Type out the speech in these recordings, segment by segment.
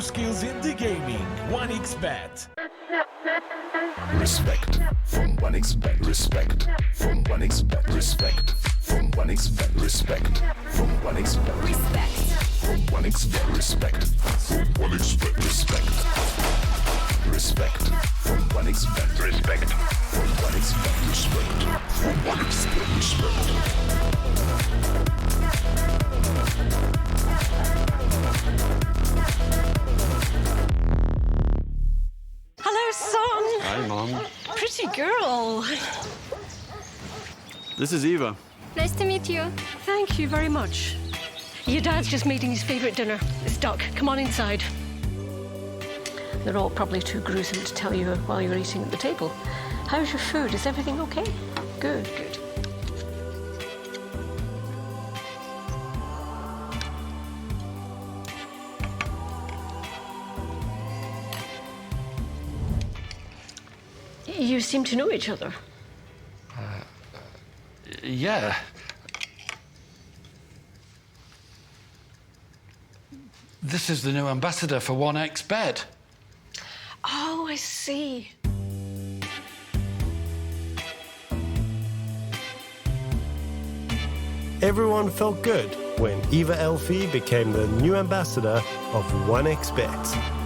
your skills in the gaming. 1xBet. Respect from 1xBet. Respect from 1xBet. Respect from 1xBet. Respect from 1xBet. Respect. From 1xBet. Respect from 1xBet. Respect. Respect from 1xBet. Respect from 1xBet. Respect from 1xBet. Respect. Hello, son. Hi, Mom. Pretty girl. This is Eva. Nice to meet you. Thank you very much. Your dad's just making his favorite dinner. It's duck. Come on inside. They're all probably too gruesome to tell you while you're eating at the table. How's your food? Is everything okay? Good, good. You seem to know each other. Yeah. This is the new ambassador for 1xBet. Oh, I see. Everyone felt good when Eva Elfie became the new ambassador of 1xBet.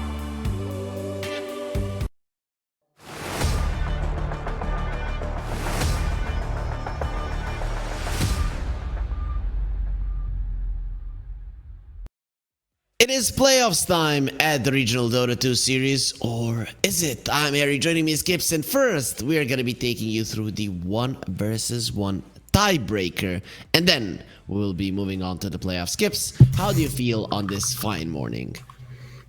It is playoffs time at the Regional Dota 2 series, or is it? I'm Harry, joining me is Skips, and first we are going to be taking you through the 1 versus 1 tiebreaker, and then we will be moving on to the playoff. Skips, how do you feel on this fine morning?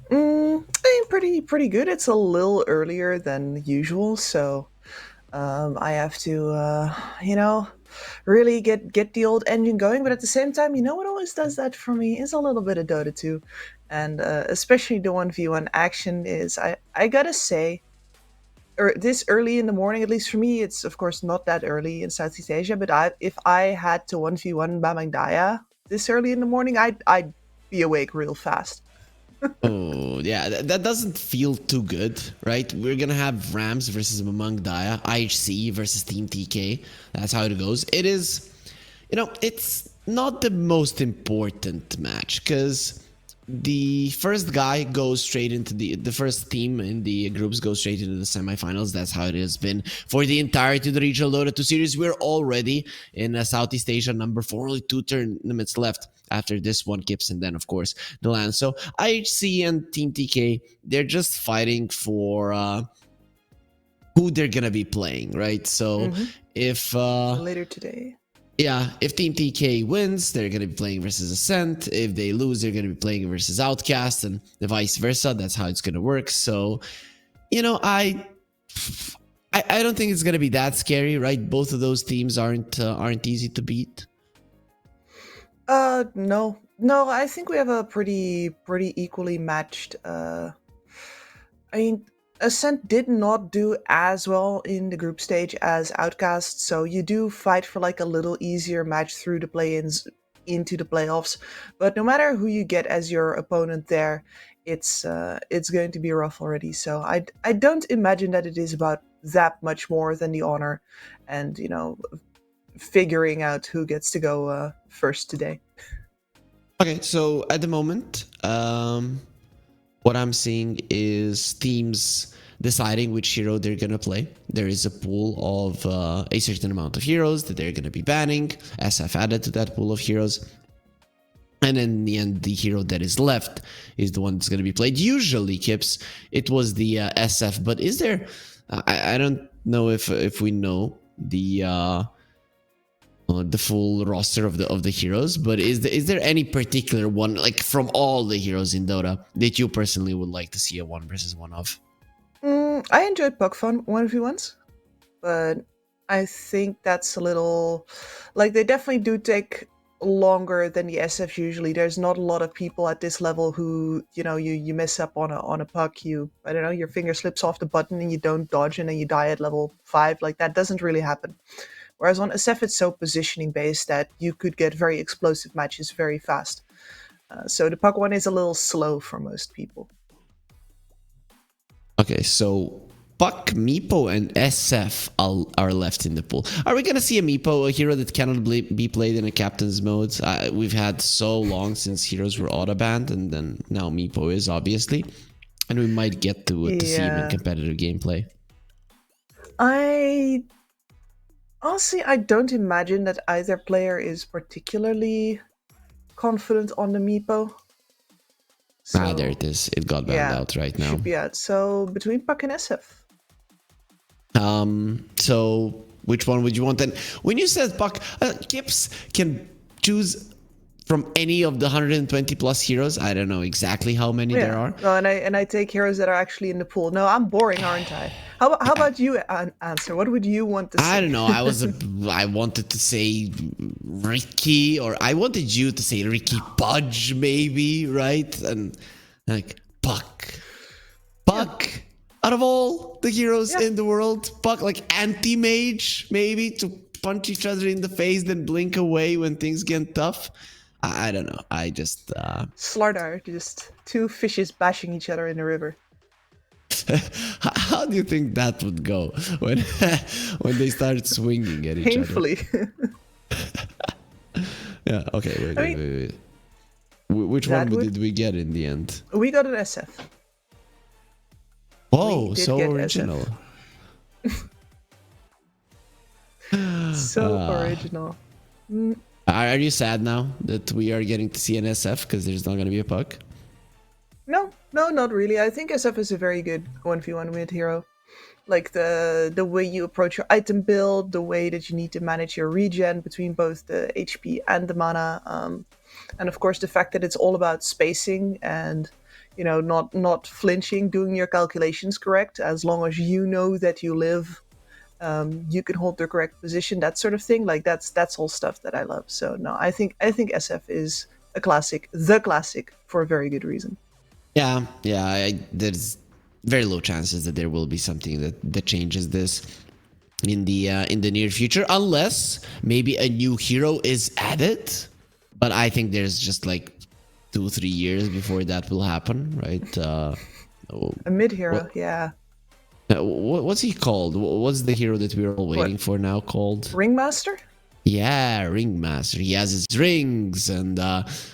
I'm pretty good. It's a little earlier than usual, so I have to, really get the old engine going. But at the same time, you know what always does that for me is a little bit of Dota 2, and especially the 1v1 action is, I gotta say, this early in the morning, at least for me, it's of course not that early in Southeast Asia, but if I had to 1v1 Bamangdaya this early in the morning, I'd be awake real fast. Oh, yeah, that doesn't feel too good, right? We're gonna have Rams versus Mamang Daya, IHC versus Team TK. That's how it goes. It is, it's not the most important match, because the first guy goes straight into the first team in the groups goes straight into the semifinals. That's how it has been for the entirety of the Regional Dota 2 series. We're already in Southeast Asia number 4, only 2 tournaments left after this one, Kips, and then of course the land. So IHC and Team TK, they're just fighting for who they're gonna be playing, right? So if Later today. yeah, if Team TK wins, they're going to be playing versus Ascent. If they lose, they're going to be playing versus Outcast, and the vice versa. That's how it's going to work. So, I don't think it's going to be that scary, right? Both of those teams aren't easy to beat. No, I think we have a pretty equally matched. Ascent did not do as well in the group stage as Outcast, so you do fight for like a little easier match through the play-ins into the playoffs. But no matter who you get as your opponent there, it's going to be rough already. So I don't imagine that it is about that much more than the honor, and figuring out who gets to go first today. Okay, so at the moment, what I'm seeing is teams deciding which hero they're going to play. There is a pool of a certain amount of heroes that they're going to be banning. SF added to that pool of heroes. And in the end, the hero that is left is the one that's going to be played. Usually, Kips, it was the SF. But is there... I don't know if we know the full roster of the heroes, but is there any particular one, like from all the heroes in Dota, that you personally would like to see a 1 versus 1 of? I enjoyed Pokefun 1v1s, but I think that's a little, like, they definitely do take longer than the SF usually. There's not a lot of people at this level who, you mess up on a puck, I don't know, your finger slips off the button and you don't dodge and then you die at level 5. Like, that doesn't really happen. Whereas on SF, it's so positioning based that you could get very explosive matches very fast. So the puck one is a little slow for most people. Okay, so Puck, Meepo, and SF are left in the pool. Are we gonna see a Meepo, a hero that cannot be played in a captain's mode? We've had so long since heroes were auto banned, and then now Meepo is obviously, and we might get to see him in competitive gameplay. I honestly, I don't imagine that either player is particularly confident on the Meepo. So, There it is. It got banned out right now. should be out. So between Puck and SF. So which one would you want then? When you said Puck, Kips can choose from any of the 120 plus heroes. I don't know exactly how many there are. No, and I take heroes that are actually in the pool. No, I'm boring, aren't I? How about you answer? What would you want to say? I don't know. I wanted to say Ricky, or I wanted you to say Ricky Pudge, maybe, right? And like Puck. Out of all the heroes in the world, Puck, like anti-mage, maybe, to punch each other in the face, then blink away when things get tough. I don't know. I just... Slardar, just two fishes bashing each other in the river. How do you think that would go when they start swinging at each Painfully. other? Yeah, okay, wait. Which one did we get in the end? We got an SF. Whoa, so original. Original. Are you sad now that we are getting to see an SF because there's not going to be a Puck? No, not really. I think SF is a very good 1v1 mid hero. Like the way you approach your item build, the way that you need to manage your regen between both the HP and the mana, and of course the fact that it's all about spacing and not flinching, doing your calculations correct. As long as you know that you live, you can hold the correct position, that sort of thing. Like that's all stuff that I love. So no, I think SF is the classic for a very good reason. Yeah. There's very low chances that there will be something that changes this in the near future, unless maybe a new hero is added. But I think there's just like 2-3 years before that will happen, right? A mid hero, yeah. What's he called? What's the hero that we're all waiting for now called? Ringmaster? Yeah, Ringmaster. He has his rings, and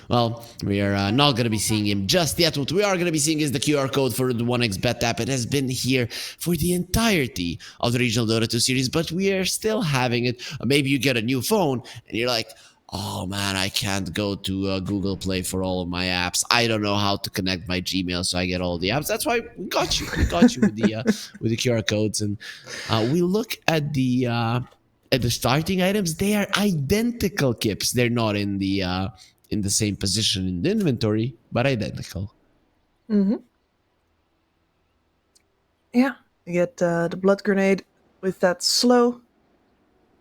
well, we are not going to be seeing him just yet. What we are going to be seeing is the QR code for the 1xBet app. It has been here for the entirety of the Regional Dota 2 series, but we are still having it. Maybe you get a new phone, and you're like, oh man, I can't go to Google Play for all of my apps. I don't know how to connect my Gmail so I get all the apps. That's why we got you. We got you with the QR codes, and we look at the starting items. They are identical, Kips. They're not in the same position in the inventory, but identical. Mm-hmm. Yeah, you get the blood grenade with that slow.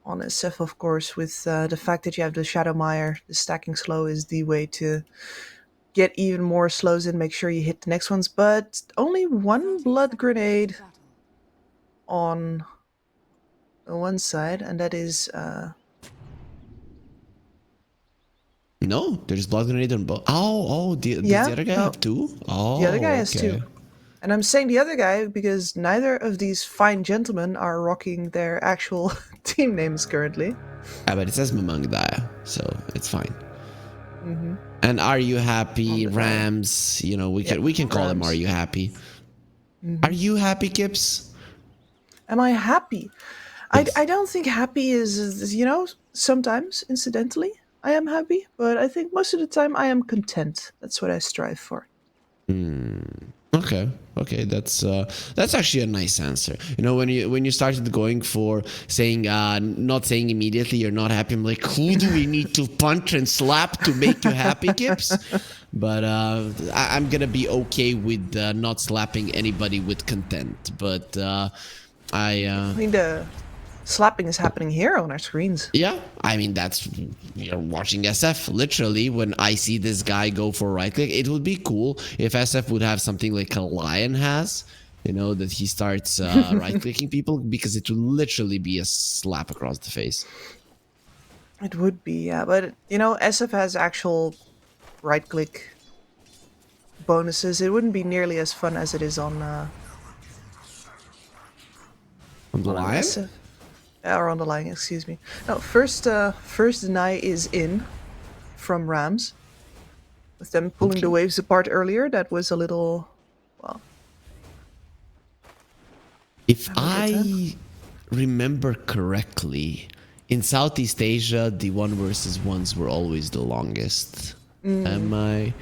On SF, of course, with the fact that you have the Shadow Mire, the stacking slow is the way to get even more slows in, make sure you hit the next ones, but only one blood grenade on one side, and that is... No, there's blood grenade on both. Does the other guy have two? Oh, the other guy has two. And I'm saying the other guy because neither of these fine gentlemen are rocking their actual team names currently. Yeah, but it says Mamang Daya, so it's fine. Mm-hmm. And Are You Happy, Rams, we can call them Are You Happy? Mm-hmm. Are you happy, Kips? Am I happy? Yes. I don't think happy is, sometimes, incidentally, I am happy, but I think most of the time I am content. That's what I strive for. Okay, that's actually a nice answer. When you started going for saying not saying immediately you're not happy, I'm like, who do we need to punch and slap to make you happy, Kips? But I'm gonna be okay with not slapping anybody with content. But I mean the slapping is happening here on our screens. Yeah, I mean you're watching SF. Literally, when I see this guy go for right click, it would be cool if SF would have something like a lion has, that he starts right clicking people, because it would literally be a slap across the face. It would be, yeah, but SF has actual right click bonuses. It wouldn't be nearly as fun as it is on On the line? Or on the line, excuse me. No, first deny is in from Rams. With them pulling the waves apart earlier, that was a little, well... If I remember correctly, in Southeast Asia, the 1 versus 1s were always the longest. Am I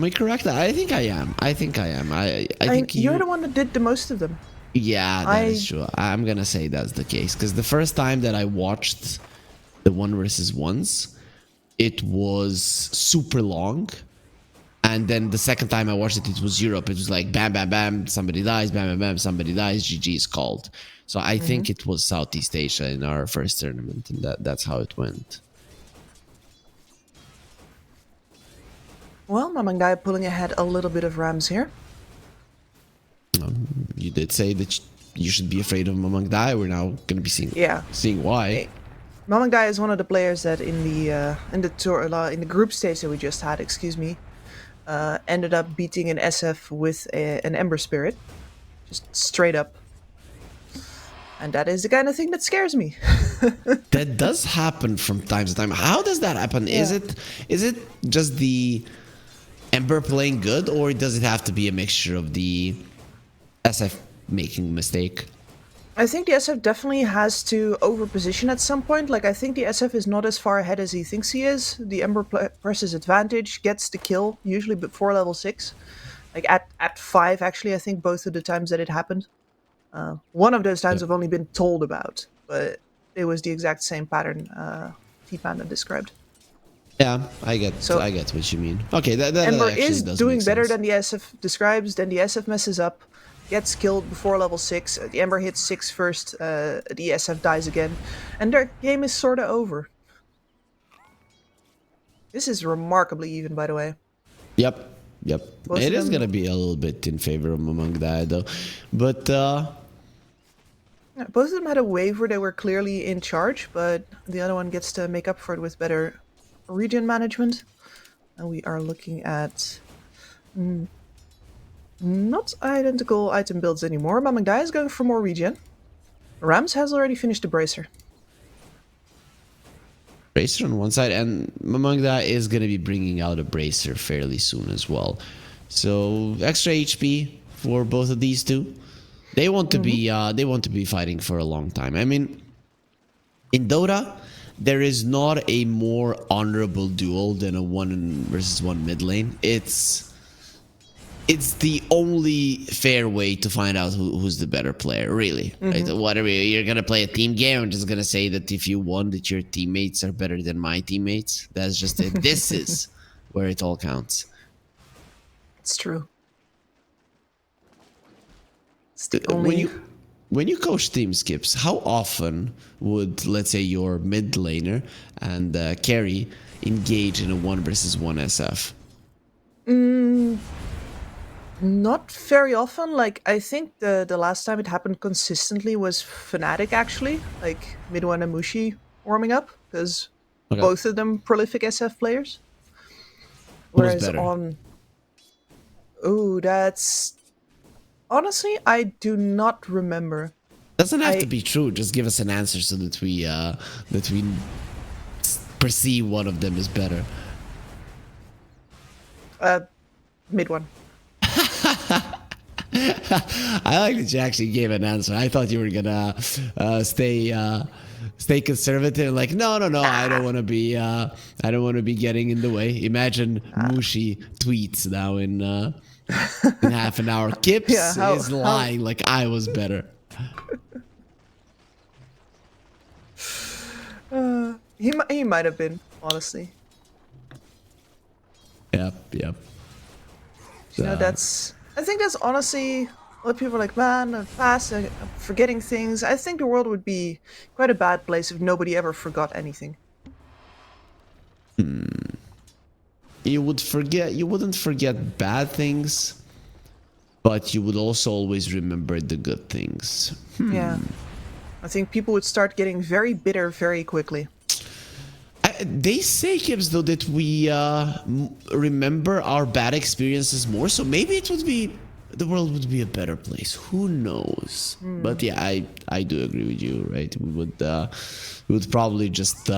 correct? I think I am. I think you're the one that did the most of them. Yeah, that is true. I'm gonna say that's the case because the first time that I watched the 1 versus 1s, it was super long. And then the second time I watched it, it was Europe. It was like bam, bam, bam, somebody dies, bam, bam, bam, somebody dies, GG is called. So I think it was Southeast Asia in our first tournament, and that's how it went. Well, Mamangdai pulling ahead a little bit of Rams here. You did say that you should be afraid of Mamangdai. We're now going to be seeing why. Mamangdai is one of the players that in the group stage that we just had, ended up beating an SF with an Ember Spirit, just straight up. And that is the kind of thing that scares me. That does happen from time to time. How does that happen? Yeah. Is it just the Ember playing good, or does it have to be a mixture of the SF making a mistake? I think the SF definitely has to overposition at some point. Like, I think the SF is not as far ahead as he thinks he is. The Ember presses advantage, gets the kill, usually before level 6. Like, at 5, actually, I think both of the times that it happened. One of those times I've only been told about, but it was the exact same pattern T-Panda described. Yeah, I get what you mean. Okay, that Ember actually is does doing make better sense. than the SF describes, then the SF messes up. Gets killed before level 6. The Ember hits 6 first. The SF dies again. And their game is sort of over. This is remarkably even, by the way. Yep. Both It of is them- going to be a little bit in favor of Mamangdai, though. But, Both of them had a wave where they were clearly in charge, but the other one gets to make up for it with better region management. And we are looking at... not identical item builds anymore. Mamangdai is going for more regen. Rams has already finished the bracer. Bracer on one side, and Mamangdai is going to be bringing out a Bracer fairly soon as well. So extra HP for both of these two. They want to be fighting for a long time. I mean, in Dota, there is not a more honorable duel than a 1 versus 1 mid lane. It's the only fair way to find out who's the better player, really. Right? Whatever, you're gonna play a team game, I'm just gonna say that if you won, that your teammates are better than my teammates. That's just it. This is where it all counts. It's true. It's the only... When you coach team skips, how often would, let's say, your mid laner and carry engage in a 1 versus 1 SF? Not very often. Like, I think the last time it happened consistently was Fnatic, actually. Like, Midwan and Mushi warming up, because both of them prolific SF players. Whereas better? that's... Honestly, I do not remember. Doesn't have to be true. Just give us an answer so that we perceive one of them is better. Midwan. I like that you actually gave an answer. I thought you were gonna stay conservative. Like, no. I don't want to be getting in the way. Imagine Mushi tweets now in half an hour. Kips is lying like I was better. He might have been, honestly. Yep. You know, I think that's honestly what people are like, man, I'm fast, I'm forgetting things. I think the world would be quite a bad place if nobody ever forgot anything. You wouldn't forget bad things, but you would also always remember the good things. Yeah. I think people would start getting very bitter very quickly. They say, Gibbs, though, that we remember our bad experiences more, so maybe it would be the world would be a better place. Who knows? But yeah, I do agree with you, right? We would probably just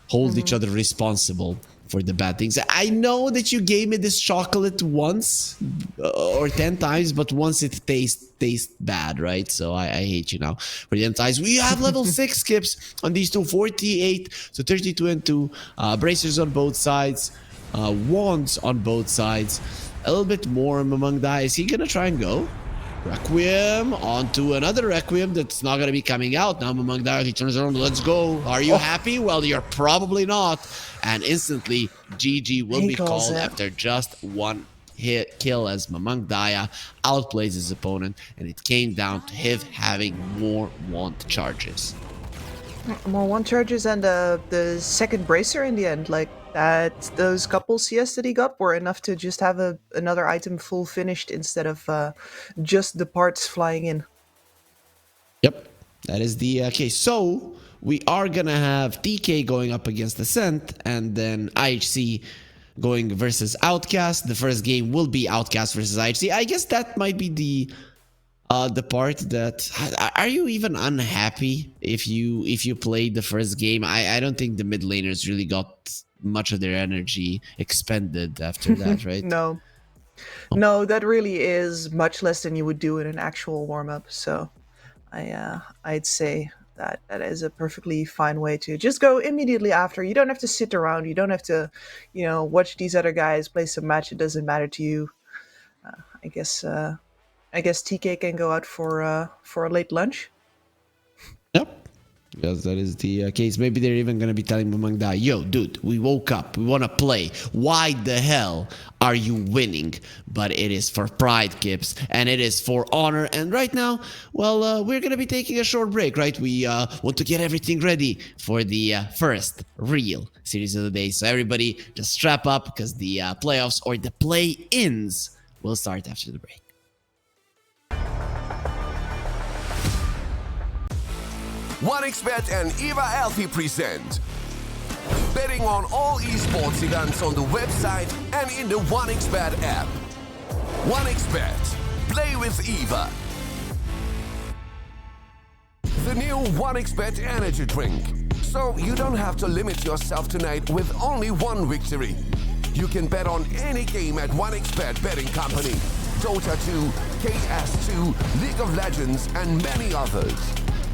hold each other responsible for the bad things. I know that you gave me this chocolate once or 10 times, but once it tastes bad, right? So I hate you now for the 10 times. We have level 6 skips on these two, 48 to 32 and 2, bracers on both sides, wands on both sides, a little bit more among that. Is he gonna try and go? Requiem onto another Requiem that's not going to be coming out. Now among that, he turns around, let's go. Are you happy? Well, you're probably not. And instantly, GG will be called after just one hit kill as Mamang Daya outplays his opponent, and it came down to him having more want charges. More one charges and the second bracer in the end, like that. Those couple CS that he got were enough to just have another item full finished instead of just the parts flying in. Yep, that is the case. So we are gonna have TK going up against Ascent, and then IHC going versus Outcast. The first game will be Outcast versus IHC. I guess that might be the part that, are you even unhappy if you played the first game? I don't think the mid laners really got much of their energy expended after that, right? No, that really is much less than you would do in an actual warm-up. So I'd say that is a perfectly fine way to just go immediately after. You don't have to sit around. You don't have to, watch these other guys play some match. It doesn't matter to you. I guess TK can go out for a late lunch. Yep. Because that is the case. Maybe they're even going to be telling Mamang Da, yo, dude, we woke up. We want to play. Why the hell are you winning? But it is for pride, Kips, and it is for honor. And right now, well, we're going to be taking a short break, right? We want to get everything ready for the first real series of the day. So everybody just strap up because the playoffs or the play-ins will start after the break. OneXBet and Eva Alfie present betting on all esports events on the website and in the OneXBet app. OneXBet, play with Eva. The new OneXBet energy drink, so you don't have to limit yourself tonight with only one victory. You can bet on any game at OneXBet betting company, Dota 2, KS2, League of Legends, and many others.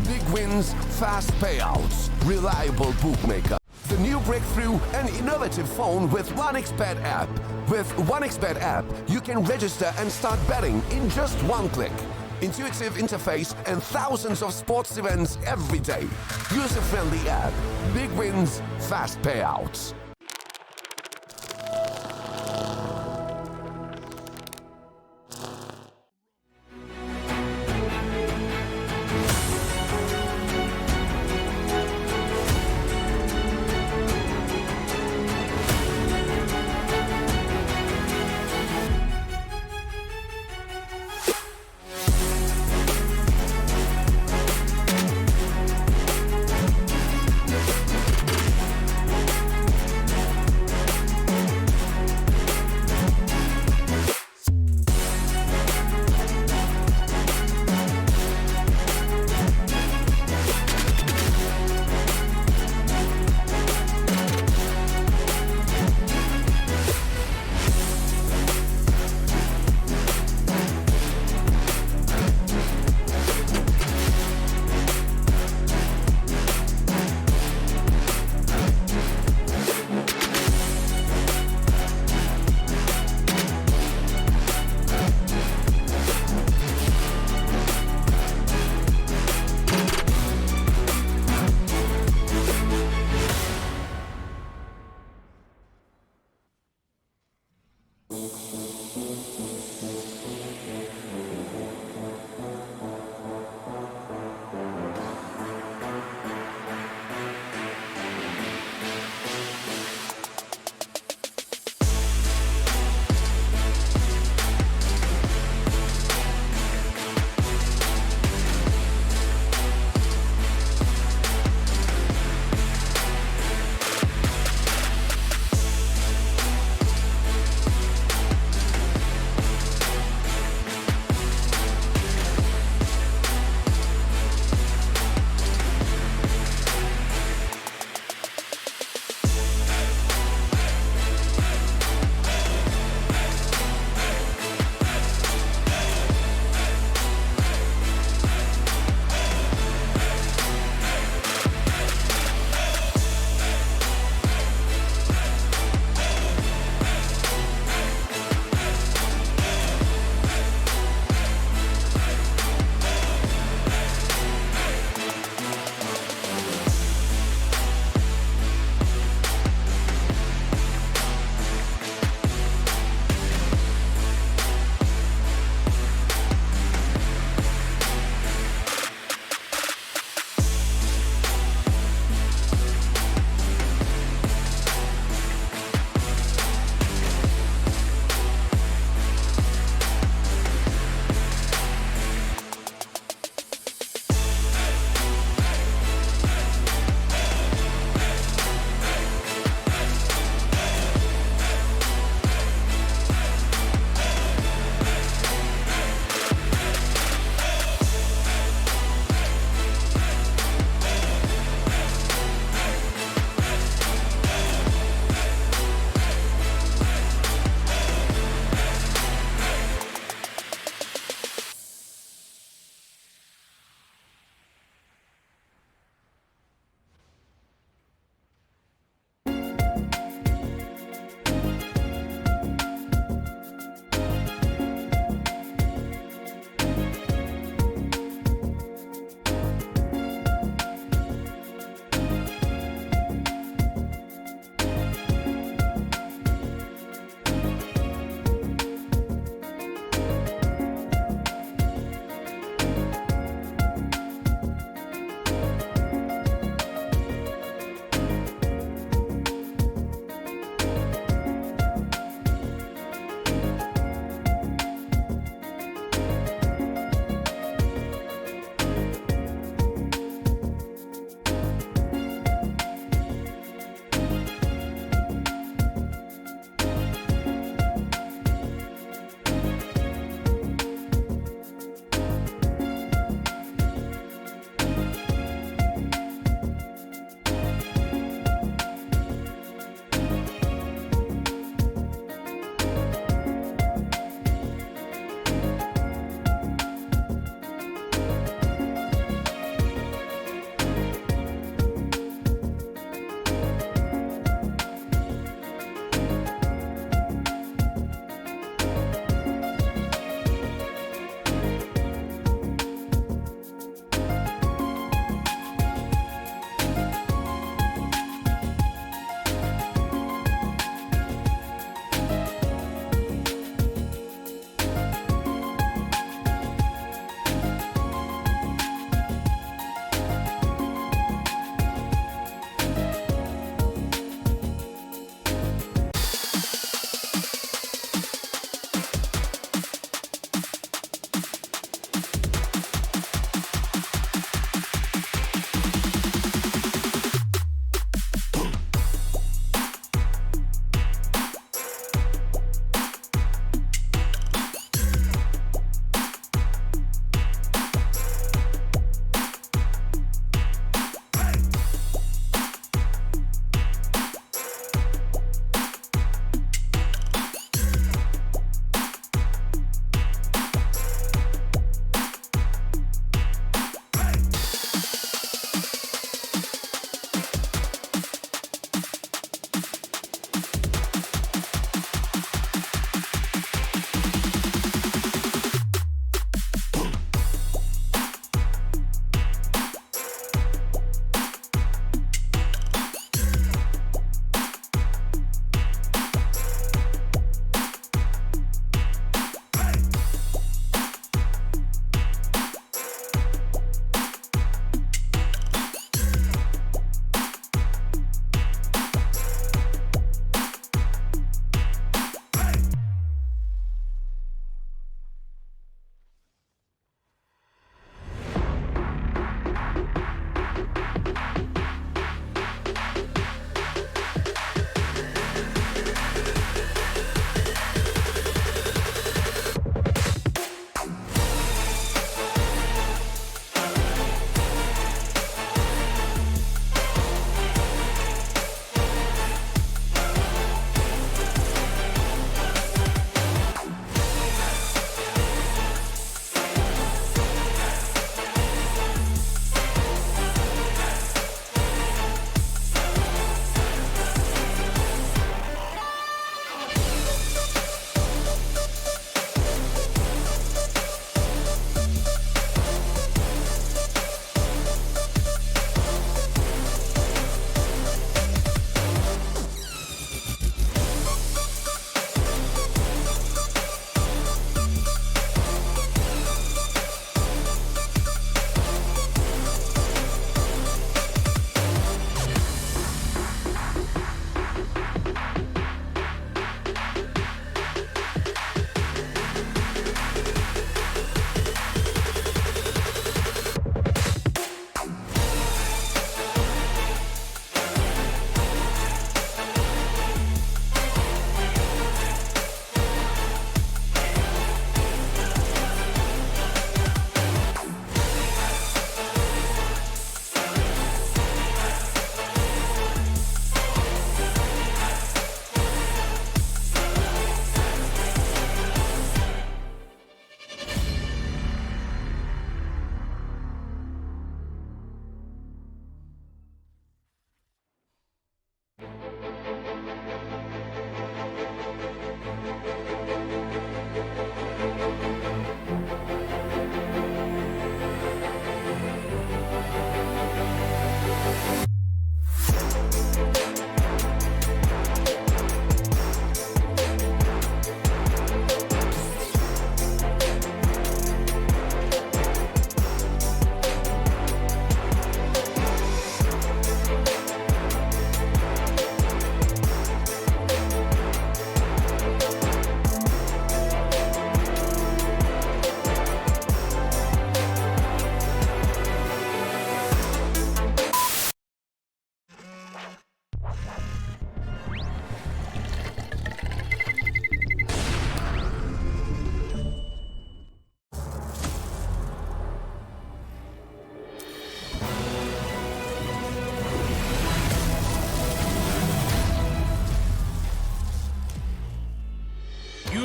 Big wins, fast payouts, reliable bookmaker. The new breakthrough and innovative phone with OneXBet app. With OneXBet app, you can register and start betting in just one click. Intuitive interface and thousands of sports events every day. User-friendly app. Big wins, fast payouts.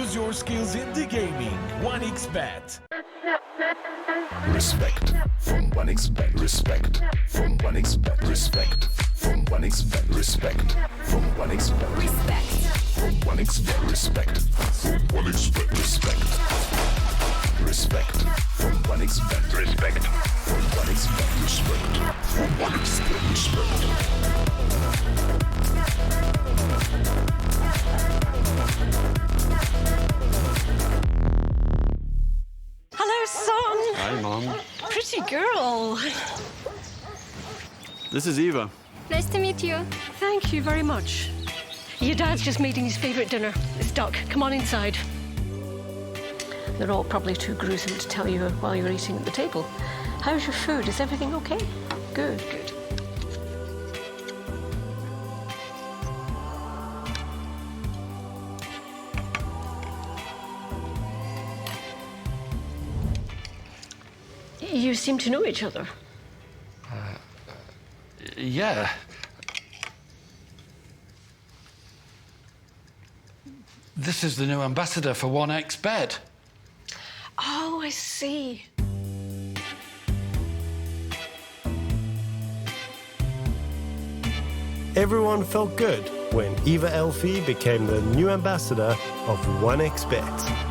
Use your skills in the gaming. 1xBet. Respect from 1xBet. Respect from 1xBet. Respect from 1xBet. Respect from 1xBet. Respect. From 1xBet. Respect from 1xBet. Respect. Respect from 1xBet. Respect from 1xBet. Respect from 1xBet. Respect. Hello, son. Hi, Mom. Pretty girl. This is Eva. Nice to meet you. Thank you very much. Your dad's just making his favourite dinner. It's duck. Come on inside. They're all probably too gruesome to tell you while you're eating at the table. How's your food? Is everything okay? Good, good. You seem to know each other. Yeah. This is the new ambassador for 1xBet. Oh, I see. Everyone felt good when Eva Elfie became the new ambassador of 1xBet.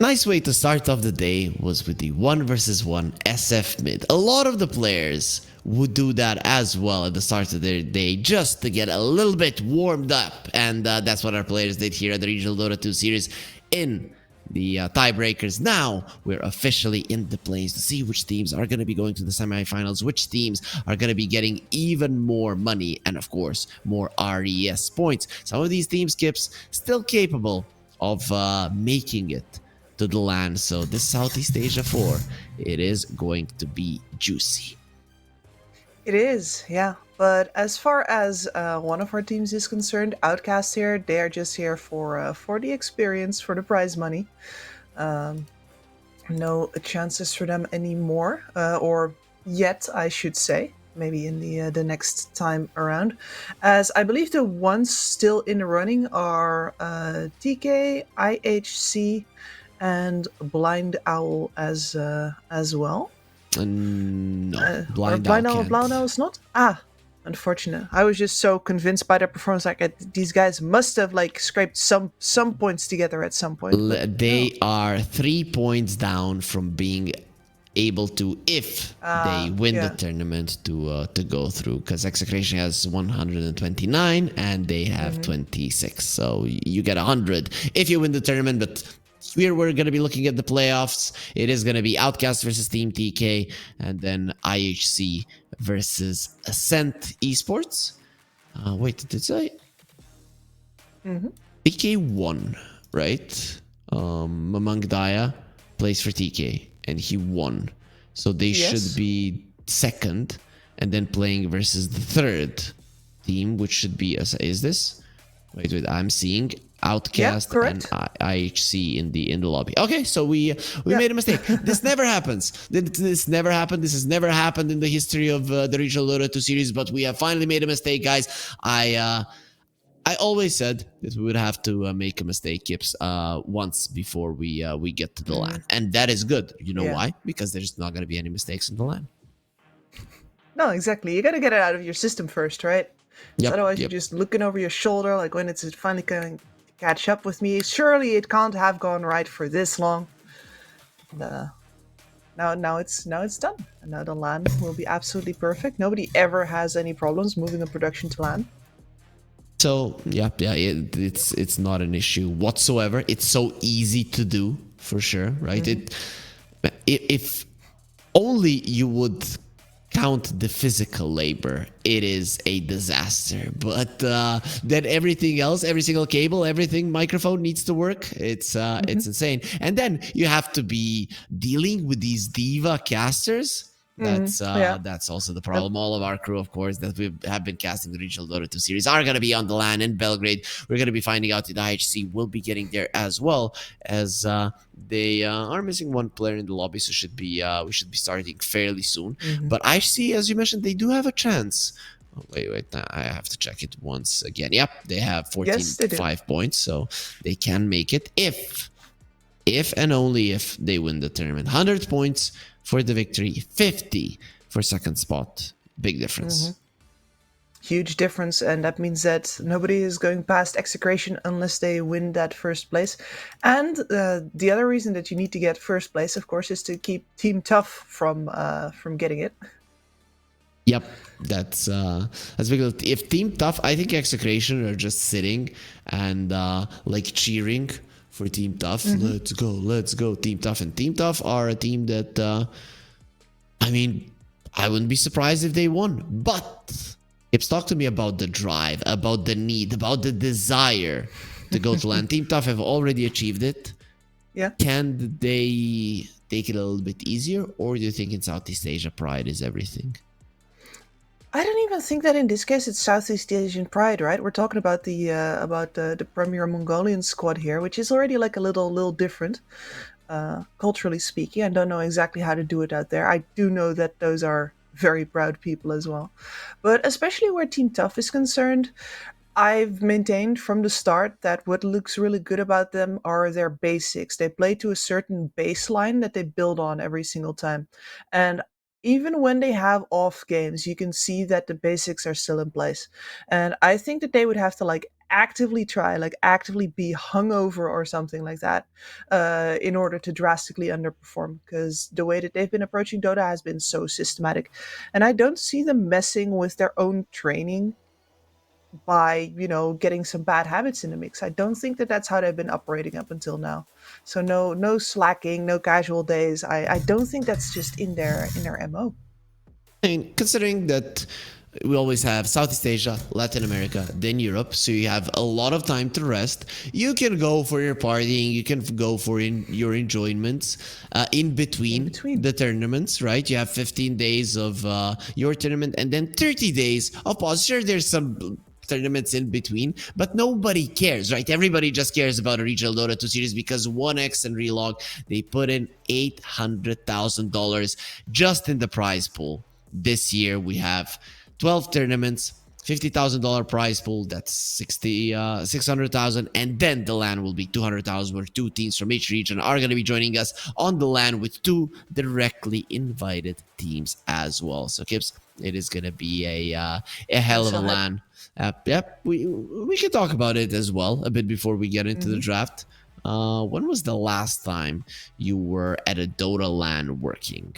Nice way to start off the day was with the 1 versus 1 SF mid. A lot of the players would do that as well at the start of their day just to get a little bit warmed up, and that's what our players did here at the Regional Dota 2 series in the tiebreakers. Now we're officially in the plays to see which teams are going to be going to the semifinals, which teams are going to be getting even more money and of course more RES points. Some of these teams, Kips, still capable of making it to the LAN. So this Southeast Asia 4, it is going to be juicy. It is, yeah. But as far as one of our teams is concerned, Outcast here, they are just here for the experience, for the prize money. No chances for them anymore, or yet, I should say. Maybe in the next time around, as I believe the ones still in the running are TK, IHC, and Blind Owl as well. No, Blind Owl is not. Unfortunate. I was just so convinced by their performance. Like these guys must have like scraped some points together at some point. They are 3 points down from being able to, if they win the tournament, to go through, because Execration has 129 and they have 26, so you get 100 if you win the tournament. But here we're going to be looking at the playoffs. It is going to be Outcast versus Team TK, and then IHC versus Ascent Esports. Wait, did it say? TK won, right? Among Daya plays for TK, and he won. So they should be second, and then playing versus the third team, which should be... Is this? Wait, I'm seeing Outcast and IHC in the lobby. Okay, so we made a mistake. This never happens. This never happened. This has never happened in the history of the Regional Dota 2 series, but we have finally made a mistake, guys. I always said that we would have to make a mistake, Kips, once before we get to the LAN, and that is good. You know why? Because there's not going to be any mistakes in the LAN. No, exactly. You got to get it out of your system first, right? Otherwise, you're just looking over your shoulder, like when it's finally going to catch up with me. Surely it can't have gone right for this long. Now it's done, and now the LAN will be absolutely perfect. Nobody ever has any problems moving a production to LAN. So it's not an issue whatsoever. It's so easy to do, for sure, right? If only you would count the physical labor, it is a disaster. But then everything else, every single cable, everything, microphone needs to work. It's insane. And then you have to be dealing with these diva casters Yeah. That's also the problem. All of our crew, of course, that we have been casting the regional Dota 2 series are going to be on the LAN in Belgrade. We're going to be finding out that IHC will be getting there as well, as they are missing one player in the lobby, so we should be starting fairly soon. But IHC, as you mentioned, they do have a chance. Oh, wait, I have to check it once again. Yep, they have 14, Yes, they do. 5 points, so they can make it if and only if they win the tournament. 100 points for the victory, 50 for second spot. Big difference. Huge difference, and that means that nobody is going past execration unless they win that first place. And the other reason that you need to get first place, of course, is to keep Team Tough from getting it. Yep, that's big. If Team Tough, I think Execration are just sitting and like cheering for Team Tough. Let's go, Team Tough. And Team Tough are a team that, I mean, I wouldn't be surprised if they won. But Gibbs, talk to me about the drive, about the need, about the desire to go to LAN. Team Tough have already achieved it. Yeah. Can they take it a little bit easier, or do you think in Southeast Asia pride is everything? I don't even think that in this case it's Southeast Asian pride, right? We're talking about the Premier Mongolian squad here, which is already like a little different, culturally speaking. I don't know exactly how to do it out there. I do know that those are very proud people as well, but especially where Team Tough is concerned, I've maintained from the start that what looks really good about them are their basics. They play to a certain baseline that they build on every single time, and even when they have off games, you can see that the basics are still in place. And I think that they would have to actively be hungover or something like that, in order to drastically underperform. Because the way that they've been approaching Dota has been so systematic, and I don't see them messing with their own training by getting some bad habits in the mix. I don't think that that's how they've been operating up until now. So no slacking, no casual days. I don't think that's just in their MO. I mean, considering that we always have Southeast Asia, Latin America, then Europe, so you have a lot of time to rest. You can go for your partying, you can go for your enjoyments in between the tournaments, right? You have 15 days of your tournament and then 30 days of pause. Sure, there's some tournaments in between, but nobody cares, right? Everybody just cares about a regional Dota 2 series because 1x and Relog, they put in $800,000 just in the prize pool. This year we have 12 tournaments, $50,000 prize pool, that's 600,000, and then the LAN will be 200,000, where 2 teams from each region are going to be joining us on the LAN with 2 directly invited teams as well. So Kips, it is going to be a hell of a LAN. Yep, we can talk about it as well a bit before we get into the draft. When was the last time you were at a Dota LAN working?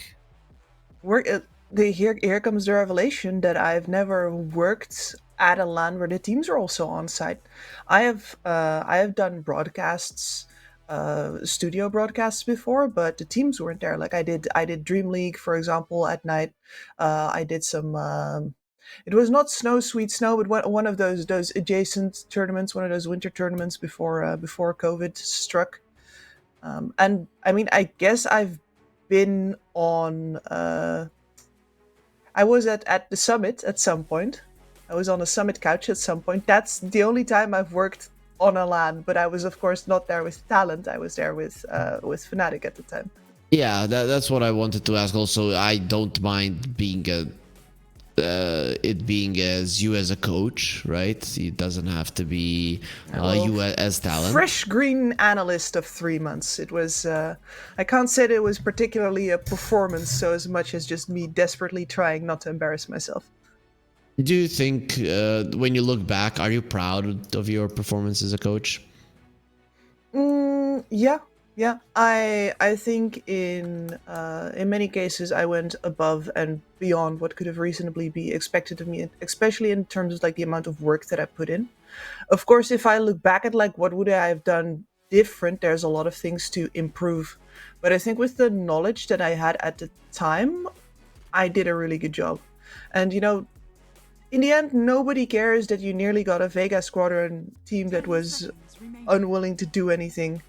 Here comes the revelation that I've never worked at a LAN where the teams are also on site. I have done broadcasts, studio broadcasts before, but the teams weren't there. Like I did Dream League, for example, at night. I did some. It was not Sweet Snow, but one of those adjacent tournaments, one of those winter tournaments before COVID struck. And I mean, I guess I've been on. I was at the summit at some point. I was on a summit couch at some point. That's the only time I've worked on a LAN, but I was of course not there with talent. I was there with Fnatic at the time. Yeah, that's what I wanted to ask. Also, I don't mind being it being as you as a coach, right? It doesn't have to be you as talent. Fresh green analyst of 3 months. It was. I can't say that it was particularly a performance, so as much as just me desperately trying not to embarrass myself. Do you think, when you look back, are you proud of your performance as a coach? Yeah. I think in many cases I went above and beyond what could have reasonably be expected of me, especially in terms of the amount of work that I put in. Of course, if I look back at what would I have done different, there's a lot of things to improve. But I think with the knowledge that I had at the time, I did a really good job. And in the end, nobody cares that you nearly got a Vega Squadron team that was unwilling to do anything,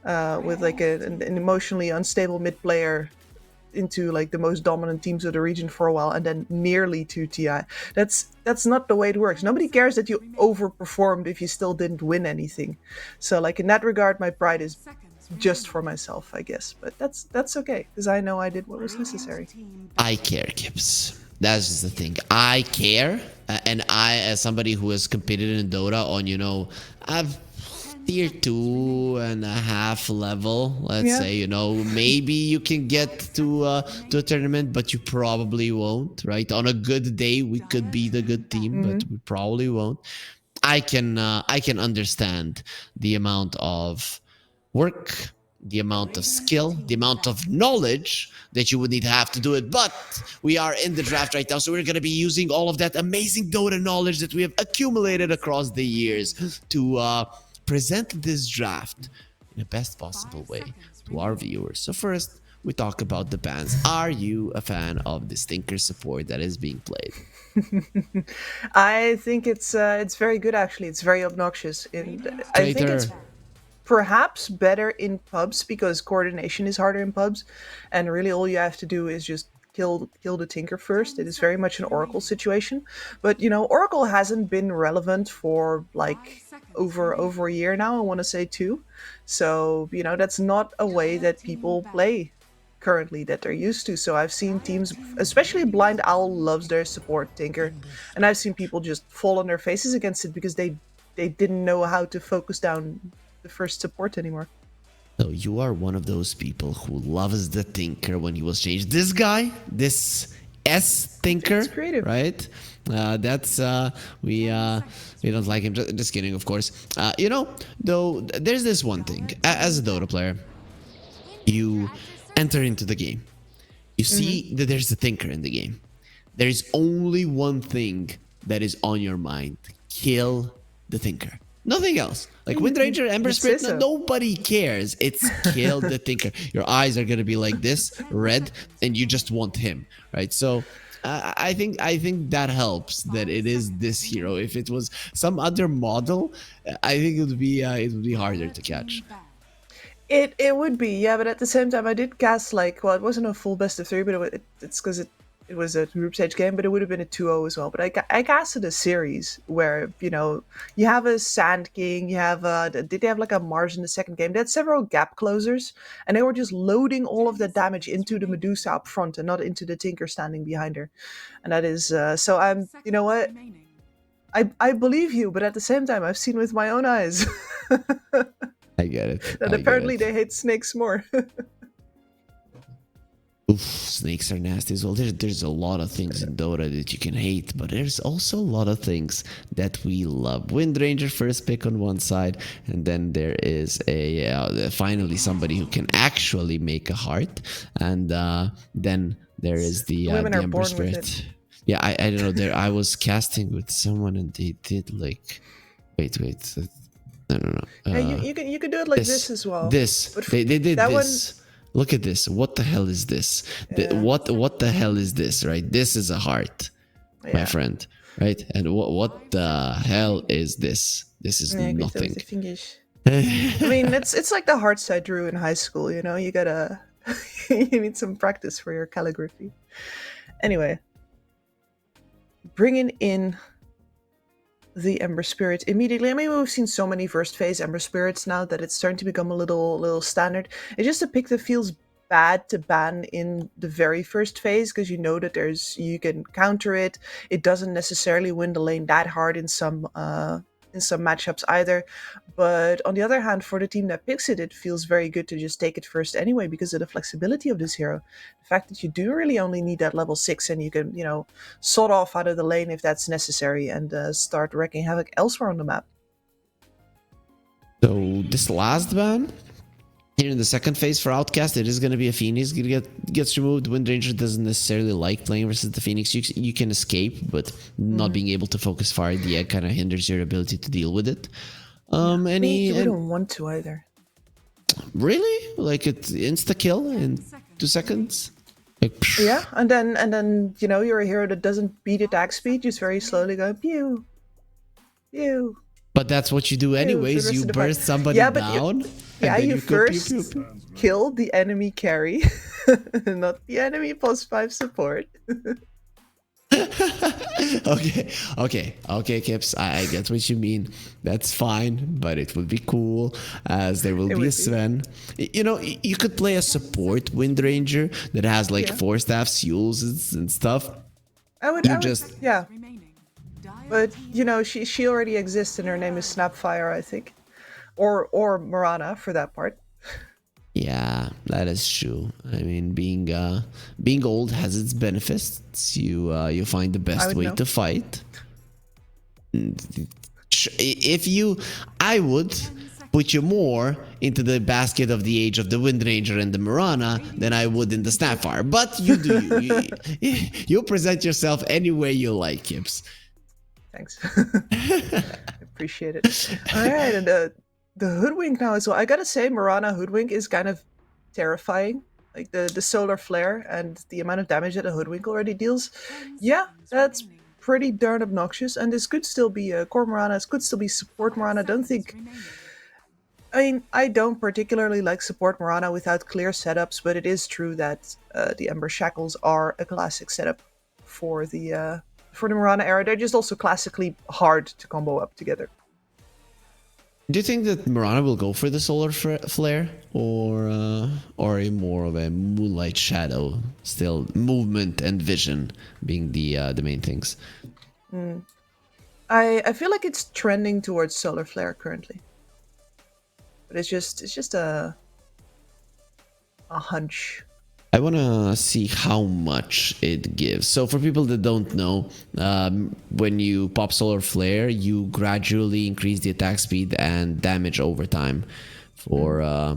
with an emotionally unstable mid player into like the most dominant teams of the region for a while and then nearly 2 TI. That's not the way it works. Nobody cares that you overperformed if you still didn't win anything. So like in that regard, my pride is just for myself, I guess. But that's okay because I know I did what was necessary. I care, Kips. That's just the thing. I care, and I, as somebody who has competed in Dota on, I've tier 2.5 level, let's say, maybe you can get to a tournament, but you probably won't, right? On a good day, we could be the good team, but we probably won't. I can understand the amount of work, the amount of skill, the amount of knowledge that you would need to have to do it. But we are in the draft right now, so we're going to be using all of that amazing Dota knowledge that we have accumulated across the years to present this draft in the best possible way to our viewers. So first, we talk about the bans. Are you a fan of the Stinker support that is being played? I think it's very good actually. It's very obnoxious. I think it's perhaps better in pubs because coordination is harder in pubs, and really all you have to do is just kill the Tinker first. It is very much an Oracle situation, but Oracle hasn't been relevant for like over a year now. I want to say 2, so that's not a way that people play currently that they're used to. So I've seen teams, especially Blind Owl loves their support Tinker, and I've seen people just fall on their faces against it because they didn't know how to focus down the first support anymore. So you are one of those people who loves the Tinker when he was changed. This guy, this Tinker, right? That's we don't like him. Just kidding, of course. Though there's this one thing. As a Dota player, you enter into the game. You see that there's a Tinker in the game. There is only one thing that is on your mind: kill the Tinker. Nothing else. Like Windranger, Ember Spirit, nobody cares. It's kill the Tinker. Your eyes are gonna be like this, red, and you just want him, right? So I think that helps that it is this hero. If it was some other model, I think it would be harder to catch. It would be, yeah, but at the same time, I did cast it wasn't a full best of 3, but it's because it was a group stage game, but it would have been a 2-0 as well. But I casted a series where, you have a Sand King, you have did they have like a Mars in the second game? They had several gap closers, and they were just loading all of the damage into the Medusa up front and not into the Tinker standing behind her. And that is, so I'm, you know what? I believe you, but at the same time, I've seen with my own eyes. I get it. And apparently they hate snakes more. Oof, snakes are nasty as well. There's a lot of things in Dota that you can hate, but there's also a lot of things that we love. Windranger first pick on one side, and then there is finally somebody who can actually make a heart, and then there is the Ember Spirit. Yeah, I don't know. There I was casting with someone, and they did like, wait. I don't know. You could do it like this as well. They did that this. Look at this. What the hell is this? What the hell is this, right? This is a heart, my friend, right? And what the hell is this? This is nothing. I mean, it's like the hearts I drew in high school, You gotta... you need some practice for your calligraphy. Anyway. Bringing in the Ember Spirit immediately. I mean, we've seen so many first phase Ember Spirits now that it's starting to become a little standard. It's just a pick that feels bad to ban in the very first phase because you know that you can counter it. It doesn't necessarily win the lane that hard in some matchups either. But on the other hand, for the team that picks it, it feels very good to just take it first anyway because of the flexibility of this hero. The fact that you do really only need that level 6 and you can, sort off out of the lane if that's necessary and start wreaking havoc elsewhere on the map. So this last ban here in the second phase for Outcast, it is going to be a Phoenix. Gets removed. Windranger doesn't necessarily like playing versus the Phoenix. You can escape, but not being able to focus fire the egg kind of hinders your ability to deal with it. You don't want to either. Really? Like it insta kill in 2 seconds? Yeah, and then you're a hero that doesn't beat attack speed, just very slowly go pew, pew, But that's what you do anyways. rest You of the fight. burst somebody Yeah, but down. Yeah, and then you go pew, first pew, pew. kill the enemy carry, not the enemy +5 support. Okay, Kips. I get what you mean. That's fine, but it would be cool as there will be a would be. Sven. You know, you could play a support Wind Ranger that has like Yeah. 4-staff seals and stuff. I would just- yeah. But you know, she already exists, and her name is Snapfire, I think, or Marana for that part. Yeah, that is true. I mean, being old has its benefits. You find the I best would way know. to fight. I would put you more into the basket of the age of the Wind Ranger and the Marana than I would in the Snapfire. But you do you present yourself any way you like, Kips. Thanks. I appreciate it. All right, and the Hoodwink now as well. I gotta say, Marana Hoodwink is kind of terrifying. Like the solar flare and the amount of damage that a Hoodwink already deals. Yeah, that's pretty darn obnoxious. And this could still be core Marana. This could still be support Marana. Don't think. I mean, I don't particularly like support Marana without clear setups, but it is true that the Ember Shackles are a classic setup for the Marana era. They're just also classically hard to combo up together. Do you think that Marana will go for the solar flare, or a more of a moonlight shadow? Still, movement and vision being the main things. I feel like it's trending towards solar flare currently, but it's just a hunch. I want to see how much it gives. So for people that don't know, when you pop Solar Flare, you gradually increase the attack speed and damage over time for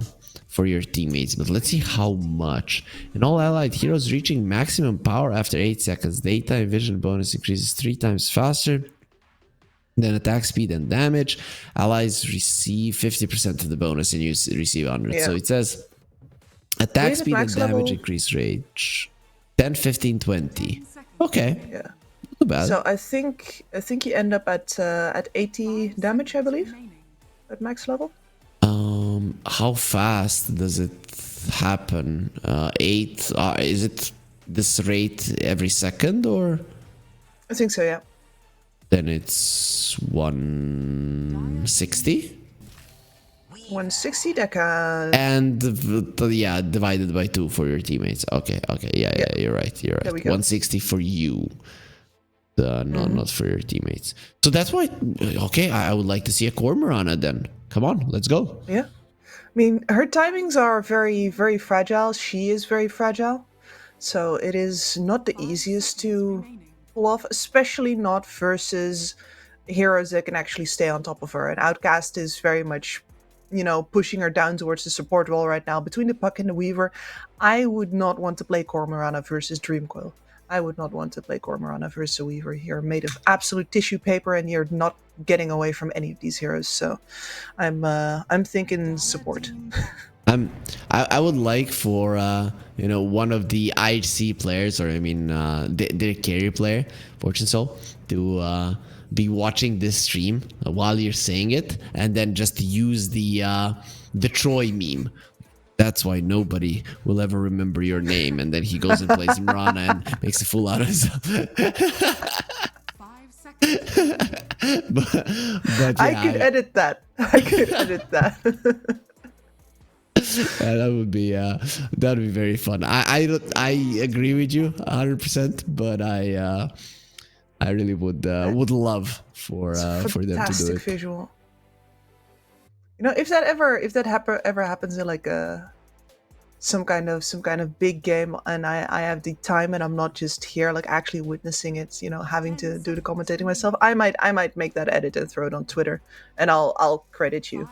your teammates. But let's see how much. In all allied heroes reaching maximum power after 8 seconds, daytime vision bonus increases 3 times faster than attack speed and damage. Allies receive 50% of the bonus and you receive 100. Yeah. So it says attack Is it speed and max damage level? increase rate 10, 15, 20. Okay, Yeah. not too bad. So I think you end up at 80 damage, I believe, at max level. How fast does it happen? 8? Is it this rate every second, or I think so. Yeah. then it's 160? 160 deca. And yeah, divided by 2 for your teammates. Okay, yeah, you're right. There we go. 160 for you, not for your teammates. So that's why. Okay, I would like to see a core Marana then. Come on, let's go. Yeah. I mean, her timings are very, very fragile. She is very fragile. So it is not the easiest to pull off, especially not versus heroes that can actually stay on top of her. And Outcast is very much, pushing her down towards the support wall right now. Between the Puck and the Weaver, I would not want to play Cormorana versus Dreamcoil. I would not want to play Cormorana versus a Weaver. You're made of absolute tissue paper and you're not getting away from any of these heroes. So I'm thinking support. I would like for one of the IHC players, or I mean their carry player, Fortune Soul, to be watching this stream while you're saying it, and then just use the Troy meme. That's why nobody will ever remember your name, and then he goes and plays Marana and makes a fool out of himself. but yeah, I could edit that. I could edit that. That would be very fun. I agree with you 100%, but I really would love for them to do Fantastic it. visual. If that ever happens in like some kind of big game, and I have the time and I'm not just here like actually witnessing it, having to do the commentating myself, I might make that edit and throw it on Twitter, and I'll credit you.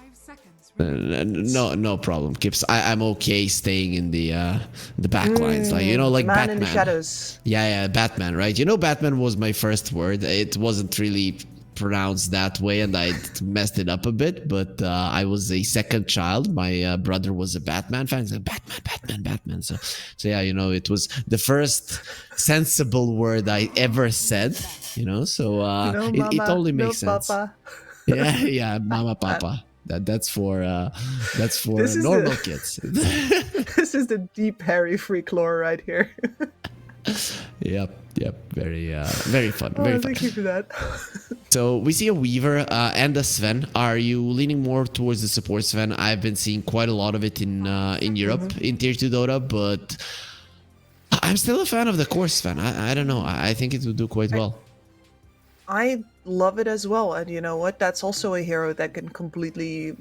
No problem, Kips. I'm okay staying in the back lines, like like Man Batman. in the shadows. Yeah, Batman, right? Batman was my first word. It wasn't really pronounced that way, and I messed it up a bit. But I was a second child. My brother was a Batman fan. He's like, Batman. So yeah, it was the first sensible word I ever said. So it Mama, totally no makes sense. Papa. Yeah, yeah, mama, papa. That's for This is normal the kids. this is the deep hairy freak lore right here. Yep, yep. Very fun. Very Oh, fun. thank you for that. So we see a Weaver and a Sven. Are you leaning more towards the support Sven? I've been seeing quite a lot of it in Europe in Tier 2 Dota, but I'm still a fan of the core Sven. I don't know. I think it would do quite well. I love it as well, and you know what? That's also a hero that can completely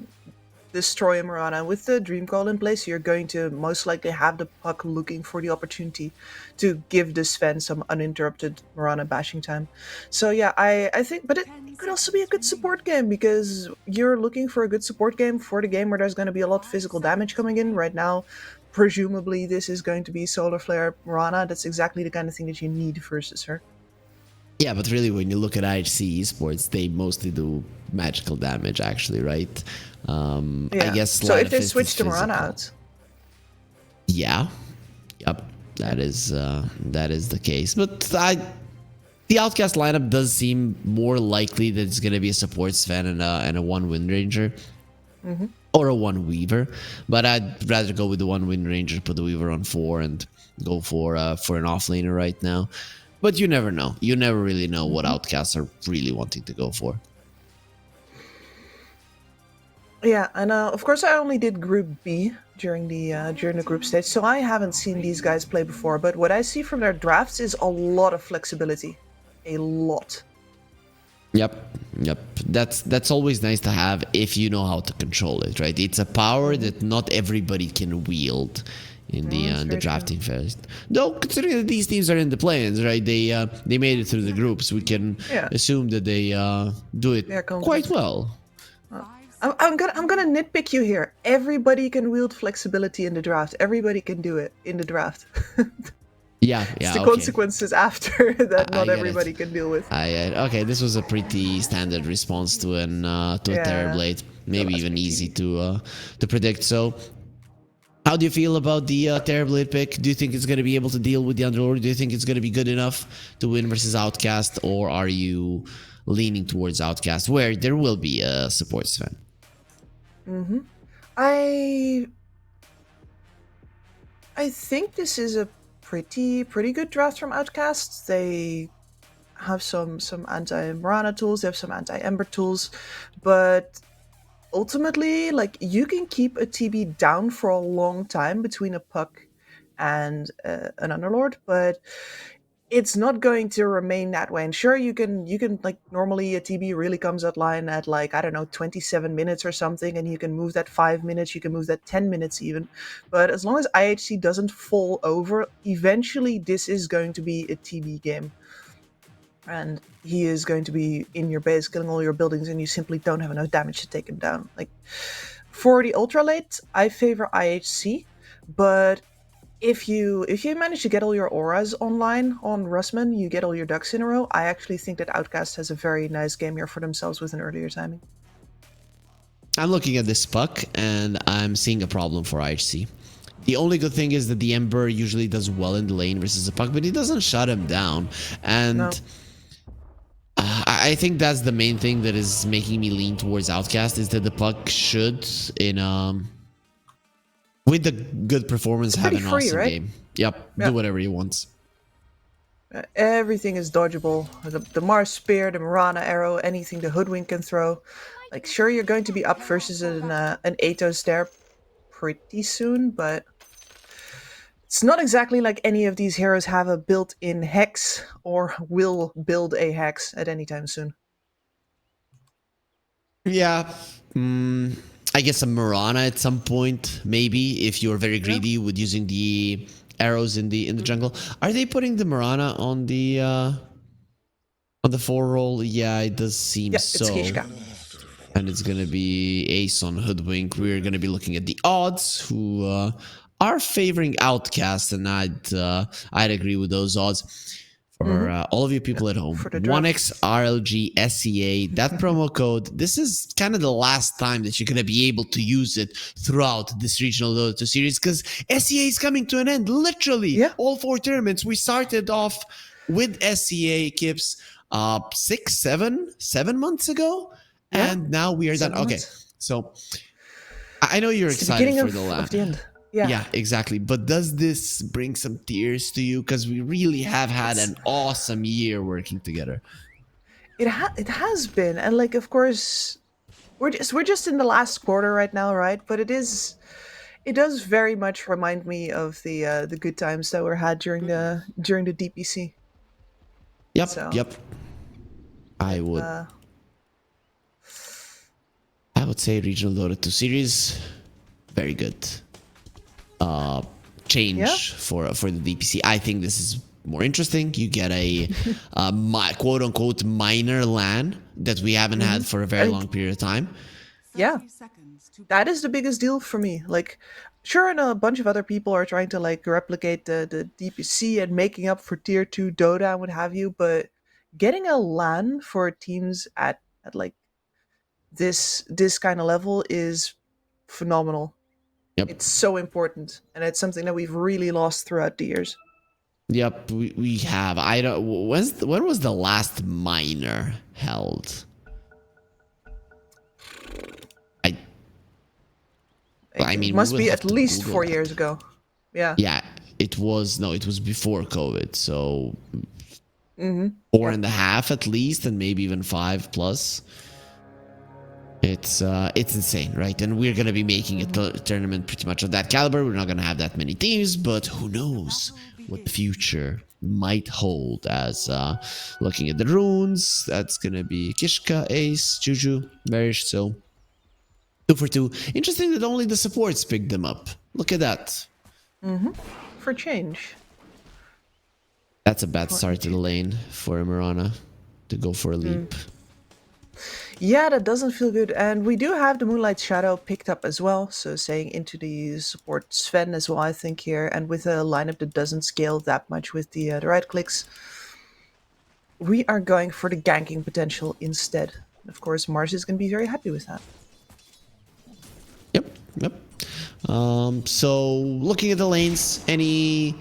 destroy a Mirana. With the Dream Call in place, you're going to most likely have the puck looking for the opportunity to give the Sven some uninterrupted Mirana bashing time. So yeah, I think, but it could also be a good support game because you're looking for a good support game for the game where there's going to be a lot of physical damage coming in right now. Presumably, this is going to be Solar Flare Mirana. That's exactly the kind of thing that you need versus her. Yeah, but really, when you look at IHC Esports, they mostly do magical damage, actually, right? I guess. So Sleight if of they Fist switch is to Mirana physical. out, Yeah, yep, that is the case. But the Outcast lineup does seem more likely that it's going to be a support Sven and a one Wind Ranger. Or a one Weaver, but I'd rather go with the one Wind Ranger, put the Weaver on 4, and go for an offlaner right now. But you never know. You never really know what outcasts are really wanting to go for. yeah, and of course I only did Group B during the group stage, so I haven't seen these guys play before. But what I see from their drafts is a lot of flexibility, a lot. Yep. That's always nice to have if you know how to control it, right? It's a power that not everybody can wield in the drafting phase. Though, considering that these teams are in the play-ins, right? They made it through the groups. We can assume that they do it quite well. I'm gonna nitpick you here. Everybody can wield flexibility in the draft. Everybody can do it in the draft. Yeah, It's the okay. consequences after that I not get everybody it. can deal with. Okay, this was a pretty standard response to a Terrorblade. Maybe even easy to predict. So, how do you feel about the Terrorblade pick? Do you think it's going to be able to deal with the Underlord? Do you think it's going to be good enough to win versus Outcast? Or are you leaning towards Outcast, where there will be a support Sven? I think this is a pretty good draft from Outcast. They have some anti-Mirana tools, they have some anti-Ember tools, but ultimately, like, you can keep a TB down for a long time between a puck and an Underlord, but it's not going to remain that way. And sure, you can like, normally a TB really comes at line at, like, I don't know, 27 minutes or something, and you can move that 5 minutes, you can move that 10 minutes even. But as long as IHC doesn't fall over, eventually this is going to be a TB game. And he is going to be in your base killing all your buildings, and you simply don't have enough damage to take him down. Like, for the ultralate, I favor IHC, but if you manage to get all your auras online on Russman, you get all your ducks in a row, I actually think that Outcast has a very nice game here for themselves with an earlier timing. I'm looking at this puck, and I'm seeing a problem for IHC. The only good thing is that the Ember usually does well in the lane versus the puck, but it doesn't shut him down. And No. I think that's the main thing that is making me lean towards Outcast, is that the puck should, with the good performance, have an free, awesome right? game. Yep, do whatever he wants. Everything is dodgeable. The Mars Spear, the Mirana Arrow, anything the Hoodwink can throw. Like, sure, you're going to be up versus an Atos there pretty soon, but it's not exactly like any of these heroes have a built-in hex or will build a hex at any time soon. Yeah, I guess a Mirana at some point, maybe, if you're very greedy with using the arrows in the jungle. Are they putting the Mirana on the 4 roll? Yeah, it does seem so. It's Kishka. And it's gonna be Ace on Hoodwink. We're gonna be looking at the odds, who are favoring Outcast, and I'd agree with those odds. For all of you people at home, 1XRLG SEA, that promo code, this is kind of the last time that you're going to be able to use it throughout this regional Dota series, because SEA is coming to an end, literally. All 4 tournaments. We started off with SEA Kips 7 months ago, And now we are done. 7 Okay, months. so I know you're It's the excited beginning for the of last. the end. Yeah. Yeah, exactly. But does this bring some tears to you? Because we really have had an awesome year working together. It has been, and like, of course, we're just in the last quarter right now, right? But it does very much remind me of the good times that were had during the DPC. Yep, So yep. I would uh, I would say regional Dota 2 series, very good. Change Yeah. for the DPC. I think this is more interesting. You get a quote unquote minor LAN that we haven't had for a very And- long period of time. yeah, that is the biggest deal for me. Like, sure, and a bunch of other people are trying to like replicate the DPC and making up for tier 2 Dota and what have you, but getting a LAN for teams at like this kind of level is phenomenal. Yep. It's so important, and it's something that we've really lost throughout the years. Yep, we have. I don't. When was the last minor held? I mean, It we must would be have at to least Google 4 that. years ago. Yeah. Yeah, it was. No, it was before COVID. So Mm-hmm. 4.5 at least, and maybe even 5 plus. It's insane, right? And we're gonna be making a tournament pretty much of that caliber. We're not gonna have that many teams, but who knows what the future might hold? As looking at the runes, that's gonna be Kishka, Ace, Juju, Marish. So 2 for 2. Interesting that only the supports picked them up. Look at that. For change. That's a bad start to the lane for Mirana to go for a leap. Yeah, that doesn't feel good. And we do have the Moonlight Shadow picked up as well. So saying into the support Sven as well, I think, here. And with a lineup that doesn't scale that much with the right clicks, we are going for the ganking potential instead. Of course, Mars is going to be very happy with that. Yep, yep. So looking at the lanes, any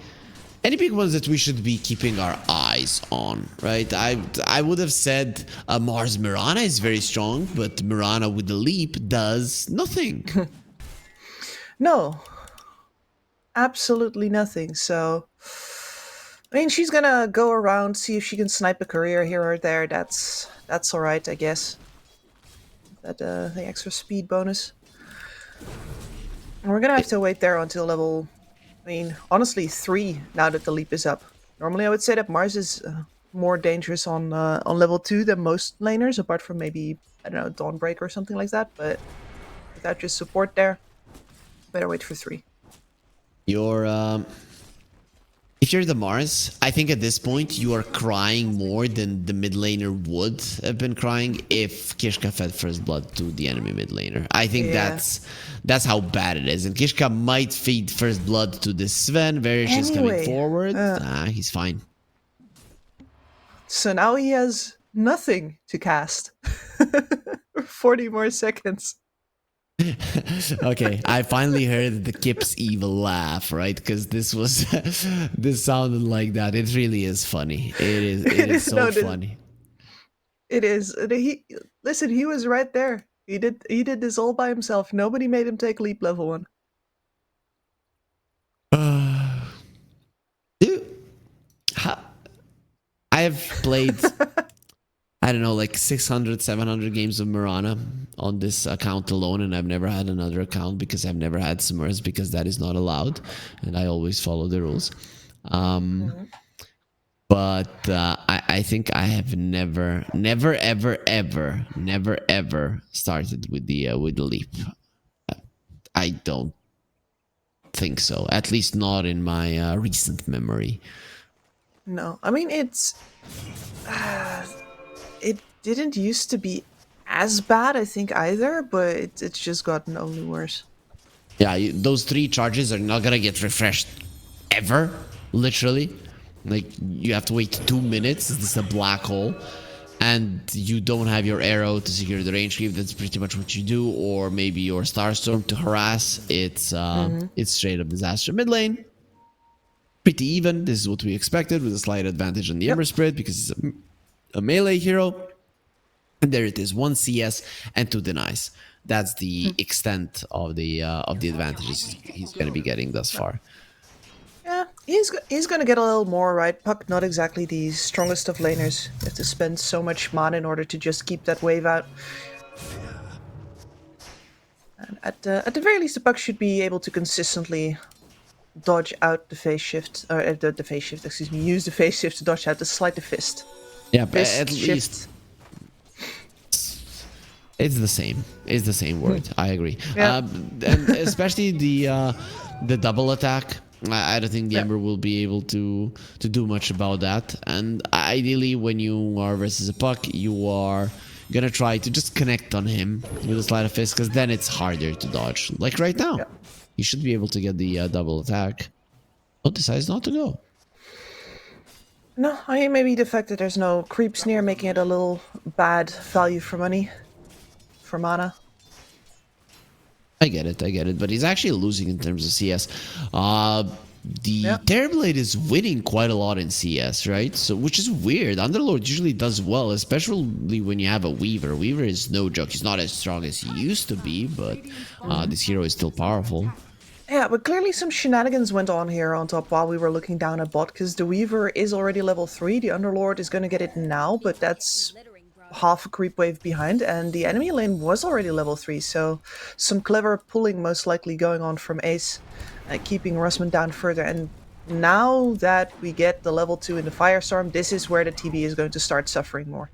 big ones that we should be keeping our eyes on, right? I would have said Mars Mirana is very strong, but Mirana with the leap does nothing. No, absolutely nothing. So, I mean, she's gonna go around, see if she can snipe a career here or there. That's all right, I guess. That the extra speed bonus. And we're gonna have to wait there until level. I mean, honestly, 3 now that the leap is up. Normally, I would say that Mars is more dangerous on level 2 than most laners, apart from maybe, I don't know, Dawnbreak or something like that. But without just support there, better wait for 3. If you're the Mars, I think at this point you are crying more than the mid laner would have been crying if Kishka fed first blood to the enemy mid laner. I think Yeah. that's how bad it is. And Kishka might feed first blood to this Sven. Varish is coming Anyway, forward. He's fine. So now he has nothing to cast. 40 more seconds. Okay, I finally heard the Kip's evil laugh, right? Because this sounded like that. It really is funny. It is so No, funny. It is. Listen, he was right there. He did this all by himself. Nobody made him take leap level 1. Dude, I have played, I don't know, like 600, 700 games of Mirana on this account alone, and I've never had another account because I've never had Summers because that is not allowed, and I always follow the rules. But I think I have never, ever started with the leap. I don't think so. At least not in my recent memory. No, I mean it didn't used to be as bad, I think, either, but it's just gotten only worse. Yeah, those 3 charges are not gonna get refreshed ever, literally. Like, you have to wait 2 minutes. This is a black hole. And you don't have your arrow to secure the range creep. That's pretty much what you do. Or maybe your Starstorm to harass. It's straight up disaster. Mid lane, pretty even. This is what we expected, with a slight advantage on the Ember Spirit because it's a melee hero. And there it is, 1 CS and 2 denies. That's the extent of the advantages he's going to be getting thus far. Yeah, he's gonna get a little more, right? Puck, not exactly the strongest of laners. You have to spend so much mana in order to just keep that wave out. And at the very least, the Puck should be able to consistently dodge out the phase shift, or the phase shift, excuse me, use the phase shift to dodge out the sleight of fist. Yeah, but Fist at shift. least it's the same. It's the same word. I agree. Yeah. And especially the double attack. I don't think the Ember will be able to do much about that. And ideally, when you are versus a Puck, you are gonna try to just connect on him with a sleight of fist, because then it's harder to dodge. Like right now, you should be able to get the double attack. But decides not to go. No, I mean, maybe the fact that there's no creeps near, making it a little bad value for money, for mana. I get it, but he's actually losing in terms of CS. The Terrorblade is winning quite a lot in CS, right? So, which is weird. Underlord usually does well, especially when you have a Weaver. Weaver is no joke. He's not as strong as he used to be, but this hero is still powerful. Yeah, but clearly some shenanigans went on here on top while we were looking down at bot, because the Weaver is already level 3, the Underlord is going to get it now, but that's half a creep wave behind, and the enemy lane was already level 3, so some clever pulling most likely going on from Ace, keeping Russman down further, and now that we get the level 2 in the Firestorm, this is where the TB is going to start suffering more.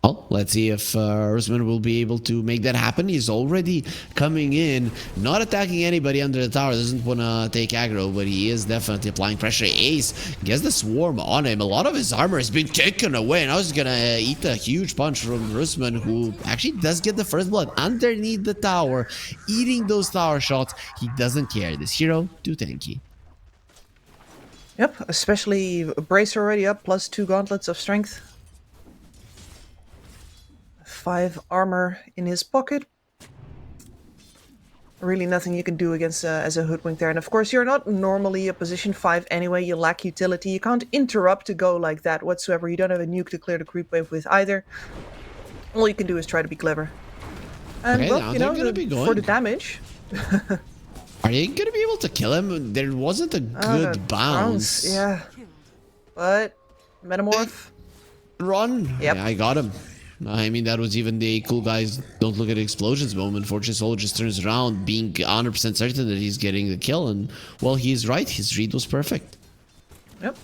Well, let's see if Russman will be able to make that happen. He's already coming in, not attacking anybody under the tower. Doesn't want to take aggro, but he is definitely applying pressure. Ace gets the swarm on him. A lot of his armor has been taken away. Now he's gonna eat a huge punch from Russman, who actually does get the first blood underneath the tower, eating those tower shots. He doesn't care. This hero, too tanky. Yep, especially Bracer already up, plus 2 gauntlets of strength. 5 armor in his pocket. Really nothing you can do against as a hoodwink there. And of course, you're not normally a position 5 anyway. You lack utility. You can't interrupt a go like that whatsoever. You don't have a nuke to clear the creep wave with either. All you can do is try to be clever. And Okay, well, now you they're know, gonna be going. for the damage. Are they gonna be able to kill him? There wasn't a good the bounce. Yeah. But Metamorph. Run. Yep. Yeah, I got him. I mean, that was even the cool guys don't look at explosions moment. Fortune Soul just turns around, being 100% certain that he's getting the kill. And, well, he's right. His read was perfect. Yep.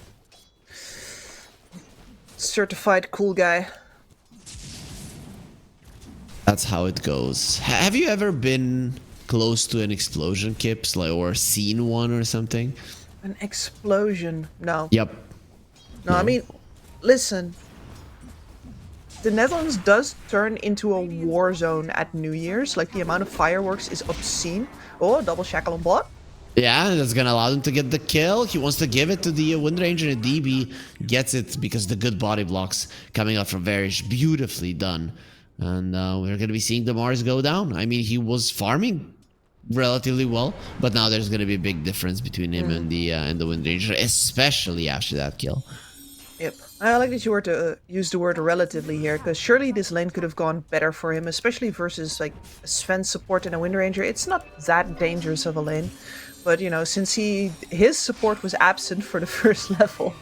Certified cool guy. That's how it goes. Have you ever been close to an explosion, Kips? Like, or seen one or something? An explosion. No. Yep. No, I mean, listen. The Netherlands does turn into a war zone at New Year's. Like, the amount of fireworks is obscene. Oh, double shackle on bot. Yeah, that's gonna allow him to get the kill. He wants to give it to the Wind Ranger, and DB gets it because the good body blocks coming out from Varish. Beautifully done. And we're gonna be seeing the Mars go down. I mean, he was farming relatively well, but now there's gonna be a big difference between him and the Wind Ranger, especially after that kill. Yep. I like that you were to use the word relatively here, because surely this lane could have gone better for him, especially versus like a Sven support and a Wind Ranger. It's not that dangerous of a lane, but you know, since his support was absent for the first level.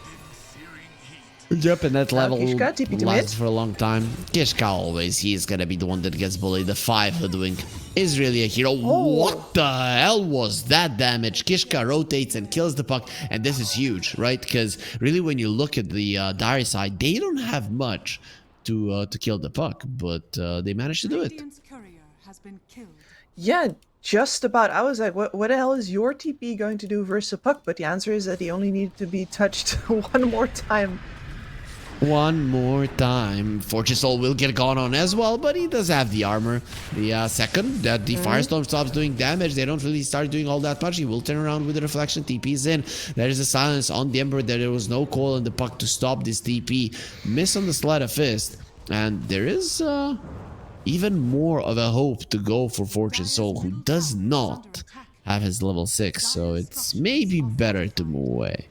Yep, and that level Kishka, TP to lasts mid. for a long time. Kishka always, he is gonna be the one that gets bullied. The 5 hoodwink is really a hero. What the hell was that damage? Kishka rotates and kills the Puck, and this is huge, right? Because really, when you look at the Dire side, they don't have much to kill the Puck, but they managed to do it. Yeah, just about. I was like, what the hell is your TP going to do versus a Puck? But the answer is that he only needed to be touched one more time. One more time. Fortune Soul will get gone on as well, but he does have the armor. The second that the Firestorm stops doing damage, they don't really start doing all that much. He will turn around with the reflection. TP's in. There is a silence on the Ember. There was no call on the Puck to stop this TP. Miss on the sleight of fist. And there is even more of a hope to go for Fortune Soul, who does not have his level 6. So it's maybe better to move away.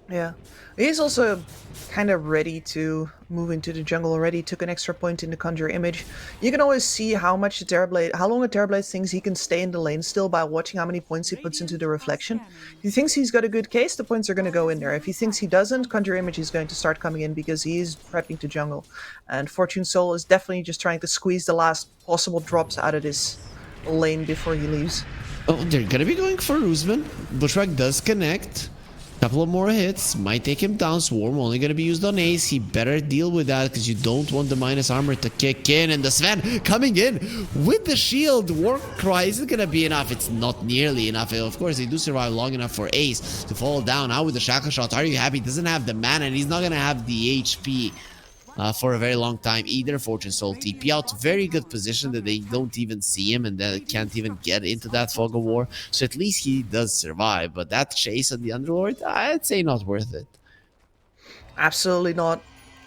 Yeah. He's also kind of ready to move into the jungle already. Took an extra point in the Conjure image. You can always see how much the Terrorblade, how long a Terrorblade thinks he can stay in the lane still by watching how many points he puts into the reflection. If he thinks he's got a good case, the points are going to go in there. If he thinks he doesn't, Conjure image is going to start coming in because he is prepping to jungle. And Fortune Soul is definitely just trying to squeeze the last possible drops out of this lane before he leaves. Oh, they're gonna be going for Roosman. Bushwhack does connect. Couple of more hits might take him down. Swarm only gonna be used on Ace. He better deal with that because you don't want the minus armor to kick in. And the Sven coming in with the shield. Warcry isn't gonna be enough. It's not nearly enough. Of course, they do survive long enough for Ace to fall down. Now with the shackle shot, are you happy? He doesn't have the mana and he's not gonna have the HP. For a very long time either. Fortune Soul TP out. Very good position that they don't even see him and they can't even get into that fog of war. So at least he does survive. But that chase on the Underlord, I'd say not worth it. Absolutely not.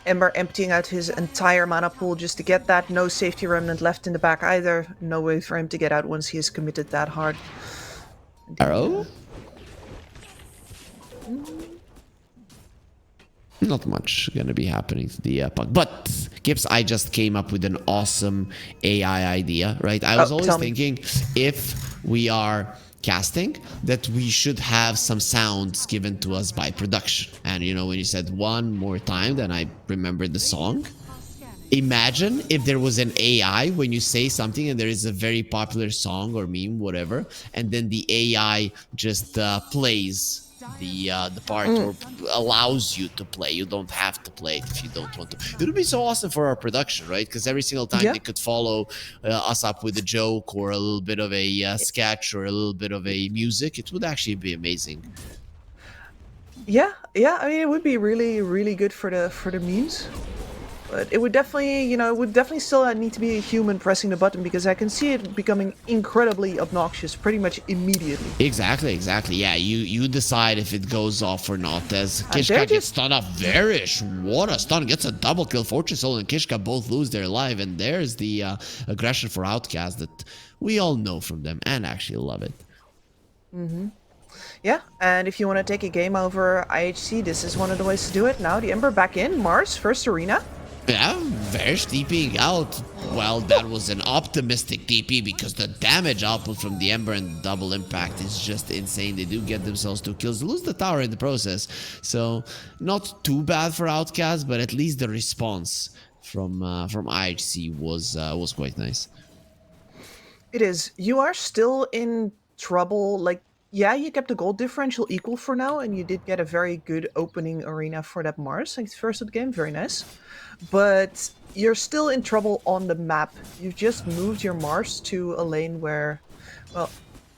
Ember emptying out his entire mana pool just to get that. No safety remnant left in the back either. No way for him to get out once he is committed that hard. Arrow? Not much gonna be happening to the puck. But Gibbs, I just came up with an awesome AI idea, right? I was always thinking if we are casting that we should have some sounds given to us by production. And you know, when you said one more time, then I remembered the song. Imagine if there was an AI when you say something and there is a very popular song or meme, whatever, and then the AI just plays the part or allows you to play. You don't have to play it if you don't want to. It would be so awesome for our production, right? Because every single time they could follow us up with a joke or a little bit of a sketch or a little bit of a music, it would actually be amazing. Yeah, I mean, it would be really, really good for the memes. But it would definitely, you know, it would definitely still need to be a human pressing the button because I can see it becoming incredibly obnoxious pretty much immediately. Exactly. Yeah, you decide if it goes off or not. As Kishka gets stunned up, Varish, what a stun, gets a double kill. Fortune Soul and Kishka both lose their life, and there's the aggression for Outcast that we all know from them and actually love it. Yeah, and if you want to take a game over IHC, this is one of the ways to do it. Now the Ember back in, Mars, first arena. Yeah, Varish TPing out. Well, that was an optimistic TP because the damage output from the Ember and double impact is just insane. They do get themselves 2 kills, lose the tower in the process. So not too bad for Outcast, but at least the response from IHC was quite nice. It is. You are still in trouble. Like, yeah, you kept the gold differential equal for now, and you did get a very good opening arena for that Mars. Like, first of the game, very nice. But you're still in trouble on the map. You've just moved your Mars to a lane where, well,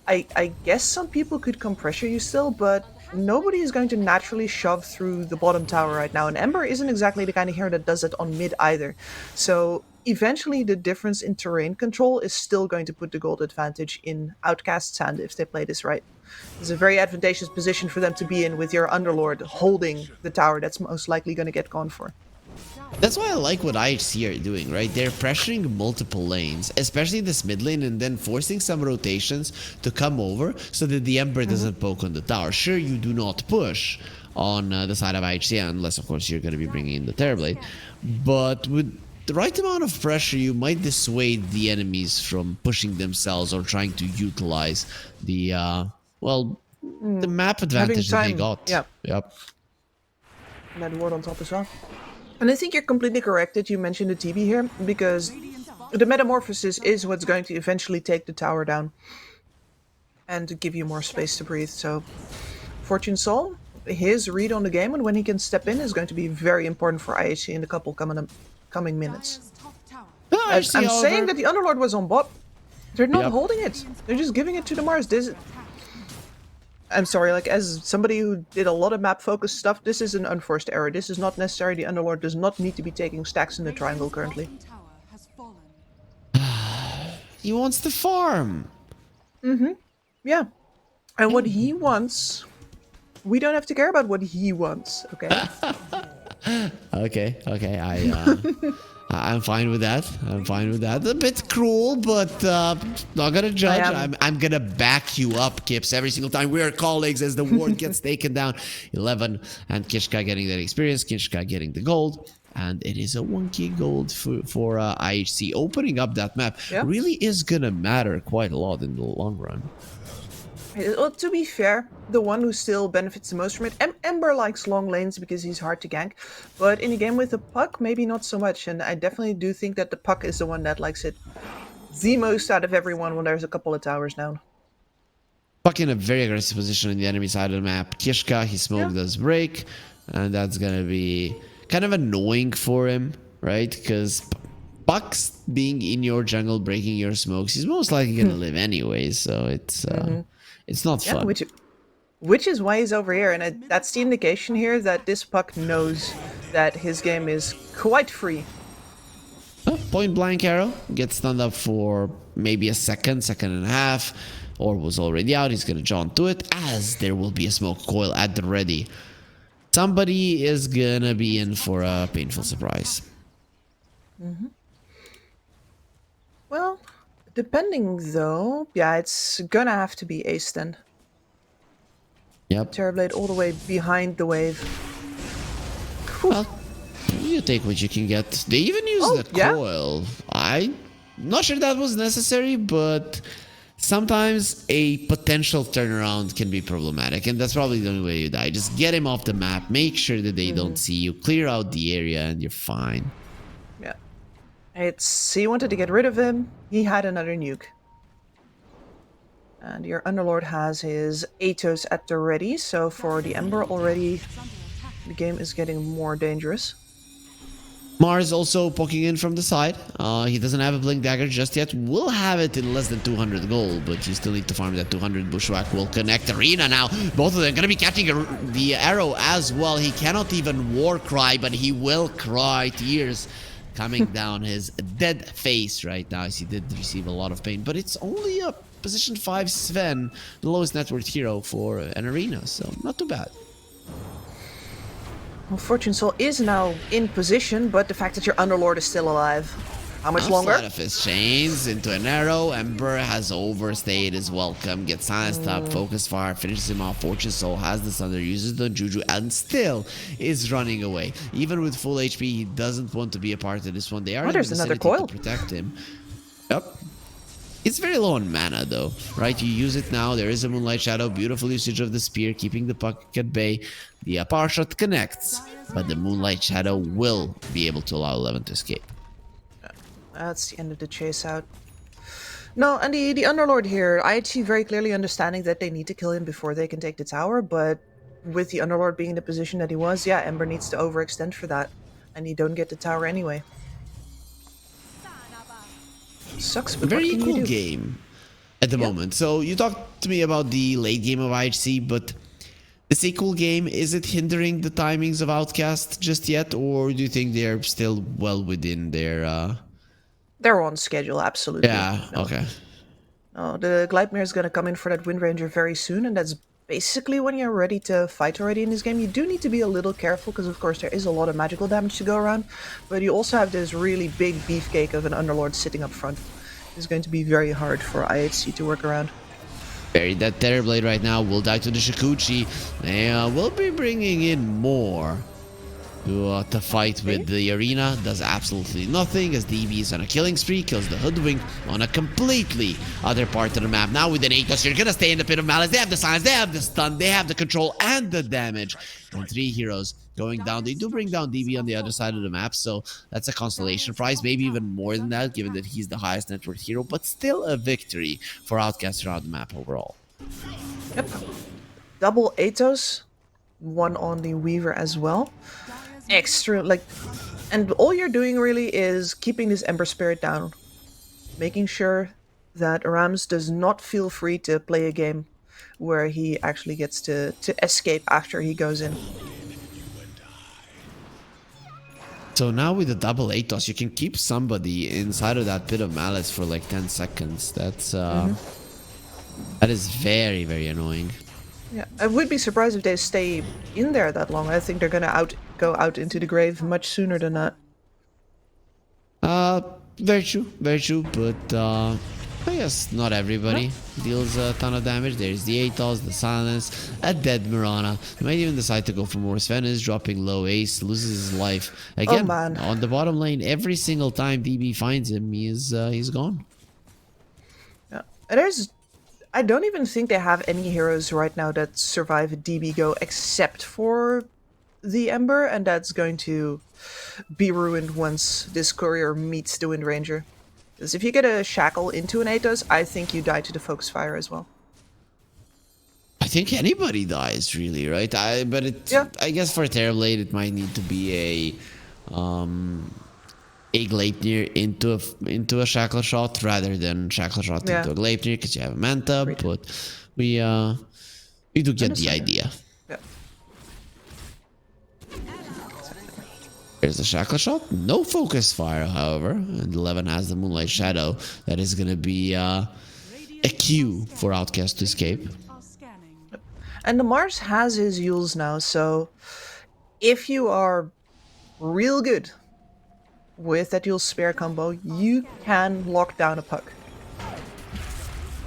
I guess some people could come pressure you still, but nobody is going to naturally shove through the bottom tower right now. And Ember isn't exactly the kind of hero that does it on mid either. So eventually the difference in terrain control is still going to put the gold advantage in Outcast's hand if they play this right. It's a very advantageous position for them to be in with your Underlord holding the tower that's most likely going to get gone for. That's why I like what IHC are doing, right? They're pressuring multiple lanes, especially this mid lane, and then forcing some rotations to come over so that the Ember doesn't poke on the tower. Sure, you do not push on the side of IHC, unless, of course, you're going to be bringing in the Terrorblade. But with the right amount of pressure, you might dissuade the enemies from pushing themselves or trying to utilize the, the map advantage that they got. Yep. And that ward on top as well. And I think you're completely correct that you mentioned the TB here, because the Metamorphosis is what's going to eventually take the tower down and to give you more space to breathe. So Fortune Soul, his read on the game and when he can step in is going to be very important for IHC in the couple coming minutes. I'm saying that the Underlord was on bot. They're not holding it. They're just giving it to the Mars. I'm sorry, like, as somebody who did a lot of map-focused stuff, this is an unforced error. This is not necessary. The Underlord does not need to be taking stacks in the triangle currently. He wants to farm. Yeah. And what he wants, we don't have to care about what he wants, okay? Okay. I'm fine with that. I'm fine with that. A bit cruel, but not gonna judge. I'm gonna back you up, Kips, every single time. We are colleagues as the ward gets taken down. 11 and Kishka getting that experience. Kishka getting the gold. And it is a 1k gold for IHC. Opening up that map really is gonna matter quite a lot in the long run. Well, to be fair, the one who still benefits the most from it, Ember likes long lanes because he's hard to gank, but in a game with the puck, maybe not so much, and I definitely do think that the puck is the one that likes it the most out of everyone when there's a couple of towers down. Puck in a very aggressive position on the enemy side of the map. Kishka, his smoke does break, and that's gonna be kind of annoying for him, right? Because Puck's being in your jungle, breaking your smokes, he's most likely gonna live anyways, so it's not fun. Which is why he's over here, and that's the indication here that this Puck knows that his game is quite free. Oh, point blank arrow. Gets stunned up for maybe a second and a half. Or was already out. He's gonna jaunt to it as there will be a smoke coil at the ready. Somebody is gonna be in for a painful surprise. Well, depending though, yeah, it's gonna have to be Ace then. Yep. Terrorblade all the way behind the wave. Well, you take what you can get. They even use the coil. I'm not sure that was necessary, but sometimes a potential turnaround can be problematic, and that's probably the only way you die. Just get him off the map, make sure that they don't see you, clear out the area, and you're fine. Yeah. He wanted to get rid of him. He had another nuke. And your Underlord has his Atos at the ready, so for the Ember already, the game is getting more dangerous. Mars also poking in from the side. He doesn't have a Blink Dagger just yet. Will have it in less than 200 gold, but you still need to farm that 200. Bushwhack will connect Arena now. Both of them going to be catching the arrow as well. He cannot even war cry, but he will cry tears coming down his dead face right now, as he did receive a lot of pain. But it's only a position 5 Sven, the lowest net worth hero for an Arena, so not too bad. Well, Fortune Soul is now in position, but the fact that your Underlord is still alive. How much longer? Outside of his chains into an arrow. Ember has overstayed his welcome. Gets silenced up. Focus fire. Finishes him off. Fortune Soul has the Thunder. Uses the Juju. And still is running away. Even with full HP, he doesn't want to be a part of this one. They are in the vicinity to protect him. Yep. It's very low on mana though, right? You use it now. There is a Moonlight Shadow. Beautiful usage of the spear, keeping the puck at bay. The power shot connects, but the Moonlight Shadow will be able to allow 11 to escape. That's the end of the chase out. No, and the Underlord here, IHC very clearly understanding that they need to kill him before they can take the tower, but with the Underlord being in the position that he was, yeah, Ember needs to overextend for that, and you don't get the tower anyway. Sucks, but very what can cool you do? game at the moment. So you talked to me about the late game of IHC, but it's a cool game. Is it hindering the timings of Outcast just yet, or do you think they're still well within their... They're on schedule, absolutely. Yeah, okay. No, the Gleipnir is going to come in for that Wind Ranger very soon, and that's basically when you're ready to fight already in this game. You do need to be a little careful, because of course there is a lot of magical damage to go around, but you also have this really big beefcake of an Underlord sitting up front. It's going to be very hard for IHC to work around. Buried that Terrorblade right now, will die to the Shikuchi. They will be bringing in more to fight with the Arena. Does absolutely nothing as DB is on a killing spree, kills the Hoodwink on a completely other part of the map. Now with an Atos, you're gonna stay in the Pit of Malice. They have the silence, they have the stun, they have the control and the damage. And 3 heroes going down. They do bring down DB on the other side of the map, so that's a consolation prize, maybe even more than that, given that he's the highest net worth hero, but still a victory for Outcast around the map overall. Yep. Double Atos, one on the Weaver as well. Extra, and all you're doing really is keeping this Ember Spirit down, making sure that Rams does not feel free to play a game where he actually gets to escape after he goes in. So now with the double Atos, you can keep somebody inside of that Pit of Malice for like 10 seconds. That's that is very, very annoying. Yeah, I would be surprised if they stay in there that long. I think they're gonna go out into the grave much sooner than that. Very true, but I guess not everybody deals a ton of damage. There's the Atos, the Silence, a dead Mirana. He might even decide to go for more. Sven is dropping low. Ace loses his life. Again, man. on the bottom lane, every single time DB finds him, he's gone. Yeah. I don't even think they have any heroes right now that survive a DB go except for the Ember, and that's going to be ruined once this courier meets the Wind Ranger. Because if you get a shackle into an Atos, I think you die to the focus fire as well. I think anybody dies, really, right? But I guess for Terrorblade, it might need to be a Gleipnir into a shackle shot rather than shackle shot into a Gleipnir, because you have a Manta. Agreed. But we do get the idea. Yeah. There's a shackle shot, no focus fire, however, and 11 has the Moonlight Shadow. That is going to be a cue for Outcast to escape. And the Mars has his Yules now, so if you are real good with that Yule spare combo, you can lock down a puck.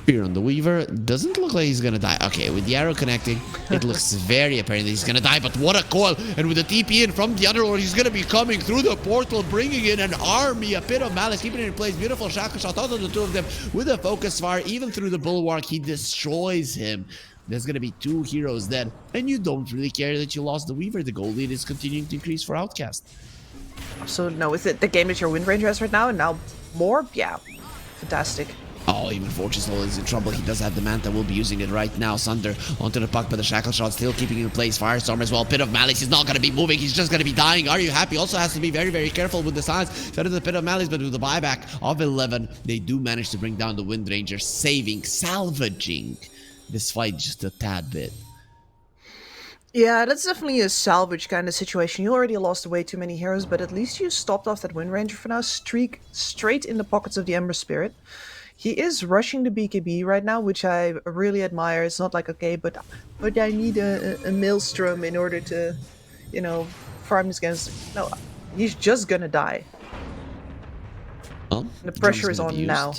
Spear on the Weaver. Doesn't look like he's gonna die. Okay, with the arrow connecting, it looks very apparent that he's gonna die, but what a coil! And with the TP in from the Underlord, he's gonna be coming through the portal, bringing in an army, a Pit of Malice, keeping it in place. Beautiful shackle shot out of the two of them with a focus fire, even through the bulwark, he destroys him. There's gonna be 2 heroes dead, and you don't really care that you lost the Weaver. The gold lead is continuing to increase for Outcast. So no, with the game that your Wind Ranger has right now, and now more, yeah, fantastic. Oh, even Fortress Hole is in trouble. He does have the Manta. We'll be using it right now. Sunder onto the puck, but the shackle shot still keeping in place. Firestorm as well. Pit of Malice. He's not going to be moving. He's just going to be dying. Are you happy? Also has to be very, very careful with the signs. Fed to the Pit of Malice, but with the buyback of 11, they do manage to bring down the Wind Ranger, salvaging this fight just a tad bit. Yeah, that's definitely a salvage kind of situation. You already lost way too many heroes, but at least you stopped off that Wind Ranger for now. Streak straight in the pockets of the Ember Spirit. He is rushing the BKB right now, which I really admire. It's not like, okay, but I need a Maelstrom in order to, you know, farm this game. No, he's just gonna die. Well, The pressure is on now.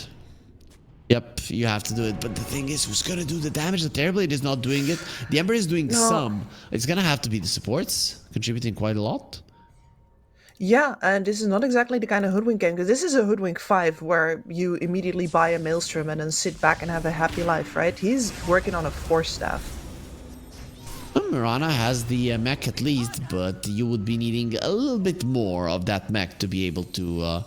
Yep, you have to do it. But the thing is, who's gonna do the damage? The Terrorblade is not doing it. The Ember is doing some. It's gonna have to be the supports, contributing quite a lot. Yeah, and this is not exactly the kind of Hoodwink game, because this is a Hoodwink 5 where you immediately buy a Maelstrom and then sit back and have a happy life, right? He's working on a Force Staff. Mirana has the mech at least, but you would be needing a little bit more of that mech to be able to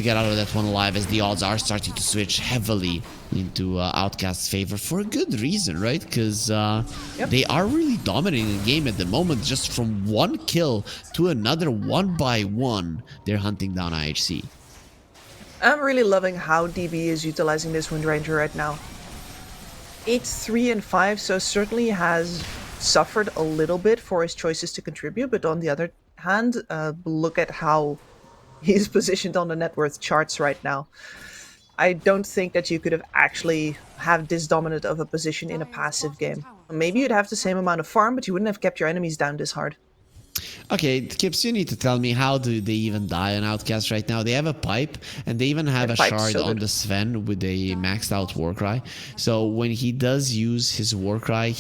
get out of that one alive, as the odds are starting to switch heavily into Outcast's favor for a good reason, right? Because they are really dominating the game at the moment. Just from one kill to another, 1 by 1, they're hunting down IHC. I'm really loving how DB is utilizing this Wind Ranger right now. It's 3 and 5, so certainly has suffered a little bit for his choices to contribute, but on the other hand, look at how he's positioned on the net worth charts right now. I don't think that you could have actually have this dominant of a position in a passive game. Maybe you'd have the same amount of farm, but you wouldn't have kept your enemies down this hard. Okay, Kips, you need to tell me, how do they even die on Outcast right now? They have a pipe, and they even have a shard on the Sven with a maxed out Warcry. So when he does use his Warcry,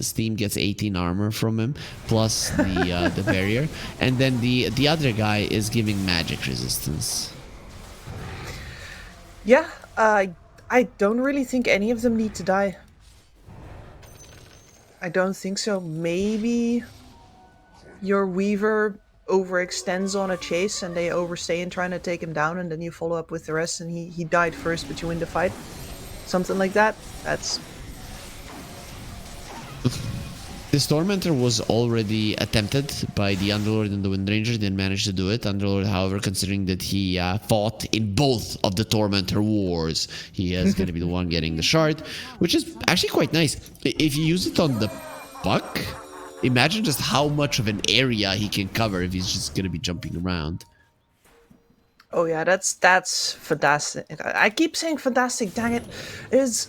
Steam gets 18 armor from him, plus the barrier. And then the other guy is giving magic resistance. Yeah, I don't really think any of them need to die. I don't think so. Maybe your Weaver overextends on a chase and they overstay in trying to take him down, and then you follow up with the rest and he died first but you win the fight. Something like that. That's... This Tormentor was already attempted by the Underlord and the Wind Ranger. Didn't manage to do it. Underlord, however, considering that he fought in both of the Tormentor wars, he is going to be the one getting the shard, which is actually quite nice. If you use it on the puck, imagine just how much of an area he can cover if he's just going to be jumping around. Oh yeah, that's fantastic. I keep saying fantastic, dang it.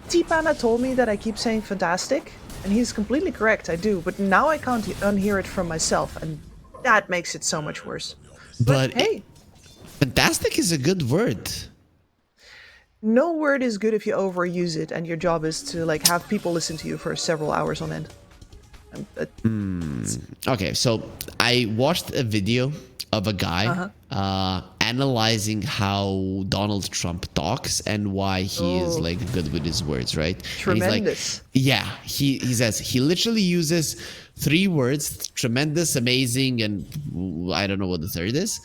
T-Pana told me that I keep saying fantastic, and he's completely correct, I do, but now I can't unhear it from myself, and that makes it so much worse. But hey, Fantastic is a good word. No word is good if you overuse it, and your job is to like have people listen to you for several hours on end. Okay, so I watched a video of a guy analyzing how Donald Trump talks and why he is like good with his words, right? Tremendous. And he's like, yeah, he says he literally uses 3 words: tremendous, amazing, and I don't know what the third is.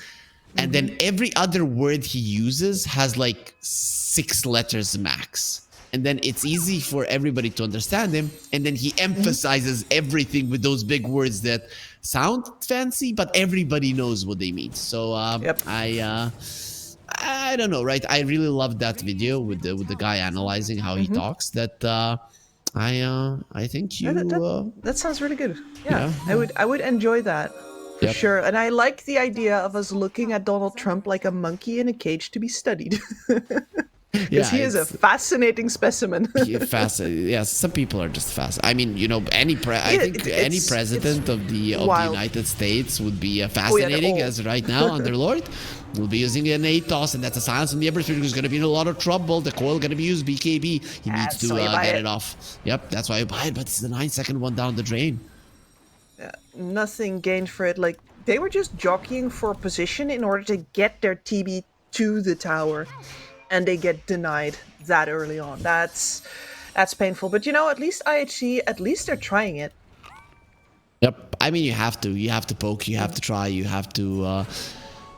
And then every other word he uses has like 6 letters max. And then it's easy for everybody to understand him. And then he emphasizes everything with those big words that sound fancy, but everybody knows what they mean. So I don't know, right? I really loved that video with the guy analyzing how he talks. That I think you that sounds really good. Yeah, I would enjoy that. For sure. And I like the idea of us looking at Donald Trump like a monkey in a cage to be studied. Because he is a fascinating specimen. Yeah, some people are just fast. I mean, you know, I think any president of the United States would be fascinating as right now under Lord. We'll be using an ATOS, and that's a silence on the Ember who's going to be in a lot of trouble. The coil going to be used BKB. He needs to get it off. Yep, that's why I buy it, but it's the 9-second one down the drain. Yeah, nothing gained for it. Like, they were just jockeying for position in order to get their TB to the tower. And they get denied that early on. That's painful. But you know, at least IHC, at least they're trying it. Yep. I mean, you have to poke, you have to try, you have to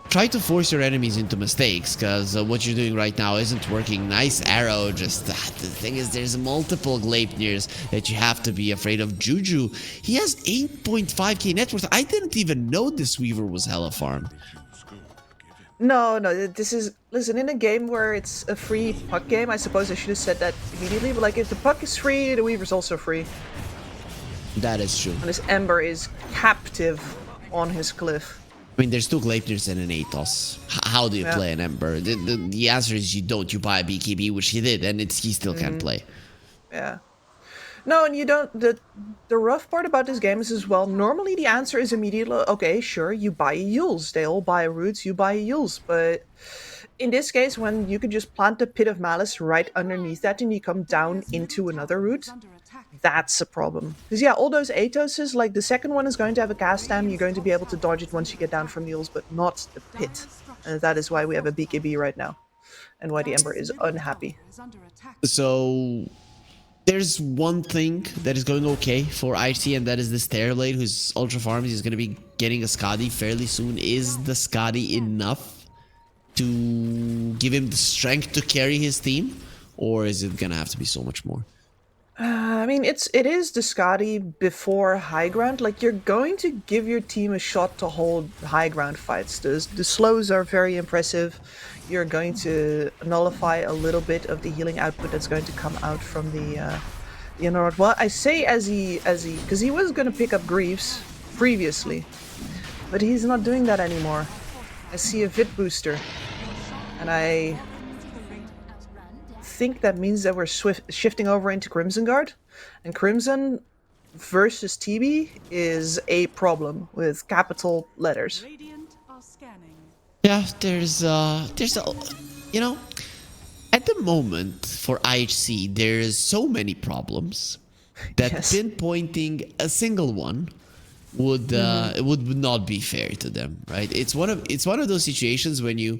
try to force your enemies into mistakes, because what you're doing right now isn't working. Nice arrow. Just the thing is, there's multiple Gleipnirs that you have to be afraid of. Juju, he has 8.5k net worth. I didn't even know this Weaver was hella farmed. No, this is... Listen, in a game where it's a free puck game, I suppose I should have said that immediately, but like, if the puck is free, the Weaver's also free. That is true. And this Ember is captive on his cliff. I mean, there's 2 Gleipnirs and an Atos. How do you play an Ember? The answer is you don't. You buy a BKB, which he did, and he still can't play. Yeah. No, and you don't... The rough part about this game is as well, normally the answer is immediately, okay, sure, you buy Yules. They all buy roots, you buy Yules. But in this case, when you could just plant a Pit of Malice right underneath that and you come down into another root, that's a problem. Because yeah, all those Atoses, like the second one is going to have a cast stam, you're going to be able to dodge it once you get down from Yules, but not the Pit. And that is why we have a BKB right now. And why the Ember is unhappy. So... there's one thing that is going okay for IHC, and that is this Terrorblade, who's ultra farmed. He's going to be getting a Skadi fairly soon. Is the Skadi enough to give him the strength to carry his team, or is it going to have to be so much more? I mean, it is the Skadi before high ground. Like, you're going to give your team a shot to hold high ground fights. The slows are very impressive. You're going to nullify a little bit of the healing output that's going to come out from the North. Well, I say as he, because he was going to pick up Greaves previously, but he's not doing that anymore. I see a Vit booster, and I think that means that we're shifting over into Crimson Guard, and Crimson versus TB is a problem with capital letters. Yeah, there's you know, at the moment for IHC, there's so many problems that pinpointing a single one would not be fair to them, right? It's one of those situations when you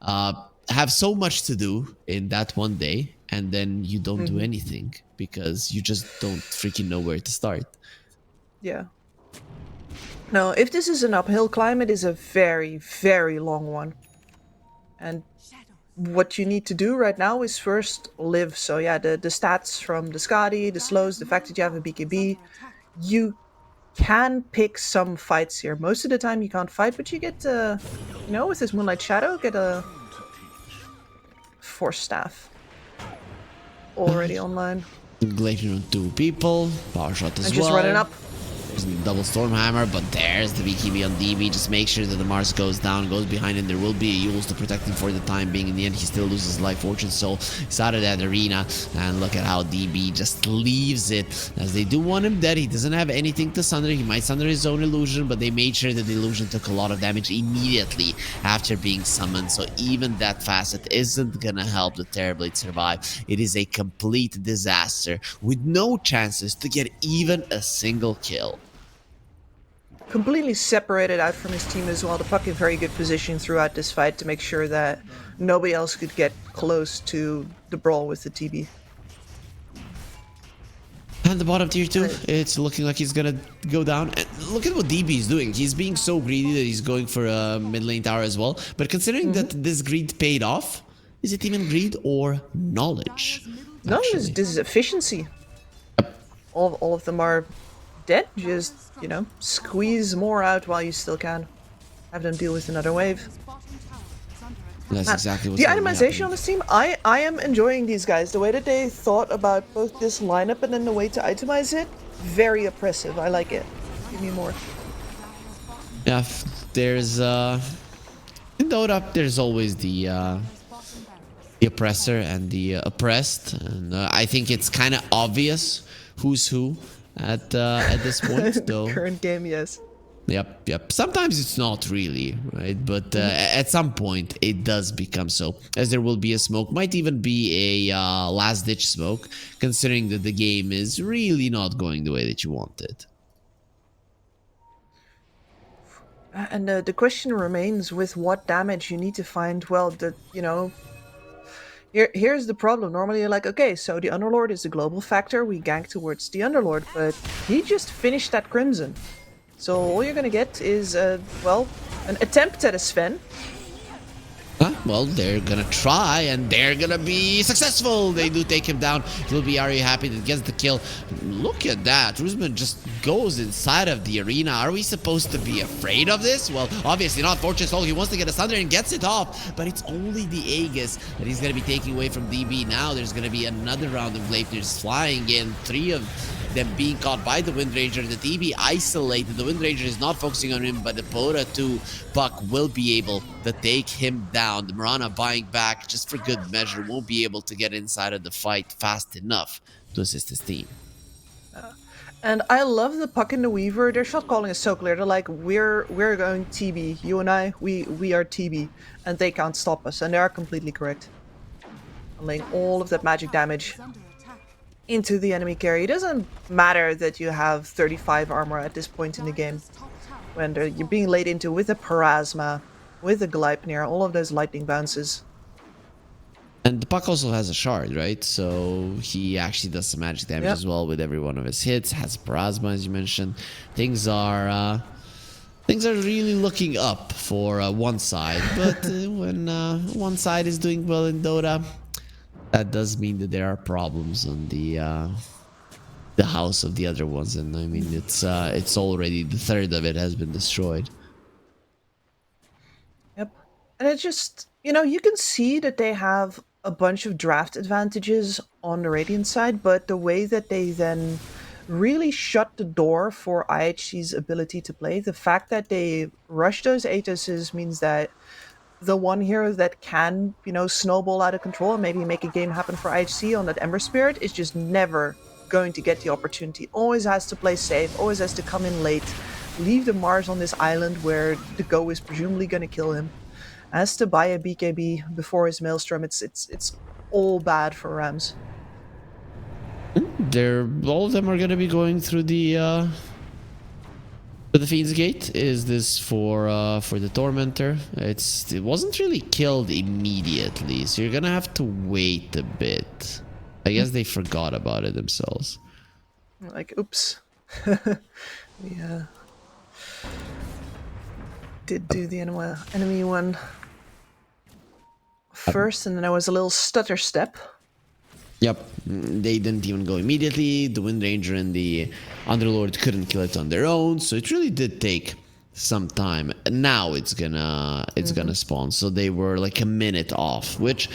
have so much to do in that one day, and then you don't do anything because you just don't freaking know where to start. Yeah. No, if this is an uphill climb, it is a very, very long one. And what you need to do right now is first live. So yeah, the stats from the Skadi, the slows, the fact that you have a BKB, you can pick some fights here. Most of the time you can't fight, but you get, you know, with this Moonlight Shadow, get a Force Staff already online. Glacier on 2 people, Power Shot as well. And just running up. using the double Stormhammer, but there's the BKB on DB. Just make sure that the Mars goes down, goes behind, and there will be a Yules to protect him for the time being. In the end, he still loses life fortune, so he's out of that arena. And look at how DB just leaves it, as they do want him dead. He doesn't have anything to sunder. He might sunder his own illusion, but they made sure that the illusion took a lot of damage immediately after being summoned. So even that facet isn't gonna help the Terrorblade survive. It is a complete disaster with no chances to get even a single kill. Completely separated out from his team as well. The puck in very good position throughout this fight to make sure that nobody else could get close to the brawl with the TB. And the bottom tier 2, it's looking like he's gonna go down. And look at what DB is doing. He's being so greedy that he's going for a mid lane tower as well. But considering that this greed paid off, is it even greed or knowledge? No, this is efficiency. All of them are dead. Just, you know, squeeze more out while you still can. Have them deal with another wave. That's exactly what's the itemization on this team. I am enjoying these guys. The way that they thought about both this lineup and then the way to itemize it, very oppressive. I like it. Give me more. Yeah, there's in Dota, there's always the oppressor and the oppressed, and I think it's kind of obvious who's who at this point, though. Current game, yes. Yep. Sometimes it's not really, right? But at some point, it does become so. As there will be a smoke, might even be a last-ditch smoke, considering that the game is really not going the way that you want it. And the question remains with what damage you need to find. Well, you know, here's the problem. Normally you're like, okay, so the Underlord is a global factor. We gank towards the Underlord, but he just finished that Crimson. So all you're gonna get is, well, an attempt at a Sven. Well, they're gonna try, and they're gonna be successful. They do take him down. He'll be very happy that gets the kill. Look at that. Rusman just goes inside of the arena. Are we supposed to be afraid of this? Well, obviously not. Fortune Soul, he wants to get a Thunder and gets it off, but it's only the Aegis that he's gonna be taking away from DB. Now there's gonna be another round of Gleipnirs flying in. 3 of them being caught by the Wind Ranger. The DB isolated. The Wind Ranger is not focusing on him, but the Dota 2 puck will be able to take him down. The Mirana buying back just for good measure won't be able to get inside of the fight fast enough to assist his team. And I love the puck in the Weaver. They're shot calling is so clear. They're like, we're going TB. You and I, we are TB, and they can't stop us. And they are completely correct. I'm laying all of that magic damage into the enemy carry. It doesn't matter that you have 35 armor at this point in the game. When you're being laid into with a Parasma, with a Gleipnir, all of those lightning bounces. And the puck also has a shard, right? So he actually does some magic damage as well with every one of his hits. Has Parasma, as you mentioned. Things are really looking up for one side. But when one side is doing well in Dota, that does mean that there are problems on the house of the other ones, and I mean it's already the third of it has been destroyed. Yep, and it's just, you know, you can see that they have a bunch of draft advantages on the Radiant side, but the way that they then really shut the door for IHC's ability to play, the fact that they rush those Aetoses means that the one hero that can, you know, snowball out of control and maybe make a game happen for IHC on that Ember Spirit is just never going to get the opportunity. Always has to play safe, always has to come in late, leave the Mars on this island where the Go is presumably going to kill him, has to buy a BKB before his Maelstrom. It's all bad for Rams. All of them are going to be going through the Fiend's Gate. Is this for the Tormentor? It wasn't really killed immediately, so you're gonna have to wait a bit. I guess they forgot about it themselves. Like, oops. We did do the enemy one first, and then there was a little stutter step. Yep, they didn't even go immediately. The Wind Ranger and the Underlord couldn't kill it on their own, so it really did take some time. Now it's gonna spawn, so they were like a minute off, which,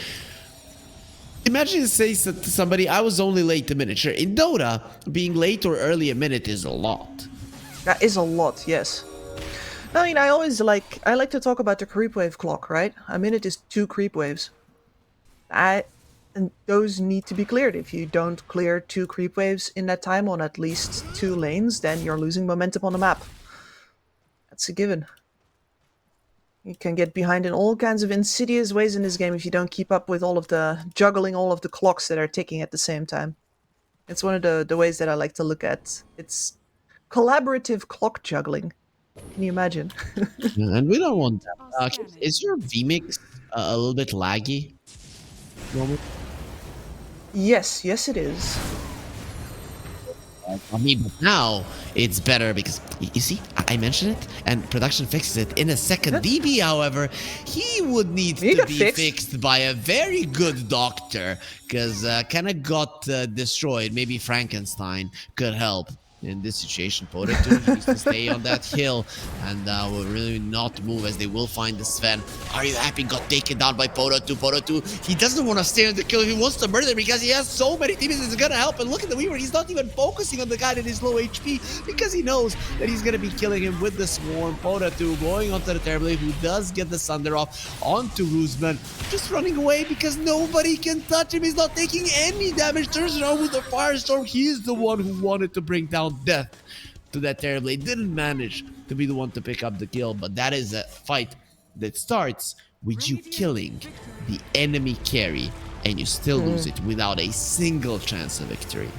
imagine you say to somebody, I was only late a minute. Sure, in Dota, being late or early a minute is a lot. That is a lot, yes. No, I mean, I like to talk about the creep wave clock, right? A minute is 2 creep waves. And those need to be cleared. If you don't clear 2 creep waves in that time on at least 2 lanes, then you're losing momentum on the map. That's a given. You can get behind in all kinds of insidious ways in this game if you don't keep up with juggling all of the clocks that are ticking at the same time. It's one of the ways that I like to look at. It's collaborative clock juggling. Can you imagine? And we don't want that. Is your vmix a little bit laggy? Moment? Yes, it is. I mean, but now it's better because you see, I mentioned it, and production fixes it in a second. DB, however, he would need to be fixed by a very good doctor because kind of got destroyed. Maybe Frankenstein could help in this situation. Potato needs to stay on that hill and will really not move as they will find the Sven. Are you happy? Got taken down by Potato. He doesn't want to stay on the kill. He wants to murder because he has so many teammates that's gonna help. And look at the Weaver. He's not even focusing on the guy that is low HP because he knows that he's gonna be killing him with the Swarm. Potato going onto the Terrible, who does get the Sunder off onto Roosman. Just running away because nobody can touch him. He's not taking any damage. Turns around with the Firestorm. He is the one who wanted to bring down death to that Terrible. Didn't manage to be the one to pick up the kill, but that is a fight that starts with you killing the enemy carry and you still lose it without a single chance of victory.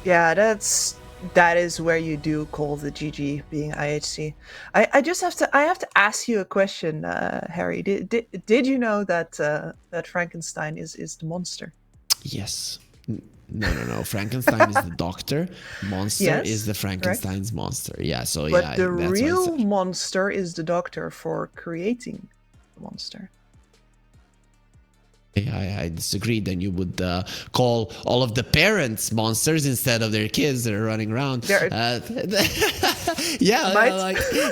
Yeah, that is where you do call the GG being IHC. I have to ask you a question, Harry. Did you know that that Frankenstein is the monster? Yes. No. Frankenstein is the doctor. Monster is the Frankenstein's monster. Yeah, so but the real monster is the doctor for creating the monster. I disagree. Then you would call all of the parents monsters instead of their kids that are running around.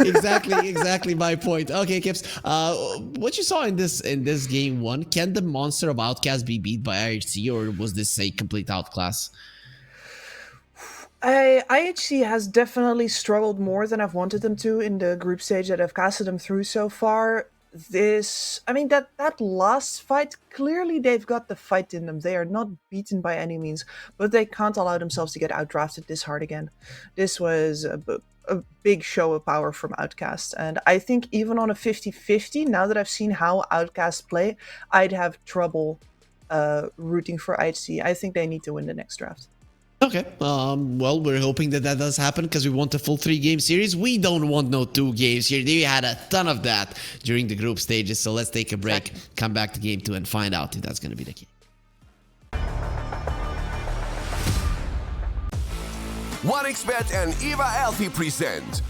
Exactly my point. Okay, Kips. What you saw in this game one, can the monster of Outcast be beat by IHC, or was this a complete outclass? IHC has definitely struggled more than I've wanted them to in the group stage that I've casted them through so far. That last fight, clearly they've got the fight in them. They are not beaten by any means, but they can't allow themselves to get outdrafted this hard again. This was a big show of power from Outcast, and I think even on a 50-50, now that I've seen how Outcast play, I'd have trouble rooting for IHC. I think they need to win the next draft. Okay, well, we're hoping that does happen because we want a full 3-game series. We don't want no 2 games here. They had a ton of that during the group stages, so let's take a break, come back to game 2 and find out if that's going to be the case. 1xBet and Eva Alfie present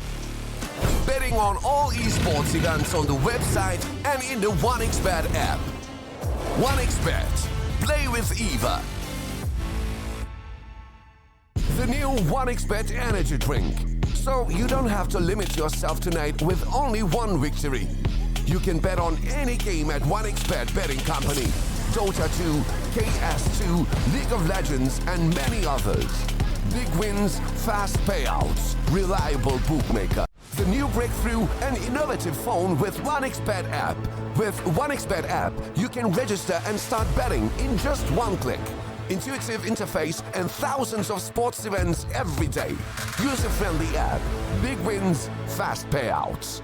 betting on all esports events on the website and in the 1xBet app. 1xBet, play with Eva. The new 1xBet energy drink. So you don't have to limit yourself tonight with only 1 victory. You can bet on any game at 1xBet betting company. Dota 2, KS2, League of Legends, and many others. Big wins, fast payouts, reliable bookmaker. The new breakthrough and innovative phone with 1xBet app. With 1xBet app, you can register and start betting in just 1 click. Intuitive interface and thousands of sports events every day. User-friendly app. Big wins, fast payouts.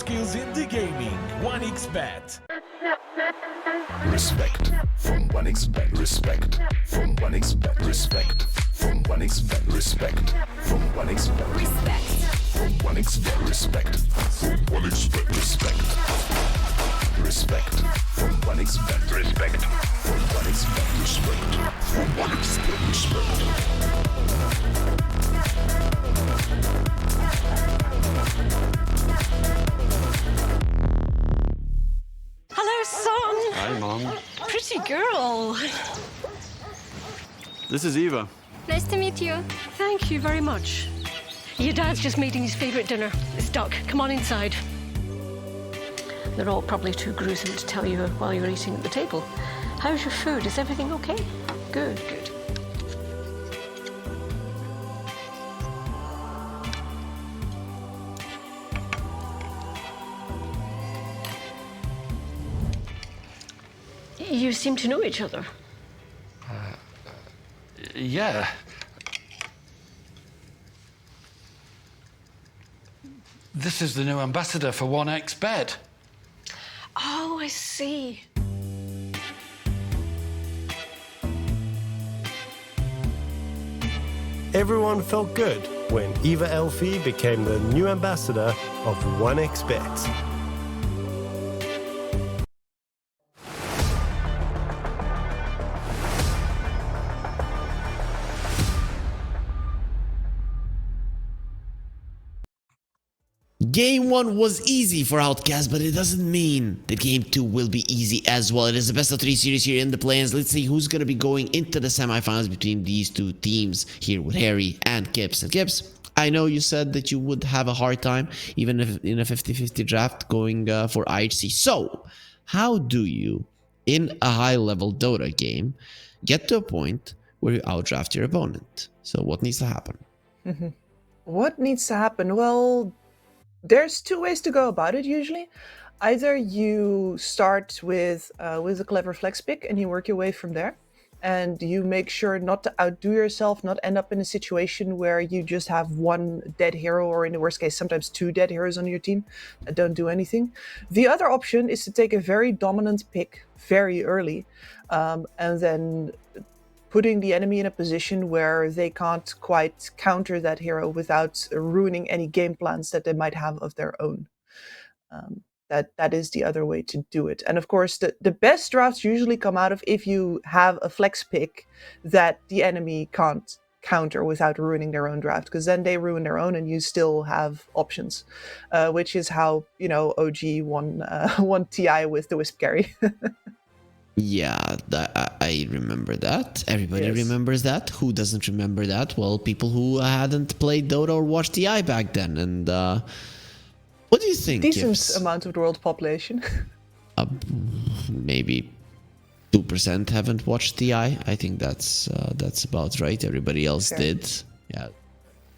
skills in the gaming. 1xBet. Respect from 1xBet. Respect from 1xBet. Respect from 1xBet. Respect from 1xBet. Respect. From 1xBet. Respect from 1xBet. Respect. Respect from 1xBet. Respect from 1xBet. Respect from 1xBet. Respect. Hello, son. Hi, Mom. Pretty girl. This is Eva. Nice to meet you. Thank you very much. Your dad's just making his favourite dinner. It's duck. Come on inside. They're all probably too gruesome to tell you while you're eating at the table. How's your food? Is everything okay? Good, good. You seem to know each other. Yeah. This is the new ambassador for 1xBet. Oh, I see. Everyone felt good when Eva Elfie became the new ambassador of 1xBet. Game 1 was easy for Outcast, but it doesn't mean that Game 2 will be easy as well. It is the best of 3 series here in the play-ins. Let's see who's going to be going into the semifinals between these two teams here with Harry and Kips. And Kips, I know you said that you would have a hard time, even if in a 50-50 draft, going for IHC. So, how do you, in a high-level Dota game, get to a point where you outdraft your opponent? So, what needs to happen? What needs to happen? Well, there's two ways to go about it usually. Either you start with a clever flex pick and you work your way from there, and you make sure not to outdo yourself, not end up in a situation where you just have one dead hero, or in the worst case, sometimes two dead heroes on your team that don't do anything. The other option is to take a very dominant pick very early, and then putting the enemy in a position where they can't quite counter that hero without ruining any game plans that they might have of their own. That is the other way to do it. And of course, the best drafts usually come out of if you have a flex pick that the enemy can't counter without ruining their own draft, because then they ruin their own and you still have options, which is how, OG won TI with the Wisp carry. Yeah, I remember that. Everybody Yes. remembers that. Who doesn't remember that? Well, people who hadn't played Dota or watched TI back then. And what do you think, Decent Gibbs? amount of the world population. Maybe 2% haven't watched TI. I think that's about right. Everybody else Fair. did. Yeah.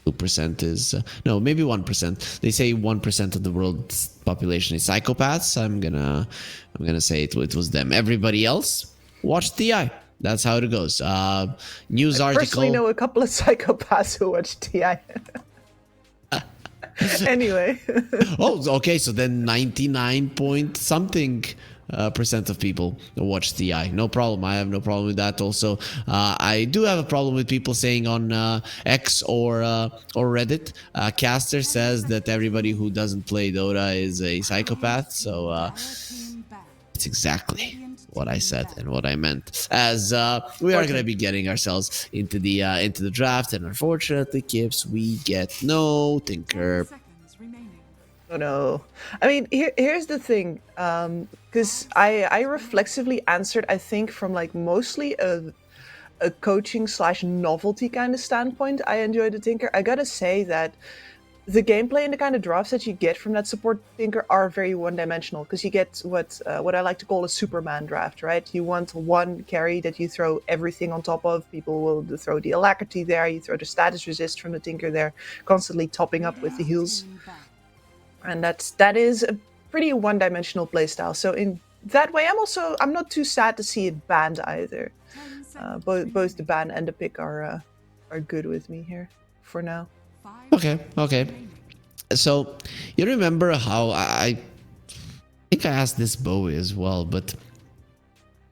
2% is no, maybe 1%. They say 1% of the world's population is psychopaths. I'm gonna say it was them. Everybody else watched TI. That's how it goes. News I article. personally know a couple of psychopaths who watch TI. Anyway. Oh, okay. So then 99 point something percent of people watch TI. No problem. I have no problem with that. Also, I do have a problem with people saying on X or Reddit. Caster says that everybody who doesn't play Dota is a psychopath. So it's exactly what I said and what I meant. As we are going to be getting ourselves into the draft, and unfortunately, Kips, we get no Tinker. Oh no. I mean, here's the thing, because I reflexively answered, I think, from like mostly a coaching / novelty kind of standpoint. I enjoy the Tinker. I gotta say that the gameplay and the kind of drafts that you get from that support Tinker are very one-dimensional, because you get what I like to call a Superman draft, right? You want one carry that you throw everything on top of. People will throw the alacrity there, you throw the status resist from the Tinker there, constantly topping up with the heals. And that is a pretty one-dimensional playstyle. So in that way, I'm not too sad to see it banned either. Both the ban and the pick are good with me here for now. Okay. So you remember how I think I asked this Bowie as well, but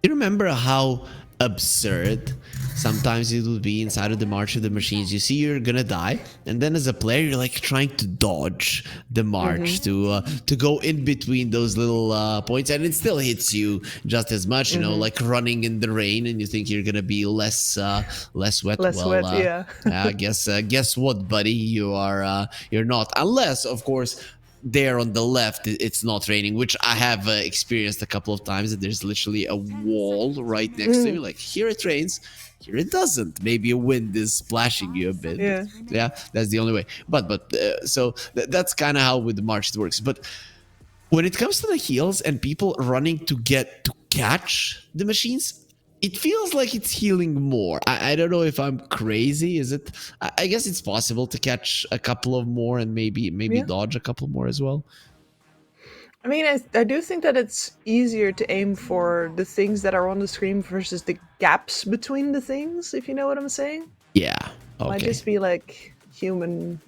you remember how absurd sometimes it would be inside of the March of the Machines? You see you're gonna die, and then as a player you're like trying to dodge the march to go in between those little points, and it still hits you just as much, you know, like running in the rain, and you think you're gonna be less wet. Less wet, yeah. I guess what, buddy, you're not, unless of course there on the left it's not raining, which I have experienced a couple of times, that there's literally a wall right next to you, like here it rains, here it doesn't, maybe a wind is splashing you a bit. Yeah, that's the only way. But so that's kind of how with the march it works. But when it comes to the heals and people running to catch the machines, it feels like it's healing more. I don't know if I'm crazy. Is it? I guess it's possible to catch a couple of more and maybe dodge a couple more as well. I mean, I do think that it's easier to aim for the things that are on the screen versus the gaps between the things, if you know what I'm saying. Yeah. Okay. Might just be like human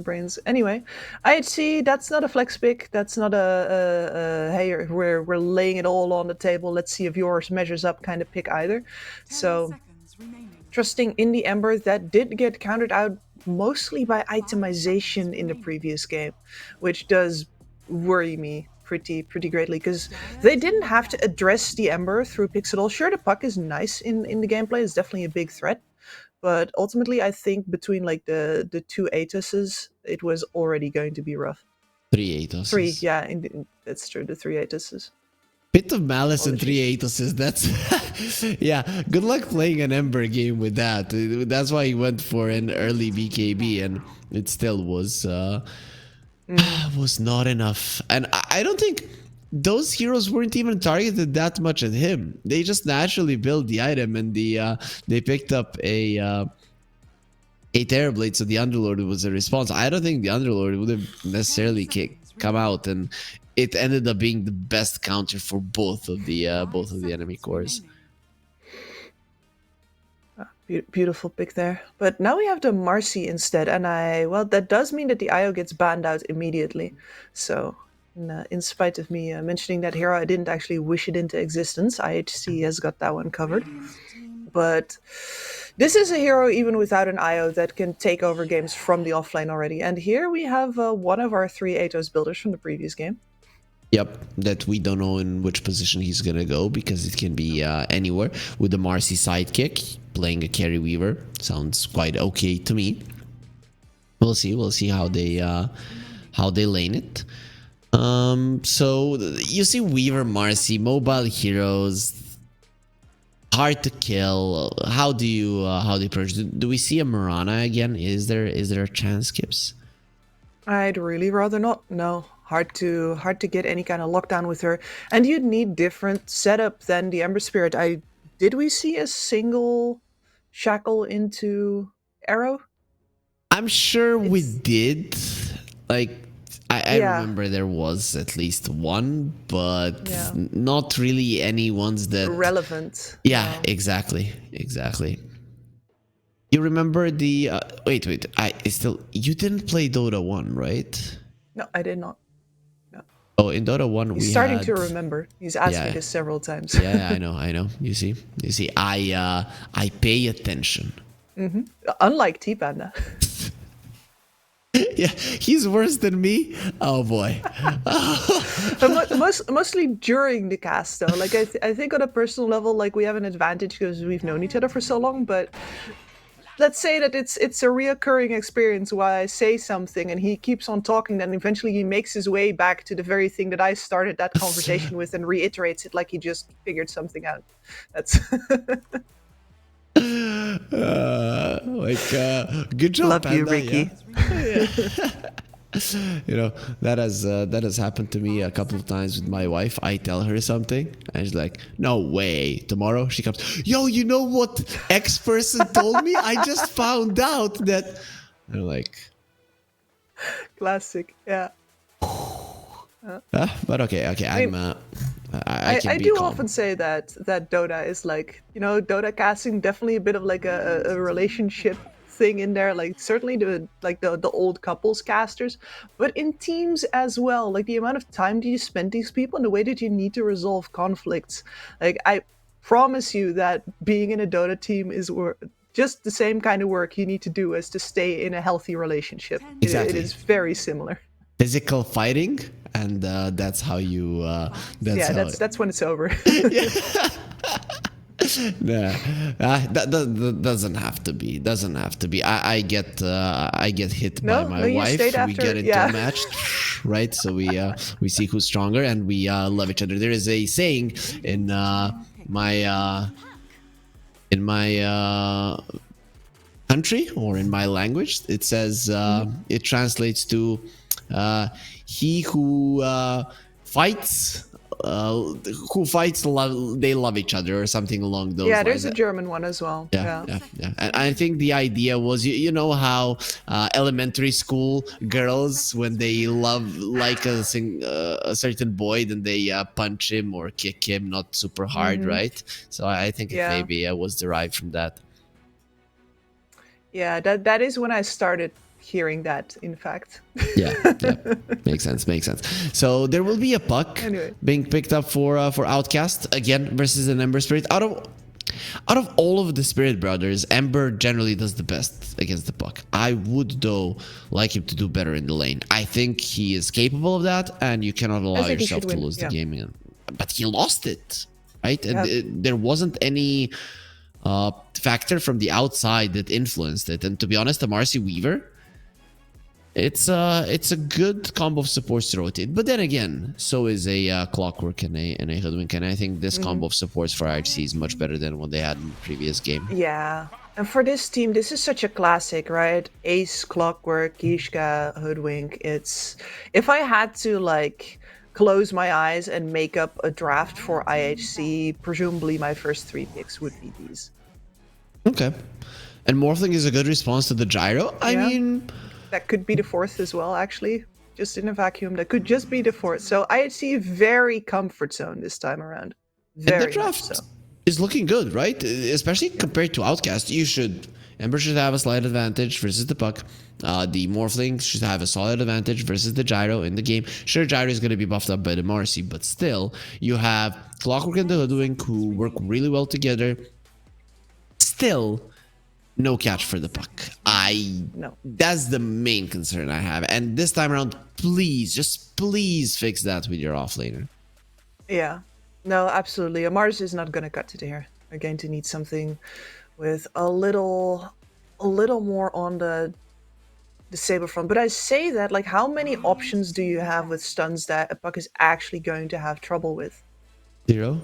brains. Anyway, IHC, that's not a flex pick. That's not a hey, we're laying it all on the table. Let's see if yours measures up kind of pick either. So trusting in the Ember, that did get countered out mostly by itemization in the previous game, which does worry me pretty greatly, because they didn't have to address the Ember through picks at all. Sure, the puck is nice in the gameplay. It's definitely a big threat. But ultimately, I think between like the two Atoses, it was already going to be rough. 3 Atoses. 3, yeah, that's true. The 3 Atoses. Bit of malice and 3 Atoses. That's yeah. Good luck playing an Ember game with that. That's why he went for an early BKB, and it still was not enough. And I don't think those heroes weren't even targeted that much at him. They just naturally built the item, and they picked up a Terrorblade, so the Underlord was a response. I don't think the Underlord would have necessarily come out, and it ended up being the best counter for both of the enemy cores. Beautiful pick there. But now we have the Marcy instead, and that does mean that the IO gets banned out immediately. So in spite of me mentioning that hero, I didn't actually wish it into existence. IHC has got that one covered. But this is a hero, even without an IO, that can take over games from the offlane already. And here we have one of our 3 Atos builders from the previous game. Yep, that we don't know in which position he's gonna go, because it can be anywhere. With the Marcy sidekick, playing a carry weaver sounds quite okay to me. We'll see how they lane it. So you see Weaver, Marcy, mobile heroes, hard to kill. How do you approach? Do we see a Mirana again? Is there a chance, Kips? I'd really rather not. No, hard to get any kind of lockdown with her, and you'd need different setup than the Ember Spirit. Did we see a single shackle into Arrow? I'm sure we did. Like, I remember there was at least one, but not really any ones that relevant. Yeah, no. Exactly. You remember the wait, you didn't play Dota 1, right? No, I did not. No. Oh, in Dota 1 He's starting to remember. He's asked me this several times. Yeah, I know. You see, I pay attention. Mm-hmm. Unlike T-Panda. Yeah, he's worse than me. Oh boy. Mostly during the cast, though. Like I think on a personal level, like we have an advantage because we've known each other for so long. But let's say that it's a reoccurring experience where I say something and he keeps on talking. Then eventually he makes his way back to the very thing that I started that conversation with and reiterates it like he just figured something out. That's. Good job. Love Panda, you, Ricky. Yeah. You know, that has happened to me a couple of times with my wife. I tell her something and she's like, no way. Tomorrow she comes, yo, you know what X person told me? I just found out that. And I'm like, classic. Yeah. But okay. I do often say that Dota is like, Dota casting definitely a bit of like a relationship thing in there. Like certainly the old couples casters, but in teams as well. Like the amount of time do you spend these people and the way that you need to resolve conflicts. Like I promise you that being in a Dota team is just the same kind of work you need to do as to stay in a healthy relationship. Exactly. It is very similar. Physical fighting, and that's how you. That's when it's over. Nah, that doesn't have to be. Doesn't have to be. I get hit by my you wife. stayed We after- get into yeah. a match, right? So we see who's stronger, and we love each other. There is a saying in my country or in my language. It says it translates to he who fights. They love each other, or something along those lines. Yeah, there's a German one as well. Yeah. And I think the idea was, you know how elementary school girls, when they love like a certain boy, then they punch him or kick him, not super hard, right? So I think it maybe was derived from that. Yeah, that is when I started hearing that, in fact. Yeah. Makes sense. So there will be a puck Anyway. being picked up for Outcast again versus an Ember Spirit. Out of all of the Spirit brothers, Ember generally does the best against the puck. I would, though, like him to do better in the lane. I think he is capable of that, and you cannot allow think he yourself should to win, lose yeah. the game. But he lost it, right? And there wasn't any factor from the outside that influenced it. And to be honest, the Marcy Weaver, it's a good combo of supports to rotate. But then again, so is a Clockwork and a Hoodwink. And I think this combo of supports for IHC is much better than what they had in the previous game. Yeah. And for this team, this is such a classic, right? Ace, Clockwork, Kishka, Hoodwink. It's if I had to like close my eyes and make up a draft for IHC, presumably my first 3 picks would be these. Okay. And Morphling is a good response to the gyro. I mean, that could be the 4th as well, actually. Just in a vacuum, that could just be the 4th. So IHC very comfort zone this time around. Very and the draft much so. is looking good, right? Especially compared to Outcast. Ember should have a slight advantage versus the puck. The Morphling should have a solid advantage versus the gyro in the game. Sure, gyro is going to be buffed up by the Marcy, but still, you have Clockwork and the Hoodwink who work really well together. Still, no catch for the puck. No. That's the main concern I have. And this time around, please, just please fix that with your offlaner. Yeah. No, absolutely. Mars is not going to cut it here. They're going to need something with a little more on the Saber front. But I say that, like, how many options do you have with stuns that a puck is actually going to have trouble with? 0.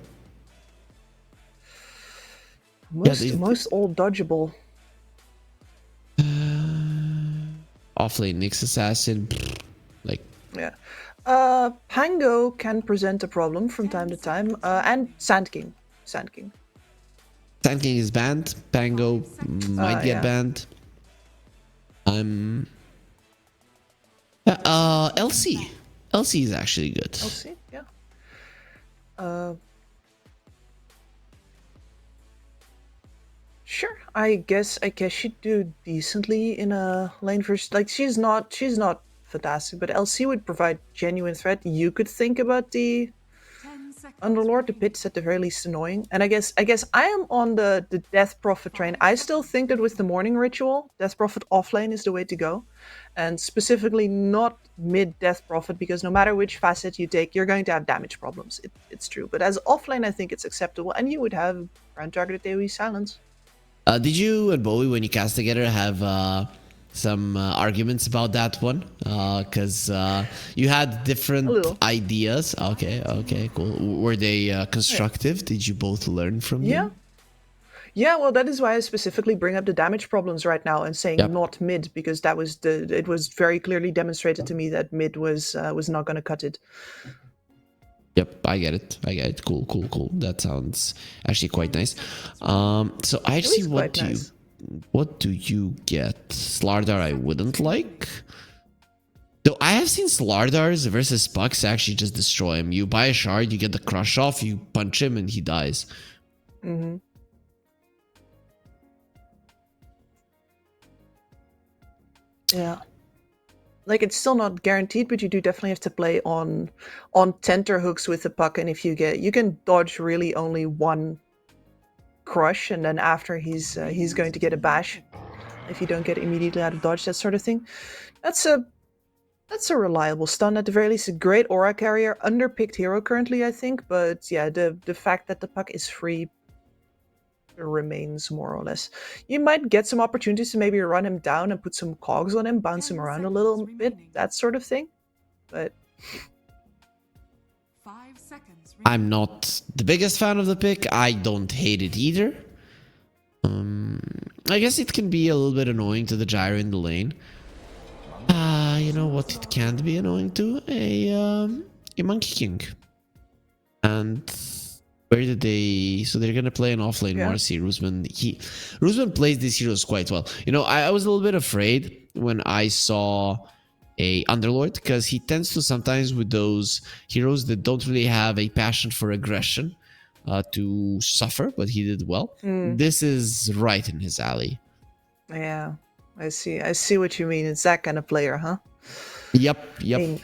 Most all dodgeable. Offlane, Nyx Assassin, like... Yeah. Pango can present a problem from time to time. And Sand King. Sand King is banned. Pango might get banned. LC. LC is actually good. LC, yeah. Sure, I guess she'd do decently in a lane first. Like she's not fantastic, but LC would provide genuine threat. You could think about the Underlord. The pit's at the very least annoying. And I guess I am on the Death Prophet train. I still think that with the morning ritual, Death Prophet offlane is the way to go. And specifically not mid Death Prophet, because no matter which facet you take, you're going to have damage problems. It's true. But as offlane, I think it's acceptable. And you would have Grand Targeted AoE Silence. Did you and Bowie, when you cast together, have some arguments about that one? Because you had different ideas. Okay, cool. Were they constructive? Did you both learn from them? Yeah, well, that is why I specifically bring up the damage problems right now and saying not mid, because that was it was very clearly demonstrated to me that mid was not going to cut it. Yep, I get it. Cool. That sounds actually quite nice. So I see what do you get? Slardar I wouldn't like. Though I have seen Slardars versus Pucks actually just destroy him. You buy a shard, you get the crush off, you punch him and he dies. Yeah. Like, it's still not guaranteed, but you do definitely have to play on tenter hooks with the puck, and if you can dodge really only one crush, and then after he's going to get a bash if you don't get immediately out of dodge, that sort of thing. That's a reliable stun, at the very least. A great aura carrier, underpicked hero currently, I think, but yeah, the fact that the puck is free remains more or less. You might get some opportunities to maybe run him down and put some cogs on him, bounce him around a little bit, that sort of thing. But 5 seconds. I'm not the biggest fan of the pick. I don't hate it either. I guess it can be a little bit annoying to the gyro in the lane. You know what it can't be annoying to? A Monkey King. And where did they... So they're gonna play an offlane Marcy. Rusman plays these heroes quite well. You know, I was a little bit afraid when I saw a Underlord, because he tends to sometimes with those heroes that don't really have a passion for aggression to suffer, but he did well. This is right in his alley. yeah, I see what you mean. It's that kind of player, huh? Yep. I mean,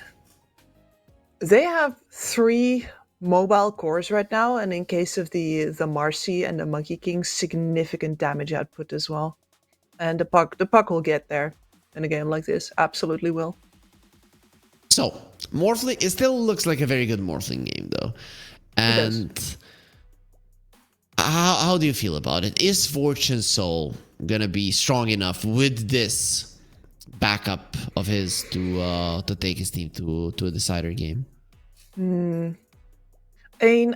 they have 3 mobile cores right now, and in case of the Marcy and the Monkey King, significant damage output as well. And the puck will get there in a game like this. Absolutely will. So, Morphling, it still looks like a very good Morphling game, though. And how do you feel about it? Is Fortune Soul gonna be strong enough with this backup of his to take his team to a decider game? I mean,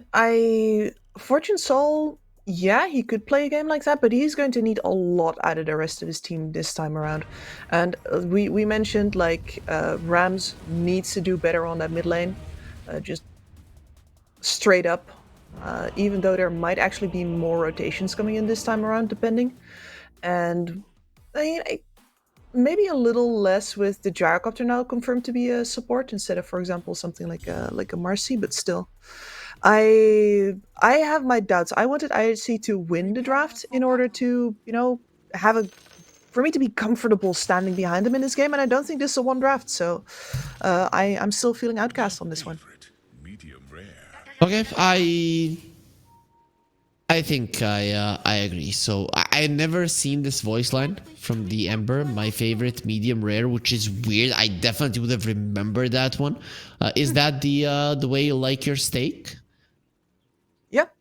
Fortune Soul, yeah, he could play a game like that, but he's going to need a lot out of the rest of his team this time around. And we mentioned, like, Rams needs to do better on that mid lane, just straight up. Even though there might actually be more rotations coming in this time around, depending. And I mean, maybe a little less with the gyrocopter now confirmed to be a support instead of, for example, something like a Marcy, but still. I have my doubts. I wanted IHC to win the draft in order to, you know, for me to be comfortable standing behind him in this game, and I don't think this is a one draft, so I'm still feeling outcast on this one. Okay, I think I agree. So I had never seen this voice line from the Ember, my favorite medium rare, which is weird. I definitely would have remembered that one. Is that the way you like your steak? Yep,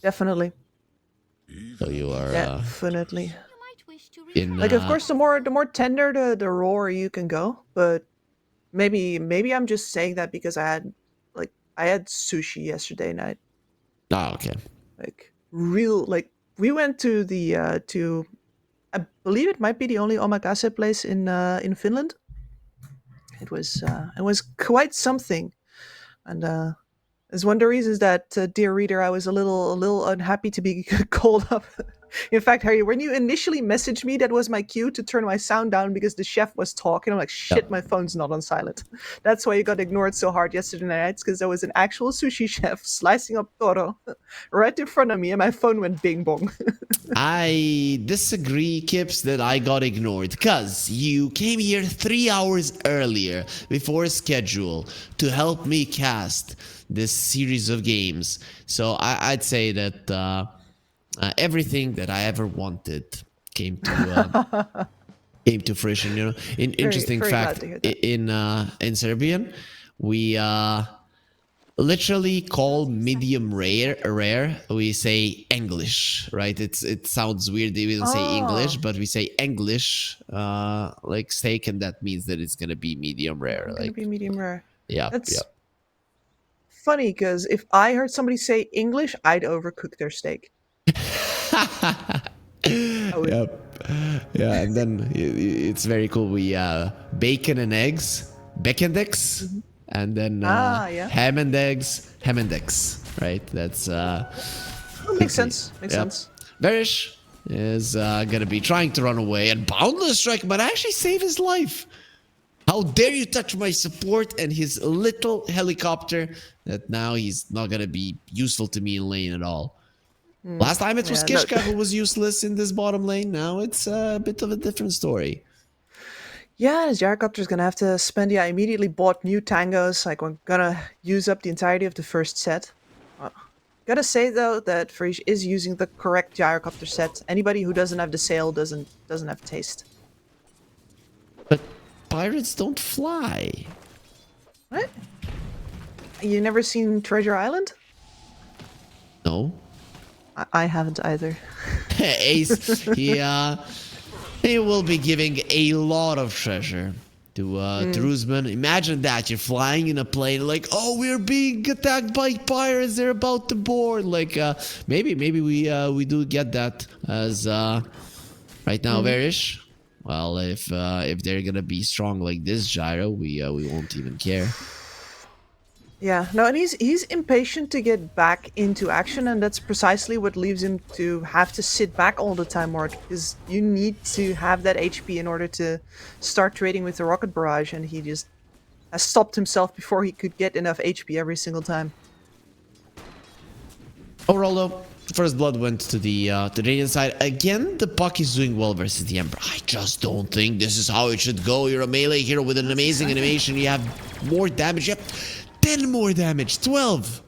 definitely. So you are definitely. in Like, of course, the more tender the rawer you can go, but maybe I'm just saying that because I had sushi yesterday night. Oh, okay. Like we went to the I believe it might be the only omakase place in Finland. It was quite something, and as one of the reasons that, dear reader, I was a little unhappy to be called up. In fact, Harry, when you initially messaged me, that was my cue to turn my sound down because the chef was talking. I'm like, shit, my phone's not on silent. That's why you got ignored so hard yesterday night, because there was an actual sushi chef slicing up toro right in front of me, and my phone went bing bong. I disagree, Kips, that I got ignored, because you came here 3 hours earlier before schedule to help me cast this series of games. So I'd say that everything that I ever wanted came to fruition. You know, interesting very fact, in Serbian, we literally call medium rare. We say English, right? It sounds weird. We don't say English, but we say English, like steak, and that means that it's gonna be medium rare. It's gonna be medium rare. Yeah, that's funny, because if I heard somebody say English, I'd overcook their steak. Yep. Yeah, and then it's very cool. We bacon and eggs, bekendex, and then ham and eggs, right? That's makes sense. Makes sense. Varish is gonna be trying to run away, and Boundless Strike might actually save his life. How dare you touch my support and his little helicopter that now he's not gonna be useful to me in lane at all. Last time it was Kishka who was useless in this bottom lane. Now it's a bit of a different story. Yeah, the gyrocopter's gonna have to spend. Yeah, I immediately bought new tangos. Like, we're gonna use up the entirety of the first set. Gotta say though that Frisch is using the correct gyrocopter set. Anybody who doesn't have the sail doesn't have taste. But pirates don't fly. What? You never seen Treasure Island? No. I haven't either. Ace, he will be giving a lot of treasure to Rusman. Imagine that you're flying in a plane, like, oh, we're being attacked by pirates. They're about to board. Like, maybe we do get that as right now, Varish. Well, if they're gonna be strong like this, Gyro, we won't even care. Yeah, no, and he's impatient to get back into action, and that's precisely what leaves him to have to sit back all the time, Mort, because you need to have that HP in order to start trading with the rocket barrage, and he just has stopped himself before he could get enough HP every single time. Overall, though, first blood went to the Radiant side. Again, the puck is doing well versus the Emperor. I just don't think this is how it should go. You're a melee hero with an amazing animation. You have more damage. You have 10 more damage. 12.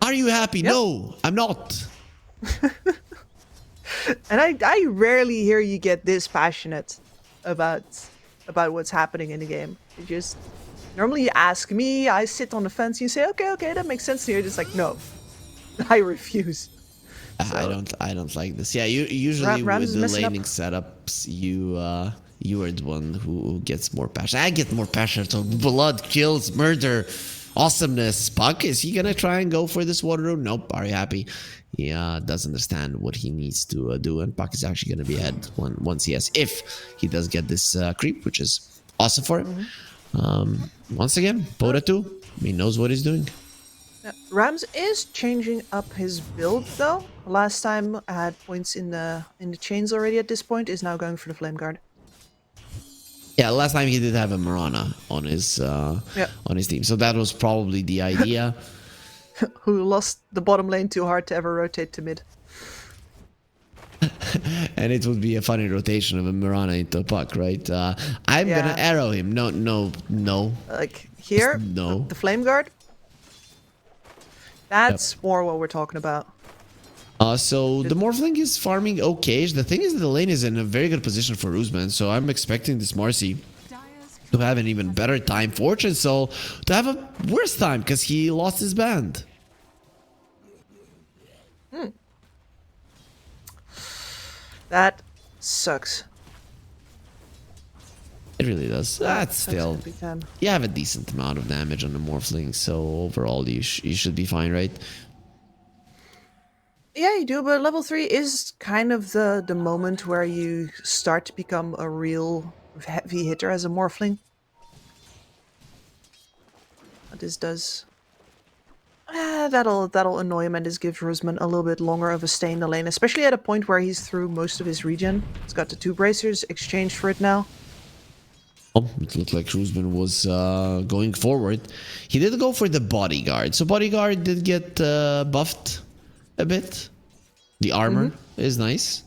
Are you happy? Yep. No, I'm not. And I rarely hear you get this passionate about what's happening in the game. You just normally you ask me, I sit on the fence, you say, okay, that makes sense. And you're just like, no, I refuse. I don't like this. Yeah, you usually with the laning setups, you are the one who gets more passion. I get more passion. So blood, kills, murder, awesomeness. Puck, is he gonna try and go for this water room? Nope. Are you happy? He doesn't understand what he needs to do, and Puck is actually gonna be ahead once he has, if he does get this creep, which is awesome for him. Once again, Poda 2, he knows what he's doing. Rams is changing up his build though. Last time I had points in the chains already. At this point, is now going for the flame guard. Yeah, last time he did have a Marana on his team, so that was probably the idea. Who lost the bottom lane too hard to ever rotate to mid. And it would be a funny rotation of a Marana into a Puck, right? I'm gonna arrow him. No. Like here, no. the flame guard. That's more what we're talking about. So the Morphling is farming okay. The thing is that the lane is in a very good position for Rusman, so I'm expecting this Marcy to have an even better time. Fortune Soul to have a worse time because he lost his band. That sucks. It really does. That's still... You have a decent amount of damage on the Morphling, so overall you should be fine, right? Yeah, you do, but level 3 is kind of the moment where you start to become a real heavy hitter as a Morphling. This does... that'll annoy him and just give Rusman a little bit longer of a stay in the lane, especially at a point where he's through most of his regen. He's got the 2 bracers exchanged for it now. Oh, it looked like Rusman was going forward. He did go for the bodyguard. So bodyguard did get buffed a bit. The armor is nice.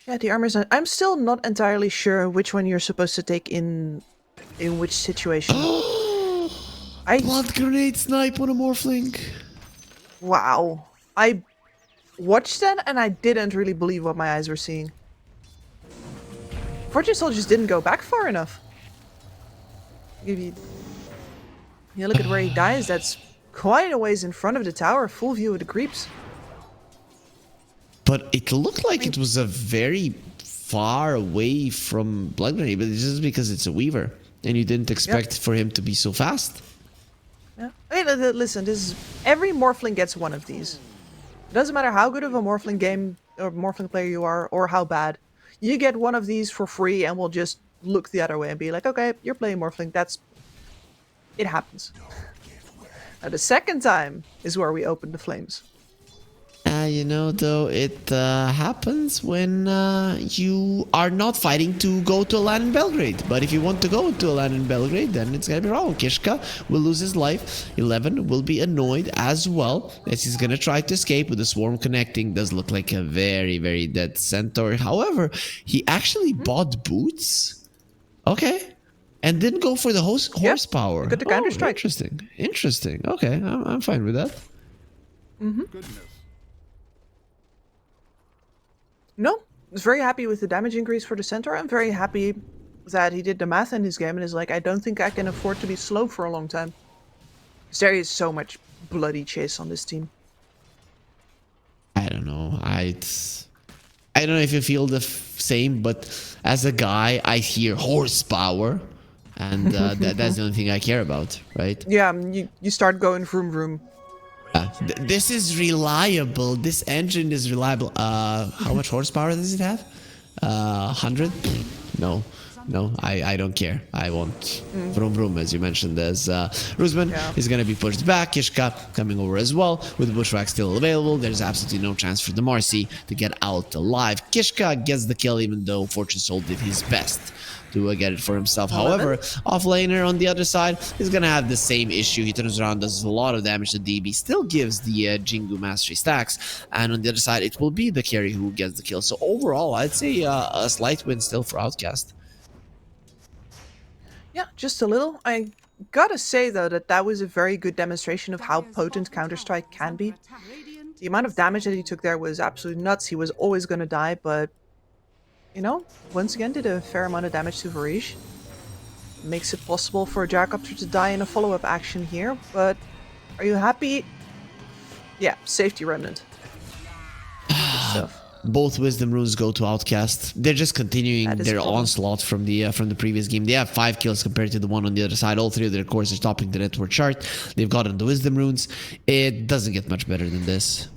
Yeah, the armor's nice. I'm still not entirely sure which one you're supposed to take in which situation. Blood grenade snipe on a Morphling. Wow. I watched that and I didn't really believe what my eyes were seeing. Fortune Soul just didn't go back far enough. If you look at where he dies, that's quite a ways in front of the tower, full view of the creeps. But it looked like it was a very far away from Blood Grenade, but it's just because it's a Weaver, and you didn't expect for him to be so fast. Yeah. I mean, listen, every Morphling gets one of these. It doesn't matter how good of a Morphling game or Morphling player you are, or how bad. You get one of these for free, and we'll just look the other way and be like, okay, you're playing Morphling. It happens. Now, the second time is where we open the flames. Yeah, you know, though, it happens when you are not fighting to go to a land in Belgrade. But if you want to go to a land in Belgrade, then it's gonna be wrong. Kishka will lose his life. 11 will be annoyed as well, as he's gonna try to escape with the swarm connecting. Does look like a very, very dead centaur. However, he actually bought boots. Okay. And didn't go for the horsepower. Got the counter-strike. Interesting. Interesting. Okay, I'm fine with that. No, I was very happy with the damage increase for the centaur. I'm very happy that he did the math in this game and is like, I don't think I can afford to be slow for a long time. Because there is so much bloody chase on this team. I don't know. I don't know if you feel the same, but as a guy, I hear horsepower, and that's the only thing I care about, right? Yeah, you start going vroom vroom. This is reliable. This engine is reliable. How much horsepower does it have? 100? No, I don't care. I want vroom vroom, as you mentioned. As Rusman is going to be pushed back. Kishka coming over as well with Bushwhack still available. There's absolutely no chance for the Marcy to get out alive. Kishka gets the kill, even though Fortune Soul did his best to get it for himself. However, offlaner on the other side is going to have the same issue. He turns around, does a lot of damage to DB, still gives the Jingu Mastery stacks, and on the other side, it will be the carry who gets the kill. So overall, I'd say a slight win still for Outcast. Yeah, just a little. I gotta say, though, that was a very good demonstration of how potent Counter-Strike can be. The amount of damage that he took there was absolutely nuts. He was always gonna die, but, you know, once again did a fair amount of damage to Varish. Makes it possible for a Gyrocopter to die in a follow-up action here, but are you happy? Yeah, safety remnant. Good stuff. Both wisdom runes go to Outcast. They're just continuing their onslaught from the previous game. They have 5 kills compared to the one on the other side. All 3 of their cores are topping the network chart. They've gotten the wisdom runes. It doesn't get much better than this.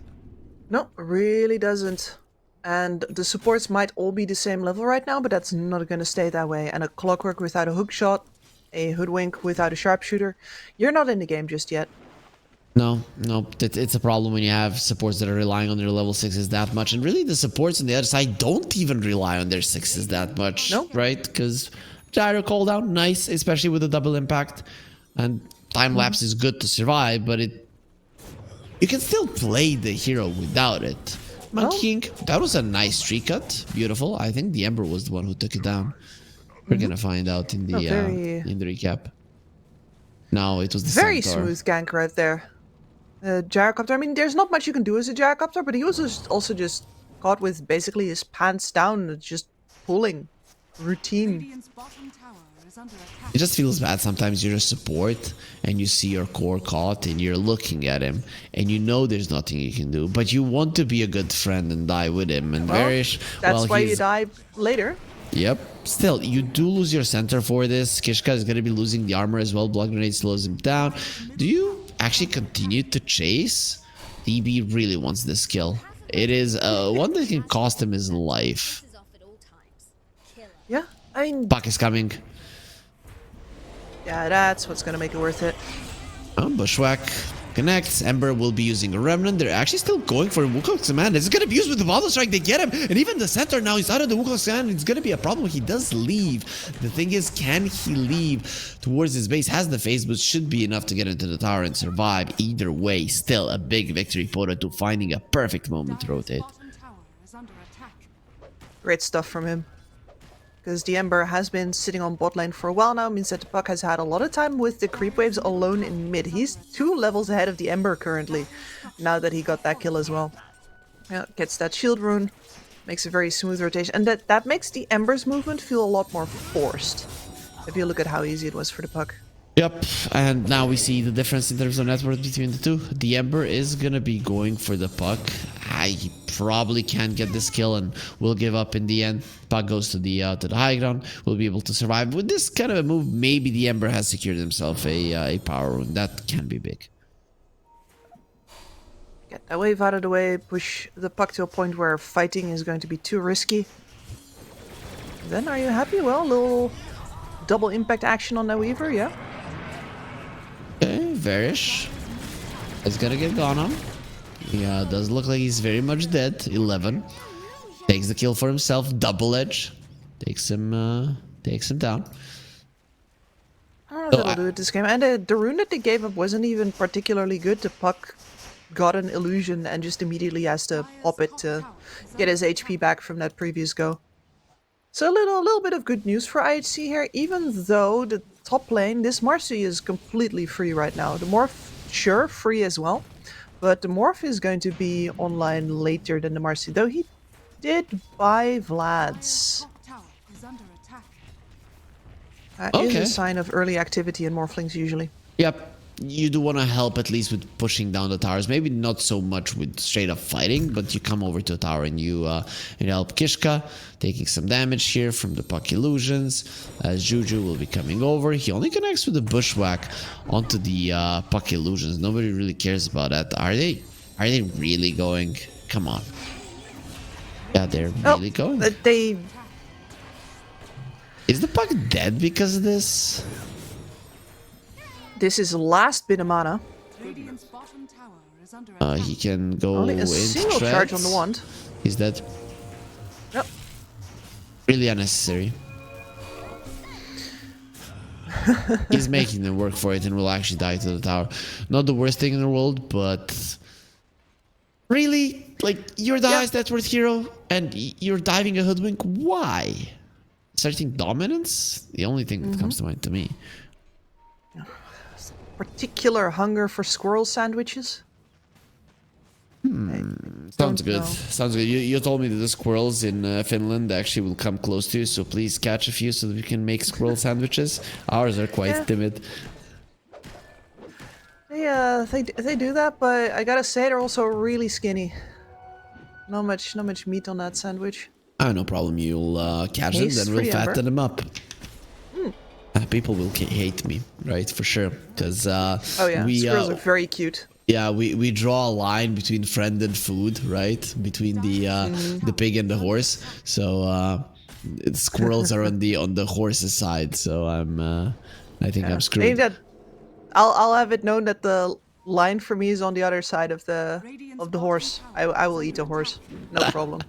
No, really doesn't. And the supports might all be the same level right now, but that's not going to stay that way. And a Clockwork without a hook shot, a Hoodwink without a sharpshooter, you're not in the game just yet. No, it's a problem when you have supports that are relying on their level 6s that much. And really, the supports on the other side don't even rely on their 6s that much, right? Because gyro cooldown, nice, especially with the double impact. And time-lapse is good to survive, but you can still play the hero without it. Monkey King, that was a nice tree cut. Beautiful. I think the Ember was the one who took it down. We're going to find out in the recap. No, it was the Very Centaur. smooth gank right there. Gyrocopter, I mean, there's not much you can do as a Gyrocopter, but he was also just caught with basically his pants down, just pulling. Routine. It just feels bad sometimes. You're a support and you see your core caught and you're looking at him and you know there's nothing you can do, but you want to be a good friend and die with him. And Varish, that's why you die later. Yep. Still, you do lose your center for this. Kishka is going to be losing the armor as well. Blood Grenade slows him down. Do you actually continue to chase? DB really wants this kill. It is one that can cost him his life. Yeah, I mean... Buck is coming. Yeah, that's what's going to make it worth it. Bushwhack connects. Ember will be using a Remnant. They're actually still going for Wukong's command. It's going to be used with the Bottle Strike. They get him. And even the center now, he's out of the Wukong's command. It's going to be a problem. He does leave. The thing is, can he leave towards his base? Has the phase boost. Should be enough to get into the tower and survive. Either way, still a big victory for to finding a perfect moment to rotate. Great stuff from him. Because the Ember has been sitting on bot lane for a while now, means that the Puck has had a lot of time with the creep waves alone in mid. He's 2 levels ahead of the Ember currently, now that he got that kill as well. Yeah, gets that shield rune, makes a very smooth rotation, and that makes the Ember's movement feel a lot more forced, if you look at how easy it was for the Puck. Yep, and now we see the difference in terms of net worth between the two. The Ember is gonna be going for the Puck. He probably can't get this kill and will give up in the end. Puck goes to the high ground. Will be able to survive with this kind of a move. Maybe the Ember has secured himself a power rune. That can be big. Get that wave out of the way. Push the Puck to a point where fighting is going to be too risky. Then are you happy? Well, a little double impact action on that Weaver, yeah. Okay, Varish is gonna get gone on. Yeah, does look like he's very much dead. 11 takes the kill for himself. Double edge takes him down. I don't know if it'll do it this game. And the rune that they gave up wasn't even particularly good. The puck got an illusion and just immediately has to pop it to get his HP back from that previous go. So a little bit of good news for IHC here, even though the top lane, this Marcy is completely free right now. The Morph, sure, free as well, but the Morph is going to be online later than the Marcy, though he did buy Vlad's. That is a sign of early activity in Morphlings usually. Yep. You do want to help at least with pushing down the towers. Maybe not so much with straight up fighting, but you come over to a tower and you help Kishka, taking some damage here from the puck illusions. As Juju will be coming over. He only connects with the bushwhack onto the puck illusions. Nobody really cares about that. Are they really going? Come on. Yeah, they're really going. Is the puck dead because of this? This is last bit of mana. He can go Only a single charge on the wand. He's dead. Yep. Really unnecessary. He's making them work for it and will actually die to the tower. Not the worst thing in the world, but really, like, you're the highest net worth hero and you're diving a hoodwink. Why? Starting dominance? The only thing that comes to mind to me. Particular hunger for squirrel sandwiches? Sounds good. Sounds good. You told me that the squirrels in Finland actually will come close to you, so please catch a few so that we can make squirrel sandwiches. Ours are quite timid. Yeah, they do that, but I gotta say they're also really skinny. Not much meat on that sandwich. No problem. You'll catch them, then we'll fatten them up. People will hate me, right? For sure. Because squirrels are very cute. Yeah, we draw a line between friend and food, right? Between the pig and the horse. So squirrels are on the horse's side. So I think I'm screwed. I think that I'll have it known that the line for me is on the other side of the horse. I will eat a horse, no problem.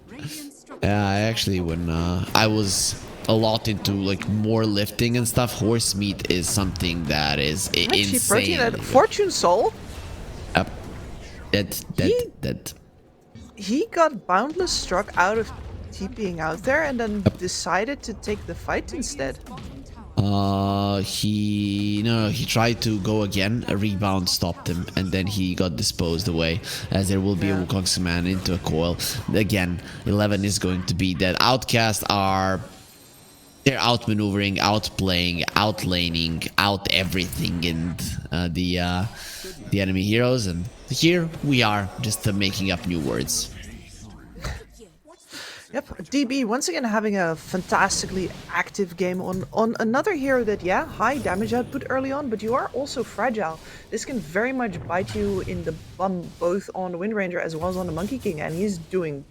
Yeah, I actually when I was a lot into like more lifting and stuff, horse meat is something that is insane. Fortune Soul? Yep. Dead. He got Boundless struck out of TPing out there and then decided to take the fight instead. He tried to go again. A rebound stopped him, and then he got disposed away. As there will be a Wukong's man into a coil. Again, 11 is going to be dead. Outcasts they're outmaneuvering, outplaying, outlaning, out everything in the enemy heroes, and here we are just making up new words. Yep, DB once again having a fantastically active game on another hero that, high damage output early on, but you are also fragile. This can very much bite you in the bum, both on the Wind Ranger as well as on the Monkey King, and he's doing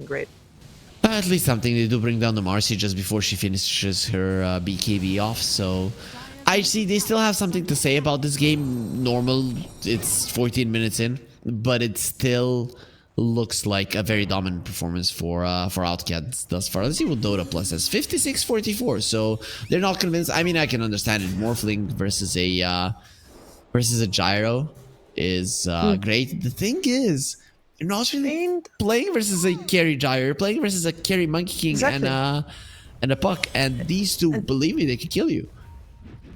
great. At least something. They do bring down the Marcy just before she finishes her BKB off, so IHC, they still have something to say about this game. Normal, it's 14 minutes in, but it still looks like a very dominant performance for Outcast thus far. Let's see what Dota Plus says. 56-44, so they're not convinced. I mean, I can understand it. Morphling versus a Gyro is great. The thing is, you're not really playing versus a carry Gyro. You're playing versus a carry Monkey King and a Puck, and these two, believe me, they can kill you.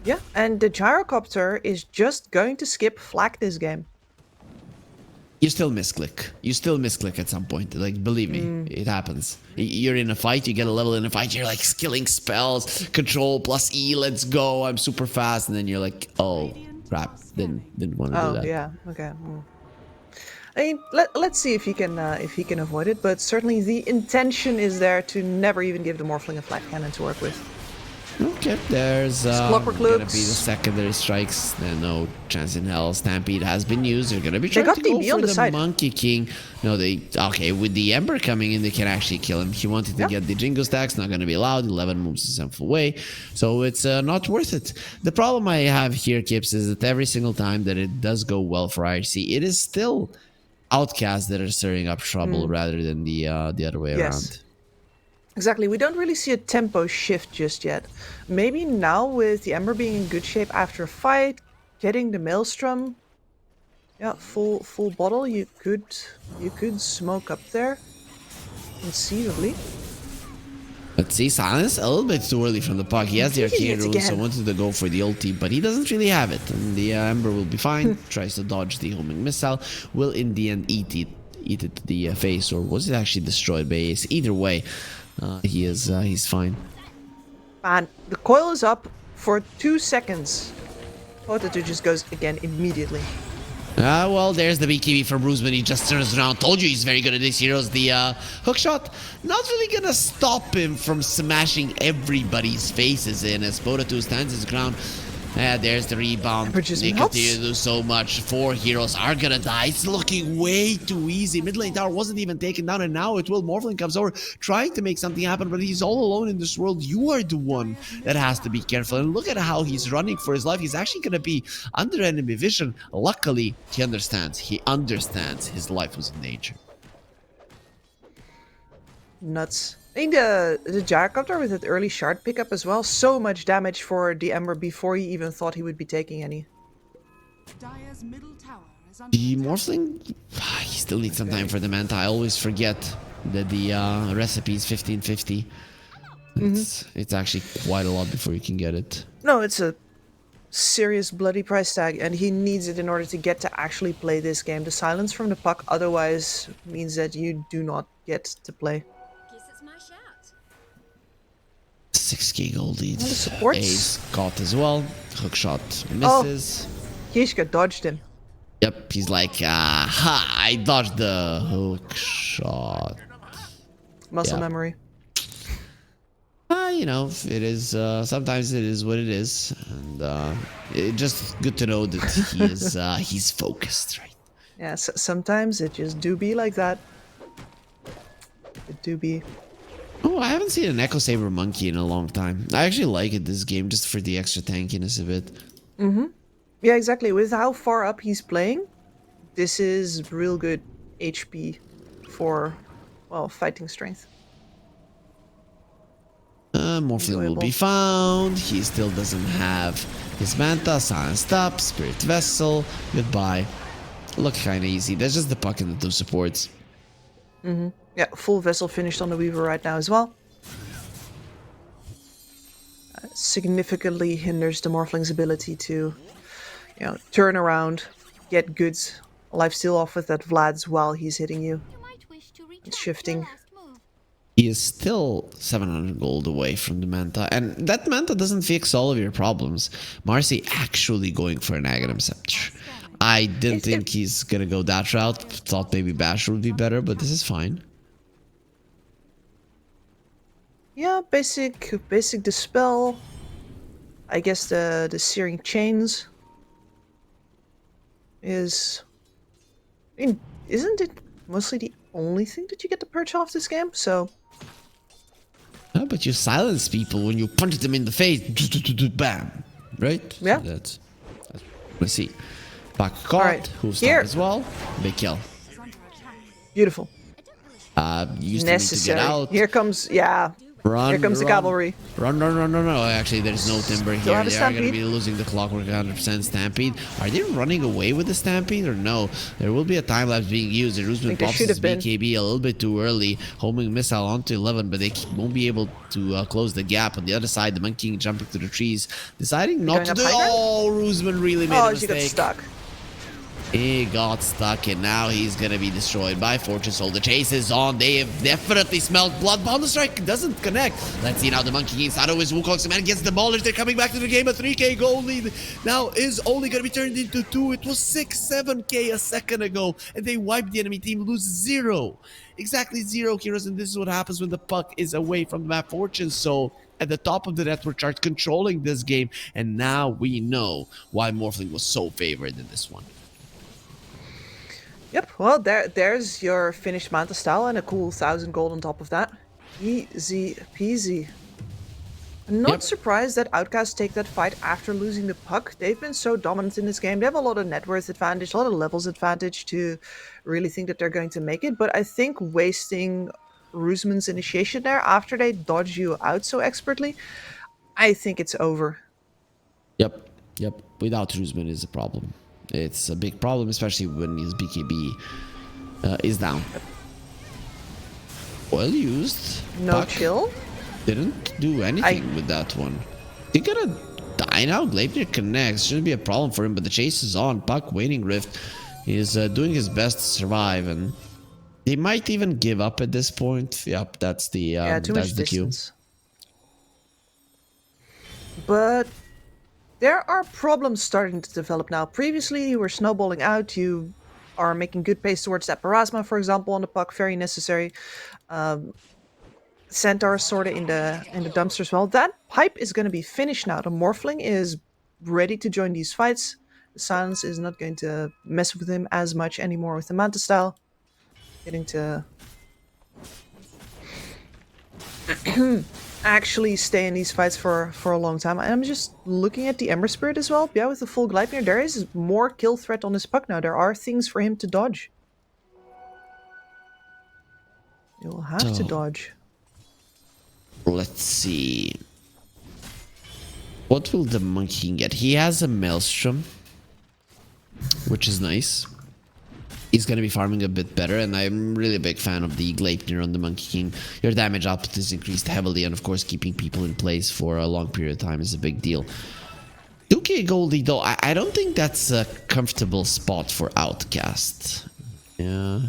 Yeah, and the Gyrocopter is just going to skip Flak this game. You still misclick. You still misclick at some point. Like, believe me, it happens. You're in a fight, you get a level in a fight, you're like skilling spells, control plus E, let's go, I'm super fast, and then you're like, oh crap, didn't want to do that. Oh yeah, okay. I mean, let's see if he can avoid it, but certainly the intention is there to never even give the Morphling a flat cannon to work with. Okay, there's gonna be the secondary strikes. There's no chance in hell. Stampede has been used. They're gonna be trying to go for the Monkey King. No, with the Ember coming in, they can actually kill him. He wanted to get the Jingle stacks, not gonna be allowed. 11 moves himself away, so it's not worth it. The problem I have here, Kips, is that every single time that it does go well for IHC, it is still outcasts that are stirring up trouble rather than the other way around. Exactly. We don't really see a tempo shift just yet. Maybe now with the Ember being in good shape after a fight, getting the Maelstrom, yeah, full bottle. You could smoke up there, conceivably. Let's see, Silence a little bit too early from the puck. He has the arcane rune, so again. wanted to go for the ulti, but he doesn't really have it. And the Ember will be fine. Tries to dodge the homing missile. Will in the end eat it to the face, or was it actually destroyed by Ace? Either way, he's fine. Man, the coil is up for 2 seconds. Potato just goes again immediately. Well, there's the BKB from Roosman. He just turns around. Told you he's very good at this. Heroes the hook shot. Not really gonna stop him from smashing everybody's faces in as Potato stands his ground. There's the rebound. They continue to do so much. 4 heroes are gonna die. It's looking way too easy. Mid lane tower wasn't even taken down, and now it will. Morphling comes over, trying to make something happen, but he's all alone in this world. You are the one that has to be careful. And look at how he's running for his life. He's actually gonna be under enemy vision. Luckily, he understands. He understands his life was in danger. Nuts. I think the gyrocopter with that early shard pickup as well. So much damage for the Ember before he even thought he would be taking any. The Morphling, he still needs some time for the Manta. I always forget that the recipe is 1550. It's actually quite a lot before you can get it. No, it's a serious bloody price tag, and he needs it in order to get to actually play this game. The silence from the puck otherwise means that you do not get to play. 6k gold lead. The supports. Ace got as well. Hook shot misses. Kishka dodged him. Yep, he's like, ha, I dodged the hook shot. Muscle memory. You know, it is, sometimes it is what it is. And it's just good to know that he is, he's focused, right? Yeah, sometimes it just do be like that. It do be. Oh, I haven't seen an Echo Saber Monkey in a long time. I actually like it, this game, just for the extra tankiness of it. Yeah, exactly. With how far up he's playing, this is real good HP for, well, fighting strength. Morphling will be found. He still doesn't have his Manta. Silence up. Spirit Vessel. Goodbye. Look kinda easy. That's just the puck and the 2 supports. Yeah, full vessel finished on the Weaver right now as well. Significantly hinders the Morphling's ability to, you know, turn around, get good lifesteal off with that Vlad's while he's hitting you. It's shifting. He is still 700 gold away from the Manta, and that Manta doesn't fix all of your problems. Marcy actually going for an Aghanim Scepter. I didn't think he's gonna go that route. Thought maybe Basher would be better, but this is fine. Yeah, basic Dispel. I guess the Searing Chains is... I mean, isn't it mostly the only thing that you get to purge off this game? So... Yeah, but you silence people when you punch them in the face. Bam. Right? Yeah. So that's let's see. Back caught. Right. Who's Here. as well? Big kill. Beautiful. Used to need to get out. Here comes, yeah. Run, Here comes the cavalry. Run. Actually, there's no timber here. have a They are going to stampede. be losing the clockwork 100% stampede. Are they running away with the stampede or no? There will be a time lapse being used. Roosman they pops should his have been. BKB a little bit too early. Homing missile onto 11, but they won't be able to close the gap. On the other side, the Monkey King jumping through the trees, deciding not to up do. high ground? Oh, Roosman really made a Oh, mistake. she got stuck. He got stuck, and now he's gonna be destroyed by Fortune Soul. The chase is on. They have definitely smelled blood. Bomb strike doesn't connect. Let's see now. The Monkey King out of his Wukong's man gets demolished. They're coming back to the game. A 3k gold lead now is only gonna be turned into 2. It was 7k a second ago, and they wiped the enemy team. Lose 0. Exactly 0 heroes, and this is what happens when the puck is away from the map. Fortune Soul at the top of the network chart, controlling this game, and now we know why Morphling was so favored in this one. Yep, well, there's your finished Manta style and a cool 1,000 gold on top of that. Easy peasy. Not Yep. surprised that Outcast take that fight after losing the puck. They've been so dominant in this game. They have a lot of net worth advantage, a lot of levels advantage to really think that they're going to make it. But I think wasting Roosman's initiation there after they dodge you out so expertly, I think it's over. Yep. Yep. Without Rusman is a problem. It's a big problem, especially when his BKB is down. Well used. No Puck chill. didn't do anything with that one. He gonna die now. Gleipnir connects. Shouldn't be a problem for him, but the chase is on. Puck waiting Rift. He's doing his best to survive, and he might even give up at this point. Yep, that's the Yeah, too much that's the cue. distance. But there are problems starting to develop now. Previously, you were snowballing out. You are making good pace towards that Parasma, for example, on the puck. Very necessary. Centaur sort of in the dumpster as well. That pipe is going to be finished now. The Morphling is ready to join these fights. The Silence is not going to mess with him as much anymore with the Manta style. Getting to actually stay in these fights for a long time. I'm just looking at the Ember Spirit as well. Yeah, with the full Gleipnir, there is more kill threat on this puck now. There are things for him to dodge. You will have to So- dodge. Let's see. What will the Monkey King get? He has a Maelstrom, which is nice. He's going to be farming a bit better, and I'm really a big fan of the Gleipnir on the Monkey King. Your damage output is increased heavily, and of course keeping people in place for a long period of time is a big deal. 2k Goldie, though, I don't think that's a comfortable spot for Outcast. Yeah.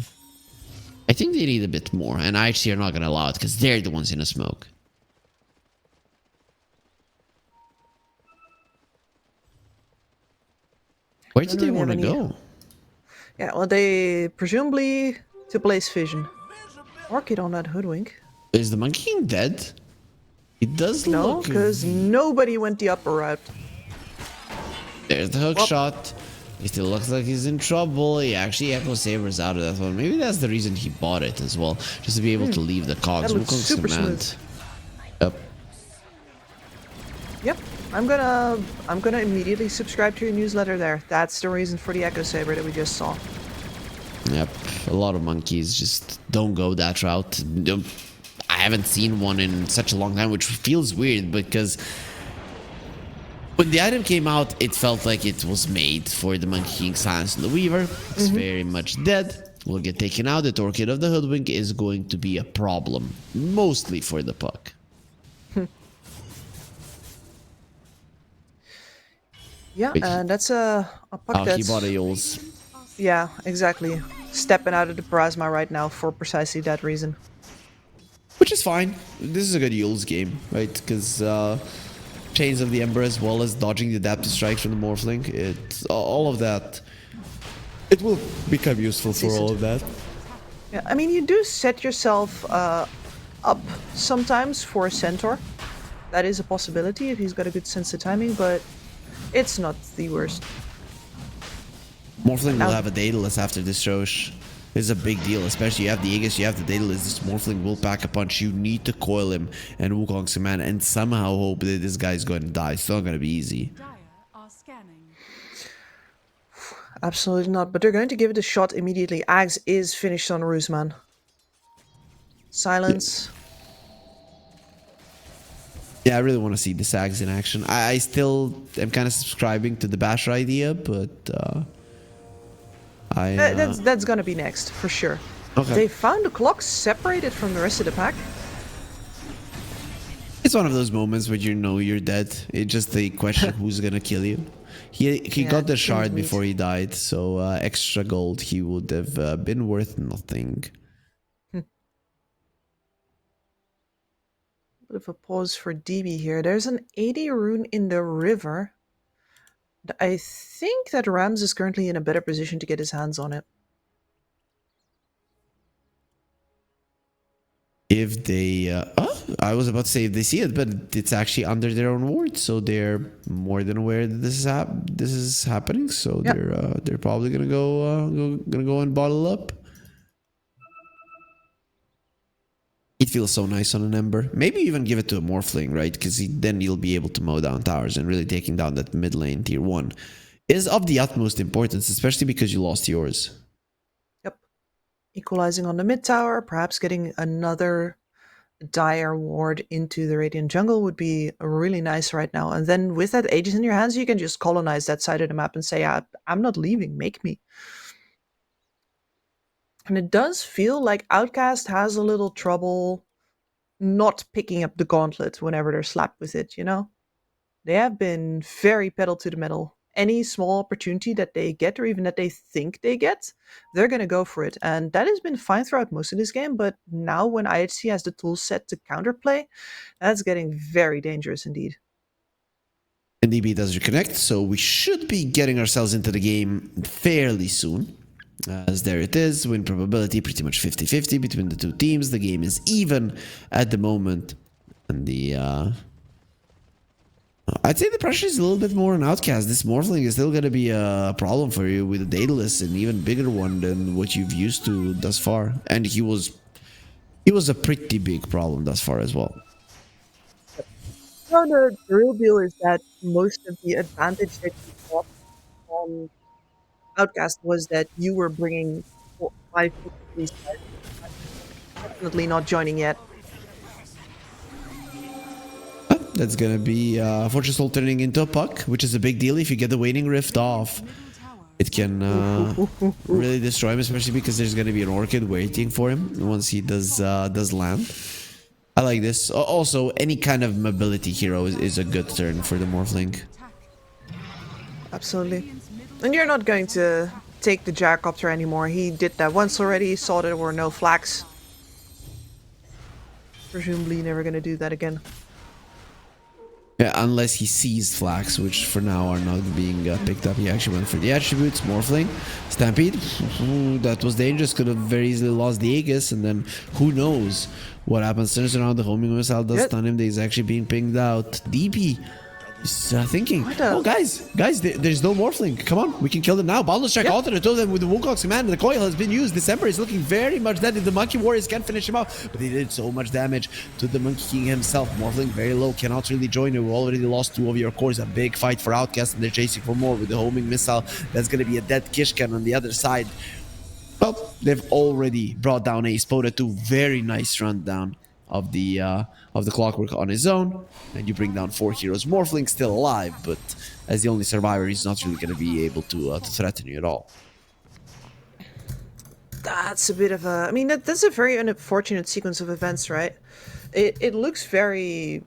I think they need a bit more, and IHC are not going to allow it, because they're the ones in a smoke. Where do Don't they really have want to any- go? Yeah, well, they presumably to Blaze Vision. Orchid on that Hoodwink. Is the Monkey King dead? It does No, look... because nobody went the upper route. There's the hook shot. He still looks like he's in trouble. He actually Echo Sabers out of that one. Maybe that's the reason he bought it as well. Just to be able to leave the cogs. That looks Wukong's super command. smooth. Yep. Yep, I'm gonna immediately subscribe to your newsletter there. That's the reason for the Echo Saber that we just saw. Yep. A lot of monkeys just don't go that route. I haven't seen one in such a long time, which feels weird because when the item came out, it felt like it was made for the Monkey King Silence and the Weaver. It's very much dead. Will get taken out. The Orchid of the Hoodwink is going to be a problem, mostly for the puck. Yeah, and that's a puck Oh, he that's... bought a Yols. Yeah, exactly. Stepping out of the Parasma right now for precisely that reason. Which is fine. This is a good Yules game, right? Because Chains of the Ember as well as dodging the adaptive strikes from the Morphling. It's all of that. It will become useful for all of that. Yeah, I mean, you do set yourself up sometimes for a Centaur. That is a possibility if he's got a good sense of timing, but it's not the worst. Morphling will have a Daedalus after this Shosh. It's a big deal, especially you have the Aegis, you have the Daedalus. This Morphling will pack a punch. You need to coil him and Wukong's command and somehow hope that this guy's going to die. It's not going to be easy. Absolutely not, but they're going to give it a shot immediately. Ags is finished on Roosman. Silence. Yeah, I really want to see the Sags in action. I still am kind of subscribing to the Basher idea, but That's gonna be next, for sure. Okay. They found the clock separated from the rest of the pack. It's one of those moments where you know you're dead. It's just a question of who's gonna kill you. He Yeah, got the it shard seems neat. before he died, so extra gold he would have been worth nothing. Bit of a pause for DB here. There's an 80 rune in the river. I think that Rams is currently in a better position to get his hands on it. If they, I was about to say if they see it, but it's actually under their own ward, so they're more than aware that this is happening. So Yep. they're probably gonna go and bottle up. It feels so nice on an Ember. Maybe even give it to a Morphling, right? Because then you'll be able to mow down towers, and really taking down that mid lane tier 1 is of the utmost importance, especially because you lost yours. Yep. Equalizing on the mid tower, perhaps getting another dire ward into the Radiant jungle would be really nice right now. And then with that Aegis in your hands, you can just colonize that side of the map and say, I'm not leaving, make me. And it does feel like Outcast has a little trouble not picking up the gauntlet whenever they're slapped with it, you know? They have been very pedal to the metal. Any small opportunity that they get, or even that they think they get, they're going to go for it. And that has been fine throughout most of this game, but now when IHC has the tools set to counterplay, that's getting very dangerous indeed. And DB does reconnect, so we should be getting ourselves into the game fairly soon. As there it is, win probability pretty much 50-50 between the two teams. The game is even at the moment. And I'd say the pressure is a little bit more on Outcast. This Morphling is still going to be a problem for you with a Daedalus, an even bigger one than what you've used to thus far. And he was a pretty big problem thus far as well. No, the real deal is that most of the advantage that you got on Outcast was that you were bringing 5 victories. Definitely not joining yet. That's gonna be Fortress Soul turning into a puck, which is a big deal. If you get the Waning Rift off, it can really destroy him, especially because there's gonna be an Orchid waiting for him once he does land. I like this. Also, any kind of mobility hero is a good turn for the Morphling. Absolutely. And you're not going to take the Gyrocopter anymore. He did that once already, saw that there were no flags. Presumably never going to do that again. Yeah, unless he sees flags, which for now are not being picked up. He actually went for the attributes, Morphling, Stampede. Ooh, that was dangerous, could have very easily lost the Aegis, and then who knows what happens. Turns around, the homing missile does stun him. He's actually being pinged out. DP is thinking, oh guys, there's no Morphling. Come on, we can kill them now. Boundless Strike alternate to them with the Wukong's command. The coil has been used. December is looking very much dead. The Monkey Warriors can't finish him off, but they did so much damage to the Monkey King himself. Morphling very low, cannot really join you. We already lost 2 of your cores. A big fight for Outcast, and they're chasing for more with the homing missile. That's going to be a dead Kishkan on the other side. Well, they've already brought down a Spoda 2. Very nice rundown of the Clockwork on his own, and you bring down 4 heroes. Morphling still alive, but as the only survivor, he's not really going to be able to threaten you at all. That's a bit of a... I mean, that's a very unfortunate sequence of events, right? It looks very...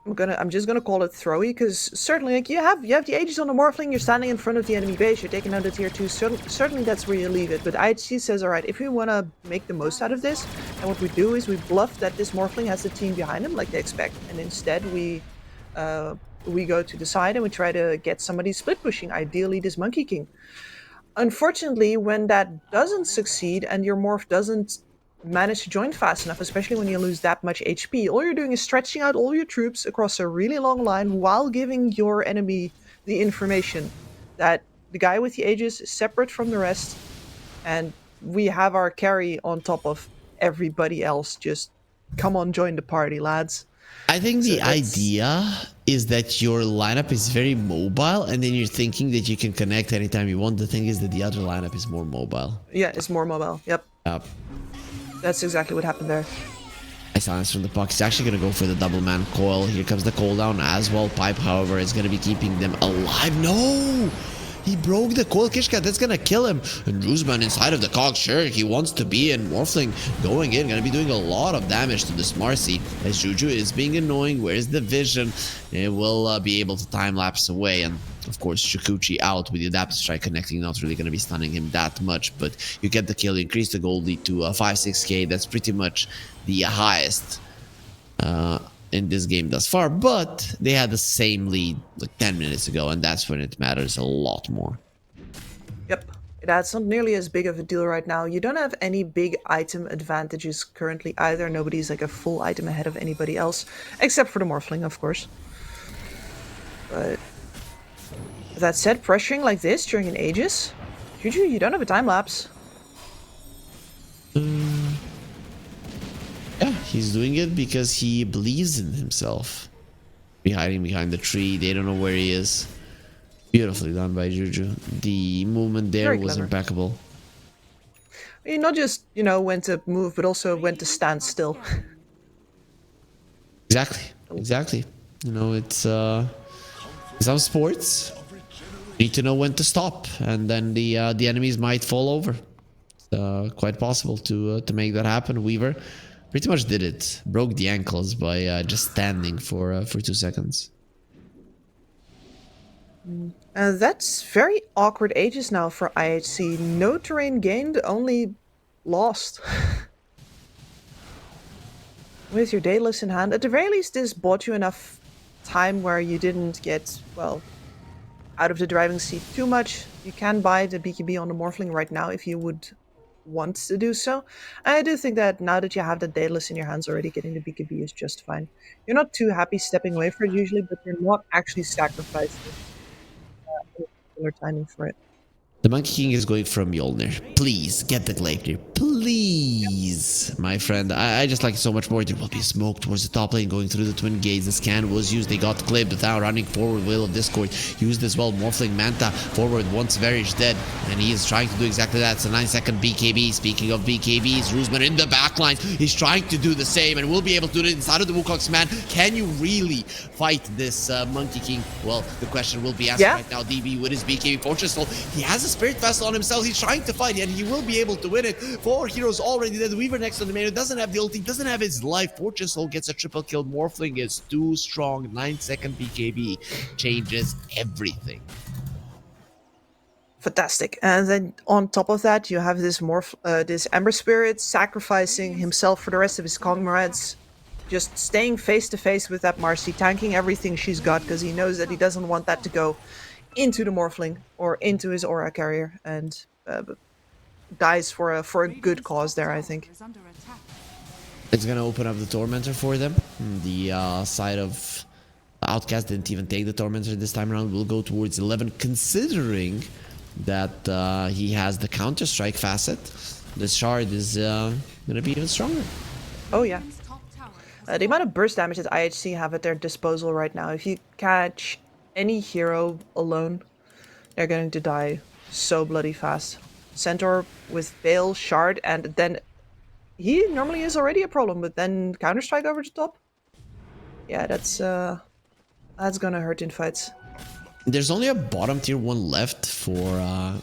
I'm just gonna call it throwy, because certainly, like, you have the Aegis on the Morphling, you're standing in front of the enemy base, you're taking out the tier 2, certainly that's where you leave it. But IHC says, alright, if we want to make the most out of this, and what we do is we bluff that this Morphling has the team behind him, like they expect, and instead we go to the side and we try to get somebody split pushing, ideally this Monkey King. Unfortunately, when that doesn't succeed and your Morph doesn't manage to join fast enough, especially when you lose that much HP, all you're doing is stretching out all your troops across a really long line while giving your enemy the information that the guy with the Aegis is separate from the rest, and we have our carry on top of everybody else. Just come on, join the party, lads. I think the idea is that your lineup is very mobile, and then you're thinking that you can connect anytime you want. The thing is that the other lineup is more mobile. Yeah, it's more mobile. Yep. That's exactly what happened there. Nice silence from the puck. He's actually going to go for the double man coil. Here comes the cooldown as well. Pipe, however, is going to be keeping them alive. No! He broke the coil Kishka. That's going to kill him. And Roosman inside of the cog. Sure, he wants to be in. Morphling going in. Going to be doing a lot of damage to this Marcy. As Juju is being annoying. Where's the vision? It will be able to time-lapse away. And, of course, Shikuchi out with the Adaptive Strike connecting. Not really going to be stunning him that much. But you get the kill. You increase the gold lead to 5-6k. That's pretty much the highest in this game thus far, but they had the same lead like 10 minutes ago, and that's when it matters a lot more. Yep, that's not nearly as big of a deal right now. You don't have any big item advantages currently either. Nobody's like a full item ahead of anybody else, except for the Morphling, of course. But that said, pressuring like this during an Aegis, Juju, you don't have a time lapse. Yeah, He's doing it because he believes in himself. Be hiding behind the tree. They don't know where he is. Beautifully done by Juju. The movement there Very was clever. impeccable. I mean, not just, you know, when to move, but also when to stand still. Exactly. Exactly. You know, it's some sports you need to know when to stop, and then the enemies might fall over. It's quite possible to make that happen. Weaver pretty much did it. Broke the ankles by just standing for 2 seconds. That's very awkward ages now for IHC. No terrain gained, only lost. With your Daedalus in hand, at the very least this bought you enough time where you didn't get, well, out of the driving seat too much. You can buy the BKB on the Morphling right now if you would want to do so. And I do think that now that you have the Daedalus in your hands already, getting the BKB is just fine. You're not too happy stepping away for it usually, but you're not actually sacrificing any particular timing for it. The Monkey King is going for Mjolnir. Please, get the Gleipnir. Please, my friend. I just like it so much more. There will be smoke towards the top lane going through the twin gates. The scan was used. They got clipped without running forward. Wheel of Discord used as well. Morphling Manta forward once Varish dead. And he is trying to do exactly that. It's a 9-second BKB. Speaking of BKBs, Roosman in the backline. He's trying to do the same and will be able to do it inside of the Wukong's man. Can you really fight this Monkey King? Well, the question will be asked right now. DB with his BKB Fortress Soul. He has a Spirit Vessel on himself. He's trying to fight and he will be able to win it. 4 heroes already dead. Weaver next on the main. It doesn't have the ulti, doesn't have his life. Fortress Soul gets a triple kill. Morphling is too strong. 9-second BKB changes everything. Fantastic. And then on top of that, you have this this Ember Spirit sacrificing himself for the rest of his Congmerats, just staying face to face with that Marcy, tanking everything she's got because he knows that he doesn't want that to go into the Morphling or into his Aura Carrier, and dies for a good cause there, I think. It's gonna open up the Tormentor for them. The side of Outcast didn't even take the Tormentor this time around. Will go towards 11, considering that he has the Counter-Strike facet. The Shard is gonna be even stronger. Oh yeah. The amount of burst damage that IHC have at their disposal right now, if you catch any hero alone, they're going to die so bloody fast. Centaur with Veil, Shard, and then he normally is already a problem, but then Counter-Strike over the top? Yeah, that's gonna hurt in fights. There's only a bottom tier 1 left for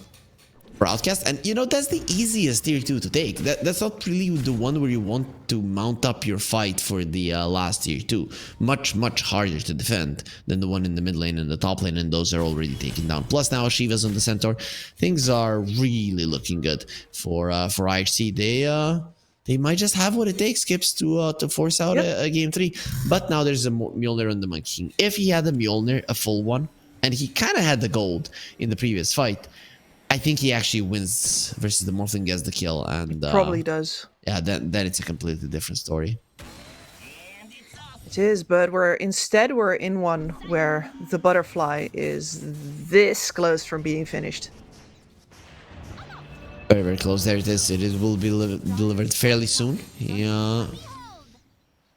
Outcast, and you know, that's the easiest tier 2 to take. That's not really the one where you want to mount up your fight for the last tier 2. Much harder to defend than the one in the mid lane and the top lane, and those are already taken down. Plus now Shiva's on the Centaur. Things are really looking good for IHC. They might just have what it takes, Skips, to force out a game 3. But now there's a Mjolnir on the Monkey King. If he had a Mjolnir, a full one, and he kind of had the gold in the previous fight, I think he actually wins versus the Morphling, gets the kill, and probably does. Yeah, then it's a completely different story. It is, but we're in one where the butterfly is this close from being finished. Very close. There it is. It will be delivered fairly soon. He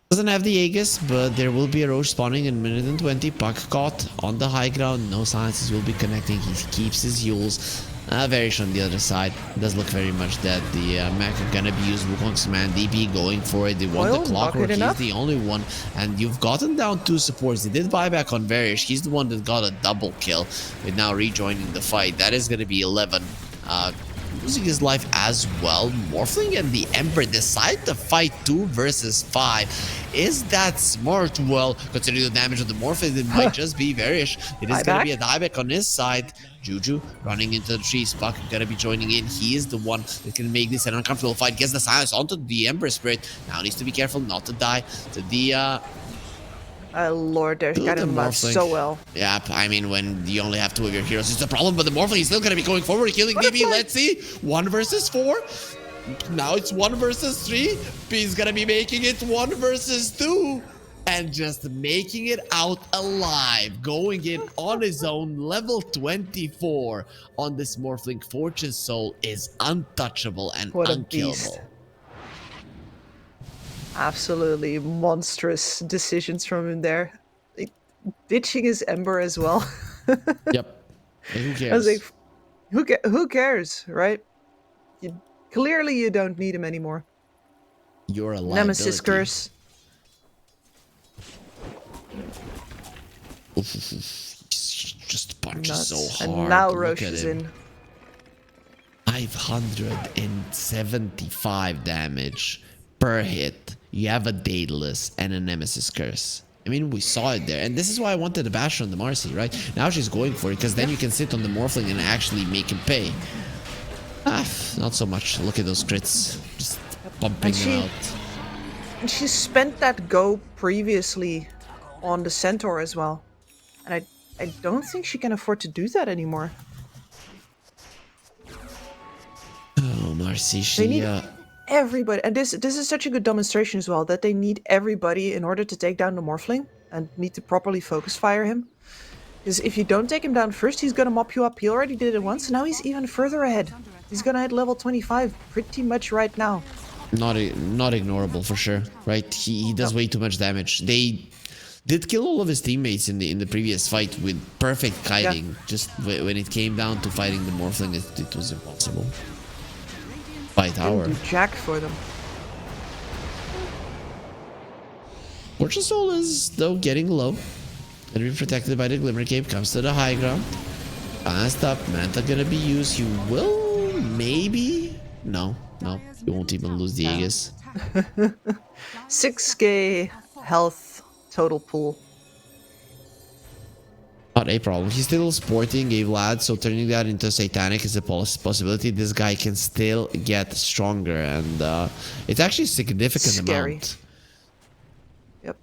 doesn't have the Aegis, but there will be a Roche spawning in 1:20. Puck caught on the high ground. No silences will be connecting. He keeps his Yules. Varish on the other side. Does look very much dead. The mech are gonna be used. Wukong's man, DP going for it. They want the Clockwork. He's the only one. And you've gotten down 2 supports. They did buyback on Varish. He's the one that got a double kill. With now rejoining the fight. That is gonna be 11. Losing his life as well. Morphling and the Ember decide to fight 2 versus 5. Is that smart? Well, considering the damage of the Morphling, it might just be Varish. It is going to be a dieback on his side. Juju running into the trees. Puck gonna be joining in. He is the one that can make this an uncomfortable fight. Gets the silence onto the Ember Spirit. Now needs to be careful not to die to the Lord, they're kind of so well. Yep, I mean, when you only have 2 of your heroes, it's a problem, but the Morphling is still going to be going forward, killing DB. Let's see. 1 versus 4. Now it's 1 versus 3. B's going to be making it 1 versus 2. And just making it out alive. Going in on his own. Level 24 on this Morphling. Fortune Soul is untouchable and unkillable. Absolutely monstrous decisions from him there. Like, ditching his Ember as well. Yep. And who I was cares? like, who cares, right? Clearly you don't need him anymore. You're a Nemesis liability. curse. He just punches Nuts. so hard. And now Look Roche at is him. in. 575 damage per hit. You have a Daedalus and a Nemesis curse. I mean, we saw it there. And this is why I wanted to bash on the Marcy, right? Now she's going for it, because then you can sit on the Morphling and actually make him pay. Not so much. Look at those crits. Just pumping them out. And she spent that go previously on the Centaur as well. And I don't think she can afford to do that anymore. Oh, Marcy, They she... need everybody. And this is such a good demonstration as well, that they need everybody in order to take down the Morphling and need to properly focus fire him. Because if you don't take him down first, he's going to mop you up. He already did it once, and now he's even further ahead. He's going to hit level 25 pretty much right now. Not ignorable for sure, right? He does way too much damage. They did kill all of his teammates in the previous fight with perfect kiting. Yeah. Just when it came down to fighting the Morphling, it was impossible. Fight tower. Didn't do jack for them. Fortune Soul is though getting low. Gonna be protected by the Glimmer Cape. Comes to the high ground. Fast up. Manta gonna be used. You will maybe. No. You won't even lose the Aegis. 6k health total pool. Not a problem. He's still sporting a Vlad, so turning that into Satanic is a possibility. This guy can still get stronger, and it's actually a significant Scary. amount. Yep.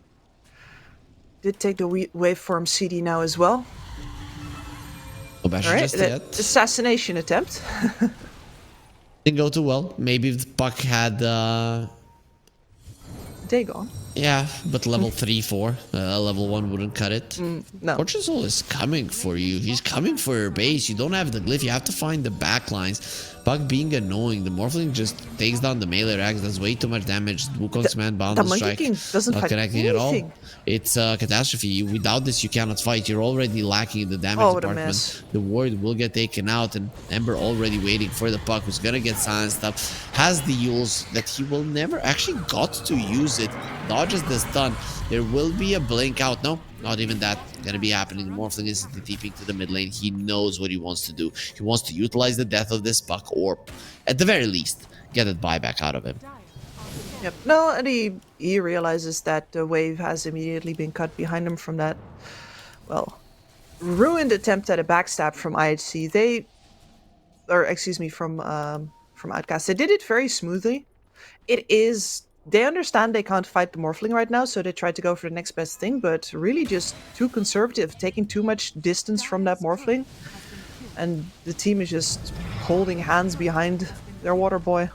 Did take the waveform CD now as well. No bash Alright, just the yet. assassination attempt. Didn't go too well. Maybe if the puck had... Dagon. yeah, but level 3, 4. Level 1 wouldn't cut it. No. Fortune Soul is coming for you. He's coming for your base. You don't have the glyph. You have to find the back lines. Puck being annoying. The Morphling just takes down the melee racks. Does way too much damage. Wukong's man bound the to Monkey strike. King doesn't Not fight connecting at all. anything. It's a catastrophe. Without this, you cannot fight. You're already lacking in the damage Oh, what a department. mess. The ward will get taken out, and Ember already waiting for the puck, who's gonna get silenced up. Has the Yules that he will never actually got to use it. Dodges the stun. There will be a blink out. No, not even that gonna be happening. The Morphling is deeping to the mid lane. He knows what he wants to do. He wants to utilize the death of this puck, or at the very least, get that buyback out of him. Yep. No, and he realizes that the wave has immediately been cut behind him from that, well, ruined attempt at a backstab from IHC. From Outcast. They did it very smoothly. They understand they can't fight the Morphling right now, so they try to go for the next best thing, but really just too conservative, taking too much distance from that Morphling. And the team is just holding hands behind their water boy.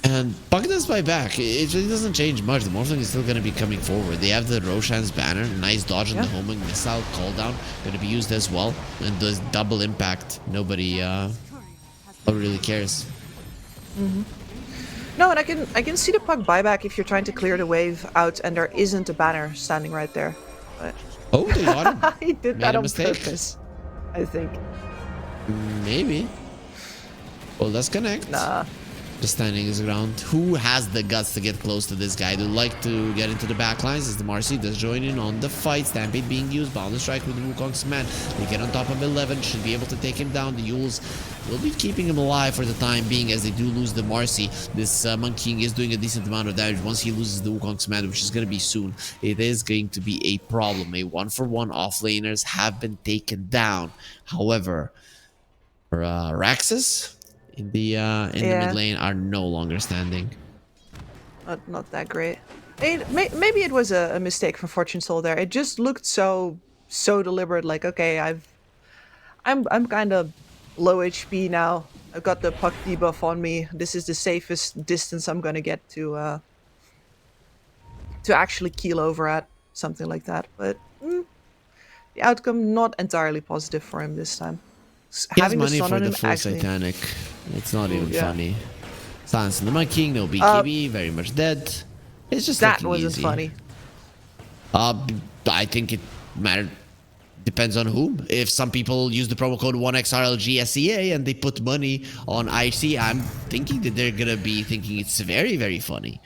And Puck does buy back. It really doesn't change much. The Morphling is still going to be coming forward. They have the Roshan's banner. Nice dodge on the homing missile. Call down. Going to be used as well. And does double impact. Nobody really cares. No, and I can see the Puck buyback if you're trying to clear the wave out and there isn't a banner standing right there. But Oh, they got him. he did Made that a on mistake. purpose, I think. Maybe. Well, let's connect. Nah. Just standing his ground. Who has the guts to get close to this guy? They like to get into the back lines as the Marcy does join in on the fight. Stampede being used. Bound to strike with the Wukong's man. They get on top of 11. Should be able to take him down. The Yules will be keeping him alive for the time being as they do lose the Marcy. This Monkey King is doing a decent amount of damage. Once he loses the Wukong's man, which is going to be soon, it is going to be a problem. A 1-for-1 offlaners have been taken down. However, for Raxus in the mid lane are no longer standing. Not that great. Maybe it was a mistake from Fortune Soul there. It just looked so deliberate. Like, okay, I'm kind of low HP now. I've got the puck debuff on me. This is the safest distance I'm gonna get to actually keel over at, something like that. But the outcome not entirely positive for him this time. He has Having the money stun for on the him full actually. Satanic. It's not even Yeah. funny. Silence in the Monkey King, no BKB, very much dead. It's just That looking wasn't easy. funny. I think it matters. Depends on whom. If some people use the promo code 1XRLGSEA and they put money on IHC, I'm thinking that they're gonna be thinking it's very, very funny.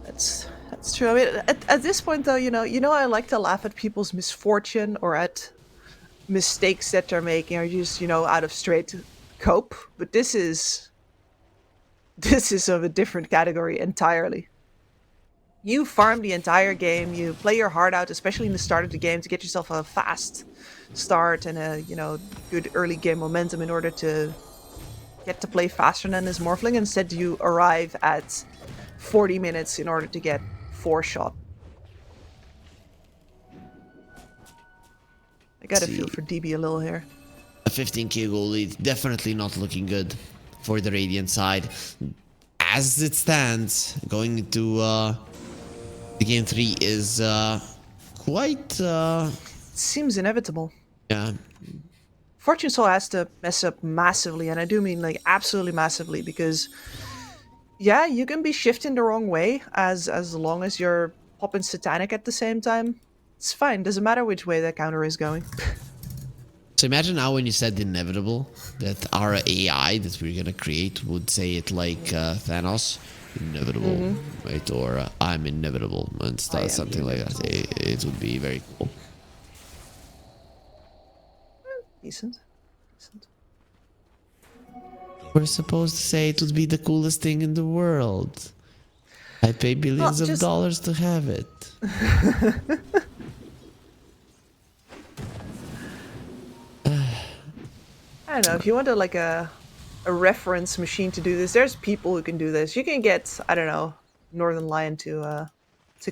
That's true. I mean, at this point, though, I like to laugh at people's misfortune or at mistakes that they're making, or just out of straight cope. But this is of a different category entirely. You farm the entire game. You play your heart out, especially in the start of the game, to get yourself a fast start and a good early game momentum in order to get to play faster than this Morphling. Instead, you arrive at 40 minutes in order to get 4 shot. I gotta feel for DB a little here. A 15k goal lead, definitely not looking good for the Radiant side. As it stands, going into the game 3 is quite... Seems inevitable. Yeah. Fortune Soul has to mess up massively, and I do mean like absolutely massively, because yeah, you can be shifting the wrong way as long as you're popping Satanic at the same time. It's fine, doesn't matter which way that counter is going. So imagine now when you said inevitable, that our AI that we're gonna create would say it like Thanos, inevitable, right? Or I'm inevitable, and stuff, something like that. It would be very cool. Decent. We're supposed to say it would be the coolest thing in the world. I'd pay billions of dollars to have it. I don't know, if you want a reference machine to do this, there's people who can do this. You can get, I don't know, Northern Lion to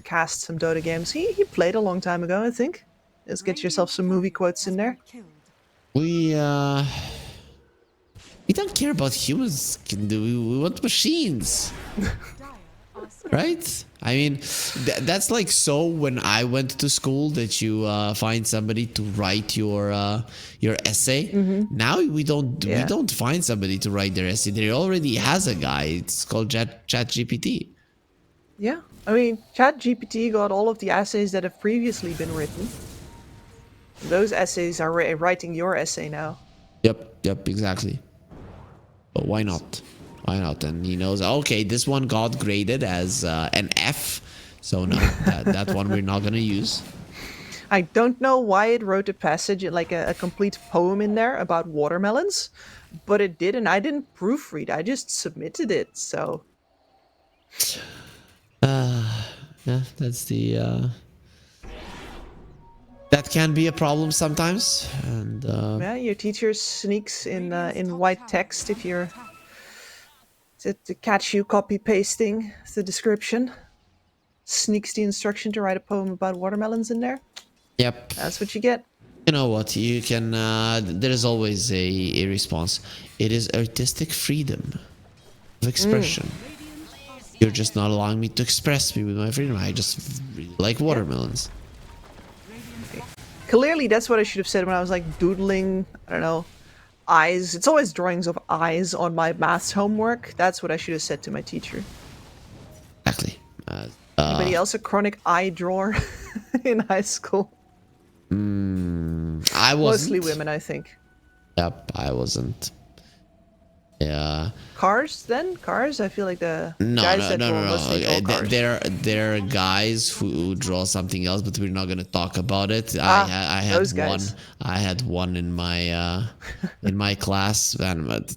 cast some Dota games. He played a long time ago, I think. Just get yourself some movie quotes in there. We don't care about humans can do. We want machines. Right? I mean, that's like so when I went to school that you find somebody to write your essay. Now we don't find somebody to write their essay. There already has a guy. It's called ChatGPT. Yeah, I mean, ChatGPT got all of the essays that have previously been written. Those essays are writing your essay now. Yep, exactly. But why not? Why not? And he knows, okay, this one got graded as an F. So no, that one we're not going to use. I don't know why it wrote a passage, like a complete poem in there about watermelons, but it did, and I didn't proofread. I just submitted it, so... Yeah, that's the... That can be a problem sometimes. And yeah, your teacher sneaks in white text if you're... To catch you copy pasting the description, sneaks the instruction to write a poem about watermelons in there. Yep. That's what you get. You know what? You can. There is always a response. It is artistic freedom of expression. You're just not allowing me to express me with my freedom. I just really like watermelons. Clearly, that's what I should have said when I was like doodling. I don't know. Eyes. It's always drawings of eyes on my maths homework. That's what I should have said to my teacher. Exactly. Anybody else a chronic eye drawer in high school? I wasn't. Mostly women, I think. Yep, I wasn't. Yeah. Cars then? Cars? I feel like the guys that draw mostly all cars. There are guys who draw something else, but we're not gonna talk about it. I had those one. guys. I had one in my class, and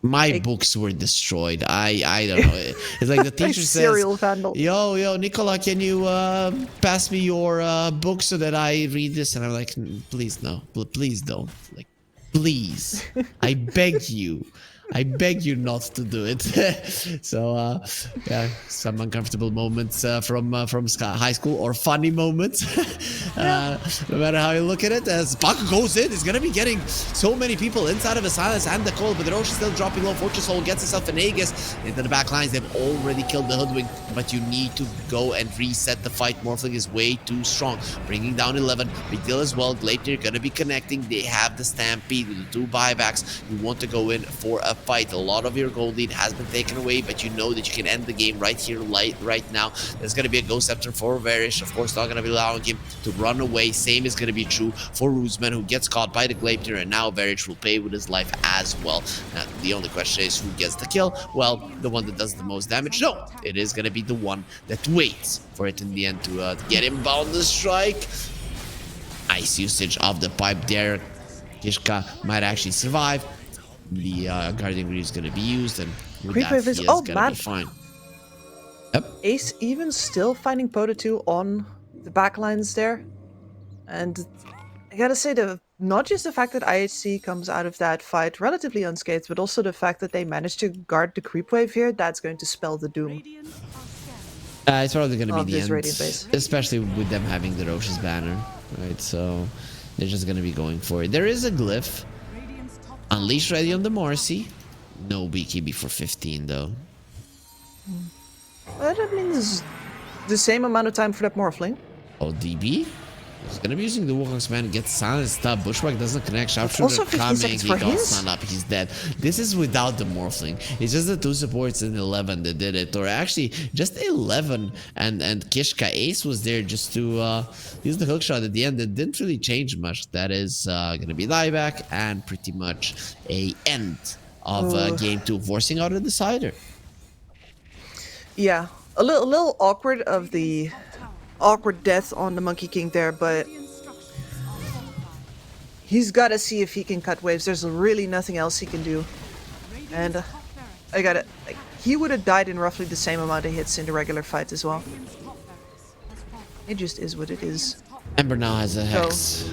my books were destroyed. I don't know. It's like the teacher says, Serial vandal. Yo, Nicola, can you pass me your book so that I read this? And I'm like, please no, please don't. Like, please, I beg you. I beg you not to do it. So, yeah, some uncomfortable moments from high school, or funny moments. No matter how you look at it, as Puck goes in, he's going to be getting so many people inside of a silence and the call, but the Roche is still dropping low. Fortune Soul gets himself an Aegis into the back lines. They've already killed the Hoodwink, but you need to go and reset the fight. Morphling is way too strong, bringing down 11. Big deal as well. Gleipnir going to be connecting. They have the Stampede with the 2 buybacks. You want to go in for a fight. A lot of your gold lead has been taken away, but you know that you can end the game right here, right now. There's going to be a Ghost Scepter for Varish. Of course, not going to be allowing him to run away. Same is going to be true for Roosman, who gets caught by the Gleipnir, and now Varish will pay with his life as well. Now, the only question is who gets the kill? Well, the one that does the most damage? No, it is going to be the one that waits for it in the end to get him bound the strike. Nice usage of the pipe there. Kishka might actually survive. The Guardian Greave is going to be used, and with that, he is going to be fine. Yep. Ace even still finding Pota 2 on the backlines there. And I gotta say, not just the fact that IHC comes out of that fight relatively unscathed, but also the fact that they managed to guard the creep wave here, that's going to spell the doom. It's probably going to be the end, base. especially with them having the Roche's banner, right? So they're just going to be going for it. There is a glyph. Unleash ready on the Marcy. No BKB for 15 though. Well, that means the same amount of time for that Morphling. Oh, DB? He's gonna be using the Wukong's man, gets silenced up. Bushwhack doesn't connect. Also Sharpshooter 15 coming, seconds he for got his? stunned up, he's dead. This is without the Morphling. It's just the 2 supports in 11 that did it. Or actually, just 11 and Kishka. Ace was there just to use the hookshot at the end. It didn't really change much. That is gonna be dieback and pretty much a end of game 2, forcing out a decider. Yeah, a little awkward of the awkward death on the Monkey King there, but he's got to see if he can cut waves. There's really nothing else he can do. And I got it. Like, he would have died in roughly the same amount of hits in the regular fight as well. It just is what it is. Ember now has a Hex. So,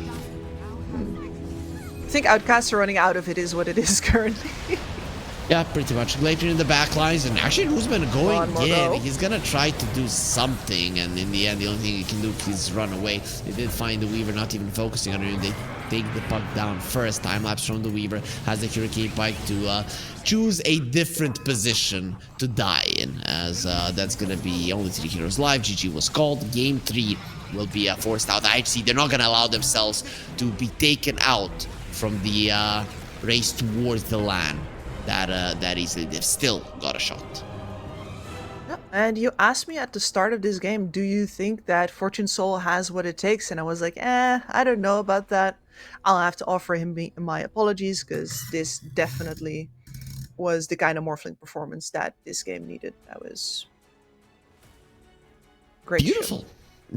I think Outcasts are running out of it is what it is currently. Yeah, pretty much. Gleipnir in the back lines, and actually Roosman going in. He's gonna try to do something, and in the end, the only thing he can do is run away. They did find the Weaver, not even focusing on him. They take the puck down first. Time lapse from the Weaver has the Hurricane Pike to choose a different position to die in, as that's gonna be only 3 heroes live. GG was called. Game 3 will be forced out. IHC, they're not gonna allow themselves to be taken out from the race towards the LAN. That easily. They've still got a shot. And you asked me at the start of this game, do you think that Fortune Soul has what it takes? And I was like, I don't know about that. I'll have to offer him my apologies, because this definitely was the kind of Morphling performance that this game needed. That was great. Beautiful.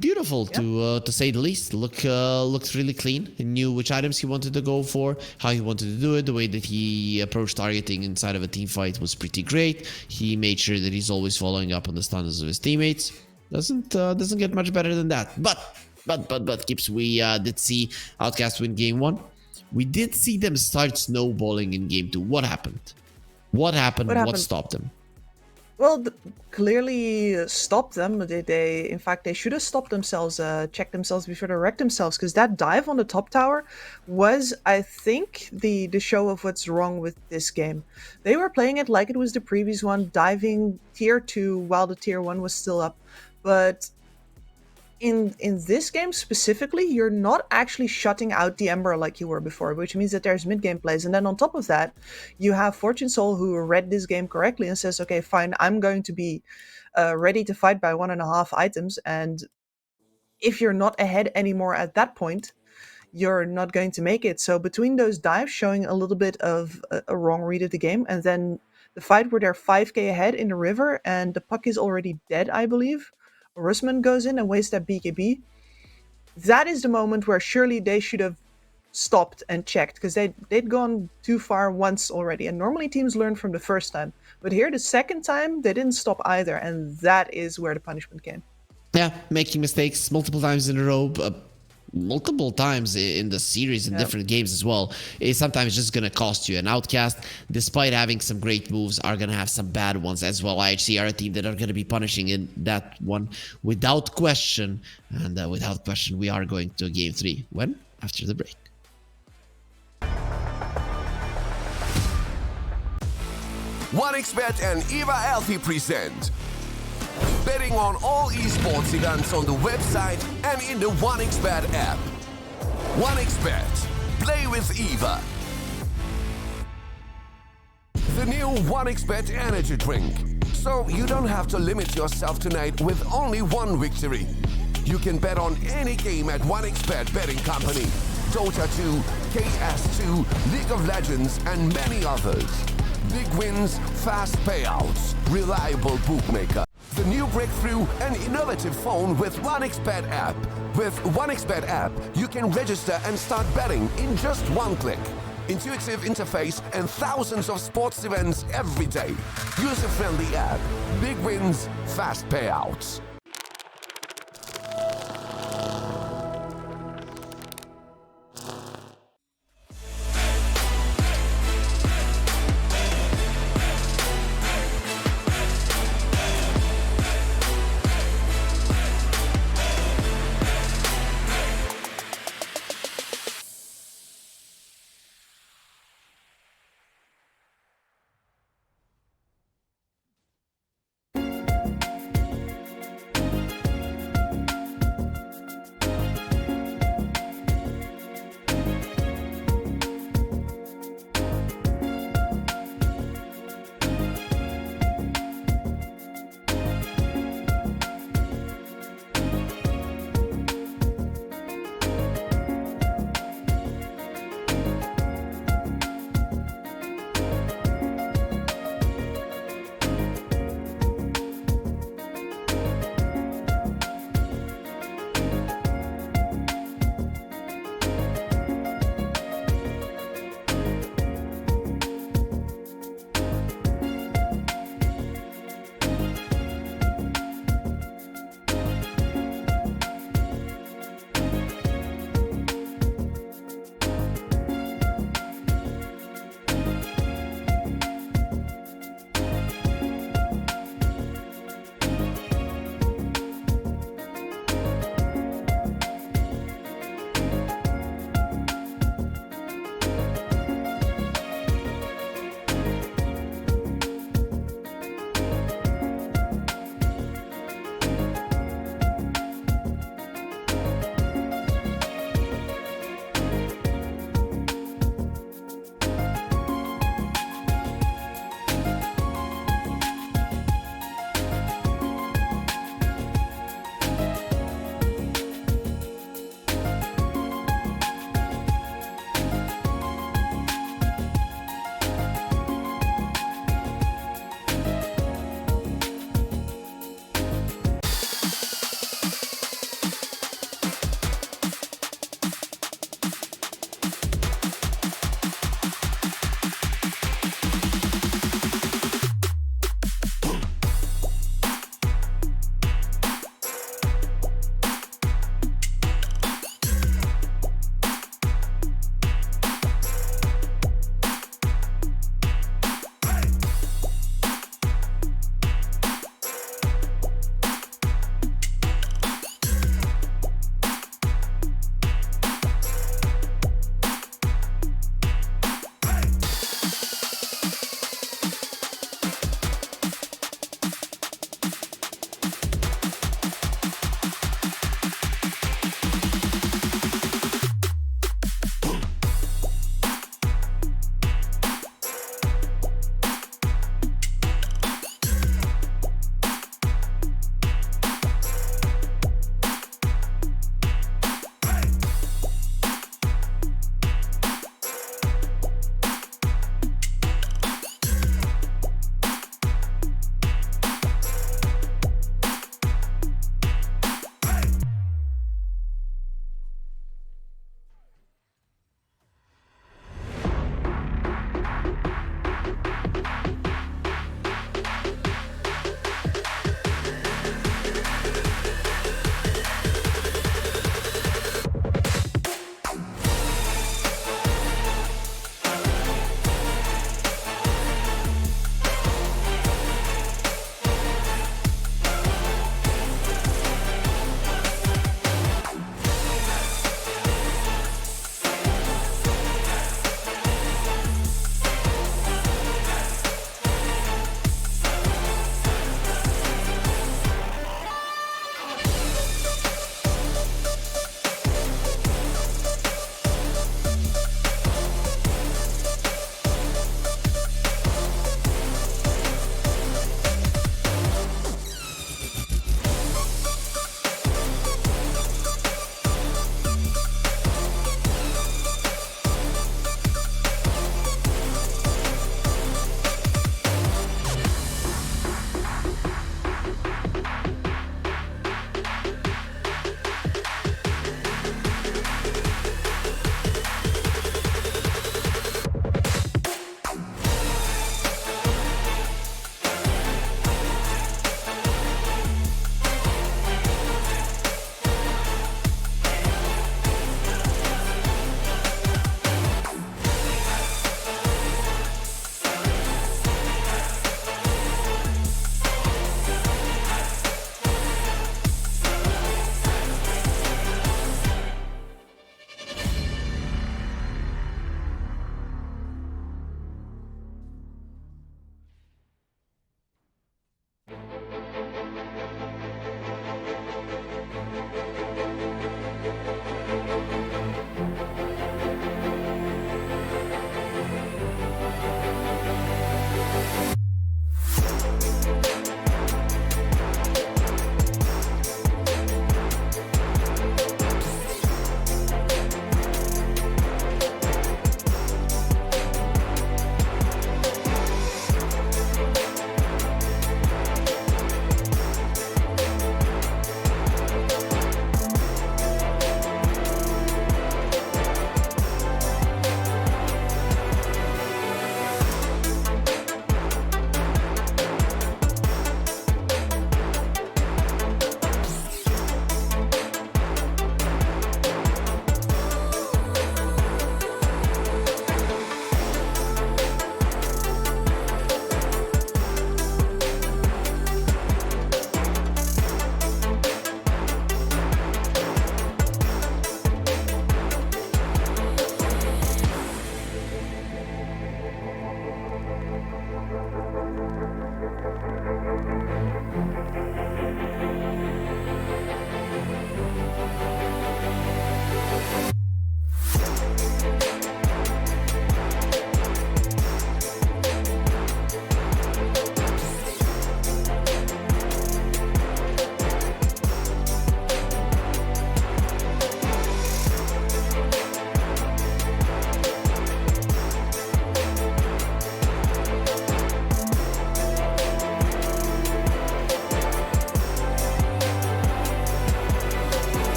Beautiful, to say the least. Looked really clean. He knew which items he wanted to go for, how he wanted to do it. The way that he approached targeting inside of a team fight was pretty great. He made sure that he's always following up on the stuns of his teammates. Doesn't get much better than that. But Kips, we did see Outcast win game 1. We did see them start snowballing in game 2. What happened? What happened? What stopped them? Well, clearly stopped them. In fact, they should have stopped themselves, checked themselves before they wrecked themselves, because that dive on the top tower was, I think, the show of what's wrong with this game. They were playing it like it was the previous one, diving tier 2 while the tier 1 was still up. But in this game specifically, you're not actually shutting out the Ember like you were before, which means that there's mid-game plays. And then on top of that, you have Fortune Soul, who read this game correctly and says, okay, fine, I'm going to be ready to fight by 1.5 items. And if you're not ahead anymore at that point, you're not going to make it. So between those dives showing a little bit of a wrong read of the game, and then the fight where they're 5k ahead in the river and the puck is already dead, I believe, Rusman goes in and wastes that BKB. That is the moment where surely they should have stopped and checked, because they'd gone too far once already. And normally teams learn from the first time. But here, the second time, they didn't stop either. And that is where the punishment came. Yeah, making mistakes multiple times in a row. multiple times in the series in different games as well, is sometimes just gonna cost you. An Outcast, despite having some great moves, are gonna have some bad ones as well. IHC are a team that are gonna be punishing in that one without question, and without question we are going to game 3. When? After the break. OneXBet and Eva Alfie present betting on all esports events on the website and in the OneXBet app. OneXBet. Play with Eva. The new OneXBet energy drink. So you don't have to limit yourself tonight with only one victory. You can bet on any game at OneXBet betting company. Dota 2, KS2, League of Legends, and many others. Big wins, fast payouts, reliable bookmaker. The new breakthrough and innovative phone with OneXBet app. With OneXBet app, you can register and start betting in just one click. Intuitive interface and thousands of sports events every day. User-friendly app. Big wins, fast payouts.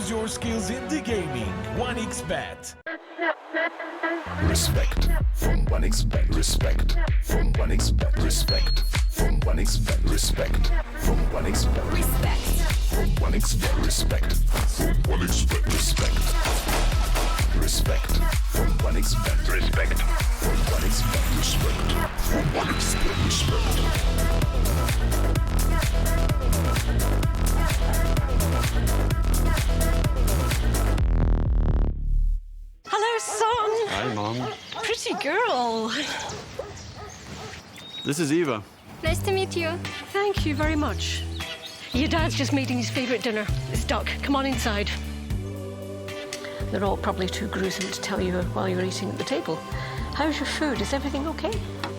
Showcase your skills in the gaming. 1xBet. Respect from 1xBet. Respect from 1xBet. Respect from 1xBet. Respect from 1xBet. Respect. From 1xBet. Respect from 1xBet. Respect. Respect from 1xBet. Respect from 1xBet. Respect from 1xBet. Respect. Hello, son. Hi, Mom. Pretty girl. This is Eva. Nice to meet you. Thank you very much. Your dad's just making his favourite dinner. It's duck. Come on inside. They're all probably too gruesome to tell you while you're eating at the table. How's your food? Is everything okay?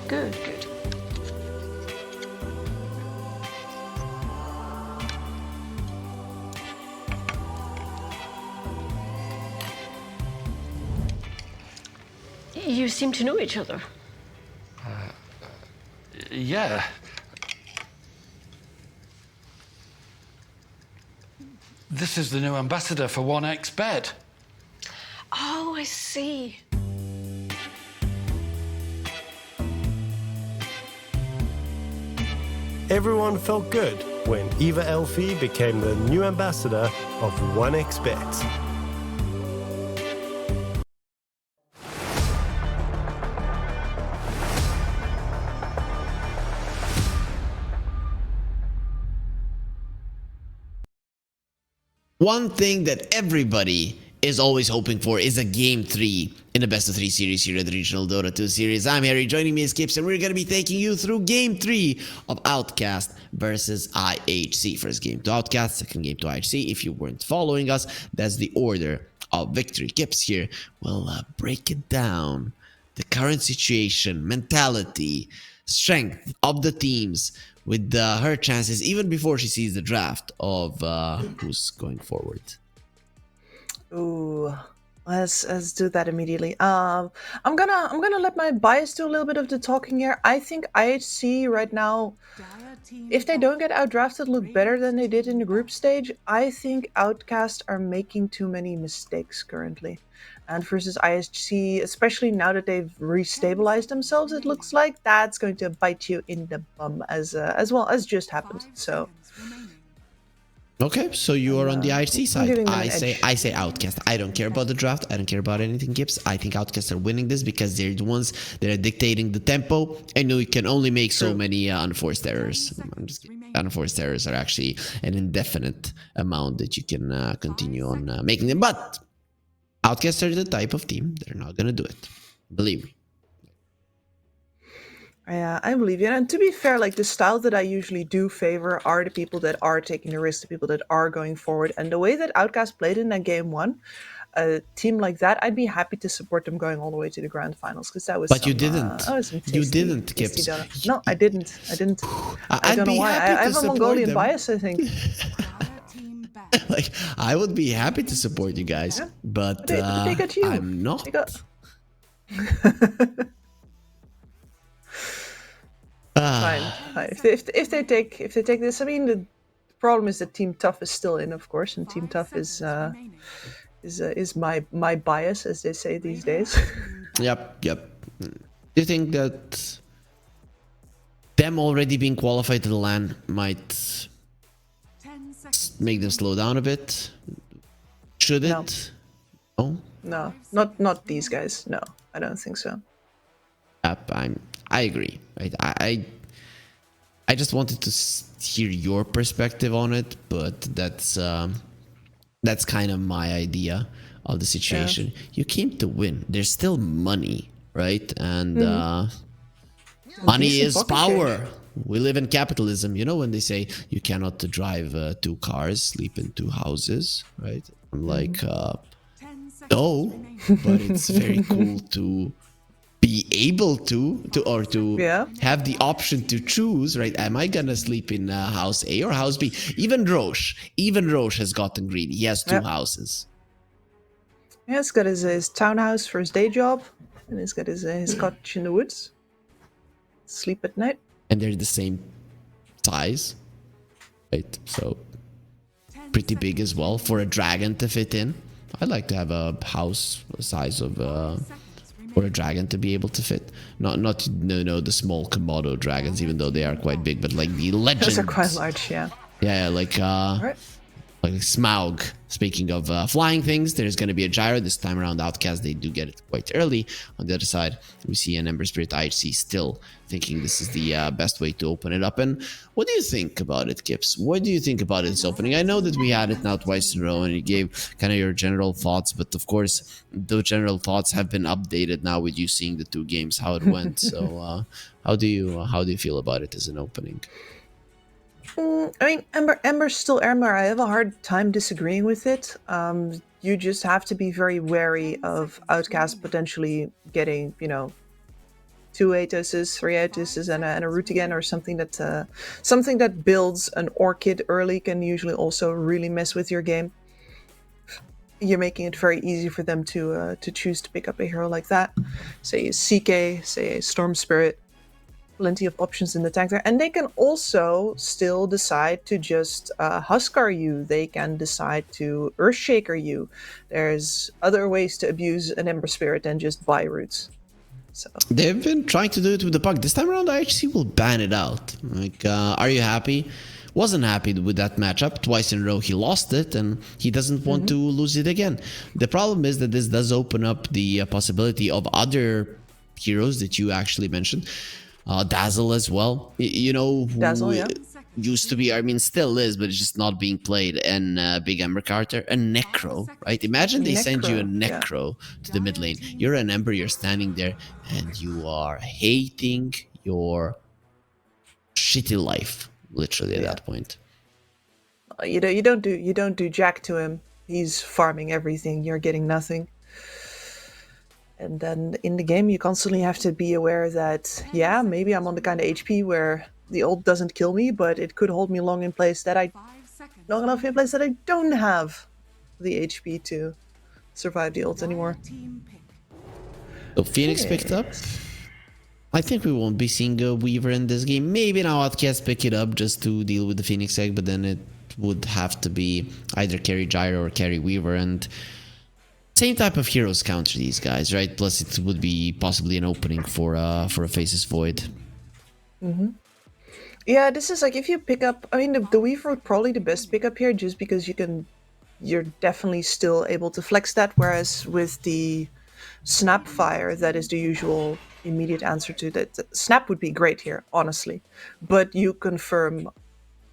Good, good. You seem to know each other. Yeah. This is the new ambassador for 1xBet. Oh, I see. Everyone felt good when Eva Elfie became the new ambassador of 1xBet. One thing that everybody is always hoping for is a Game 3 in the Best of 3 series here at the Regional Dota 2 series. I'm Harry, joining me is Kips, and we're going to be taking you through Game 3 of Outcast versus IHC. First game to Outcast, second game to IHC. If you weren't following us, that's the order of victory. Kips here will break it down. The current situation, mentality, strength of the teams with her chances, even before she sees the draft of who's going forward. Ooh, let's do that immediately. I'm gonna let my bias do a little bit of the talking here. I think IHC right now, if they don't get outdrafted, look better than they did in the group stage. I think Outcast are making too many mistakes currently. And versus IHC, especially now that they've restabilized themselves, it looks like that's going to bite you in the bum as well as just happened. So okay, so you are on the IHC side. I say edge. Outcast. I don't care about the draft. I don't care about anything, Gibbs. I think Outcast are winning this because they're the ones that are dictating the tempo, and you can only make so many unforced errors. I'm just kidding. Unforced errors are actually an indefinite amount that you can continue on making them. But Outcasts are the type of team. They're not going to do it. Believe me. Yeah, I believe you. And to be fair, like the style that I usually do favor are the people that are taking the risk, the people that are going forward. And the way that Outcast played in that game one, a team like that, I'd be happy to support them going all the way to the grand finals because that was. But you didn't. That was some You tasty, didn't, tasty Kips. Dota. No, I didn't. I didn't. I I'd don't know be why. happy I to have a support Mongolian them. bias, I think. Like, I would be happy to support you guys, Yeah. but They got you. I'm not. They got. Fine. If they take this, I mean the problem is that Team Tough is still in, of course, and Team Tough is my bias, as they say these days. Yep. Do you think that them already being qualified to the LAN might make them slow down a bit? Should it? No. No, not these guys. No, I don't think so. Yep, I agree. I just wanted to hear your perspective on it, but that's kind of my idea of the situation. Yeah. You came to win. There's still money, right? And money is power. We live in capitalism. You know when they say you cannot drive 2 cars, sleep in 2 houses, right? I'm like, no, but it's very cool to be able to have the option to choose, right? Am I gonna sleep in house A or house B? Even Roche has gotten greedy. He has 2 houses. Yeah, he's got his townhouse for his day job, and he's got his cottage in the woods. Sleep at night. And they're the same size, right? So pretty big as well for a dragon to fit in. I'd like to have a house size of for a dragon to be able to fit. Not the small Komodo dragons, even though they are quite big, but like the legends. Those are quite large, yeah. Yeah, like Right. like Smaug. Speaking of flying things, there's going to be a gyro. This time around, Outcast, they do get it quite early. On the other side, we see an Ember Spirit IHC still thinking this is the best way to open it up. And what do you think about it, Kips? What do you think about its opening? I know that we had it now twice in a row, and you gave kind of your general thoughts, but of course, those general thoughts have been updated now with you seeing the 2 games, how it went. So how do you feel about it as an opening? I mean, Ember's still Ember. I have a hard time disagreeing with it. You just have to be very wary of Outcast potentially getting, 2 Atoses, 3 Atoses, and a root again, or something that builds an Orchid early can usually also really mess with your game. You're making it very easy for them to choose to pick up a hero like that. Say a CK, say a Storm Spirit. Plenty of options in the tank there, and they can also still decide to just Huskar you. They can decide to Earthshaker you. There's other ways to abuse an Ember Spirit than just buy roots. So they've been trying to do it with the puck. This time around, IHC will ban it out. Like, are you happy? Wasn't happy with that matchup. Twice in a row he lost it, and he doesn't want to lose it again. The problem is that this does open up the possibility of other heroes that you actually mentioned. Dazzle as well, who Dazzle, yeah. used to be, I mean, still is, but it's just not being played. And Big Ember Carter, a Necro, right? Imagine they send you a Necro to the mid lane. You're an Ember, you're standing there, and you are hating your shitty life, literally at that point. You don't do jack to him. He's farming everything. You're getting nothing. And then in the game, you constantly have to be aware that, yeah, maybe I'm on the kind of HP where the ult doesn't kill me, but it could hold me long enough in place that I don't have the HP to survive the ult anymore. So Phoenix picked up. I think we won't be seeing a Weaver in this game. Maybe now Outcast pick it up just to deal with the Phoenix egg, but then it would have to be either carry Gyro or carry Weaver, and same type of heroes counter these guys, right? Plus it would be possibly an opening for a Faceless Void. Yeah, this is like if you pick up, I mean, the Weaver would probably the best pickup here just because you're definitely still able to flex that, whereas with the Snapfire, that is the usual immediate answer to that. Snap would be great here, honestly, but you confirm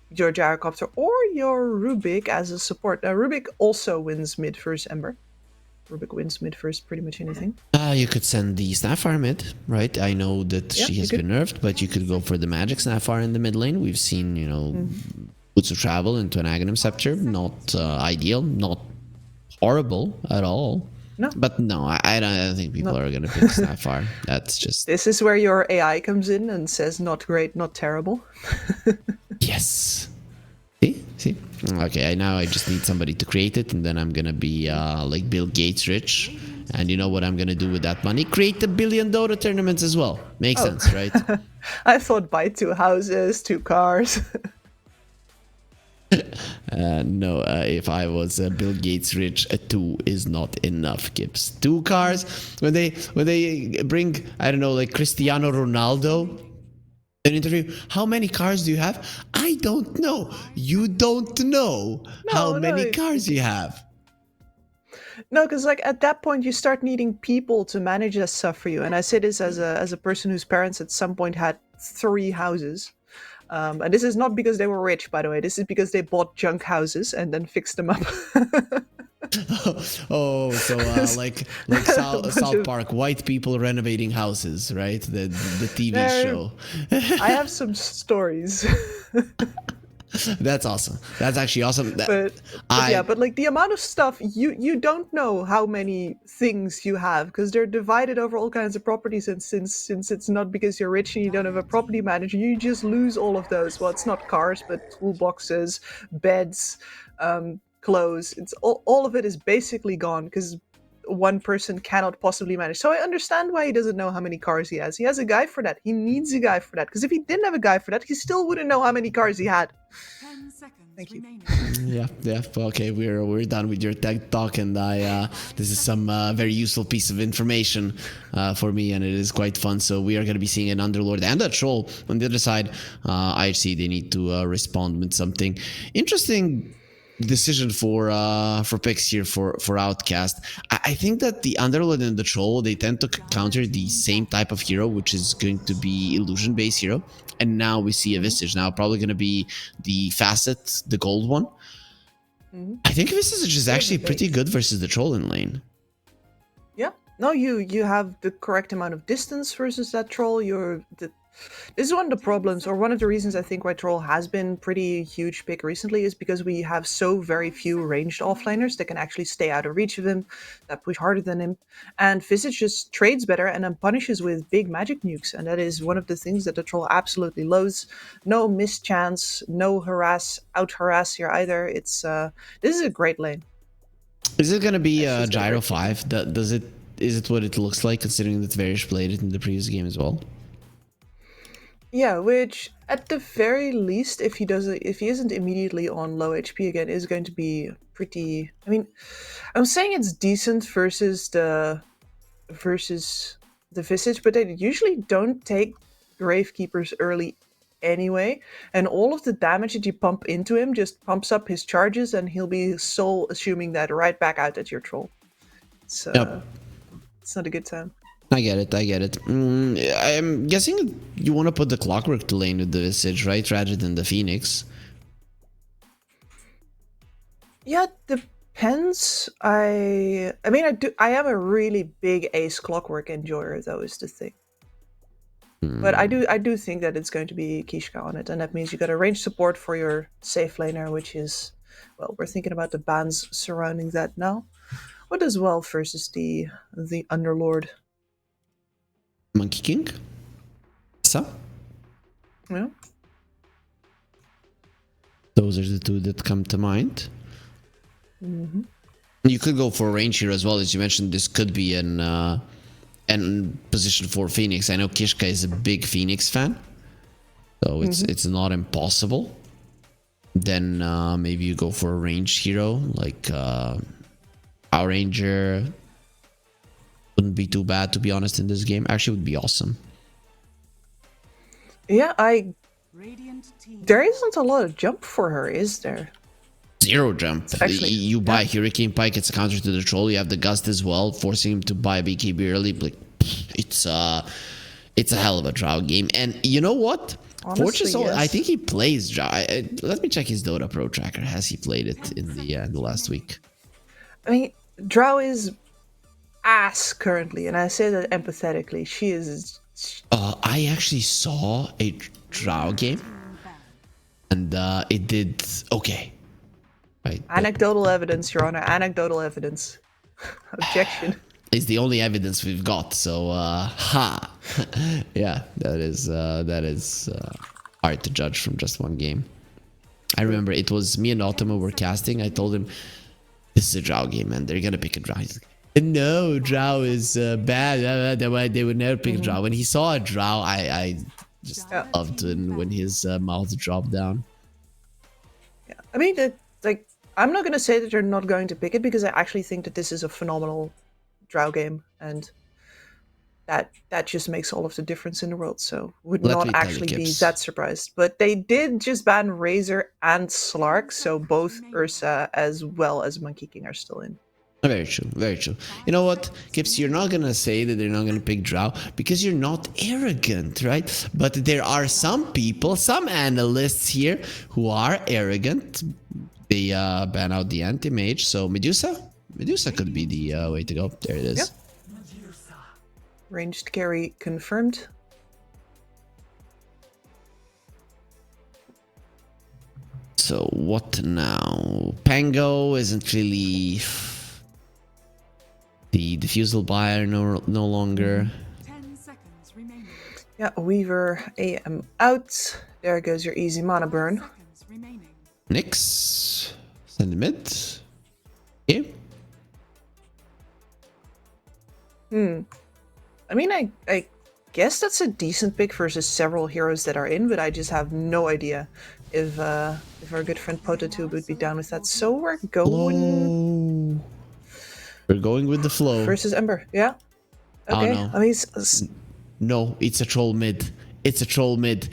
your Gyrocopter or your Rubik as a support. Now, Rubik also wins mid versus Ember. Rubik wins mid first pretty much anything. You could send the Snapfire mid, right? I know that she has been nerfed, but you could go for the Magic Snapfire in the mid lane. We've seen, Boots of Travel into an Aghanim Scepter. Not ideal, not horrible at all. No. But no, I don't think people are going to pick Snapfire. That's just... This is where your AI comes in and says not great, not terrible. Yes. See? Okay, now I just need somebody to create it, and then I'm gonna be like Bill Gates rich. And you know what I'm gonna do with that money? Create $1 billion Dota tournaments as well. Makes sense, right? I thought buy 2 houses, 2 cars. No, if I was Bill Gates rich, 2 is not enough, Gibbs. 2 cars, when they bring, I don't know, like Cristiano Ronaldo an interview, how many cars do you have? I don't know. You don't know how many cars you have. No, because like at that point you start needing people to manage that stuff for you. And I say this as a person whose parents at some point had 3 houses. And this is not because they were rich, by the way. This is because they bought junk houses and then fixed them up. Like South Park, white people renovating houses, right? The TV show. I have some stories. That's awesome. That's actually awesome. But like the amount of stuff you don't know how many things you have because they're divided over all kinds of properties, and since it's not because you're rich and you don't have a property manager, you just lose all of those. Well, it's not cars, but toolboxes, beds, clothes. It's all of it is basically gone because one person cannot possibly manage. So I understand why he doesn't know how many cars he has. He has a guy for that. He needs a guy for that. Because if he didn't have a guy for that, he still wouldn't know how many cars he had. 10 seconds Thank you. remaining. Yeah. Okay, we're done with your tech talk, and this is some very useful piece of information for me, and it is quite fun. So we are going to be seeing an Underlord and a Troll on the other side. IHC, they need to respond with something interesting. Decision for picks here for Outcast. I think that the Underlord and the Troll, they tend to counter the same type of hero, which is going to be illusion based hero. And now we see a Visage. Now probably going to be the Facet, the gold one. I think Visage is actually pretty good versus the Troll in lane. Yeah. No, you have the correct amount of distance versus that Troll. This is one of the problems, or one of the reasons I think why Troll has been pretty huge pick recently, is because we have so very few ranged offlaners that can actually stay out of reach of him, that push harder than him. And Visage just trades better and then punishes with big magic nukes, and that is one of the things that the Troll absolutely loathes. No mischance, no out harass here either. It's this is a great lane. Is it going to be Gyro 5? Is it what it looks like, considering that Varish played it in the previous game as well? Yeah, which at the very least, if he isn't immediately on low HP again, is going to be pretty. I mean, I'm saying it's decent versus the Visage, but they usually don't take Gravekeepers early anyway, and all of the damage that you pump into him just pumps up his charges, and he'll be soul assuming that right back out at your Troll. So it's not a good time. I get it. I'm guessing you want to put the Clockwork to lane with the Visage, right? Rather than the Phoenix. Yeah, depends. I am a really big Ace Clockwork enjoyer, though, is the thing. But I do think that it's going to be Kishka on it, and that means you got a range support for your safe laner, which is, well, we're thinking about the bans surrounding that now. What as well versus the Underlord. Monkey King? So? Yeah. Those are the two that come to mind. You could go for a range here as well. As you mentioned, this could be an position for Phoenix. I know Kishka is a big Phoenix fan, so it's not impossible. Then maybe you go for a range hero like Power Ranger. Wouldn't be too bad, to be honest, in this game. Actually, would be awesome. Yeah, there isn't a lot of jump for her, is there? Zero jump. Actually, you buy Hurricane Pike, it's a counter to the Troll. You have the Gust as well, forcing him to buy BKB early. Like, it's a hell of a Drow game. And you know what? Honestly, yes. I think he plays Drow. Let me check his Dota Pro tracker. Has he played it in the last week? I mean, Drow is ass currently, and I say that empathetically. She is. I actually saw a Drow game, and it did okay. Right. Anecdotal evidence, Your Honor. Anecdotal evidence. Objection. It's the only evidence we've got. So, yeah, that is hard to judge from just one game. I remember it was me and Ottomo were casting. I told him, "This is a Drow game, and they're gonna pick a Drow." He's like, "No, Drow is bad. They would never pick a Drow." When he saw a Drow, I just loved it when his mouth dropped down. Yeah, I mean, I'm not gonna say that they're not going to pick it, because I actually think that this is a phenomenal Drow game, and that just makes all of the difference in the world. So would not actually be that surprised. But they did just ban Razor and Slark, so both Ursa as well as Monkey King are still in. Very true, very true. You know what, Gibbs, you're not gonna say that they're not gonna pick Drow because you're not arrogant, right? But there are some people, some analysts here who are arrogant. They ban out the anti-mage, so Medusa could be the way to go. There it is. Yep. Ranged carry confirmed. So what now? Pango isn't really the diffusal buyer no longer. 10 seconds remaining. Yeah, Weaver AM out. There goes your easy mana burn. Nyx, send the mid. Okay. I mean, I guess that's a decent pick versus several heroes that are in, but I just have no idea if our good friend Pototube would be down with that. So we're going We're going with the flow. versus Ember. Yeah. Oh, Okay. no. I mean, No, it's a troll mid. It's a troll mid.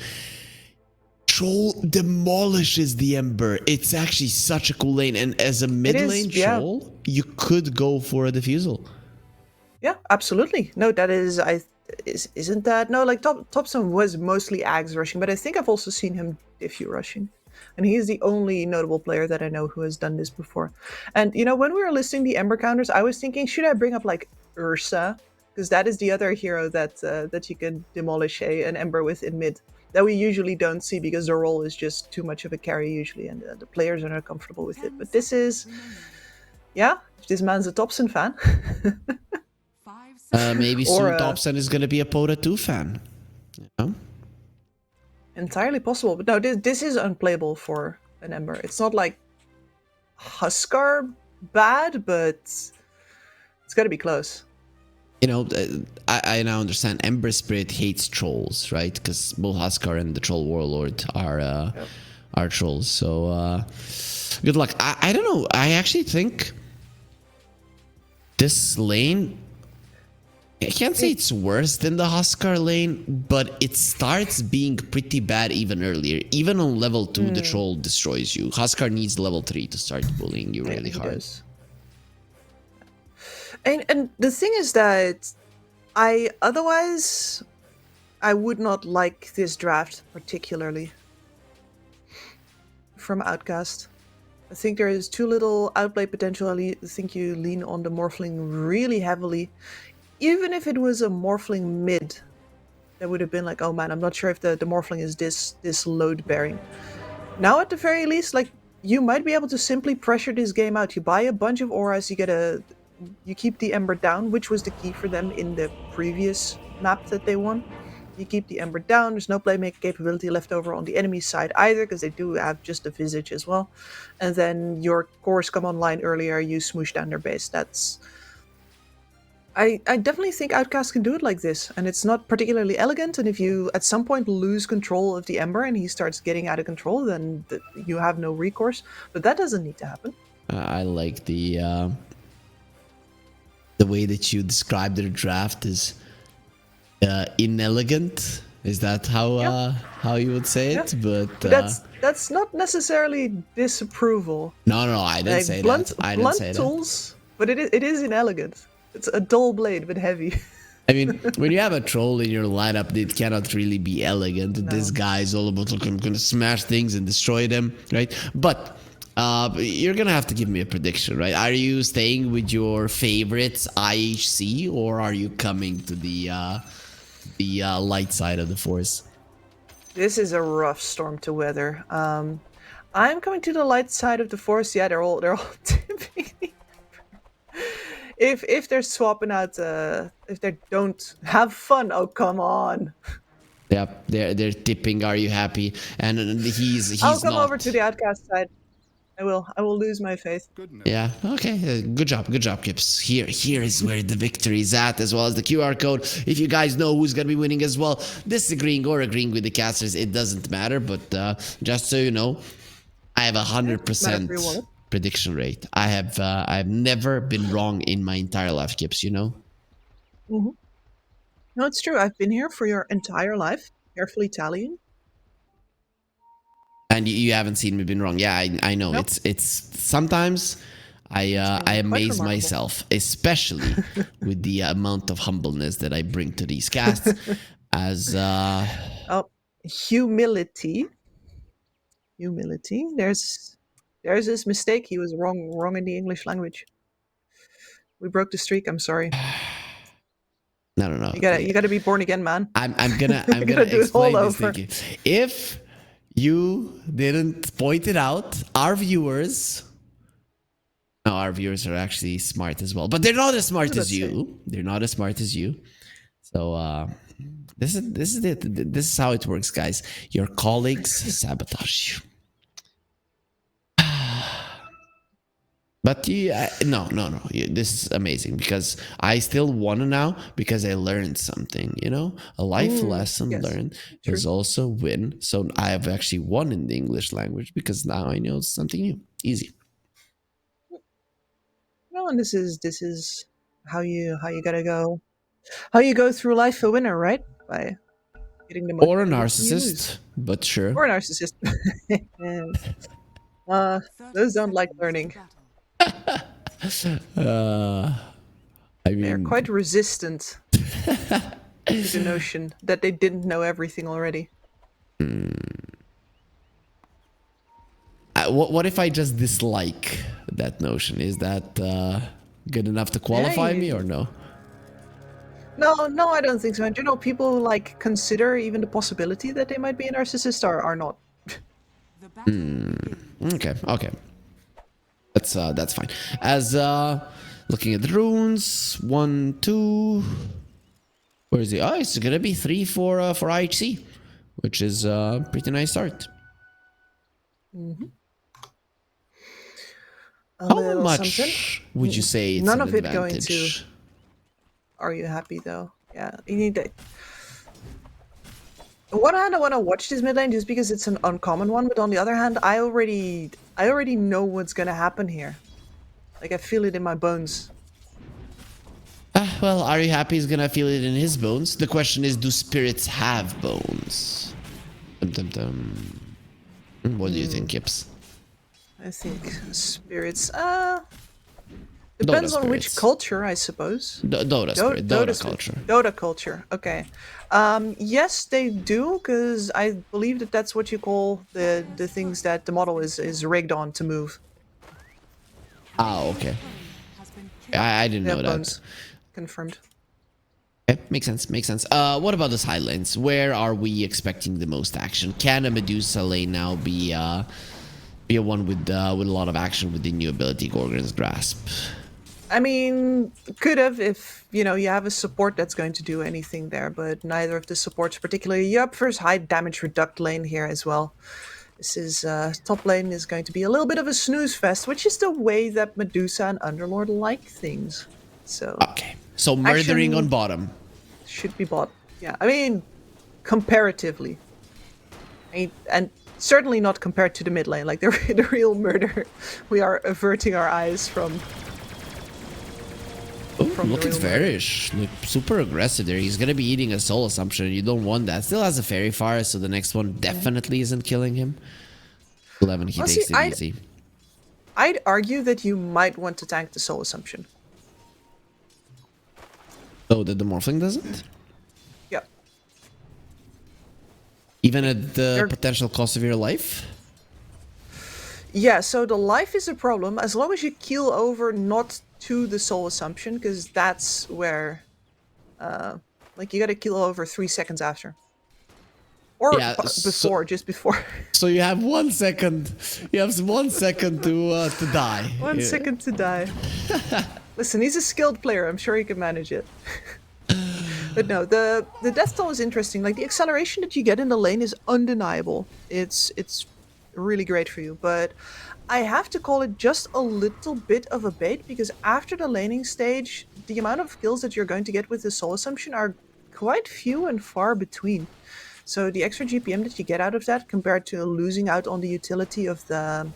Troll demolishes the Ember. It's actually such a cool lane. And as a mid lane troll, you could go for a defusal. yeah, absolutely. No, that isn't that no? Like Topson was mostly Ags rushing, but I think I've also seen him diffu rushing, and he's the only notable player that I know who has done this before. And you know, when we were listing the Ember counters, I was thinking, should I bring up like Ursa, because that is the other hero that that you can demolish an Ember with in mid, that we usually don't see because the role is just too much of a carry usually, and the players are not comfortable with it. But this is, yeah, this man's a Topson fan. Maybe soon Topson is going to be a Pota 2 fan. You know? Entirely possible, but no, this is unplayable for an Ember. It's not like Huskar bad, but it's got to be close. You know, I now understand Ember Spirit hates trolls, right? Because both Huskar and the Troll Warlord are trolls. So good luck. I don't know. I actually think this lane, I can't say it's worse than the Huskar lane, but it starts being pretty bad even earlier. Even on level 2, the troll destroys you. Huskar needs level 3 to start bullying you really hard. Does. And the thing is that I would not like this draft particularly from Outcast. I think there is too little outplay potential. I think you lean on the Morphling really heavily. Even if it was a Morphling mid, that would have been like, oh man, I'm not sure if the Morphling is this load bearing. Now at the very least, like, you might be able to simply pressure this game out. You buy a bunch of auras, you keep the Ember down, which was the key for them in the previous map that they won. You keep the Ember down, there's no playmaking capability left over on the enemy side either, because they do have just a Visage as well. And then your cores come online earlier, you smoosh down their base. I definitely think Outcast can do it like this, and it's not particularly elegant, and if you at some point lose control of the Ember and he starts getting out of control, then you have no recourse, but that doesn't need to happen. I like the way that you described their draft is inelegant. Is that how you would say it? Yeah. But that's not necessarily disapproval. No, I didn't say that. I didn't say tools, but it is inelegant. It's a dull blade, but heavy. I mean, when you have a troll in your lineup, it cannot really be elegant. No. This guy is all about, look, I'm going to smash things and destroy them, right? But you're going to have to give me a prediction, right? Are you staying with your favorites, IHC, or are you coming to the light side of the Force? This is a rough storm to weather. I'm coming to the light side of the Force. Yeah, they're all tipping. If they're swapping out, if they don't have fun, oh come on. Yeah, they're tipping. Are you happy? And he's I'll come not. Over to the Outcast side. I will lose my faith. Yeah. Okay. Good job, Kips. Here is where the victory is at, as well as the QR code. If you guys know who's gonna be winning as well, disagreeing or agreeing with the casters, it doesn't matter. But just so you know, I have 100% prediction rate. I've never been wrong in my entire life, Kips. You know. Mm-hmm. No, it's true. I've been here for your entire life, carefully tallying. And you haven't seen me been wrong. Yeah, I know. Nope. It's sometimes I amaze myself, especially with the amount of humbleness that I bring to these casts. As humility. There's this mistake. He was wrong in the English language. We broke the streak. I'm sorry. No. You gotta be born again, man. I'm gonna do it all over. If you didn't point it out, our viewers are actually smart as well, but they're not as smart as you. They're not as smart as you. So this is it. This is how it works, guys. Your colleagues sabotage you. But no. This is amazing because I still want to now because I learned something. You know, a life lesson yes, learned true. is also win. So I have actually won in the English language because now I know something new. Easy. Well, and this is how you gotta go. How you go through life a winner, right? By getting the most Or a out of everything you lose. narcissist, but sure. Or a narcissist. And, 30 those don't like seconds to learning. battle. I They're mean, quite resistant to the notion that they didn't know everything already. what if I just dislike that notion? Is that good enough to qualify me or no? No, I don't think so. And you know, people like consider even the possibility that they might be a narcissist are not. The battle begins. Okay. That's fine. As looking at the runes, 1, 2. Where is he? Oh, it's gonna be 3 for IHC, which is a pretty nice start. A How little much something. would you say it's None an of it going to. advantage? Are you happy though? Yeah, you need to. On one hand, I want to watch this mid lane just because it's an uncommon one, but on the other hand, I already know what's gonna happen here. Like I feel it in my bones. Well, are you happy he's gonna feel it in his bones? The question is, do spirits have bones? What do you think, Gibbs? I think spirits. Depends on which spirits. culture, I suppose. Dota spirit, Dota culture. Dota culture. Okay. Yes, they do, because I believe that that's what you call the things that the model is rigged on to move. Ah, okay. Has been killed. I didn't They know have that. bones. Confirmed. Okay, makes sense. What about the side lanes? Where are we expecting the most action? Can a Medusa lane now be a one with a lot of action with the new ability Gorgon's Grasp? I mean, could have if you have a support that's going to do anything there, but neither of the supports particularly. You up first high damage reduct lane here as well. This is top lane is going to be a little bit of a snooze fest, which is the way that Medusa and Underlord like things. So Okay, so murdering Action- on bottom. should be bought. Yeah, I mean, comparatively, and certainly not compared to the mid lane. Like the real murder, we are averting our eyes from. Ooh, From the look at real Varish. Look super aggressive there. He's gonna be eating a soul assumption. You don't want that. Still has a fairy fire, so the next one definitely isn't killing him. 11, he Honestly, takes it easy. I'd argue that you might want to tank the soul assumption. Oh, that the Morphling doesn't? Yeah. Even at the They're- potential cost of your life? Yeah, so the life is a problem as long as you keel over not to the soul assumption, because that's where, like, you gotta keel over 3 seconds after. Or Yeah, before, just before. So you have 1 second. You have 1 second to die. 1 Yeah. second to die. Listen, he's a skilled player. I'm sure he can manage it. But no, the death toll is interesting. Like the acceleration that you get in the lane is undeniable. It's really great for you. But I have to call it just a little bit of a bait, because after the laning stage, the amount of kills that you're going to get with the soul assumption are quite few and far between. So the extra GPM that you get out of that, compared to losing out on the utility of the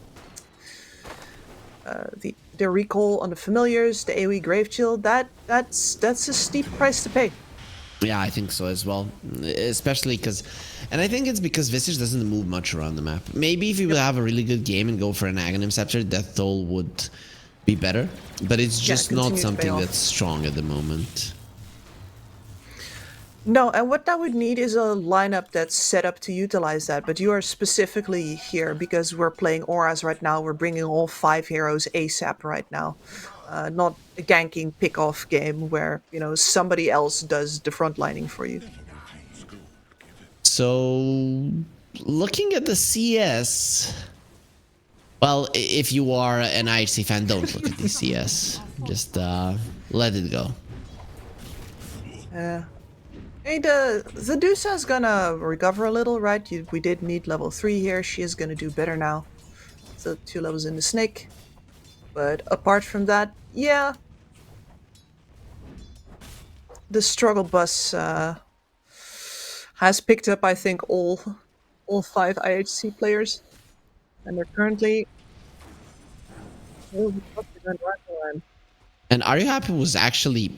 recall on the familiars, the AoE Grave Chill, that's a steep price to pay. Yeah, I think so as well. Especially because... And I think it's because Visage doesn't move much around the map. Maybe if you would have a really good game and go for an Aghanim Scepter, Death Toll would be better. But it's just not continue to pay something off. that's strong at the moment. No, and what that would need is a lineup that's set up to utilize that. But you are specifically here because we're playing auras right now. We're bringing all 5 heroes ASAP right now. Not a ganking pick-off game where, somebody else does the frontlining for you. So, looking at the CS... Well, if you are an IHC fan, don't look at the CS. Just let it go. Hey, the Dusa's gonna recover a little, right? We did need level 3 here. She is gonna do better now. So 2 levels in the snake. But apart from that, yeah. The struggle bus has picked up, I think, all 5 IHC players. And they're currently... And Are You Happy was actually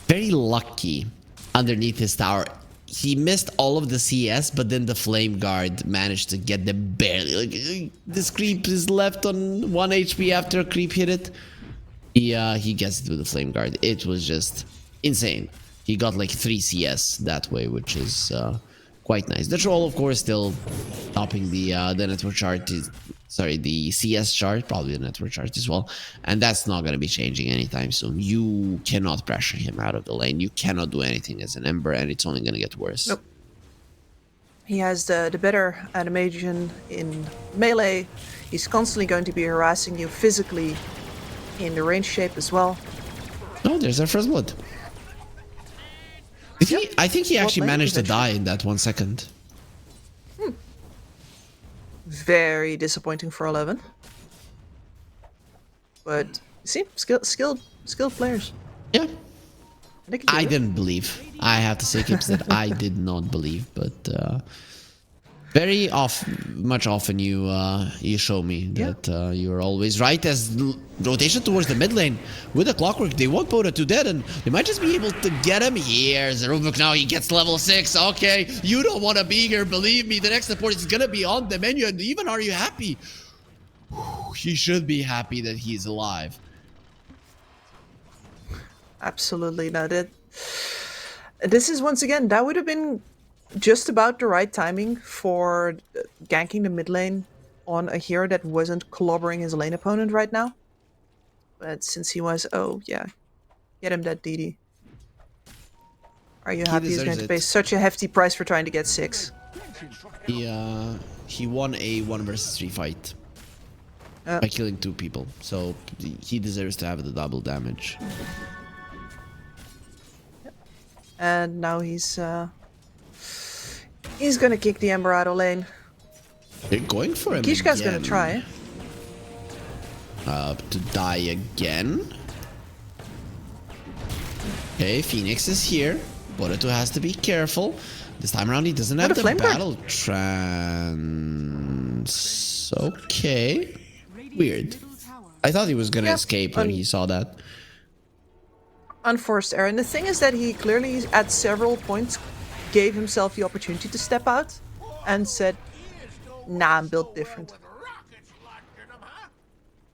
very lucky underneath his tower. He missed all of the CS, but then the Flame Guard managed to get them barely. Like, this creep is left on 1 HP after a creep hit it. He gets it with the Flame Guard. It was just insane. He got like 3 CS that way, which is quite nice. The troll, of course, still topping the network chart. Sorry, the CS chart, probably the network chart as well. And that's not going to be changing anytime soon. You cannot pressure him out of the lane. You cannot do anything as an Ember, and it's only going to get worse. Nope. He has the better animation in melee. He's constantly going to be harassing you physically in the range shape as well. Oh, there's our first blood. I think he actually managed to die in that 1 second. Very disappointing for 11. But you see, skilled players. Yeah. They can do I it. didn't believe. I have to say, Kips, that I did not believe, but very much often you show me that you're always right. As rotation towards the mid lane with the clockwork, they want Poda to dead, and they might just be able to get him. Here's Rubik now. He gets level 6. Okay, you don't want to be here. Believe me, the next support is gonna be on the menu. And even Are You Happy? He should be happy that he's alive. Absolutely not. This is once again, that would have been just about the right timing for ganking the mid lane on a hero that wasn't clobbering his lane opponent right now. But since he was, oh yeah, get him that DD. Are You Happy he's going to pay such a hefty price for trying to get 6. He won a 1 versus 3 fight by killing 2 people, so he deserves to have the double damage. And now he's gonna kick the Ember out of lane. They're going for him. Kishka's again. gonna try. To die again. Okay, Phoenix is here. Boruto has to be careful. This time around, he doesn't have the battle trance. Okay. Weird. I thought he was gonna escape when he saw that. Unforced error. And the thing is that he clearly, at several points, gave himself the opportunity to step out and said, nah, I'm built different.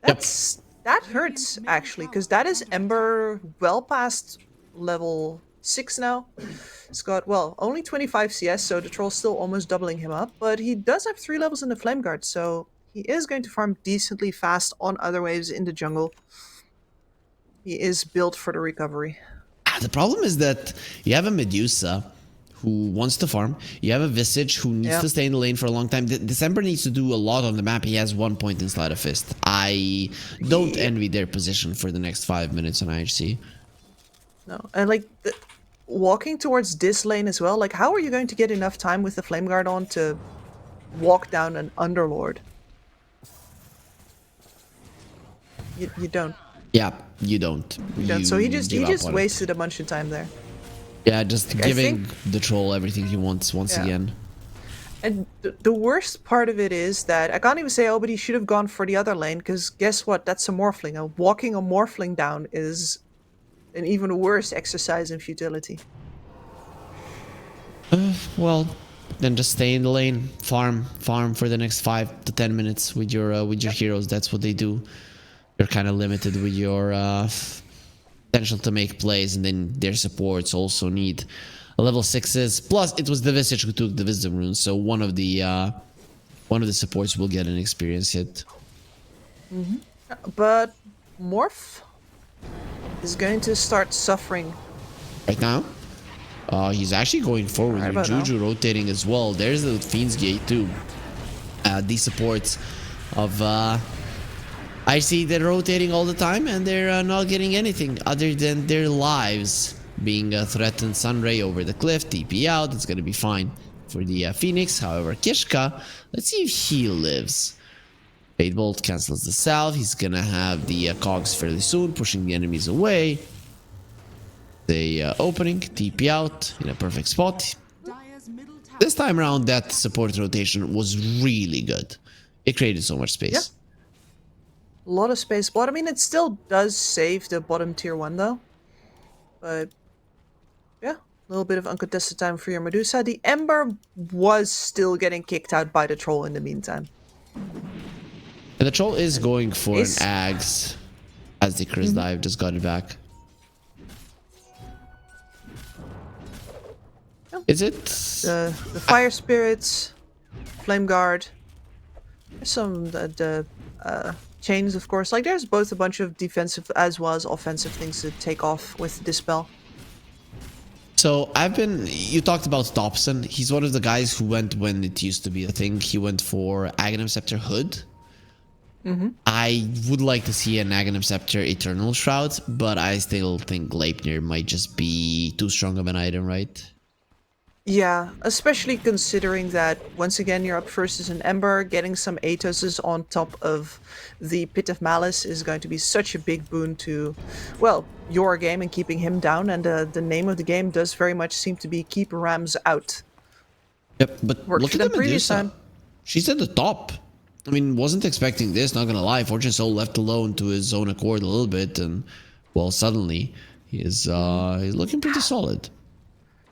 That hurts, actually, because that is Ember well past level 6 now. He's got, well, only 25 CS, so the troll's still almost doubling him up, but he does have 3 levels in the Flame Guard, so he is going to farm decently fast on other waves in the jungle. He is built for the recovery. The problem is that you have a Medusa who wants to farm. You have a Visage who needs to stay in the lane for a long time. December needs to do a lot on the map. He has 1 point in Sleight of Fist. I don't envy their position for the next 5 minutes on IHC. No, and like walking towards this lane as well. Like, how are you going to get enough time with the Flame Guard on to walk down an Underlord? You don't. Yeah, you don't. So he just wasted a bunch of time there. Yeah, just giving the troll everything he wants once again. And the worst part of it is that I can't even say, oh, but he should have gone for the other lane, because guess what? That's a Morphling. And walking a Morphling down is an even worse exercise in futility. Well, then just stay in the lane, farm for the next 5 to 10 minutes with your heroes. That's what they do. You're kind of limited with your potential to make plays, and then their supports also need a level 6s. Plus, it was the Visage who took the Wisdom Runes, so one of the supports will get an experience hit. But Morph is going to start suffering right now. He's actually going forward with Juju rotating as well. There's the Fiend's Gate too. These supports of I see they're rotating all the time, and they're not getting anything other than their lives being threatened. Sunray over the cliff, TP out. It's gonna be fine for the Phoenix. However, Kishka, let's see if he lives. Fate Bolt cancels the salve. He's gonna have the cogs fairly soon, pushing the enemies away. The opening, TP out in a perfect spot. Dire's middle tower This time around, that support rotation was really good. It created so much space. Yeah. A lot of space. But I mean, it still does save the bottom tier 1 though. But yeah, a little bit of uncontested time for your Medusa. The Ember was still getting kicked out by the troll in the meantime. And the troll is going for Ace. an Ags as the Chris dive just got it back. Is it? The Fire Spirits, Flame Guard, there's some chains, of course. Like, there's both a bunch of defensive as well as offensive things to take off with Dispel. So you talked about Dobson. He's one of the guys who went when it used to be a thing. He went for Aghanim Scepter Hood. I would like to see an Aghanim Scepter Eternal Shroud, but I still think Gleipnir might just be too strong of an item, right? Yeah, especially considering that, once again, you're up first as an Ember. Getting some Atoses on top of the Pit of Malice is going to be such a big boon to, well, your game and keeping him down. And the name of the game does very much seem to be keep Rams out. Yep, but Worked look for at them the previous Medusa. time. She's at the top. I mean, wasn't expecting this, not gonna lie. Fortune Soul left alone to his own accord a little bit, and, well, suddenly he's looking pretty solid.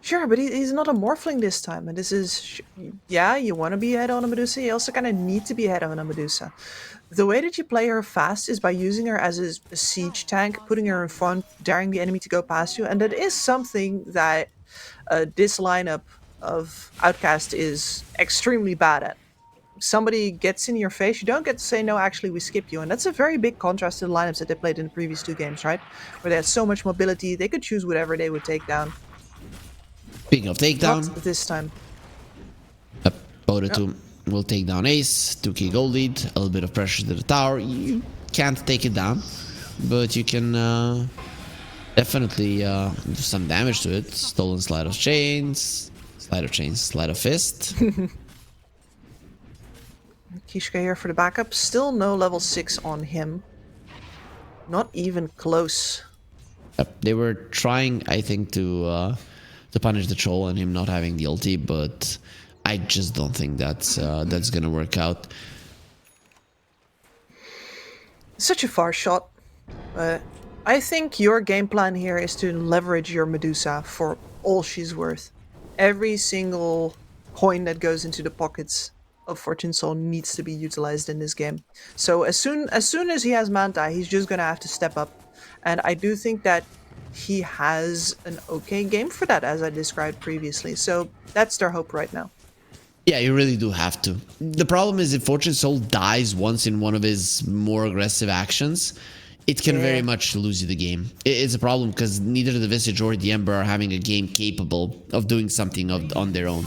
Sure, but he's not a Morphling this time, and this is... Yeah, you want to be ahead on a Medusa, you also kind of need to be ahead on a Medusa. The way that you play her fast is by using her as a siege tank, putting her in front, daring the enemy to go past you, and that is something that this lineup of Outcast is extremely bad at. Somebody gets in your face, you don't get to say, no, actually, we skipped you. And that's a very big contrast to the lineups that they played in the previous 2 games, right? Where they had so much mobility, they could choose whatever they would take down. Speaking of takedown, Not this time. Dota 2 will take down Ace, 2k gold lead, a little bit of pressure to the tower. You can't take it down, but you can definitely do some damage to it. Stolen Slide of Chains, Slide of Fist. Kishka here for the backup. Still no level 6 on him. Not even close. They were trying, I think, to punish the troll and him not having the ulti, but I just don't think that's gonna work out. Such a far shot. I think your game plan here is to leverage your Medusa for all she's worth. Every single coin that goes into the pockets of Fortune Soul needs to be utilized in this game. So as soon as he has Manta, he's just gonna have to step up. And I do think that he has an okay game for that, as I described previously. So that's their hope right now. Yeah, you really do have to. The problem is if Fortune Soul dies once in one of his more aggressive actions, it can very much lose you the game. It's a problem because neither the Visage or the Ember are having a game capable of doing something on their own.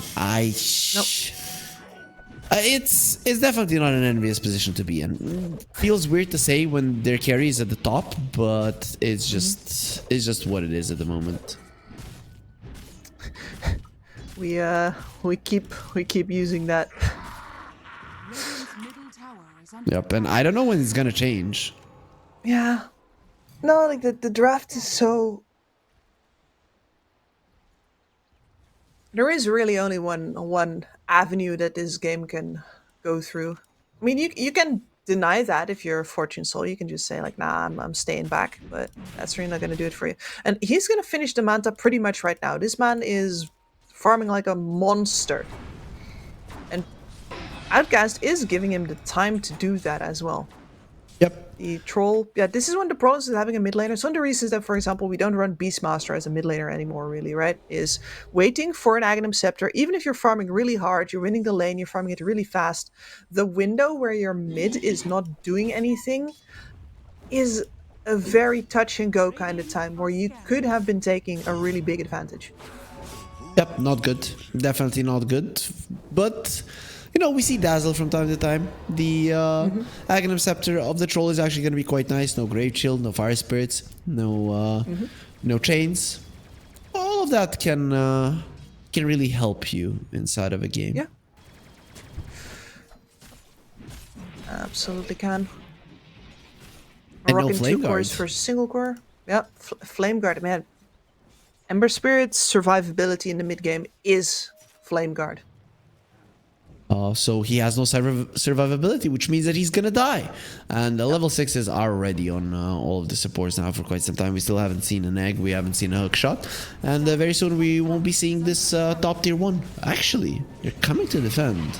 It's definitely not an envious position to be in. Feels weird to say when their carry is at the top, but it's just what it is at the moment. We keep using that. Radiant's middle tower is under Yep, and I don't know when it's gonna change. Yeah. No, like the draft is so... There is really only one avenue that this game can go through. I mean, you can deny that if you're a Fortune Soul. You can just say, like, nah, I'm staying back, but that's really not going to do it for you. And he's going to finish the Manta pretty much right now. This man is farming like a monster. And Outcast is giving him the time to do that as well. Yep. The troll, yeah, this is one of the problems with having a mid laner. It's one of the reasons that, for example, we don't run Beastmaster as a mid laner anymore, really, right? Is waiting for an Aghanim Scepter. Even if you're farming really hard, you're winning the lane, you're farming it really fast, the window where your mid is not doing anything is a very touch and go kind of time where you could have been taking a really big advantage. Yep, not good. Definitely not good. But, you know, we see Dazzle from time to time. The Aghanim Scepter of the Troll is actually going to be quite nice. No Grave Shield, no Fire Spirits, no Chains. All of that can really help you inside of a game. Yeah. Absolutely can. And no Rocking flame 2 cores guards. for single core. Yep, Flame Guard, man. Ember Spirit's survivability in the mid game is Flame Guard. So he has no survivability, which means that he's gonna die. And the level 6s are already on all of the supports now for quite some time. We still haven't seen an egg, we haven't seen a hook shot. And very soon we won't be seeing this top tier 1. Actually, they're coming to defend.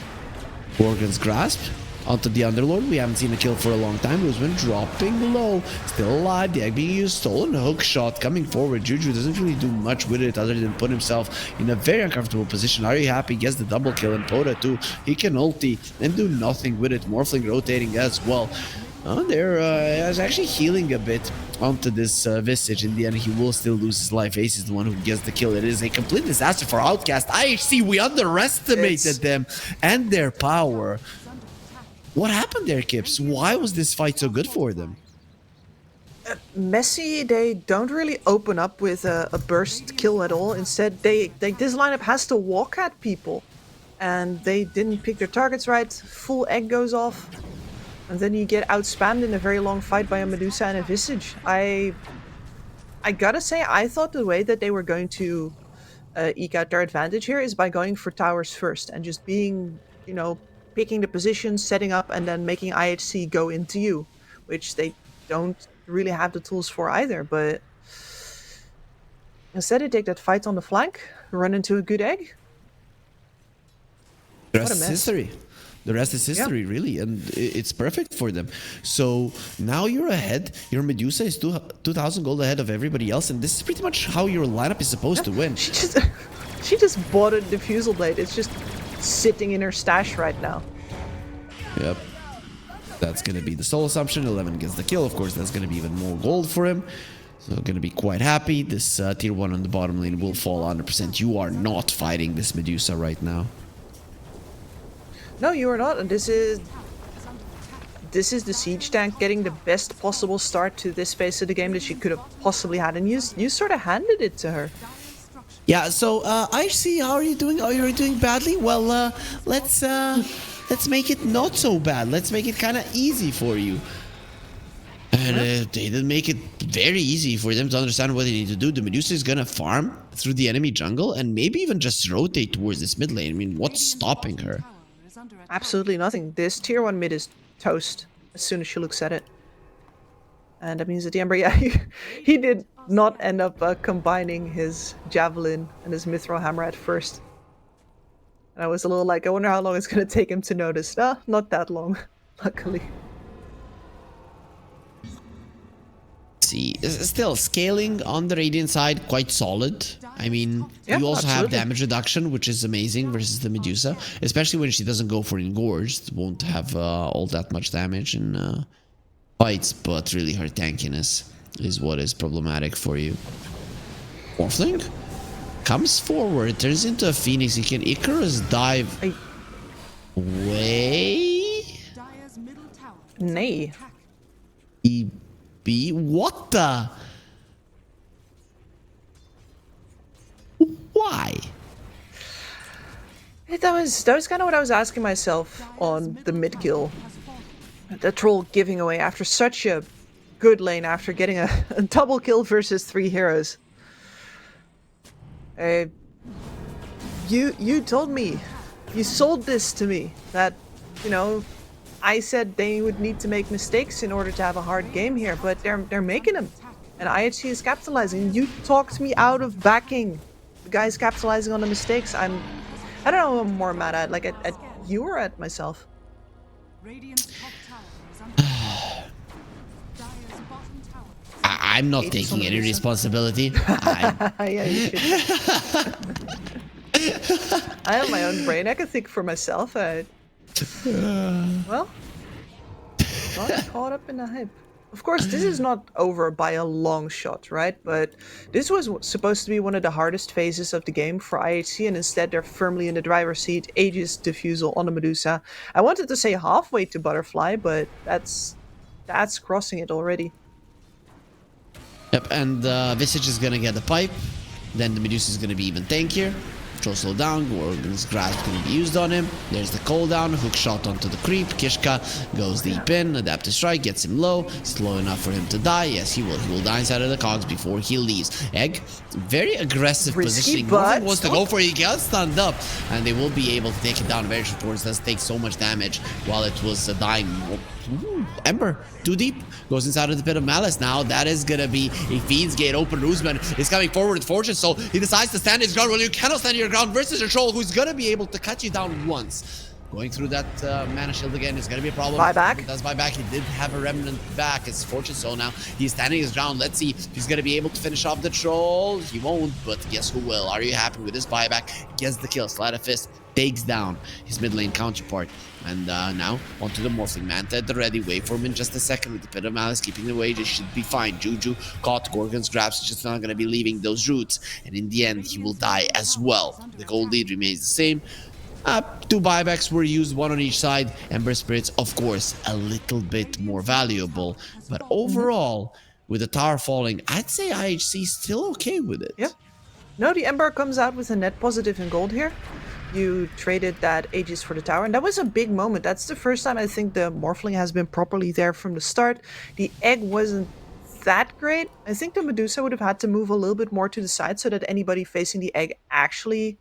Gorgon's Grasp onto the Underlord. We haven't seen a kill for a long time. Who's been dropping low. Still alive. The egg being used. Stolen hook shot coming forward. Juju doesn't really do much with it other than put himself in a very uncomfortable position. Are you happy? Gets the double kill. And Poda too. He can ulti and do nothing with it. Morphling rotating as well. There is actually healing a bit onto this Visage. In the end, he will still lose his life. Ace is the one who gets the kill. It is a complete disaster for Outcast. IHC, we underestimated them and their power. What happened there, Kips? Why was this fight so good for them? Messi, they don't really open up with a burst kill at all. Instead, this lineup has to walk at people. And they didn't pick their targets right. Full egg goes off. And then you get outspammed in a very long fight by a Medusa and a Visage. I gotta say, I thought the way that they were going to eke out their advantage here is by going for towers first. And just being, you know, picking the position, setting up, and then making IHC go into you. Which they don't really have the tools for either. But instead they take that fight on the flank, run into a good egg. The rest is history. The rest is history, really, and it's perfect for them. So now you're ahead. Your Medusa is 2,000 gold ahead of everybody else, and this is pretty much how your lineup is supposed to win. She just bought a Diffusal Blade. It's just sitting in her stash right now. Yep. That's going to be the sole assumption. 11 gets the kill. Of course, that's going to be even more gold for him. So going to be quite happy. This tier 1 on the bottom lane will fall 100%. You are not fighting this Medusa right now. No, you are not. And this is the siege tank getting the best possible start to this phase of the game that she could have possibly had. And you sort of handed it to her. Yeah, so IHC, how are you doing? Oh, you're doing badly? Well, let's make it not so bad. Let's make it kind of easy for you. And they did make it very easy for them to understand what they need to do. The Medusa is gonna farm through the enemy jungle and maybe even just rotate towards this mid lane. I mean, what's stopping her? Absolutely nothing. This tier 1 mid is toast as soon as she looks at it. And that means that the Ember, yeah, he did not end up combining his Javelin and his Mithril Hammer at first. And I was a little like, I wonder how long it's going to take him to notice. Nah, not that long, luckily. See, still scaling on the Radiant side quite solid. I mean, you also have damage reduction, which is amazing versus the Medusa, especially when she doesn't go for engorged. Won't have all that much damage in fights, but really her tankiness is what is problematic for you. Morphling comes forward, turns into a phoenix. He can Icarus dive away. Nay. What the? Why? That was kind of what I was asking myself on the mid kill. The troll giving away after such a good lane, after getting a double kill versus 3 heroes. You told me, you sold this to me, that, you know, I said they would need to make mistakes in order to have a hard game here, but they're making them. And IHC is capitalizing. You talked me out of backing the guys capitalizing on the mistakes. I don't know who I'm more mad at, like at you or at myself. I'm not taking any responsibility. Yeah, you should. I have my own brain. I can think for myself. Well, got caught up in the hype. Of course, this is not over by a long shot, right? But this was supposed to be one of the hardest phases of the game for IHC, and instead they're firmly in the driver's seat. Aegis Diffusal on the Medusa. I wanted to say halfway to Butterfly, but that's crossing it already. Yep, and Visage is gonna get the pipe. Then the Medusa is gonna be even tankier. Troll slow down. Gorgon's grasp can be used on him. There's the cooldown. Hook shot onto the creep. Kishka goes deep in. Adaptive strike gets him low. Slow enough for him to die. Yes, he will. He will die inside of the cogs before he leaves. Egg, very aggressive Risky, positioning. but Wants to go for it. He gets stunned up, and they will be able to take it down very short. It does take so much damage while it was dying. Ooh, Ember, too deep, goes inside of the pit of malice. Now that is gonna be a Fiend's Gate open. Roosman is coming forward with Fortune Soul. He decides to stand his ground. Well, you cannot stand your ground versus a troll who's gonna be able to cut you down once. Going through that mana shield again is going to be a problem. Buyback. He does buyback. He did have a remnant back. It's Fortune Soul now. He's standing his ground. Let's see if he's going to be able to finish off the troll. He won't, but guess who will? Are you happy with this buyback? Gets the kill. Sleight of Fist takes down his mid lane counterpart. And now onto the Morphling Manta at the ready. Wait for him in just a second with the Pit of Malice keeping the way. This should be fine. Juju caught Gorgon's grabs. Just not going to be leaving those roots. And in the end, he will die as well. The gold lead remains the same. 2 buybacks were used, 1 on each side. Ember Spirits, of course, a little bit more valuable. But overall, with the tower falling, I'd say IHC is still okay with it. Yep. No, the Ember comes out with a net positive in gold here. You traded that Aegis for the tower, and that was a big moment. That's the first time I think the Morphling has been properly there from the start. The egg wasn't that great. I think the Medusa would have had to move a little bit more to the side so that anybody facing the egg actually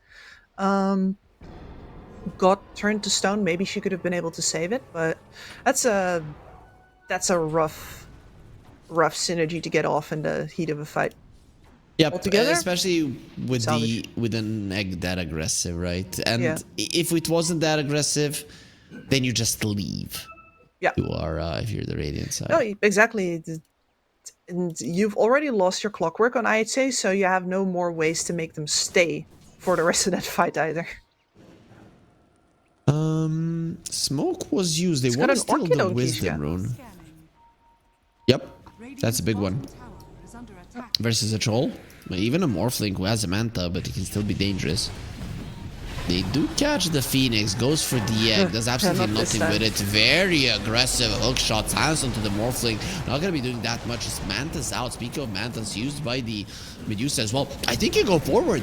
got turned to stone. Maybe she could have been able to save it, but that's a rough synergy to get off in the heat of a fight. Yep, Altogether, especially with salvage. with an egg that aggressive, right? And if it wasn't that aggressive, then you just leave. Yeah. You are if you're the Radiant side. No, exactly. And you've already lost your clockwork on IHC, so you have no more ways to make them stay for the rest of that fight either. Smoke was used. They It's want got to an steal Orchid the on wisdom Keisha. rune. Yep, that's a big one. Versus a troll, even a Morphling who has a Manta, but he can still be dangerous. They do catch the Phoenix, goes for the egg, does absolutely not this nothing time. with it. Very aggressive hook shots, hands onto the Morphling. Not gonna be doing that much. His Manta's out. Speaking of Mantas, used by the Medusa as well. I think you go forward.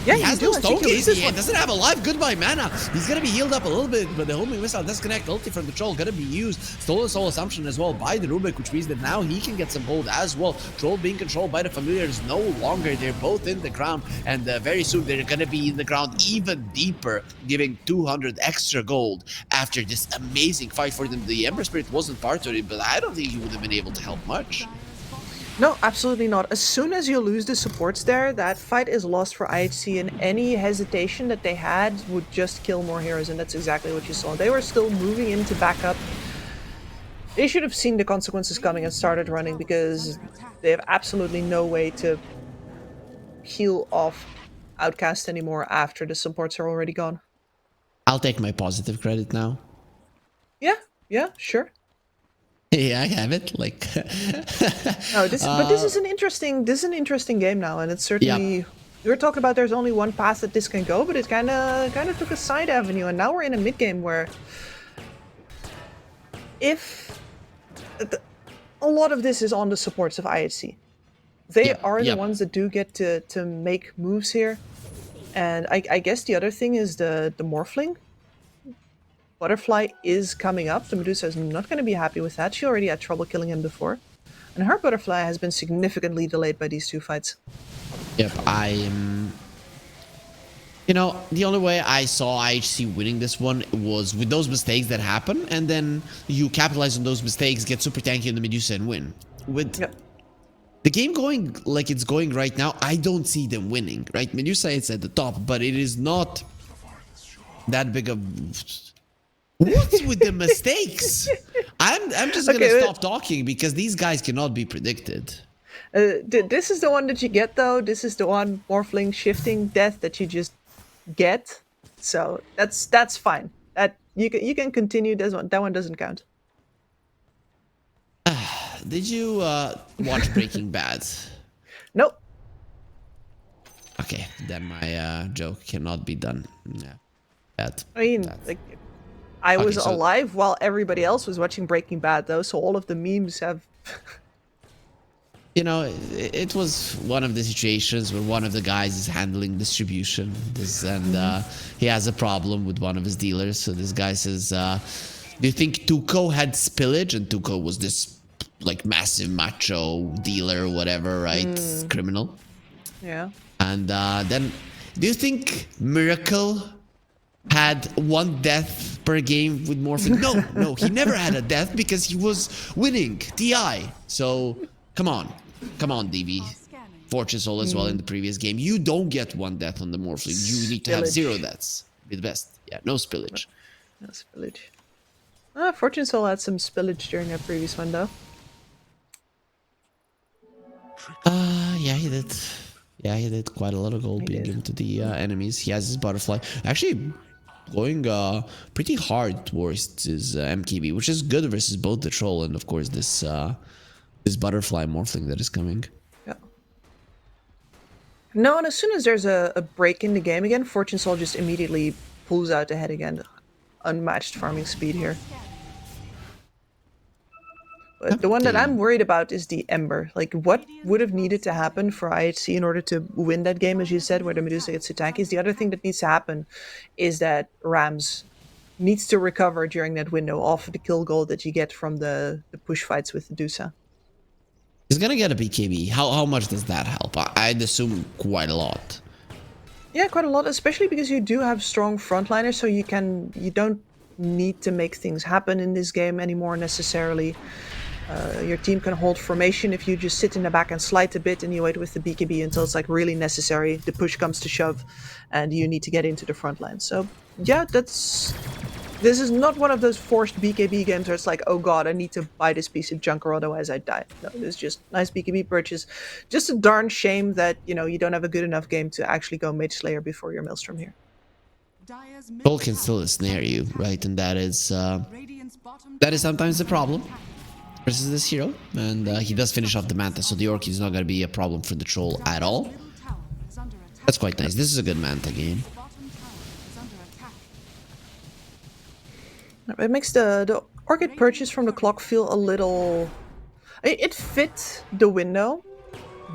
Yeah, he has you no do. I stone think you lose case. this He one. doesn't have a life. Goodbye mana. He's gonna be healed up a little bit, but the homing missile does connect. Ulti from the troll gonna be used. Stolen soul assumption as well by the Rubik, which means that now he can get some gold as well. Troll being controlled by the familiars no longer. They're both in the ground, and very soon they're gonna be in the ground even deeper, giving 200 extra gold after this amazing fight for them. The Ember Spirit wasn't part of it, but I don't think he would have been able to help much. No, absolutely not. As soon as you lose the supports there, that fight is lost for IHC, and any hesitation that they had would just kill more heroes, and that's exactly what you saw. They were still moving in to back up. They should have seen the consequences coming and started running, because they have absolutely no way to heal off Outcast anymore after the supports are already gone. I'll take my positive credit now. Yeah, sure. Yeah, I have it. Like, No, but this is an interesting game now, and it's certainly. We were talking about there's only one path that this can go, but it kind of took a side avenue, and now we're in a mid game where, if a lot of this is on the supports of IHC, they are the ones that do get to make moves here, and I guess the other thing is the Morphling. Butterfly is coming up. The Medusa is not going to be happy with that. She already had trouble killing him before. And her Butterfly has been significantly delayed by these two fights. Yep, I am... You know, the only way I saw IHC winning this one was with those mistakes that happen, and then you capitalize on those mistakes, get super tanky on the Medusa and win. With the game going like it's going right now, I don't see them winning, right? Medusa is at the top, but it is not that big of... What's with the mistakes? I'm just gonna stop talking because these guys cannot be predicted. This is the one that you get, though. This is the one Morphling shifting death that you just get. So that's fine. That you can continue. That one doesn't count. Did you watch Breaking Bad? Nope. Okay, then my joke cannot be done. Yeah, I mean, like, I was alive while everybody else was watching Breaking Bad, though, so all of the memes have... you know, it was one of the situations where one of the guys is handling distribution, and he has a problem with one of his dealers. So this guy says, "Do you think Tuco had spillage?" And Tuco was this like massive macho dealer, or whatever, right? Criminal. Yeah. And then, do you think Miracle had one death per game with Morphling? No, he never had a death because he was winning TI. So come on, DV. Fortune Soul as well in the previous game. You don't get one death on the Morphling. You need to have Spillage. 0 deaths. Be the best. Yeah, no spillage. No spillage. Fortune Soul had some spillage during that previous one, though. Yeah, he did. Yeah, he did quite a lot of gold being given to the enemies. He has his butterfly. Actually, going pretty hard towards his MKB, which is good versus both the troll and, of course, this butterfly morphling that is coming. Yeah. No, and as soon as there's a break in the game again, Fortune Soul just immediately pulls out ahead again. Unmatched farming speed here. But the one that I'm worried about is the Ember. Like, what would have needed to happen for IHC in order to win that game, as you said, where the Medusa gets tankies? The other thing that needs to happen is that Rams needs to recover during that window off of the kill goal that you get from the push fights with Medusa. He's gonna get a BKB. How much does that help? I'd assume quite a lot. Yeah, quite a lot, especially because you do have strong frontliners, so you don't need to make things happen in this game anymore necessarily. Your team can hold formation if you just sit in the back and slide a bit and you wait with the BKB until it's like really necessary. The push comes to shove and you need to get into the front line. So yeah, this is not one of those forced BKB games where it's like, oh god, I need to buy this piece of junk or otherwise I die. No, it's just nice BKB purchase. Just a darn shame that, you know, you don't have a good enough game to actually go Mage Slayer before your Maelstrom here. Troll can still snare you, right? And that is sometimes the problem versus this hero, and he does finish off the Manta, so the Orc is not going to be a problem for the Troll at all. That's quite nice. This is a good Manta game. It makes the Orchid purchase from the clock feel a little... It fit the window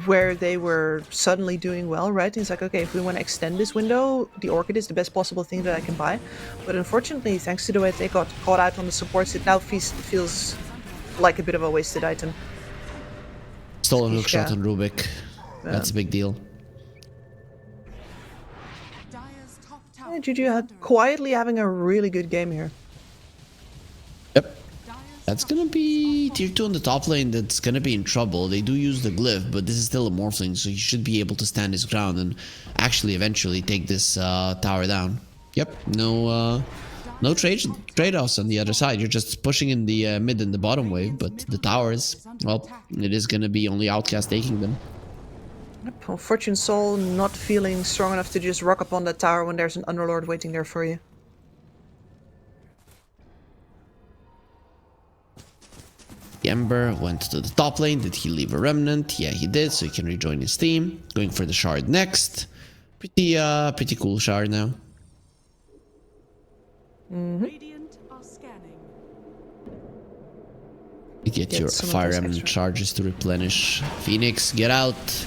where they were suddenly doing well, right? It's like, okay, if we want to extend this window, the Orchid is the best possible thing that I can buy. But unfortunately, thanks to the way they got caught out on the supports, it now feels like a bit of a wasted item. Stolen hookshot on Rubik. Yeah. That's a big deal. Yeah, Juju quietly having a really good game here. Yep. That's gonna be tier 2 on the top lane that's gonna be in trouble. They do use the glyph, but this is still a morphling, so he should be able to stand his ground and actually eventually take this tower down. Yep, no trade-offs on the other side. You're just pushing in the mid and the bottom wave, but the towers, well, it is gonna be only Outcast taking them. Well, Fortune Soul not feeling strong enough to just rock up on that tower when there's an Underlord waiting there for you. The Ember went to the top lane. Did he leave a remnant? Yeah, he did, so he can rejoin his team. Going for the shard next. Pretty cool shard now. Radiant are scanning. You get your fire remnant charges to replenish. Phoenix, get out.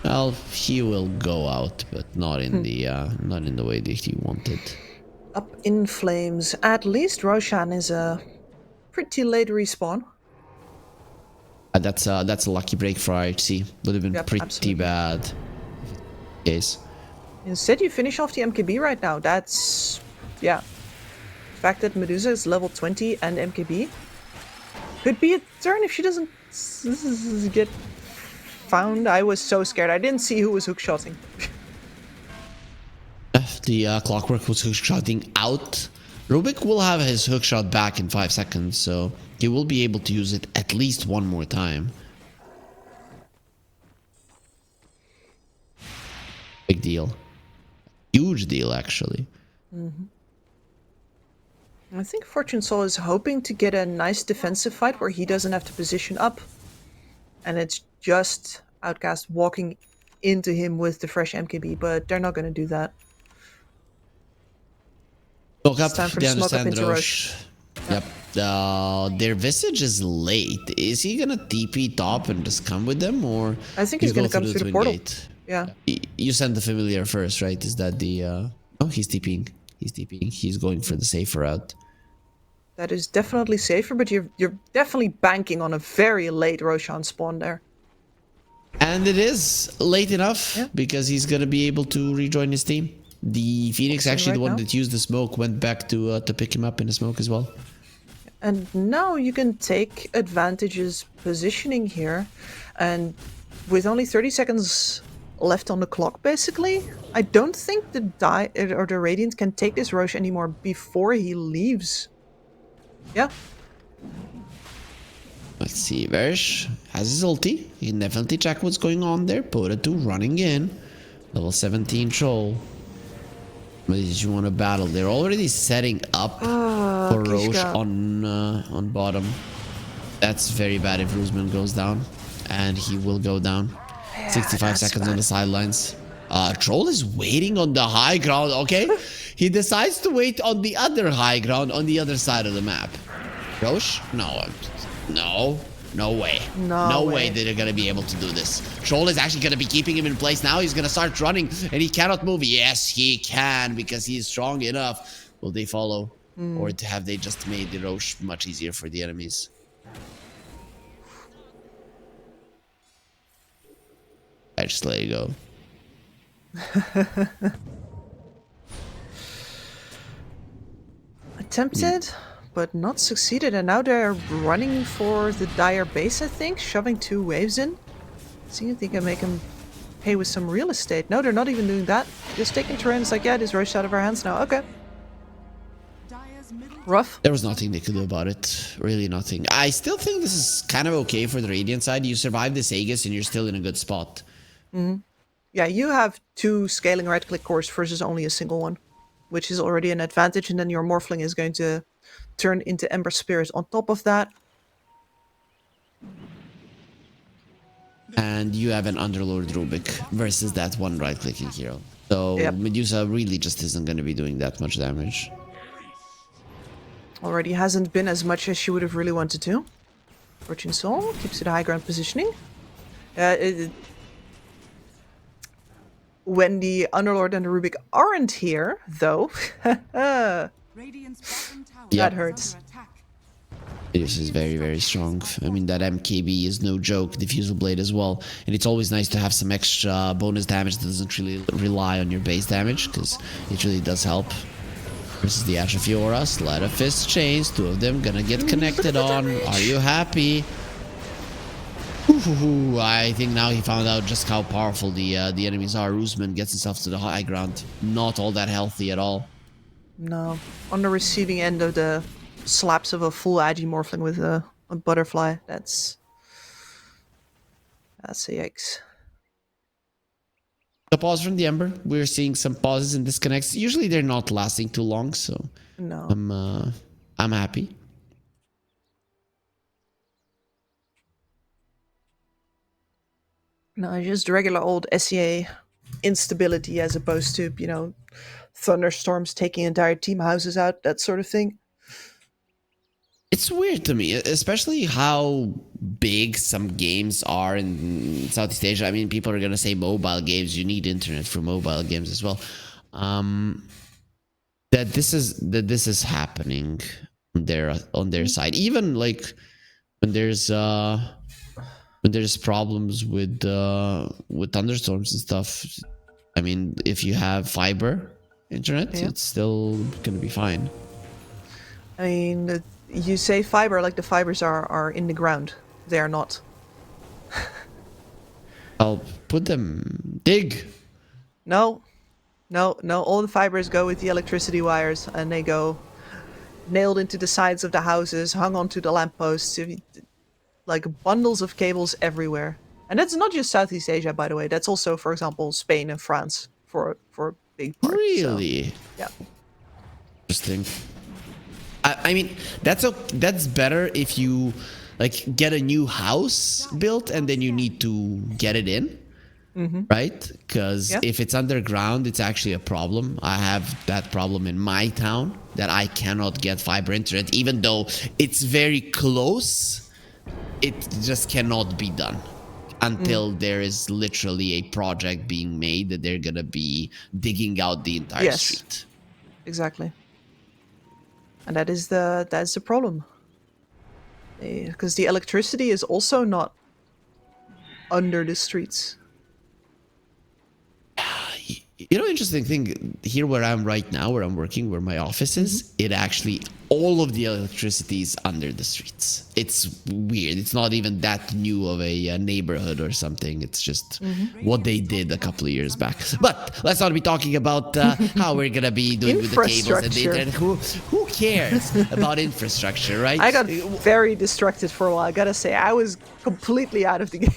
Well, he will go out, but not in the way that he wanted. Up in flames. At least Roshan is a pretty late respawn. That's a lucky break for IHC. Would have been pretty bad. Yes. Instead, you finish off the MKB right now. That's, yeah. The fact that Medusa is level 20 and MKB could be a turn if she doesn't get found. I was so scared. I didn't see who was hookshotting. The Clockwork was hookshotting out. Rubik will have his hookshot back in 5 seconds, so he will be able to use it at least one more time. Big deal. Huge deal, actually. I think Fortune Soul is hoping to get a nice defensive fight where he doesn't have to position up. And it's just Outcast walking into him with the fresh MKB, but they're not going to do that. Look up, It's time for they the smoke up understand into Roche. Yep. Their Visage is late. Is he gonna TP top and just come with them, or I think you he's gonna go come through the twin portal. gate? Yeah. You send the familiar first, right? Is that the? Oh, he's TPing. He's TPing. He's going for the safer route. That is definitely safer, but you're definitely banking on a very late Roshan spawn there. And it is late enough Yeah. because he's gonna be able to rejoin his team. The Phoenix, Focusing actually the right one now. that used the smoke, went back to pick him up in the smoke as well. And now you can take advantage's positioning here, and with only 30 seconds left on the clock, basically, I don't think the the Radiant can take this Roche anymore before he leaves. Yeah. Let's see, Versh has his ulti. He can definitely check what's going on there. Pota 2 running in. Level 17 troll. But did you want to battle? They're already setting up for Roche Kishka. on bottom. That's very bad if Roosman goes down. And he will go down. 65 that's seconds bad. on the sidelines. Troll is waiting on the high ground, okay? He decides to wait on the other high ground on the other side of the map. Roche? No way. No way way. that they're gonna be able to do this. Troll is actually gonna be keeping him in place now. He's gonna start running and he cannot move. Yes, he can because he's strong enough. Will they follow? Or have they just made the Roche much easier for the enemies? I just let it go. Attempted, but not succeeded, and now they're running for the Dire base, I think, shoving 2 waves in. See if they can make him pay with some real estate. No, they're not even doing that. Just taking terrain. It's like, yeah, this Roche out of our hands now. Okay. Dire's middle Rough. There was nothing they could do about it. Really nothing. I still think this is kind of okay for the Radiant side. You survive this Aegis and you're still in a good spot. Yeah, you have 2 scaling right-click cores versus only a single one, which is already an advantage, and then your Morphling is going to turn into Ember Spirit on top of that. And you have an Underlord Rubik versus that one right-clicking hero. So Yep. Medusa really just isn't going to be doing that much damage. Already hasn't been as much as she would have really wanted to. Fortune Soul keeps it high ground positioning. When the Underlord and the Rubik aren't here, though, Radiant's bottom tower Yep. that hurts. is under attack. This is very, very strong. I mean, that MKB is no joke. Diffusal Blade as well. And it's always nice to have some extra bonus damage that doesn't really rely on your base damage, because it really does help. This is the Atrophy Aura. Sleight of Fist Chains. 2 of them gonna get connected on. Are you happy? Ooh, I think now he found out just how powerful the enemies are. Roosman gets himself to the high ground. Not all that healthy at all. No. On the receiving end of the slaps of a full Agi Morphling with a butterfly. That's a yikes. The pause from the Ember. We're seeing some pauses and disconnects. Usually they're not lasting too long, so No. I'm happy. No, just regular old SEA instability as opposed to, thunderstorms taking entire team houses out, that sort of thing. It's weird to me, especially how big some games are in Southeast Asia. I mean, people are gonna say mobile games. You need internet for mobile games as well. That this is happening on their side. Even like when there's problems with thunderstorms and stuff. I mean, if you have fiber internet, Yeah. it's still gonna be fine. I mean, you say fiber like the fibers are in the ground. They are not. I'll put them dig. No. All the fibers go with the electricity wires, and they go nailed into the sides of the houses, hung onto the lampposts, like bundles of cables everywhere. And that's not just Southeast Asia, by the way. That's also, for example, Spain and France for a big part. so, Really? yeah. Interesting. I mean, that's better if you like get a new house built and then you need to get it in. right? Because Yeah. if it's underground, it's actually a problem. I have that problem in my town that I cannot get fiber internet, even though it's very close. It just cannot be done until there is literally a project being made that they're gonna be digging out the entire Yes. street. Exactly. And that's the problem. Because the electricity is also not under the streets. You know, interesting thing here where I'm right now, where I'm working, where my office is, it actually, all of the electricity is under the streets. It's weird. It's not even that new of a neighborhood or something. It's just what they did a couple of years back. But let's not be talking about how we're going to be doing with the cables and the internet. Who cares about infrastructure, right? I got very distracted for a while. I gotta say, I was completely out of the game.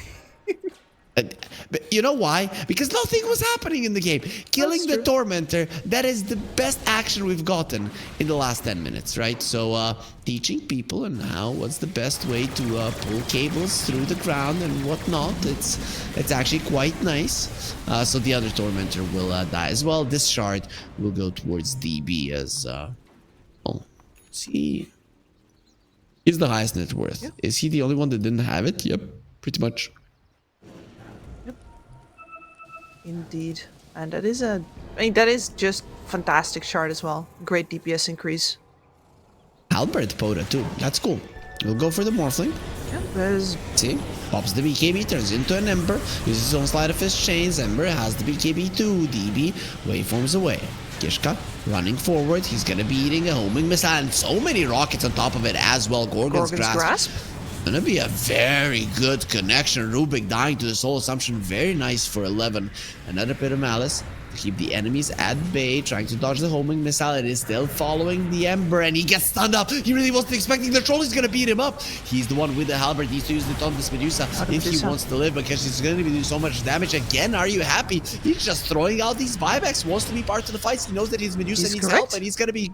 But you know why? Because nothing was happening in the game. Killing the Tormentor, that is the best action we've gotten in the last 10 minutes, right? So teaching people and how what's the best way to pull cables through the ground and whatnot. It's actually quite nice. So the other Tormentor will die as well. This shard will go towards DB as see. He's the highest net worth. Yep. Is he the only one that didn't have it? Yep, pretty much. Indeed. And that is just fantastic shard as well. Great DPS increase. Halberd Poda too. That's cool. We'll go for the Morphling. Yeah, see? Pops the BKB, turns into an Ember, uses his own Sleight of Fist chains. Ember has the BKB too. DB waveforms away. Kishka running forward. He's gonna be eating a homing missile and so many rockets on top of it as well. Gorgon's Grasp. Gonna be a very good connection. Rubik dying to the Soul Assumption. Very nice for 11. Another bit of Malice to keep the enemies at bay. Trying to dodge the homing missile. It is still following the Ember and he gets stunned up. He really wasn't expecting the troll. He's gonna beat him up. He's the one with the halberd. He needs to use it on this Medusa if he wants to live because he's gonna be doing so much damage. Again, are you happy? He's just throwing out these buybacks. Wants to be part of the fights. He knows that his Medusa needs help and he's gonna be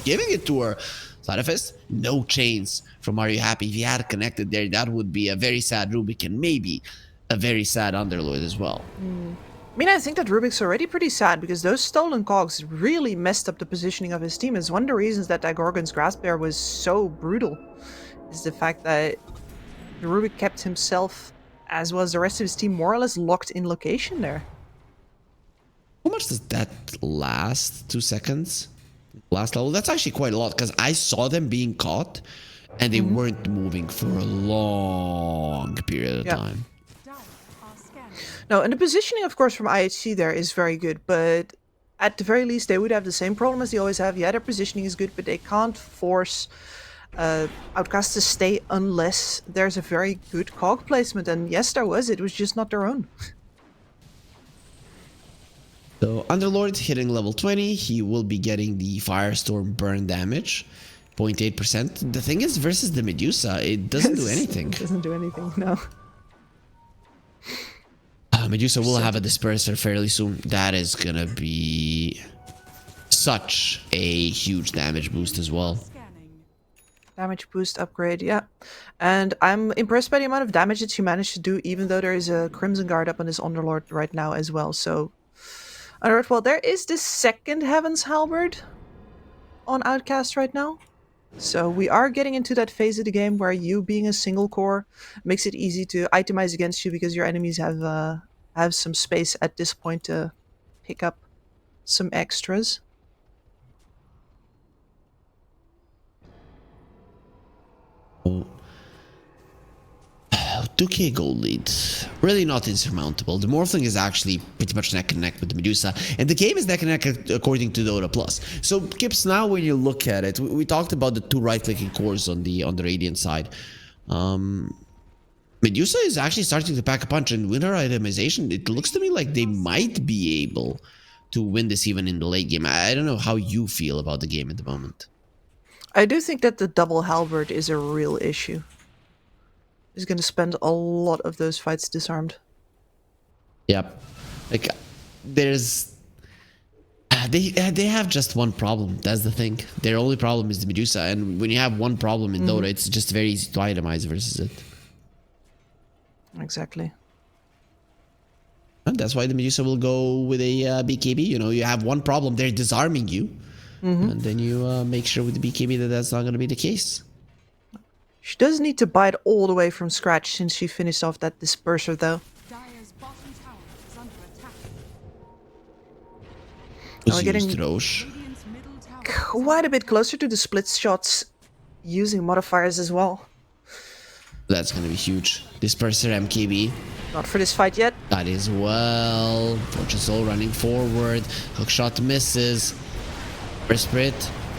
giving it to her. Sleight of Fist, no chains from Are You Happy? If he had connected there, that would be a very sad Rubik and maybe a very sad Underlord as well. I mean, I think that Rubik's already pretty sad because those stolen cogs really messed up the positioning of his team. It's one of the reasons that Gorgon's Grasp there was so brutal, is the fact that Rubik kept himself, as well as the rest of his team, more or less locked in location there. How much does that last? 2 seconds? Last level? That's actually quite a lot because I saw them being caught and they weren't moving for a long period of time. No, and the positioning, of course, from IHC there is very good, but at the very least, they would have the same problem as they always have. Yeah, their positioning is good, but they can't force Outcast to stay unless there's a very good cog placement. And yes, there was. It was just not their own. So Underlord hitting level 20, he will be getting the Firestorm burn damage, 0.8%. The thing is, versus the Medusa, it doesn't do anything. It doesn't do anything, no. Medusa will have a Disperser fairly soon. That is gonna be such a huge damage boost as well. Damage boost upgrade, yeah. And I'm impressed by the amount of damage that she managed to do, even though there is a Crimson Guard up on this Underlord right now as well, so... Alright, well, there is this second Heaven's Halberd on Outcast right now. So we are getting into that phase of the game where you being a single core makes it easy to itemize against you because your enemies have some space at this point to pick up some extras. Oh. 2k gold lead. Really not insurmountable. The Morphling is actually pretty much neck and neck with the Medusa. And the game is neck and neck according to Dota Plus. So, Kips, now when you look at it, we talked about the 2 right-clicking cores on the Radiant side. Medusa is actually starting to pack a punch, and with her itemization, it looks to me like they might be able to win this even in the late game. I don't know how you feel about the game at the moment. I do think that the double halberd is a real issue. Is going to spend a lot of those fights disarmed. Yep. Like, there's... They have just one problem. That's the thing. Their only problem is the Medusa. And when you have one problem in Dota, it's just very easy to itemize versus it. Exactly. That's why the Medusa will go with a BKB. You know, you have one problem. They're disarming you. And then you make sure with the BKB that that's not going to be the case. She does need to buy it all the way from scratch since she finished off that disperser, though. Dire's bottom tower is under attack. We're getting- Roche. Radiant's middle tower Quite a bit closer to the split shots using modifiers as well. That's going to be huge. Disperser MKB. Not for this fight yet. That is well. Fortune Soul running forward. Hookshot misses. First Spirit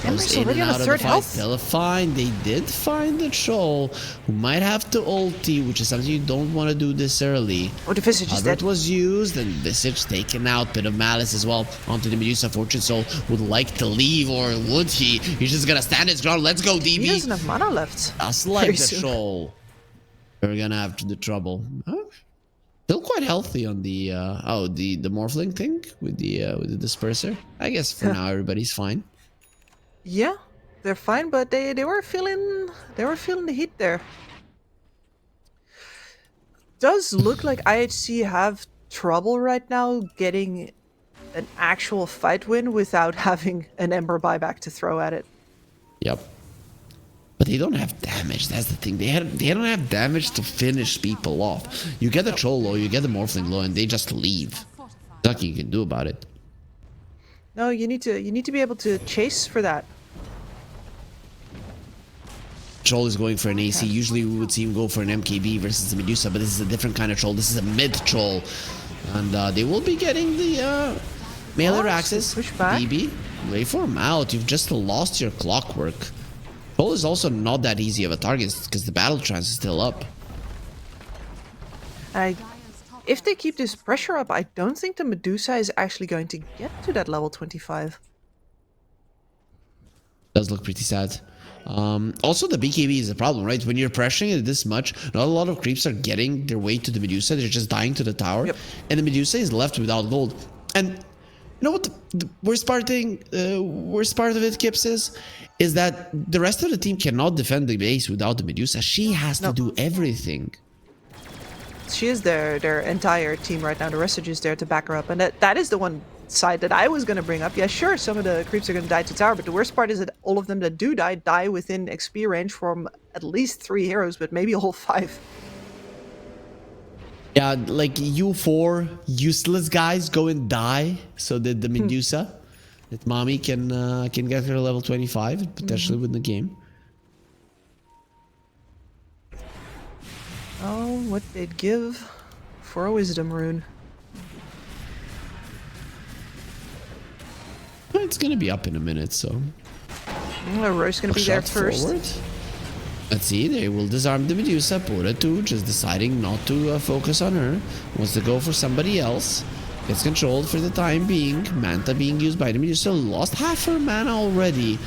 Ember's goes in already and on a out of the third fight. health. Still fine. They did find the troll, who might have to ulti, which is something you don't want to do this early. Oh, the Visage is Albert dead. was used and Visage taken out. Bit of Malice as well onto the Medusa. Fortune Soul would like to leave, or would he? He's just gonna stand his ground. Let's go, DB. He doesn't have mana left. Just like Very the soon. troll. We're gonna have the trouble. Huh? Still quite healthy on the the morphling thing with the disperser. I guess for now everybody's fine. Yeah, they're fine, but they were feeling the heat there. Does look like IHC have trouble right now getting an actual fight win without having an Ember buyback to throw at it. Yep. But they don't have damage. That's the thing. They don't have damage to finish people off. You get the troll low, you get the morphling low, and they just leave. Nothing you can do about it. No, you need to be able to chase for that. Troll is going for an AC. Usually we would see him go for an MKB versus the Medusa, but this is a different kind of troll. This is a mid troll. And they will be getting the melee axis. Push back. BB, wait for him out. You've just lost your clockwork. Troll is also not that easy of a target because the battle trance is still up. If they keep this pressure up, I don't think the Medusa is actually going to get to that level 25. Does look pretty sad. Also, the BKB is a problem, right? When you're pressuring it this much, not a lot of creeps are getting their way to the Medusa. They're just dying to the tower. Yep. And the Medusa is left without gold. And you know what the worst part of it, Kips, is that the rest of the team cannot defend the base without the Medusa. She has to do everything. She is their entire team right now. The rest are just there to back her up. And that is the one side that I was going to bring up. Yeah, sure, some of the creeps are going to die to tower, but the worst part is that all of them that do die within XP range from at least 3 heroes, but maybe all 5. Yeah, like you 4 useless guys go and die so that the Medusa, that mommy can get her level 25 and potentially win the game. Oh, what they'd give for a wisdom rune. It's gonna be up in a minute, so. Roy's gonna be there Shot first. forward. Let's see, they will disarm the Medusa. Pura too, just deciding not to focus on her. Wants to go for somebody else. Gets controlled for the time being. Manta being used by the Medusa. Lost half her mana already.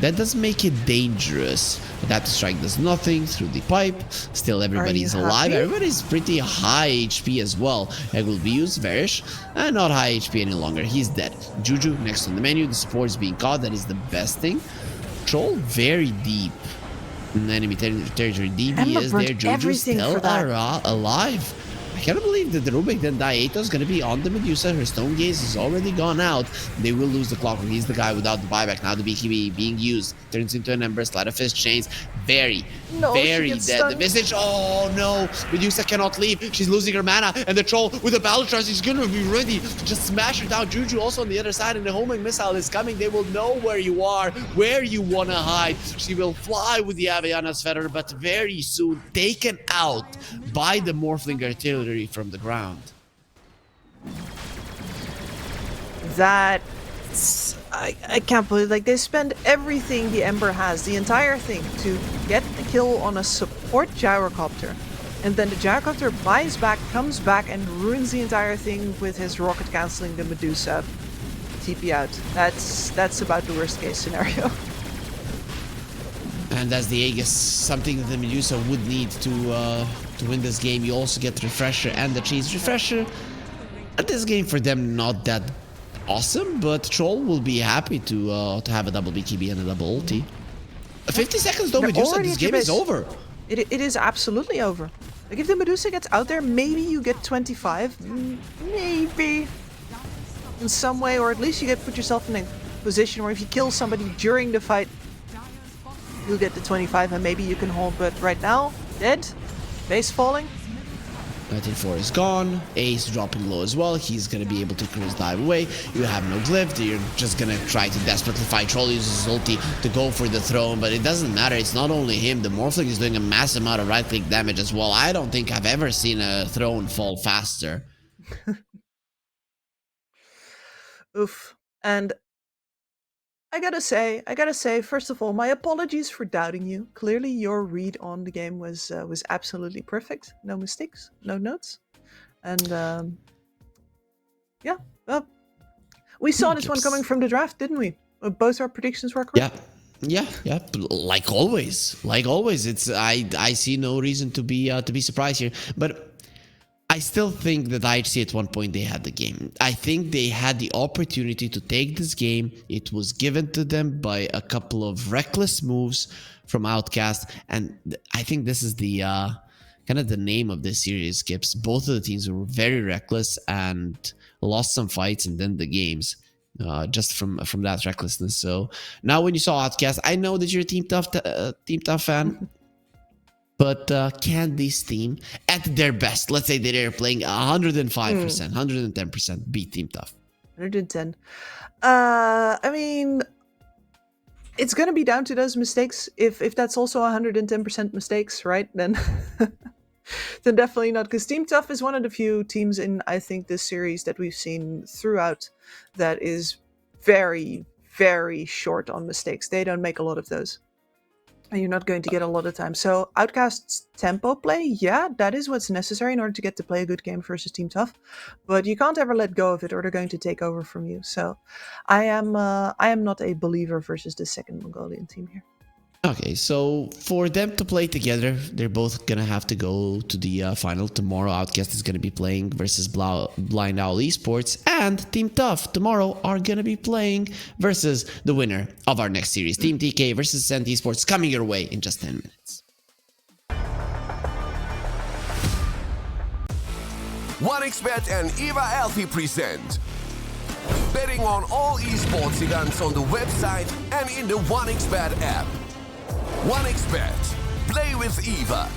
That does make it dangerous. Adaptive Strike does nothing through the pipe. Still, everybody's Are you alive. happy? Everybody's pretty high HP as well. Egg will be used. Varish, and not high HP any longer. He's dead. Juju next on the menu. The support is being caught. That is the best thing. Troll very deep. In enemy territory. DB Emma is there. burnt Juju everything still for that. alive. I can't believe that the Rubik then Daieto is going to be on the Medusa. Her Stone Gaze is already gone out. They will lose the clock. He's the guy without the buyback. Now the BKB being used. Turns into an Ember. Sleight of Fist chains. Very she gets dead. stunned. The Visage. Oh no. Medusa cannot leave. She's losing her mana. And the Troll with the Battle Trance is going to be ready to just smash her down. Juju also on the other side. And the homing missile is coming. They will know where you are. Where you want to hide. She will fly with the Aviana's Feather. But very soon taken out by the Morphling artillery from the ground. I can't believe, like, they spend everything the Ember has, the entire thing, to get the kill on a support gyrocopter. And then the gyrocopter buys back, comes back, and ruins the entire thing with his rocket canceling the Medusa TP out. That's about the worst case scenario. And as the Aegis, something that the Medusa would need to win this game. You also get Refresher and the Cheese Refresher. At this game for them, not that awesome, but Troll will be happy to have a double BKB and a double ulti. 50 seconds though, They're Medusa, already this at your game is base. over. It is absolutely over. Like if the Medusa gets out there, maybe you get 25. Maybe. In some way, or at least you put yourself in a position where if you kill somebody during the fight, you'll get the 25 and maybe you can hold. But right now, dead. Base falling. 94 is gone. Ace dropping low as well. He's gonna be able to cruise dive away. You have no glyph. You're just gonna try to desperately fight. Troll uses his ulti to go for the throne, but it doesn't matter. It's not only him. The Morphling is doing a massive amount of right-click damage as well. I don't think I've ever seen a throne fall faster. Oof. And I gotta say, first of all, my apologies for doubting you. Clearly, your read on the game was absolutely perfect. No mistakes, no notes, and yeah, we saw this one coming from the draft, didn't we? Both our predictions were correct. Yeah. Like always. It's I see no reason to be surprised here, but I still think that IHC at one point they had the game. I think they had the opportunity to take this game. It was given to them by a couple of reckless moves from Outcast, and I think this is the kind of the name of this series. Skips. Both of the teams were very reckless and lost some fights and then the games. Just from that recklessness. So now when you saw Outcast, I know that you're a Team Tough fan. But can this team, at their best, let's say that they're playing 105%, 110%, beat Team Tough? 110. I mean, it's going to be down to those mistakes. If that's also 110% mistakes, right? Then then definitely not. Because Team Tough is one of the few teams in, I think, this series that we've seen throughout that is very, very short on mistakes. They don't make a lot of those. And you're not going to get a lot of time. So Outcast's tempo play, yeah, that is what's necessary in order to get to play a good game versus Team Tough. But you can't ever let go of it or they're going to take over from you. So I am not a believer versus the second Mongolian team here. Okay, so for them to play together, they're both gonna have to go to the final tomorrow. Outcast is gonna be playing versus Blind Owl Esports, and Team Tough tomorrow are gonna be playing versus the winner of our next series, Team TK versus Ascent Esports, coming your way in just 10 minutes. 1xBet and Eva Alfie present betting on all esports events on the website and in the 1xBet app. 1xBet. Play with Eva.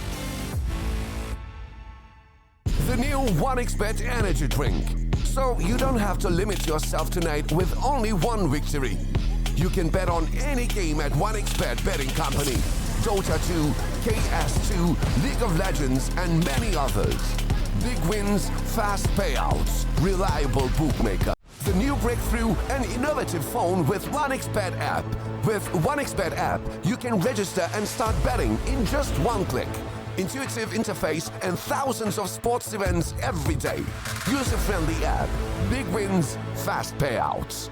The new 1xBet energy drink. So you don't have to limit yourself tonight with only one victory. You can bet on any game at 1xBet betting company. Dota 2, KS2, League of Legends, and many others. Big wins, fast payouts, reliable bookmaker. The new breakthrough and innovative phone with 1xBet app. With 1xBet app, you can register and start betting in just one click. Intuitive interface and thousands of sports events every day. User-friendly app. Big wins, fast payouts.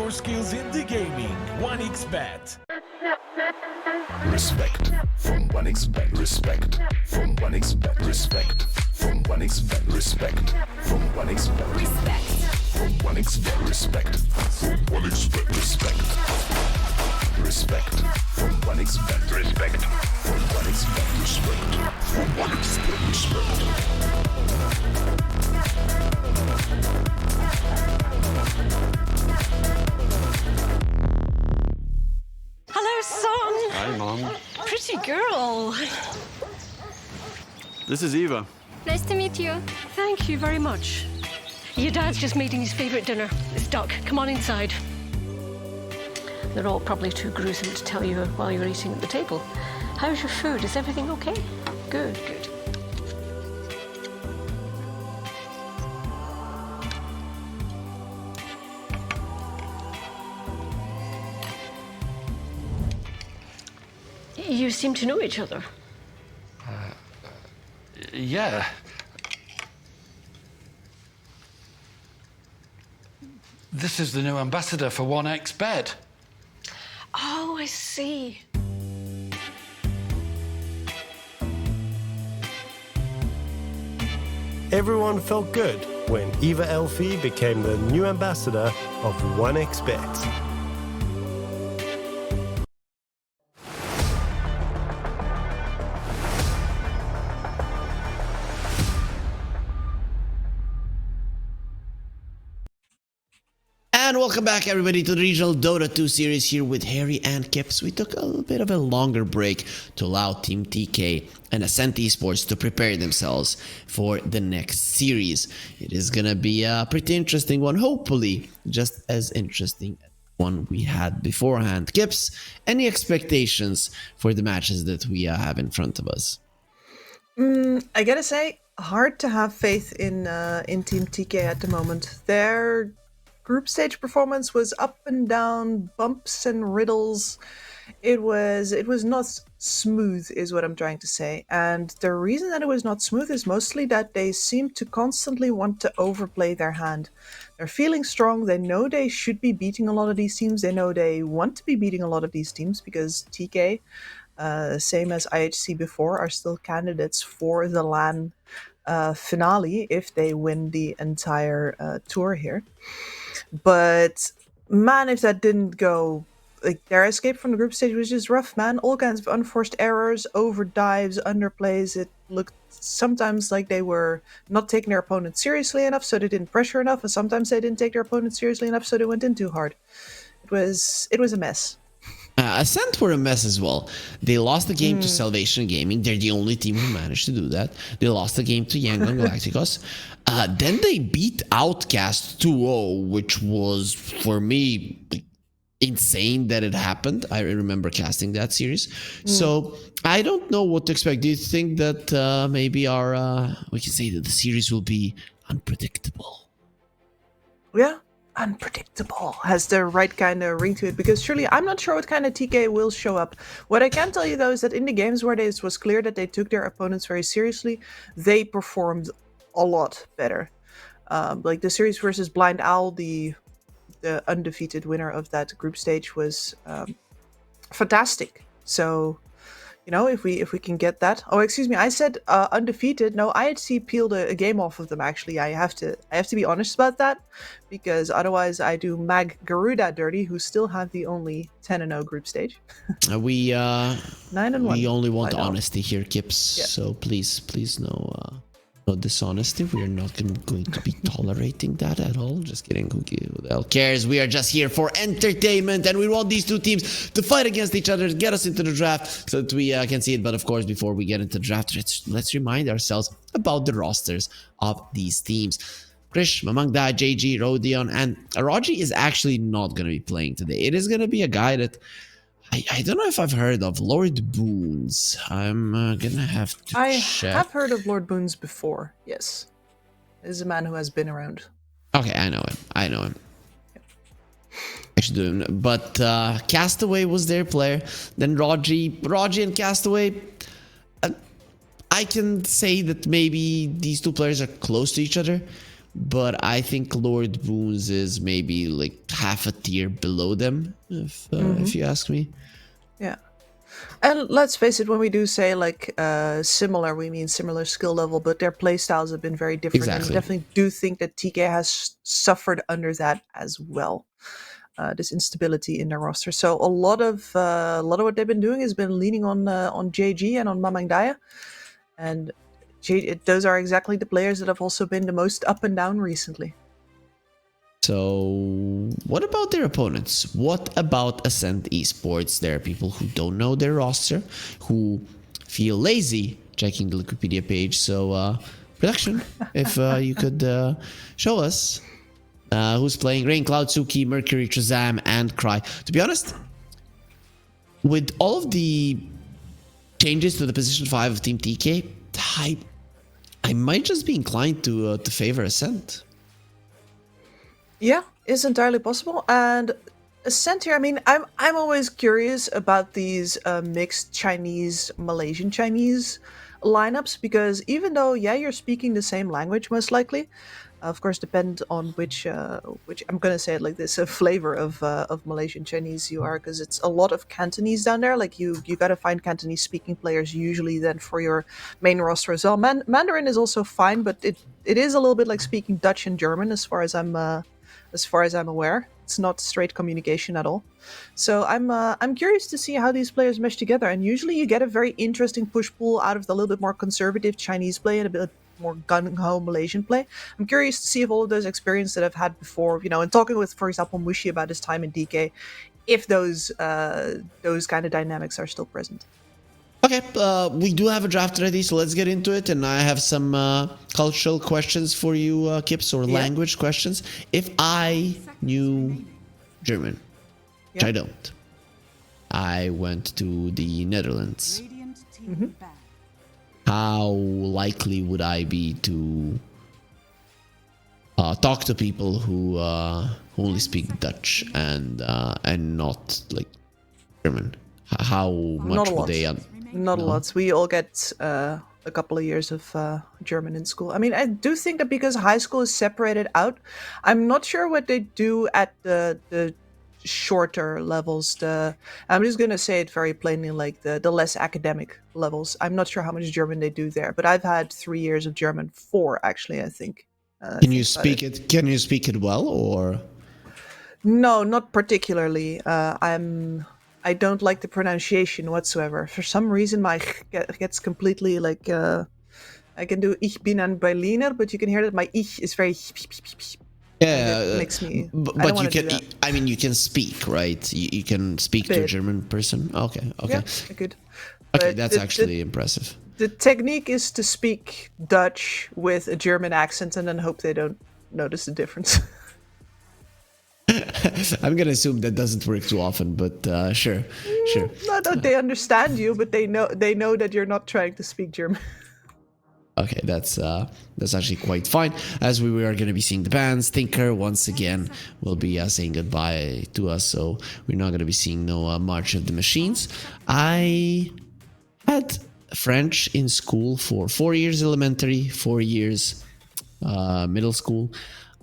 your skills in the gaming. 1xBet. Respect from 1xBet. Respect from 1xBet. Respect from 1xBet. Respect from 1xBet. Respect. From 1xBet. Respect from 1xBet. Respect. Respect from 1xBet. Respect from 1xBet. Respect from 1xBet. Respect. Hello, son. Hi, Mom. Pretty girl. This is Eva. Nice to meet you. Thank you very much. Your dad's just making his favourite dinner. It's duck. Come on inside. They're all probably too gruesome to tell you while you're eating at the table. How's your food? Is everything okay? Good, good. You seem to know each other. Yeah. This is the new ambassador for 1xBet. Oh, I see. Everyone felt good when Eva Elfie became the new ambassador of 1xBet. And welcome back, everybody, to the regional Dota 2 series here with Harry and Kips. We took a little bit of a longer break to allow Team TK and Ascent Esports to prepare themselves for the next series. It is gonna be a pretty interesting one, hopefully just as interesting as one we had beforehand. Kips, any expectations for the matches that we have in front of us? I gotta say, hard to have faith in Team TK at the moment. Their group stage performance was up and down, bumps and riddles. It was not smooth, is what I'm trying to say. And the reason that it was not smooth is mostly that they seem to constantly want to overplay their hand. They're feeling strong. They know they should be beating a lot of these teams. They know they want to be beating a lot of these teams because TK, same as IHC before, are still candidates for the LAN finale if they win the entire tour here. But man, if that didn't go, like, their escape from the group stage was just rough, man. All kinds of unforced errors, overdives, underplays. It looked sometimes like they were not taking their opponent seriously enough, so they didn't pressure enough, and sometimes they didn't take their opponent seriously enough, so they went in too hard. It was a mess. Ascent were a mess as well. They lost the game to Salvation Gaming. They're the only team who managed to do that. They lost the game to Yangon Galacticos. Then they beat Outcast 2-0, which was, for me, insane that it happened. I remember casting that series. So I don't know what to expect. Do you think that maybe we can say that the series will be unpredictable? Yeah. Unpredictable has the right kind of ring to it, because surely I'm not sure what kind of TK will show up. What I can tell you though is that in the games where it was clear that they took their opponents very seriously, they performed a lot better. Like the series versus Blind Owl, the undefeated winner of that group stage, was fantastic. So, you know, if we can get that. Oh, excuse me, I said undefeated. No, IHC peeled a game off of them. Actually, I have to be honest about that, because otherwise I do Mag Garuda dirty, who still have the only 10-0 group stage. We 9-1. We only want honesty here, Kips. Yeah. So please no dishonesty. We are not going to be tolerating that at all. Just kidding. Who the hell cares? We are just here for entertainment, and we want these two teams to fight against each other to get us into the draft so that we can see it. But of course, before we get into the draft, let's remind ourselves about the rosters of these teams. Krish, Mamangda, JG, Rodion, and Raji is actually not going to be playing today. It is going to be a guy that I don't know if I've heard of, Lord Boons. I'm gonna have to check. I have heard of Lord Boons before, yes. This is a man who has been around. Okay, I know him. Yep. I should do him. But Castaway was their player. Then Raji and Castaway. I can say that maybe these two players are close to each other. but I think Lord Boons is maybe like half a tier below them, if you ask me. Yeah. And let's face it, when we do say like similar, we mean similar skill level, but their playstyles have been very different. And Exactly. we definitely do think that TK has suffered under that as well. This instability in their roster. So a lot of what they've been doing has been leaning on JG and on Mamangdaya, and those are exactly the players that have also been the most up and down recently. So, what about their opponents? What about Ascent Esports? There are people who don't know their roster, who feel lazy checking the Wikipedia page. So, production, if you could show us who's playing Rain, Cloud, Suki, Mercury, Shazam, and Cry. To be honest, with all of the changes to the position 5 of Team TK, I might just be inclined to favor Ascent. Yeah, it's entirely possible. And Ascent here, I mean, I'm always curious about these mixed Chinese, Malaysian Chinese lineups, because even though, yeah, you're speaking the same language most likely, of course, depend on which I'm gonna say it like this, a flavor of Malaysian Chinese you are, because it's a lot of Cantonese down there. Like you got to find Cantonese speaking players usually then for your main roster as well. Mandarin is also fine, but it is a little bit like speaking Dutch and German as far as I'm aware. It's not straight communication at all. So I'm curious to see how these players mesh together. And usually you get a very interesting push-pull out of the little bit more conservative Chinese play and a bit more gun-ho Malaysian play. I'm curious to see if all of those experiences that I've had before, and talking with, for example, Mushi about his time in DK, if those kind of dynamics are still present. Okay, we do have a draft ready, so let's get into it. And I have some cultural questions for you, Kips, or language questions. If I knew German, which I don't, I went to the Netherlands. Radiant team back. How likely would I be to talk to people who only speak Dutch and not like German? How much would they? Not a lot. We all get a couple of years of German in school. I mean, I do think that because high school is separated out, I'm not sure what they do at the shorter levels. I'm just gonna say it very plainly, like the less academic levels. I'm not sure how much German they do there, but I've had 3 years of German, 4 actually, I think. Can you speak it? Can you speak it well, or? No, not particularly. I don't like the pronunciation whatsoever. For some reason, my gets completely like. I can do Ich bin ein Berliner, but you can hear that my Ich is very. Yeah, it makes me. But you can. I mean, you can speak, right? You can speak to a German person. Okay. Yeah, I could. Okay, But that's actually impressive. The technique is to speak Dutch with a German accent and then hope they don't notice the difference. I'm gonna assume that doesn't work too often, but sure. No, they understand you, but they know that you're not trying to speak German. Okay, that's actually quite fine, as we are going to be seeing the bands. Thinker once again will be saying goodbye to us, so we're not going to be seeing no March of the Machines. I had French in school for 4 years elementary, 4 years middle school.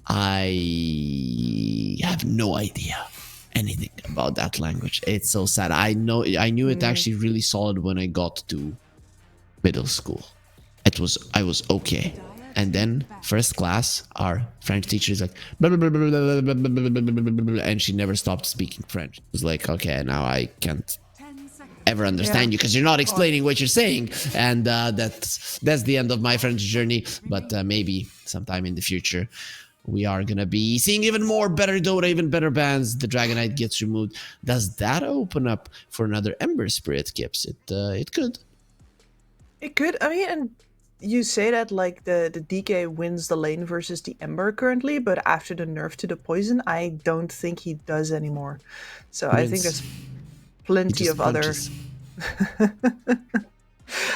I have no idea anything about that language. It's so sad. I knew it actually really solid when I got to middle school. I was okay. And then first class, our French teacher is like, blah, blah, blah, blah, blah, blah, blah, blah, blah, blah, and she never stopped speaking French. It was like, okay, now I can't ever understand you because you're not explaining what you're saying. And that's the end of my French journey. But maybe sometime in the future, we are going to be seeing even more better Dota, even better bands. The Dragonite gets removed. Does that open up for another Ember Spirit, Kips? It could. It could. I mean, and you say that like the DK wins the lane versus the Ember currently, but after the nerf to the poison, I don't think he does anymore. So I think there's plenty of other.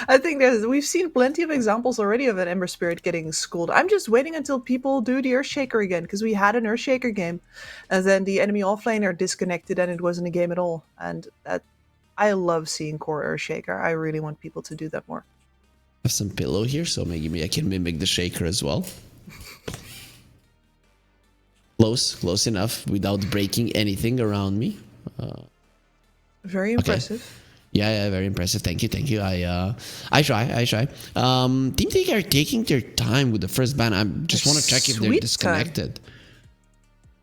I think we've seen plenty of examples already of an Ember Spirit getting schooled. I'm just waiting until people do the Earthshaker again, because we had an Earthshaker game, and then the enemy offlaner disconnected and it wasn't a game at all. And that I love seeing core Earthshaker. I really want people to do that more. I have some pillow here, so maybe I can mimic the shaker as well. Close enough without breaking anything around me. Very impressive. Yeah, very impressive. Thank you. I try. Team TK are taking their time with the first ban. I just want to check if they're Sweet disconnected.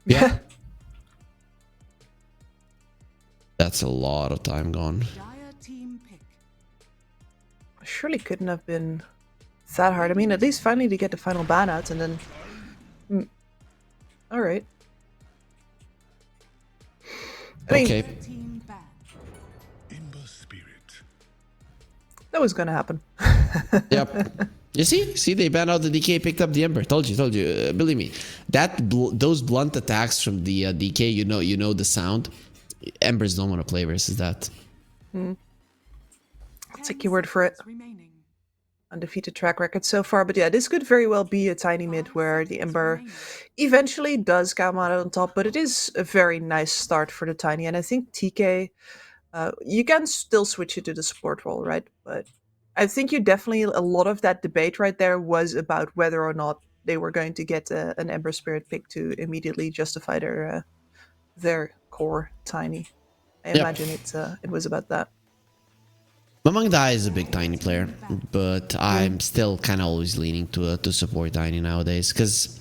Yeah. That's a lot of time gone. Dire team pick. Surely couldn't have been that hard. I mean, at least finally to get the final ban out and then... All right. I mean, Okay. Team ban. that was gonna happen. Yep. You see, they banned out the DK, picked up the Ember. Told you. Believe me, those blunt attacks from the DK, you know the sound. Embers don't want to play versus that. I'll take your word for it. Remaining. Undefeated track record so far, but yeah, this could very well be a tiny mid where the Ember eventually does come out on top, but it is a very nice start for the tiny, and I think TK, you can still switch it to the support role, right? But I think you definitely, a lot of that debate right there was about whether or not they were going to get an Ember Spirit pick to immediately justify their core tiny. I imagine it was about that. Mamang Dai is a big tiny player, but I'm still kind of always leaning to support tiny nowadays because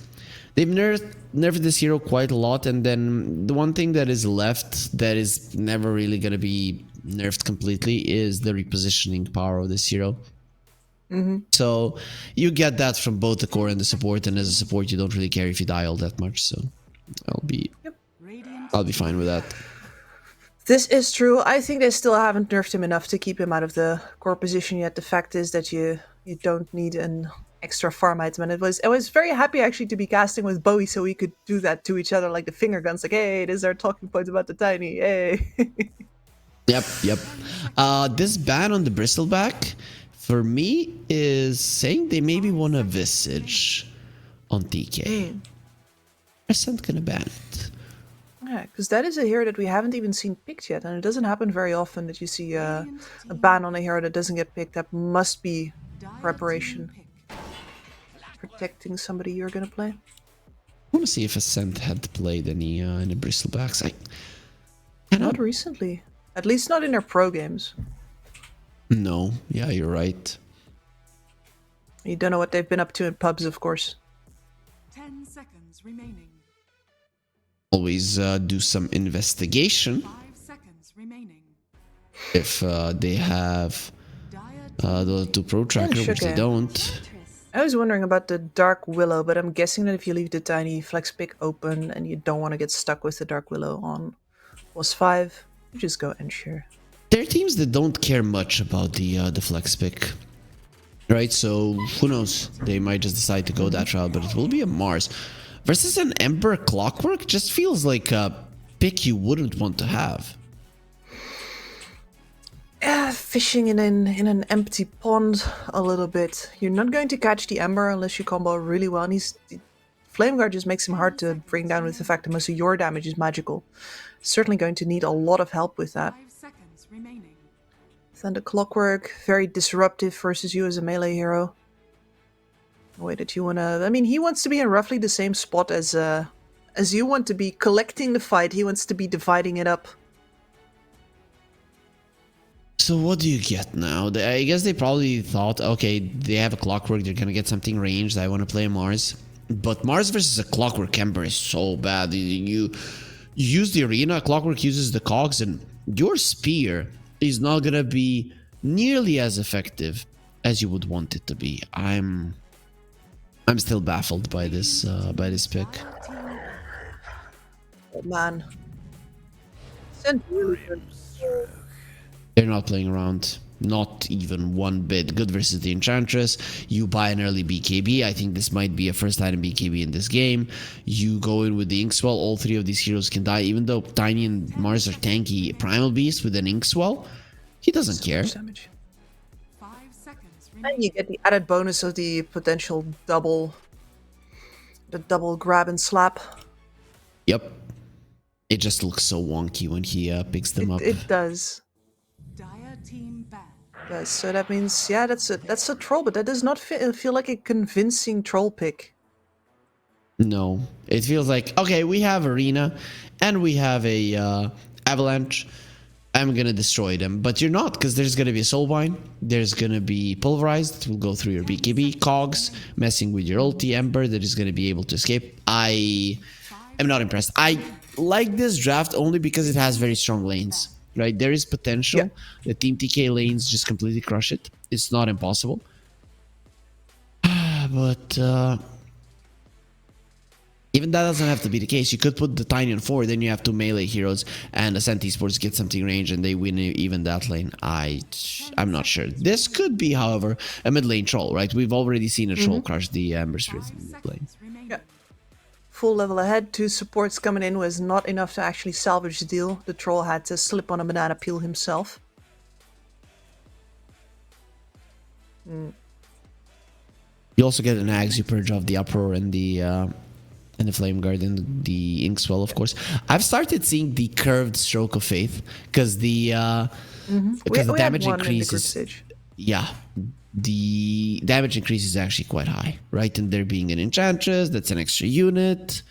they've nerfed this hero quite a lot, and then the one thing that is left that is never really gonna be nerfed completely is the repositioning power of this hero. So you get that from both the core and the support, and as a support you don't really care if you die all that much, so I'll be fine with that. This is true. I think they still haven't nerfed him enough to keep him out of the core position yet. The fact is that you don't need an extra farm item, and I was very happy actually to be casting with Bowie so we could do that to each other like the finger guns, like, hey, this is our talking point about the tiny, hey. Yep. This ban on the bristleback for me is saying they maybe want to visage on TK. Percent gonna ban it. Yeah, because that is a hero that we haven't even seen picked yet, and it doesn't happen very often that you see a ban on a hero that doesn't get picked. That must be preparation. Protecting somebody you're gonna play. I want to see if Ascent had played any bristlebacks. Not recently. At least not in their pro games. No, yeah, you're right. You don't know what they've been up to in pubs, of course. 10 seconds remaining. Always do some investigation 5 seconds remaining. if they have the two pro tracker, which they don't. I was wondering about the Dark Willow, but I'm guessing that if you leave the tiny flex pick open and you don't want to get stuck with the Dark Willow on was 5, you just go ensure. There are teams that don't care much about the flex pick, right? So who knows? They might just decide to go that route, but it will be a Mars versus an Ember Clockwork. Just feels like a pick you wouldn't want to have. Fishing in an empty pond a little bit. You're not going to catch the Ember unless you combo really well. And Flame Guard just makes him hard to bring down with the fact that most of your damage is magical. Certainly going to need a lot of help with that. 5 seconds remaining. Then the Clockwork, very disruptive versus you as a melee hero. The way that you wanna... I mean, he wants to be in roughly the same spot as you want to be, collecting the fight. He wants to be dividing it up. So what do you get now? I guess they probably thought, okay, they have a Clockwork, they're gonna get something ranged, I want to play Mars. But Mars versus a Clockwork Ember is so bad. You use the arena, Clockwork uses the cogs, and your spear is not gonna be nearly as effective as you would want it to be. I'm still baffled by this pick. Oh, man. They're not playing around. Not even one bit. Good versus the Enchantress. You buy an early BKB. I think this might be a first item BKB in this game. You go in with the Inkswell. All three of these heroes can die. Even though Tiny and Mars are tanky Primal Beast with an Inkswell, he doesn't care. 5 seconds remaining. And you get the added bonus of the potential double grab and slap. Yep. It just looks so wonky when he picks them up. It does. Dire team ban. Does. So that means, yeah, that's a troll, but that does not feel like a convincing troll pick. No, it feels like, okay, we have Arena and we have a Avalanche. I'm gonna destroy them, but you're not, because there's gonna be a Soulbind, there's gonna be Pulverized that will go through your BKB, Cogs, messing with your ulti, Ember that is gonna be able to escape. I am not impressed. I like this draft only because it has very strong lanes, right? There is potential. The Team TK lanes just completely crush it. It's not impossible. But even that doesn't have to be the case. You could put the Tiny on 4, then you have 2 melee heroes, and Ascent Esports get something range, and they win even that lane. I'm not sure. This could be, however, a mid lane troll, right? We've already seen a troll crush the Ember Spirit in mid lane. Yeah. Full level ahead, 2 supports coming in was not enough to actually salvage the deal. The troll had to slip on a banana peel himself. You also get an Axe, you purge off the Uproar and the Flame Guard and the Inkswell, of course. I've started seeing the curved Stroke of Faith because the damage increases. Yeah, the damage increase is actually quite high, right? And there being an Enchantress, that's an extra unit,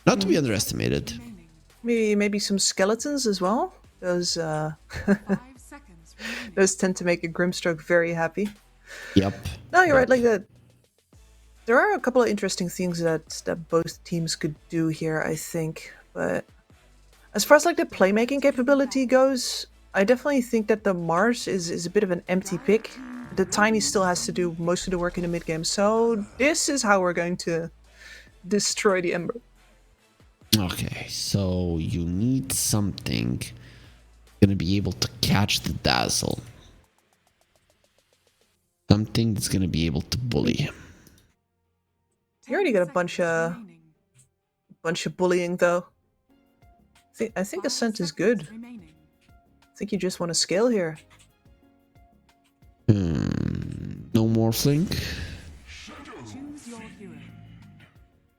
not to be underestimated. Maybe some skeletons as well. Those 5 seconds remaining. those tend to make a Grimstroke very happy. Yep. No, you're right. Like that. There are a couple of interesting things that both teams could do here, I think. But as far as like the playmaking capability goes, I definitely think that the Mars is a bit of an empty pick. The Tiny still has to do most of the work in the mid game. So this is how we're going to destroy the Ember. Okay, so you need something gonna be able to catch the Dazzle. Something that's gonna be able to bully him. You already got a bunch of bullying though. I think Ascent is good. I think you just want to scale here. No Morphling.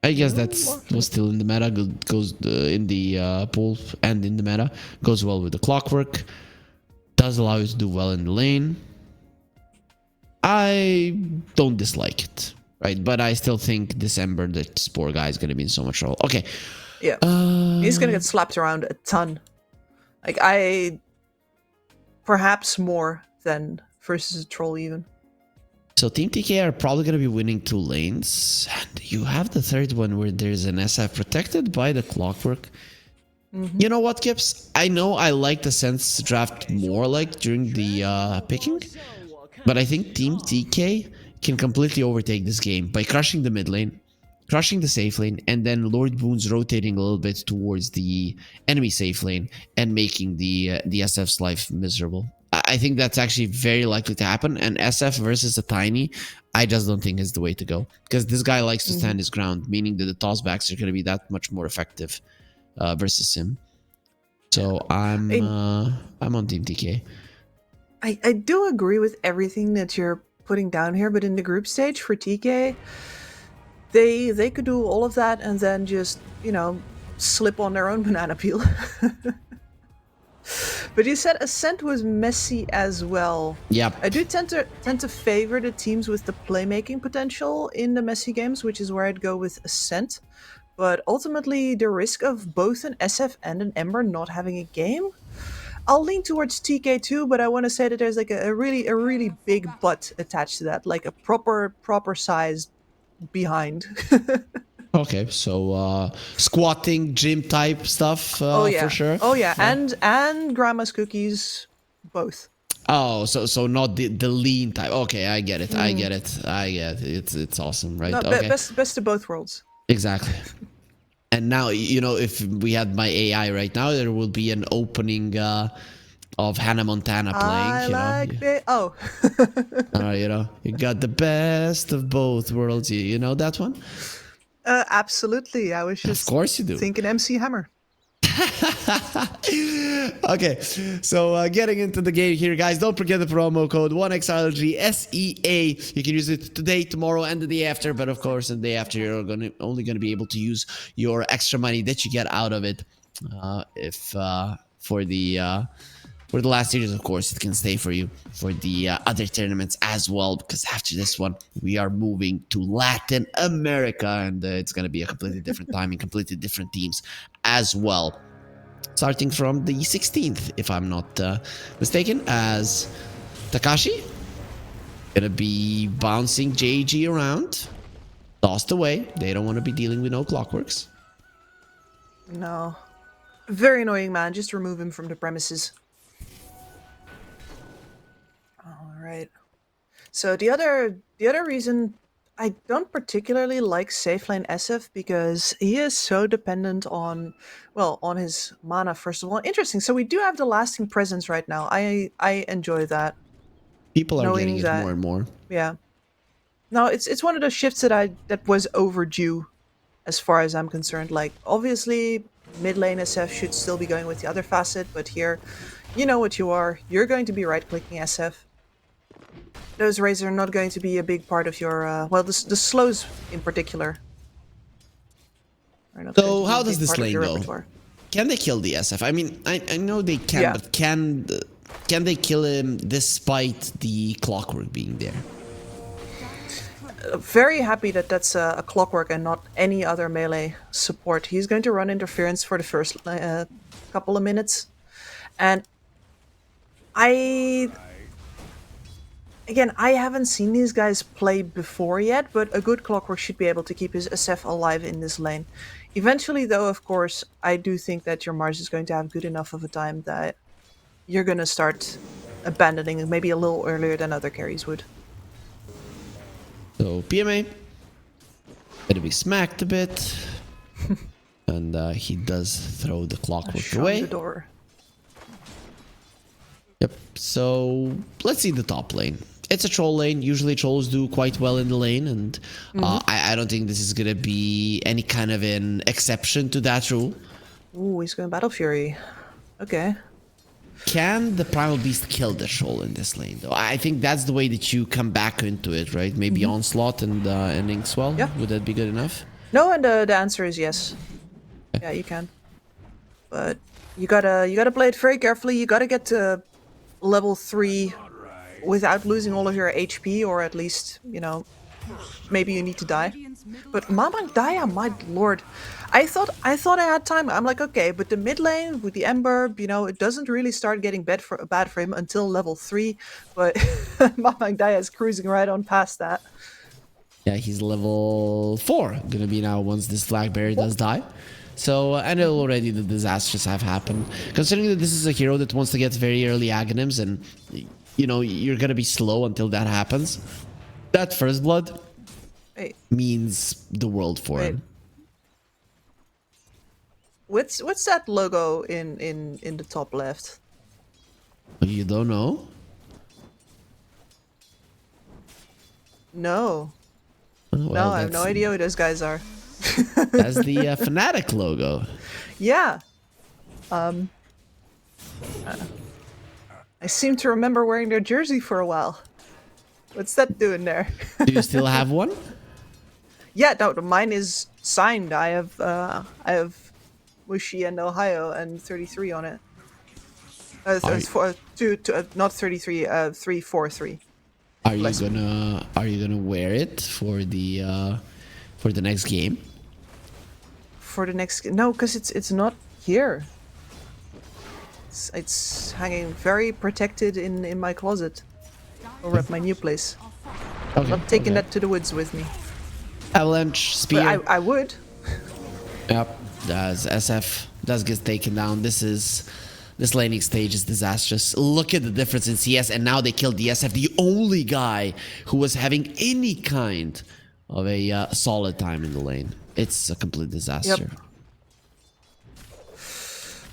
I guess that's was still in the meta. Goes in the pool and in the meta. Goes well with the Clockwork. Does allow you to do well in the lane. I don't dislike it, right? But I still think this Ember, the Spore guy, is going to be in so much trouble. Okay. Yeah. He's going to get slapped around a ton. Like, perhaps more than versus a troll even. So Team TK are probably going to be winning 2 lanes. And you have the third one where there's an SF protected by the Clockwork. You know what, Gibbs? I know I like the Sense draft more like during the picking. But I think Team TK can completely overtake this game by crushing the mid lane, crushing the safe lane, and then Lord Boon's rotating a little bit towards the enemy safe lane and making the SF's life miserable. I think that's actually very likely to happen, and SF versus a Tiny, I just don't think is the way to go. Because this guy likes to stand his ground, meaning that the tossbacks are going to be that much more effective versus him. So I'm on Team TK. I do agree with everything that you're putting down here, but in the group stage for TK, they could do all of that and then just, slip on their own banana peel. But you said Ascent was messy as well. Yep. I do tend to favor the teams with the playmaking potential in the messy games, which is where I'd go with Ascent. But ultimately, the risk of both an SF and an Ember not having a game, I'll lean towards TK too, but I want to say that there's like a really big butt attached to that, like a proper sized behind. Okay, so squatting, gym type stuff for sure. Oh yeah, and grandma's cookies, both. Oh, so not the lean type. Okay, I get it. I get it. It's awesome, right? No, okay. Best of both worlds. Exactly. And now, if we had my AI right now, there will be an opening of Hannah Montana playing. You got the best of both worlds. You know that one? Absolutely. I was just of course you do. Thinking MC Hammer. Okay, so getting into the game here, guys, don't forget the promo code 1XRLG SEA. You can use it today, tomorrow, and the day after. But of course, the day after, you're only going to be able to use your extra money that you get out of it for the for the last series, of course, it can stay for you for the other tournaments as well, because after this one, we are moving to Latin America, and it's going to be a completely different timing, completely different teams as well. Starting from the 16th, if I'm not mistaken, as Takashi going to be bouncing JG around, tossed away. They don't want to be dealing with no clockworks. No. Very annoying, man. Just remove him from the premises. Alright. So the other reason I don't particularly like safe lane SF because he is so dependent on, well, on his mana, first of all. Interesting. So we do have the lasting presence right now. I enjoy that. People are Knowing getting it that- more and more. Yeah. No, it's one of those shifts that was overdue as far as I'm concerned. Like, obviously, mid lane SF should still be going with the other facet, but here, you know what you are. You're going to be right-clicking SF. Those raids are not going to be a big part of your, well, the slows in particular. are not going to So be how a does big this part of lane your go? repertoire. Can they kill the SF? I mean, I know they can, Yeah. but can they kill him despite the clockwork being there? Very happy that that's a clockwork and not any other melee support. He's going to run interference for the first couple of minutes. And I haven't seen these guys play before yet, but a good clockwork should be able to keep his SF alive in this lane. Eventually, though, of course, I do think that your Mars is going to have good enough of a time that you're going to start abandoning it maybe a little earlier than other carries would. So PMA gonna be smacked a bit, and he does throw the clockwork Shut away. the door. Yep. So let's see the top lane. It's a troll lane. Usually trolls do quite well in the lane, and I don't think this is gonna be any kind of an exception to that rule. Ooh, he's going Battle Fury. Okay. Can the Primal Beast kill the troll in this lane, though? I think that's the way that you come back into it, right? Maybe Onslaught and Inkswell? Yeah. Would that be good enough? No, and the answer is yes. Yeah, you can. But you gotta play it very carefully. You gotta get to level 3 without losing all of your HP, or at least, you know, maybe you need to die. But Mama Daya, my lord. I thought I had time. I'm like, okay, but the mid lane with the Ember, you know, it doesn't really start getting bad for him until level 3. But Mama Daya is cruising right on past that. Yeah, he's level 4. Gonna be now once this Blackberry does die. So, I know already the disasters have happened. Considering that this is a hero that wants to get very early Aghanims and, you know, you're gonna be slow until that happens. That first blood means the world for him. What's that logo in the top left? You don't know? No. Well, No, I have no idea who those guys are. That's the Fnatic logo. Yeah. I seem to remember wearing their jersey for a while. What's that doing there? Do you still have one? Yeah, no, mine is signed. I have Mushi and Ohio and 33 on it. Not 33, 343. Are you gonna wear it for the next game? For the next, no, because it's not here. It's hanging very protected in my closet or at my new place. Okay, I'm not taking that to the woods with me. Avalanche spear. But I would. Yep. As SF does get taken down. This laning stage is disastrous. Look at the difference in CS, and now they killed the SF, the only guy who was having any kind of a solid time in the lane. It's a complete disaster. Yep.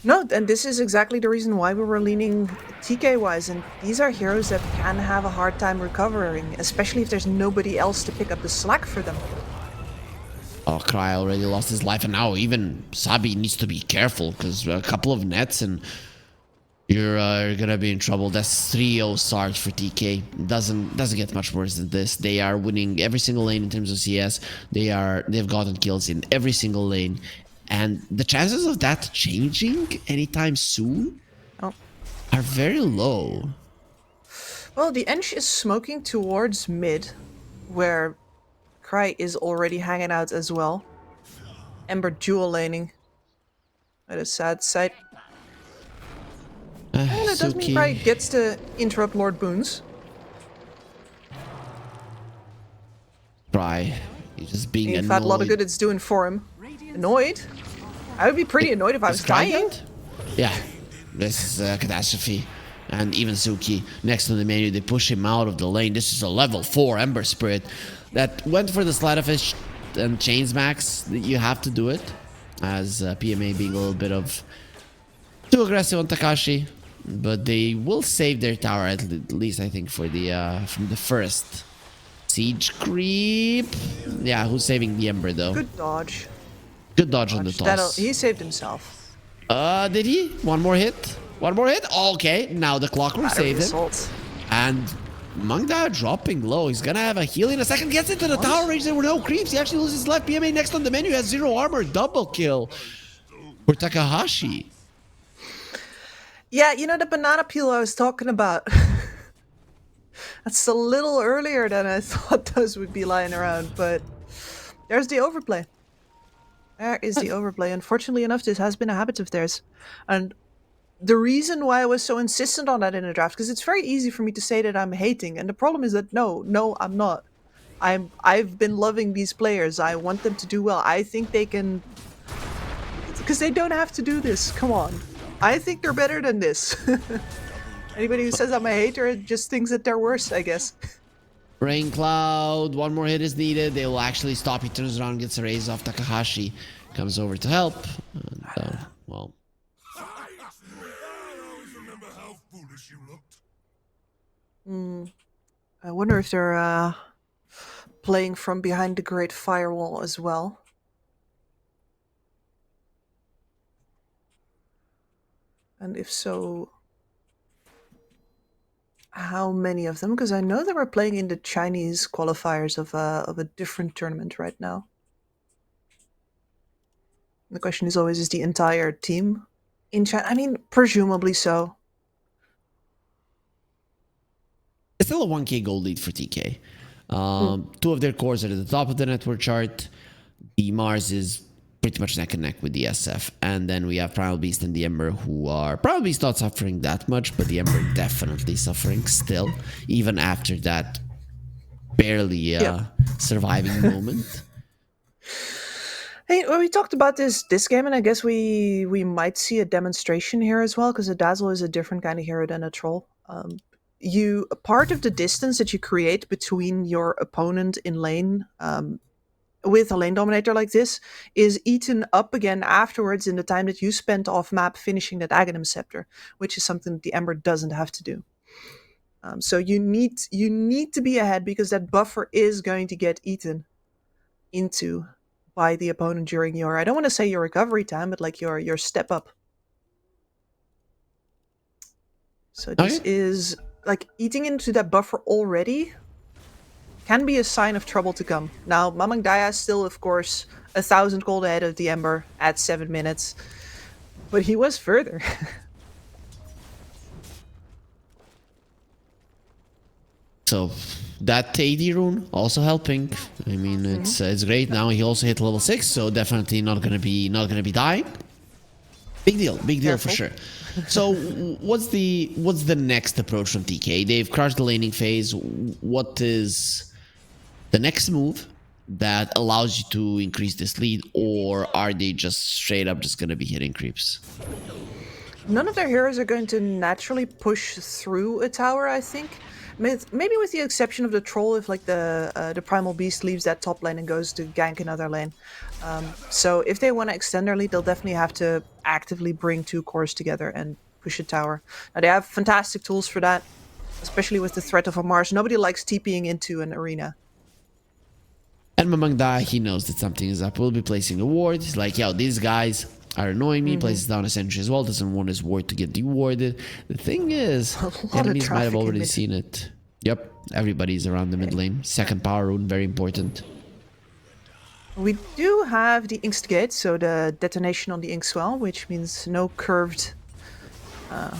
No, and this is exactly the reason why we were leaning TK-wise, and these are heroes that can have a hard time recovering, especially if there's nobody else to pick up the slack for them. Oh, Cry already lost his life, and now even Sabi needs to be careful, because a couple of nets and you're gonna be in trouble. That's 3-0 start for TK. Doesn't get much worse than this. They are winning every single lane in terms of CS. They've gotten kills in every single lane. And the chances of that changing anytime soon are very low. Well, the Ench is smoking towards mid, where Cry is already hanging out as well. Ember dual laning. That is sad sight. And it does mean Cry Suki. gets to interrupt Lord Boons. Cry. He's just being In annoyed. fact, a lot of good it's doing for him. Annoyed? I would be pretty annoyed if I was Is Cry dying. dead? Yeah. This is a catastrophe. And even Suki, next on the menu, they push him out of the lane. This is a level 4 Ember Spirit that went for the Sleight of Fish and Chains Max. You have to do it, as PMA being a little bit of too aggressive on Takashi. But they will save their tower, at least I think, for the from the first siege creep. Yeah, who's saving the Ember though? Good dodge. Good dodge on the toss. He saved himself. Did he? One more hit? One more hit? Okay, now the Clockwork Battery saved him. assault. And Mangda dropping low. He's gonna have a heal in a second. Gets into the tower range. There were no creeps. He actually loses his life. PMA next on the menu has 0 armor. Double kill for Takahashi. Yeah, you know the banana peel I was talking about. That's a little earlier than I thought those would be lying around, but there's the overplay. There is the overplay. Unfortunately enough, this has been a habit of theirs. And the reason why I was so insistent on that in the draft, because it's very easy for me to say that I'm hating, and the problem is that no, I'm not. I've been loving these players. I want them to do well. I think they can, because they don't have to do this. Come on. I think they're better than this. Anybody who says I'm a hater just thinks that they're worse, I guess. Rain Cloud. One more hit is needed. They will actually stop. He turns around, gets a raise off. Takahashi comes over to help. And, well. I wonder if they're playing from behind the Great Firewall as well. And if so, how many of them? Because I know they were playing in the Chinese qualifiers of a different tournament right now. The question is always, is the entire team in China? I mean, presumably so. It's still a 1k gold lead for TK. Two of their cores are at the top of the network chart. The Mars is pretty much neck and neck with the SF. And then we have Primal Beast and the Ember, who are Primal Beast not suffering that much, but the Ember definitely suffering still, even after that barely surviving moment. Hey, well, we talked about this game, and I guess we might see a demonstration here as well, because a Dazzle is a different kind of hero than a Troll. A part of the distance that you create between your opponent in lane with a lane dominator like this is eaten up again afterwards in the time that you spent off map finishing that Aghanim Scepter, which is something that the Ember doesn't have to do. So you need to be ahead, because that buffer is going to get eaten into by the opponent during your, I don't want to say your recovery time, but like your step up. So this is like eating into that buffer already can be a sign of trouble to come. Now, Mamang Daya is still, of course, 1,000 gold ahead of the Ember at 7 minutes, but he was further. So that AD rune also helping. I mean, it's great. Now he also hit level 6, so definitely not gonna be dying. Big deal for sure. So what's the next approach from TK? They've crushed the laning phase. What is the next move that allows you to increase this lead, or are they just straight up just gonna be hitting creeps? None of their heroes are going to naturally push through a tower, I think. Maybe with the exception of the Troll, if like the Primal Beast leaves that top lane and goes to gank another lane. So if they want to extend their lead, they'll definitely have to actively bring two cores together and push a tower. Now they have fantastic tools for that, especially with the threat of a Mars. Nobody likes TPing into an arena. And Mamang Da, he knows that something is up. We'll be placing a ward. He's like, yo, these guys are annoying me. Places down a sentry as well. Doesn't want his ward to get dewarded. The thing is, enemies might have already seen it. Yep, everybody's around the mid lane. Second power rune, very important. We do have the Instigate, so the detonation on the Inkswell, which means no curved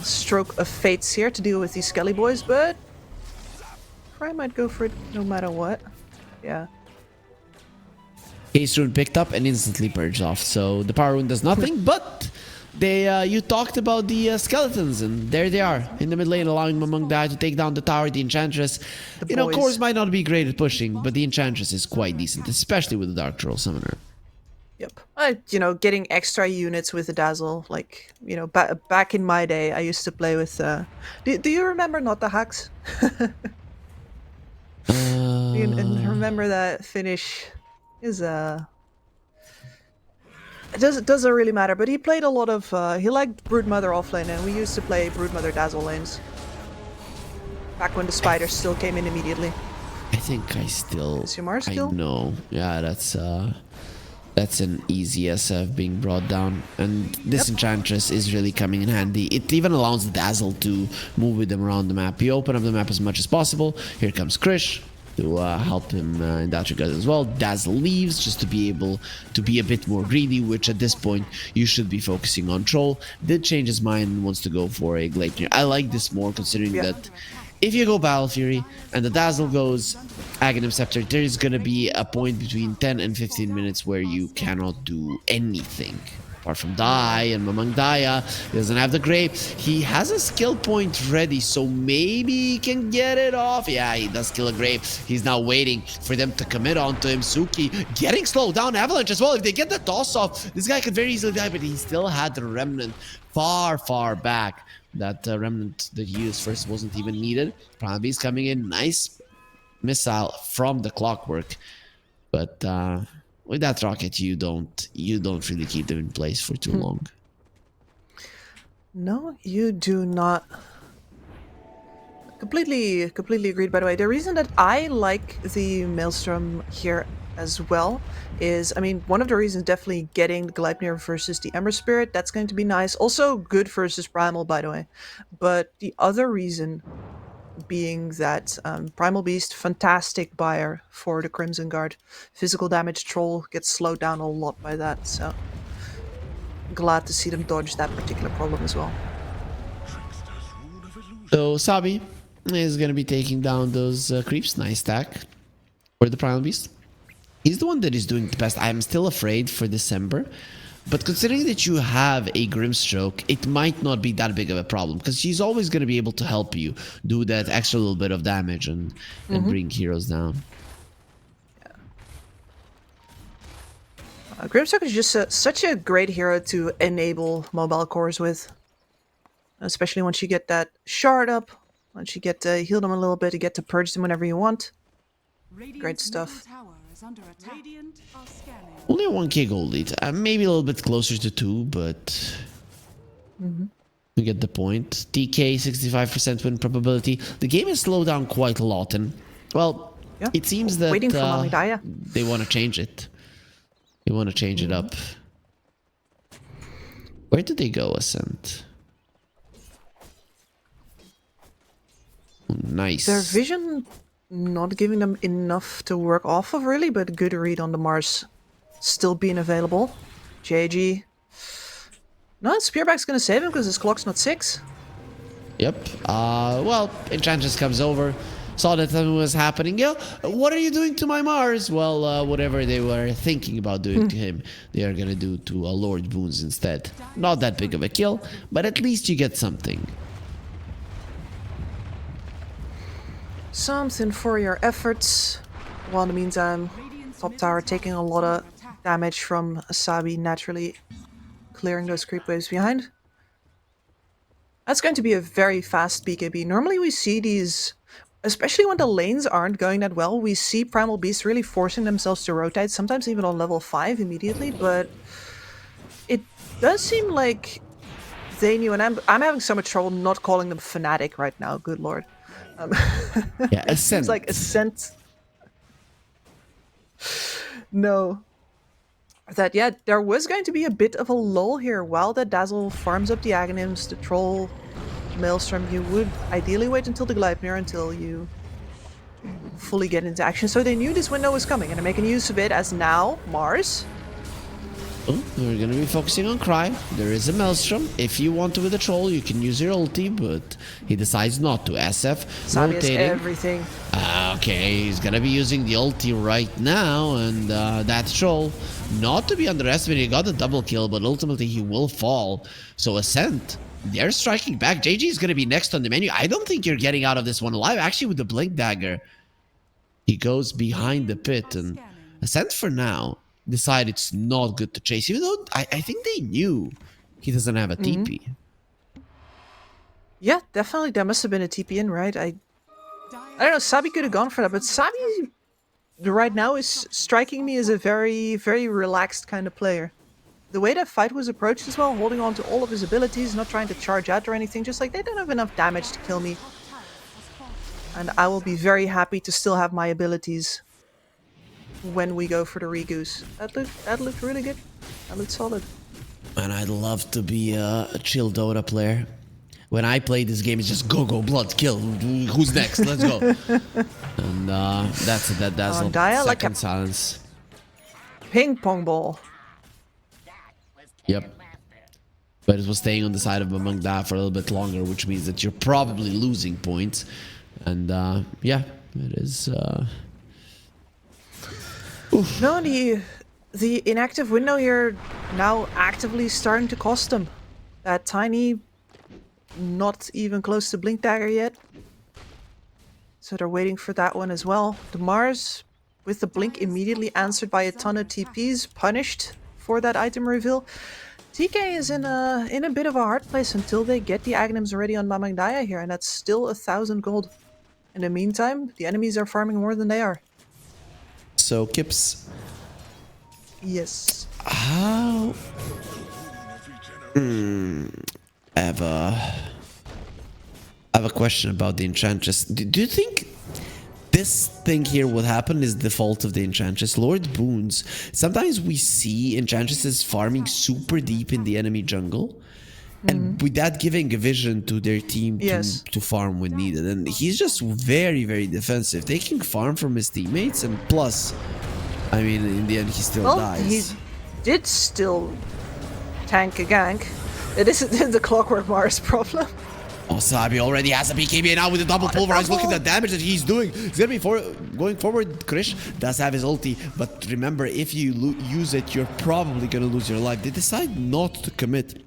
stroke of fates here to deal with these Skelly boys, but Fry might go for it no matter what. Yeah. Case rune picked up and instantly purged off. So the power rune does nothing, but they you talked about the skeletons, and there they are in the mid lane, allowing Mamang Dai to take down the tower. The Enchantress, you know, Cores might not be great at pushing, but the Enchantress is quite decent, especially with the Dark Troll Summoner. Yep. You know, getting extra units with the Dazzle, like, you know, back in my day, I used to play with, do you remember Not the Hacks? And remember that finish is, it doesn't really matter, but he played a lot of, he liked Broodmother offlane, and we used to play Broodmother Dazzle lanes. Back when the spiders still came in immediately. I think I still... Is your Mars skill? No. Yeah, that's an easy SF being brought down, and this Enchantress is really coming in handy. It even allows the Dazzle to move with them around the map. You open up the map as much as possible. Here comes Krish to help him in that regard as well. Dazzle leaves just to be able to be a bit more greedy, which at this point you should be focusing on Troll. Did change his mind and wants to go for a Gleipnir. I like this more, considering that if you go Battle Fury and the Dazzle goes Aghanim Scepter, there is going to be a point between 10 and 15 minutes where you cannot do anything. Apart from Dai and Mamang Daya, he doesn't have the Grape. He has a skill point ready, so maybe he can get it off. Yeah, he does kill a Grape. He's now waiting for them to commit onto him. Suki getting slowed down. Avalanche as well. If they get the toss off, this guy could very easily die, but he still had the Remnant far, far back. That remnant that he used first wasn't even needed. Primal Beast coming in, nice missile from the Clockwork, but with that rocket, you don't really keep them in place for too long. No, you do not. Completely agreed. By the way, the reason that I like the Maelstrom here as well is, I mean, one of the reasons definitely getting Gleipnir versus the Ember Spirit, that's going to be nice. Also good versus Primal, by the way. But the other reason being that Primal Beast, fantastic buyer for the Crimson Guard. Physical damage Troll gets slowed down a lot by that, so glad to see them dodge that particular problem as well. So Sabi is going to be taking down those creeps. Nice stack for the Primal Beast. He's the one that is doing the best. I'm still afraid for December, but considering that you have a Grimstroke, it might not be that big of a problem, because she's always going to be able to help you do that extra little bit of damage and bring heroes down. Grimstroke is just such a great hero to enable mobile cores with, especially once you get that shard up, once you get to heal them a little bit, you get to purge them whenever you want. Great stuff. Only a 1k gold lead. Maybe a little bit closer to 2, but you get the point. TK, 65% win probability. The game has slowed down quite a lot, and, well, it seems that waiting for Mamidaya. They want to change it. They want to change it up. Where did they go, Ascent? Oh, nice. Their vision not giving them enough to work off of, really, but good read on the Mars still being available. JG. No, Spearback's gonna save him because his clock's not 6. Yep. Well, Enchantress comes over, saw that something was happening. Yo, what are you doing to my Mars? Well, whatever they were thinking about doing to him, they are gonna do to Lord Boons instead. Not that big of a kill, but at least you get something. Something for your efforts. While in the meantime, top tower taking a lot of damage from Asabi, naturally clearing those creep waves behind. That's going to be a very fast BKB. Normally we see these, especially when the lanes aren't going that well, we see Primal Beasts really forcing themselves to rotate, sometimes even on level 5 immediately, but it does seem like they knew, and I'm having so much trouble not calling them Fnatic right now, good lord. Yeah, Ascent. It's like Ascent. No. That, yeah, there was going to be a bit of a lull here. While the Dazzle farms up the Aghanims, the Troll, Maelstrom, you would ideally wait until the Gleipnir until you fully get into action. So they knew this window was coming, and they're making use of it, as now Mars Oh, we're gonna be focusing on Cry. There is a Maelstrom. If you want to with a troll, you can use your ulti, but he decides not to. SF Sabi has rotating. everything. Okay, he's gonna be using the ulti right now, and that troll, not to be underestimated, he got a double kill, but ultimately he will fall. So Ascent, they're striking back. JG is gonna be next on the menu. I don't think you're getting out of this one alive. Actually, with the Blink Dagger, he goes behind the pit, and Ascent for now decide it's not good to chase, even though I think they knew he doesn't have a TP. Yeah, definitely. There must have been a TP in, right? I don't know. Sabi could have gone for that, but Sabi right now is striking me as a very, very relaxed kind of player. The way that fight was approached as well, holding on to all of his abilities, not trying to charge out or anything, just like they don't have enough damage to kill me. And I will be very happy to still have my abilities when we go for the Regoose. That looked really good. That looked solid. And I'd love to be a chill Dota player. When I play this game, it's just go, blood, kill. Who's next? Let's go. And that's a dazzle. Dia, like Second silence. Ping pong ball. Yep. But it was staying on the side of Among Da for a little bit longer, which means that you're probably losing points. And yeah, it is. No, the inactive window here now actively starting to cost them. That tiny, not even close to Blink Dagger yet. So they're waiting for that one as well. The Mars, with the Blink immediately answered by a ton of TPs, punished for that item reveal. TK is in a bit of a hard place until they get the Aghanims already on Mamang Daya here, and that's still 1,000 gold. In the meantime, the enemies are farming more than they are. So, Kips. Yes. How? I have a question about the Enchantress. Do you think this thing here, what happened, is the fault of the Enchantress? Lord Boons. Sometimes we see Enchantresses farming super deep in the enemy jungle. And with that giving a vision to their team to farm when needed. And he's just very, very defensive, taking farm from his teammates. And plus, I mean, in the end, he still dies. He did still tank a gank. It isn't the Clockwork Mars problem. Oh, Sabi already has a BKB now with the double pulverize. Look at the damage that he's doing. He's gonna be going forward. Krish does have his ulti, but remember, if you use it, you're probably gonna lose your life. They decide not to commit.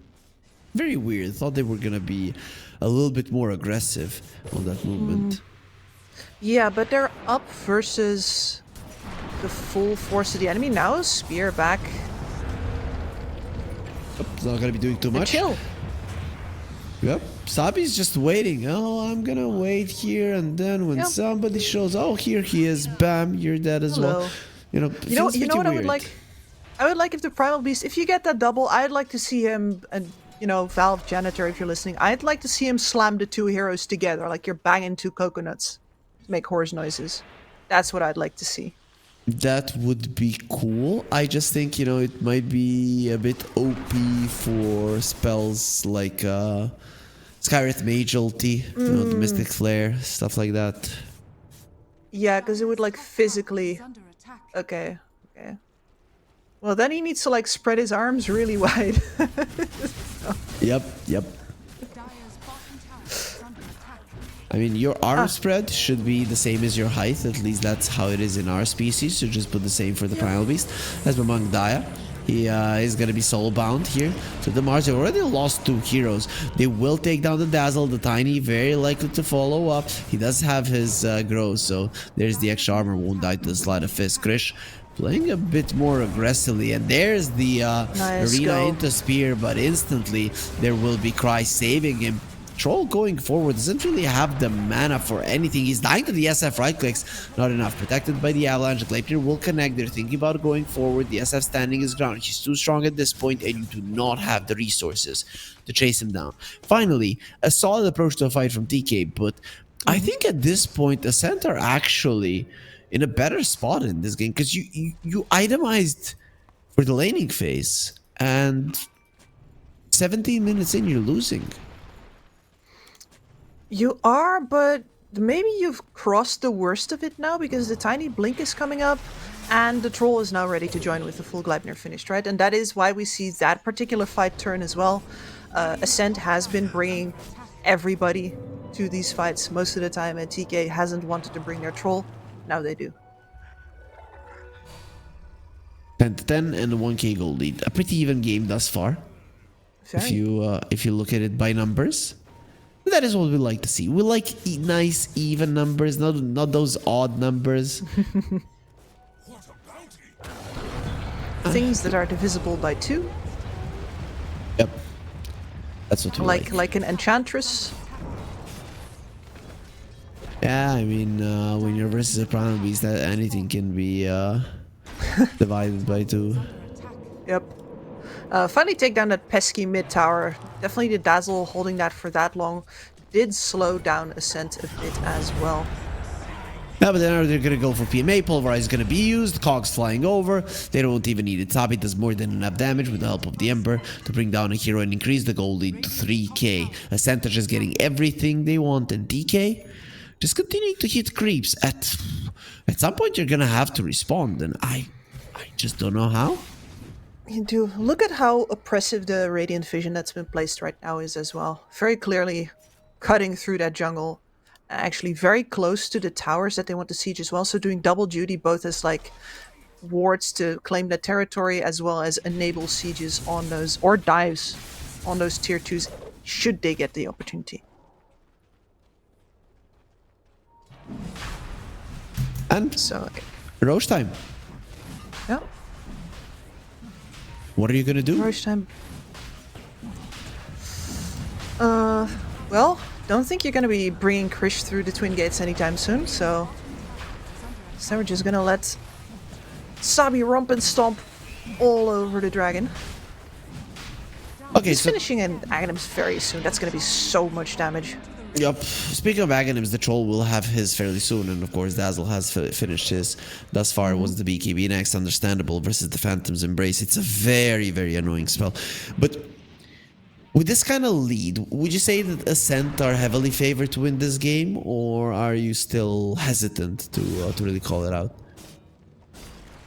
Very weird. Thought they were gonna be a little bit more aggressive on that movement. Yeah, but they're up versus the full force of the enemy. Now spear back. It's not gonna be doing too much. Chill. Yep. Sabi's just waiting. Oh, I'm gonna wait here, and then when somebody shows, oh, here he is. Bam, you're dead as well. You know what weird. I would like? I would like if the Primal Beast, if you get that double, I'd like to see him, and you know, Valve Janitor, if you're listening, I'd like to see him slam the two heroes together, like you're banging two coconuts to make horse noises. That's what I'd like to see. That would be cool. I just think, you know, it might be a bit OP for spells like Skywrath Mage ulti, you know, the Mystic Flare, stuff like that. Yeah, because it would like physically... Okay. Well, then he needs to like spread his arms really wide. Yep. I mean, your arm spread should be the same as your height. At least that's how it is in our species. So just put the same for the Primal Beast. As Mamang Daya, he is going to be soul bound here. So the Mars have already lost two heroes. They will take down the Dazzle. The Tiny very likely to follow up. He does have his Grow, so there's the extra armor. Won't die to the Sleight of Fist. Krish playing a bit more aggressively, and there's the arena into Spear, but instantly there will be Cry saving him. Troll going forward doesn't really have the mana for anything. He's dying to the SF right clicks. Not enough. Protected by the Avalanche. Gleipnir will connect. They're thinking about going forward. The SF standing his ground. He's too strong at this point, and you do not have the resources to chase him down. Finally, a solid approach to a fight from TK, but I think at this point, the center actually in a better spot in this game, because you itemized for the laning phase, and 17 minutes in, you're losing. You are, but maybe you've crossed the worst of it now, because the Tiny Blink is coming up. And the troll is now ready to join with the full Gleipnir finished, right? And that is why we see that particular fight turn as well. Ascent has been bringing everybody to these fights most of the time, and TK hasn't wanted to bring their troll. Now they do. 10-10 and a 1k gold lead. A pretty even game thus far. Very. If you look at it by numbers. That is what we like to see. We like nice even numbers, not those odd numbers. Things that are divisible by 2. Yep. That's what we like. Like an enchantress. Yeah, I mean, when you're versus a Primal Beast, that anything can be divided by 2. Yep. Finally take down that pesky mid tower. Definitely the Dazzle holding that for that long did slow down Ascent a bit as well. Yeah, but then they're gonna go for PMA. Pulverize is gonna be used. Cogs flying over. They don't even need it. Tabi does more than enough damage with the help of the Ember to bring down a hero and increase the gold lead to 3k. Ascent are just getting everything they want, and DK just continuing to hit creeps. At some point, you're gonna have to respond, and I just don't know how. You do look at how oppressive the Radiant Vision that's been placed right now is as well. Very clearly cutting through that jungle. Actually very close to the towers that they want to siege as well. So doing double duty, both as like wards to claim that territory as well as enable sieges on those, or dives on those tier 2s should they get the opportunity. And so Roche time. Yeah. What are you gonna do? Roche time. Well, don't think you're going to be bringing Krish through the Twin Gates anytime soon, so we're just going to let Sabi romp and stomp all over the dragon. Okay, He's finishing in Aghanims very soon. That's going to be so much damage. Yup. Speaking of Aghanims, the Troll will have his fairly soon, and of course Dazzle has finished his. Thus far it was the BKB next, understandable, versus the Phantom's Embrace. It's a very, very annoying spell. But with this kind of lead, would you say that Ascent are heavily favored to win this game, or are you still hesitant to really call it out?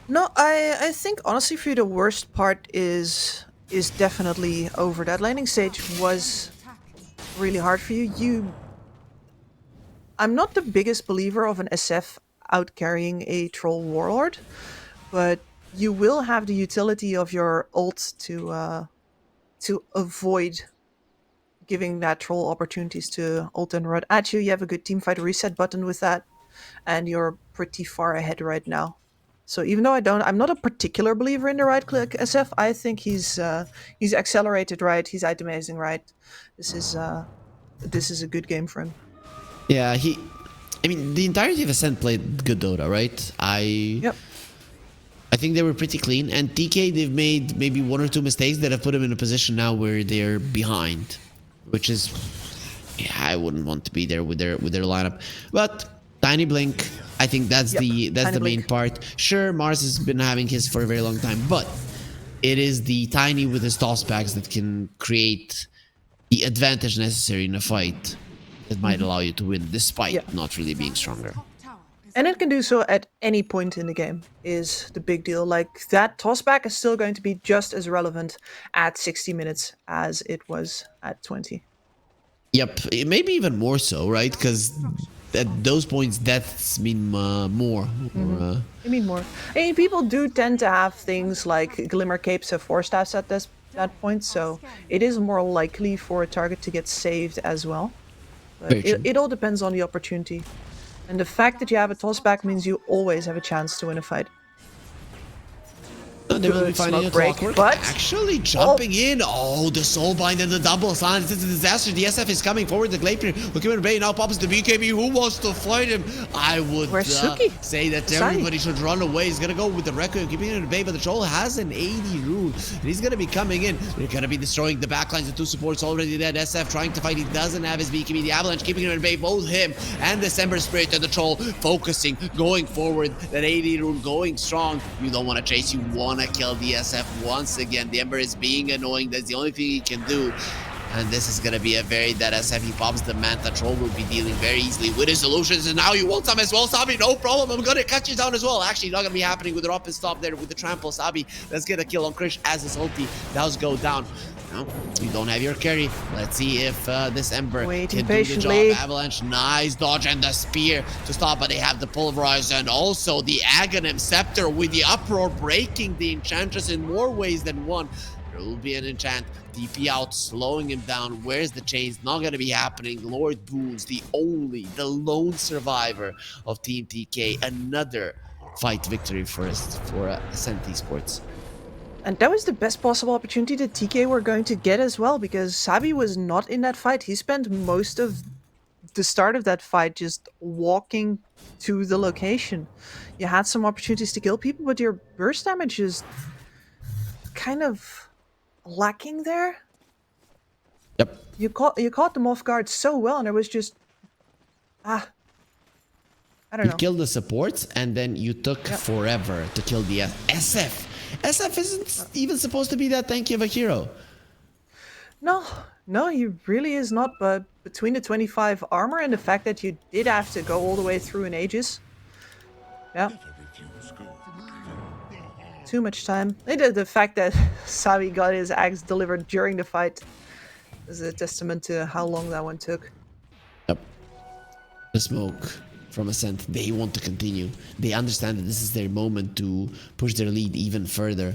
No, I think honestly for you the worst part is definitely over. That landing stage was really hard for you. I'm not the biggest believer of an SF out carrying a Troll Warlord, but you will have the utility of your ult to avoid giving that troll opportunities to ult and run at you. You have a good teamfight reset button with that, and you're pretty far ahead right now. So even though I'm not a particular believer in the right click SF, I think he's accelerated right, he's itemizing right. This is a good game for him. Yeah, I mean, the entirety of Ascent played good Dota, right? Yep. I think they were pretty clean, and TK, they've made maybe 1 or 2 mistakes that have put them in a position now where they're behind, which is, yeah, I wouldn't want to be there with their lineup. But Tiny Blink, I think that's the main part. Sure, Mars has been having his for a very long time, but it is the Tiny with his toss packs that can create the advantage necessary in a fight that might allow you to win, despite not really being stronger. And it can do so at any point in the game is the big deal. Like, that tossback is still going to be just as relevant at 60 minutes as it was at 20. Yep, maybe even more so, right? Because at those points, deaths mean more. I mean more. I mean, people do tend to have things like Glimmer Capes or Force Staffs at that point, so it is more likely for a target to get saved as well. But it all depends on the opportunity. And the fact that you have a tossback means you always have a chance to win a fight. They will be finding a clockwork, but actually jumping in. Oh, the Soulbind and the double silence. It's a disaster. The SF is coming forward. The Gleipnir looking at Bay now pops the BKB. Who wants to fight him? I would say that everybody should run away. He's gonna go with the record, keeping it at bay, but the Troll has an 80 rune. And he's gonna be coming in. They're gonna be destroying the backlines. The 2 supports already dead. SF trying to fight. He doesn't have his BKB. The Avalanche keeping him at bay. Both him and December Spirit and the Troll focusing, going forward. That 80 rune going strong. You don't want to chase. You want to kill the SF once again. The Ember is being annoying. That's the only thing he can do. And this is gonna be a very dead SF. He pops the Manta. Troll will be dealing very easily with his solutions. And now you want some as well, Sabi. No problem. I'm gonna cut you down as well. Actually, not gonna be happening with the drop and stop there with the trample. Sabi, let's get a kill on Krish as his ulti does go down. No, you don't have your carry. Let's see if this Ember Waiting can patiently. do the job. Avalanche, nice dodge and the spear to stop, but they have the pulverize and also the Aghanim Scepter with the uproar breaking the Enchantress in more ways than one. There will be an enchant. DP out, slowing him down. Where's the chains? Not gonna be happening. Lord Boons, the lone survivor of Team TK. Another fight victory for Ascent Esports. And that was the best possible opportunity that TK were going to get as well, because Sabi was not in that fight. He spent most of the start of that fight just walking to the location. You had some opportunities to kill people, but your burst damage is kind of lacking there. Yep. You caught them off guard so well, and it was just I don't You know. killed the supports, and then you took forever to kill the SF. SF isn't even supposed to be that tanky of a hero. No, he really is not. But between the 25 armor and the fact that you did have to go all the way through in Aegis, yeah, too much time. The fact that Sabi got his axe delivered during the fight is a testament to how long that one took. Yep. The smoke from Ascent, they want to continue. They understand that this is their moment to push their lead even further.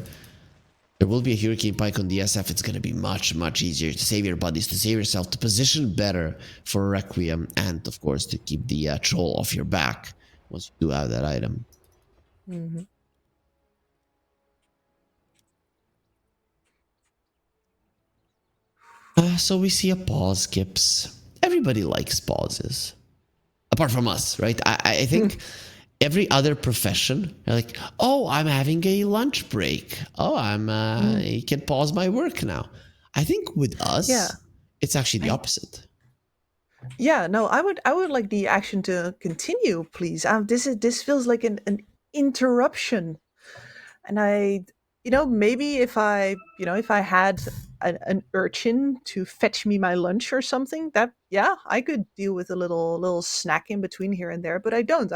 There will be a Hurricane Pike on the SF. It's going to be much, much easier to save your buddies, to save yourself, to position better for Requiem, and of course to keep the troll off your back once you do have that item. Mm-hmm. So we see a pause, Kips. Everybody likes pauses. Apart from us, right? I think every other profession, they're like, oh, I'm having a lunch break. Oh, I can pause my work now. I think with us, it's actually the opposite. Yeah, no, I would like the action to continue, please. This feels like an interruption, and maybe if I had an urchin to fetch me my lunch or something, that I could deal with a little snack in between here and there, but I don't.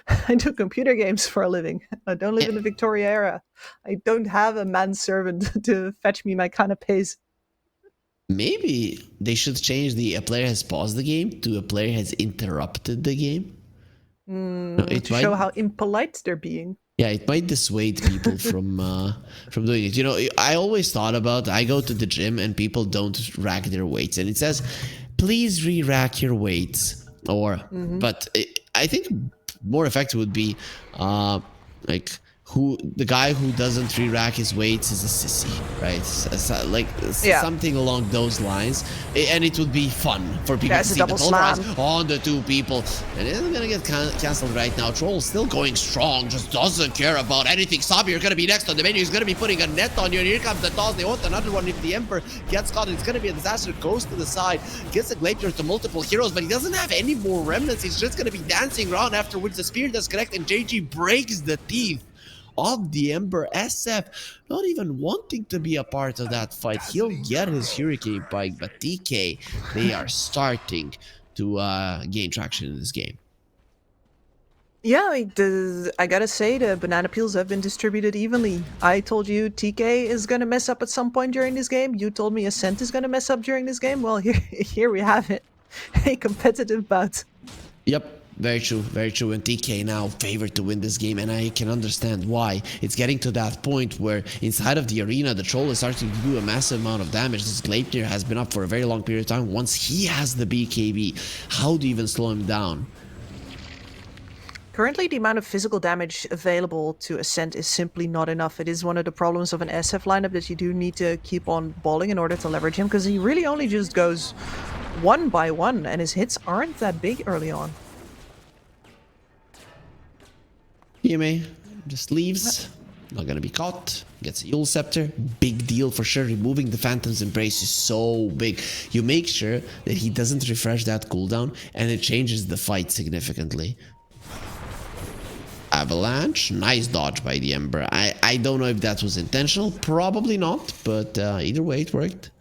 I do computer games for a living. I don't live in the Victoria era. I don't have a manservant to fetch me my canapes. Maybe they should change a player has paused the game to a player has interrupted the game. To show how impolite they're being. Yeah, it might dissuade people from doing it. You know, I always thought about, I go to the gym and people don't rack their weights. And it says, please re-rack your weights. But I think more effective would be the guy who doesn't re-rack his weights is a sissy, right? Something along those lines, and it would be fun for people to see the pulverize on the two people, and it's gonna get cancelled right now. Troll still going strong, just doesn't care about anything. Sabi, you're gonna be next on the menu. He's gonna be putting a net on you, and here comes the toss. They want another one. If the Emperor gets caught, it's gonna be a disaster. Goes to the side, gets a Glacier to multiple heroes, but he doesn't have any more remnants. He's just gonna be dancing around afterwards. The spear does connect, and JG breaks the teeth of the Ember. SF not even wanting to be a part of that fight. He'll get his Hurricane Pike, but TK, they are starting to gain traction in this game. Yeah, I gotta say, the banana peels have been distributed evenly. I told you TK is gonna mess up at some point during this game. You told me Ascent is gonna mess up during this game. Well, here we have it. A competitive bout. Yep. Very true, very true. And TK now favored to win this game, and I can understand why. It's getting to that point where inside of the arena, the troll is starting to do a massive amount of damage. This Gleipnir has been up for a very long period of time. Once he has the BKB, how do you even slow him down? Currently, the amount of physical damage available to Ascent is simply not enough. It is one of the problems of an SF lineup that you do need to keep on balling in order to leverage him, because he really only just goes one by one, and his hits aren't that big early on. Yime just leaves, not gonna be caught, gets a Yule Scepter, big deal for sure. Removing the Phantom's Embrace is so big. You make sure that he doesn't refresh that cooldown, and it changes the fight significantly. Avalanche, nice dodge by the Ember. I don't know if that was intentional, probably not, but either way it worked.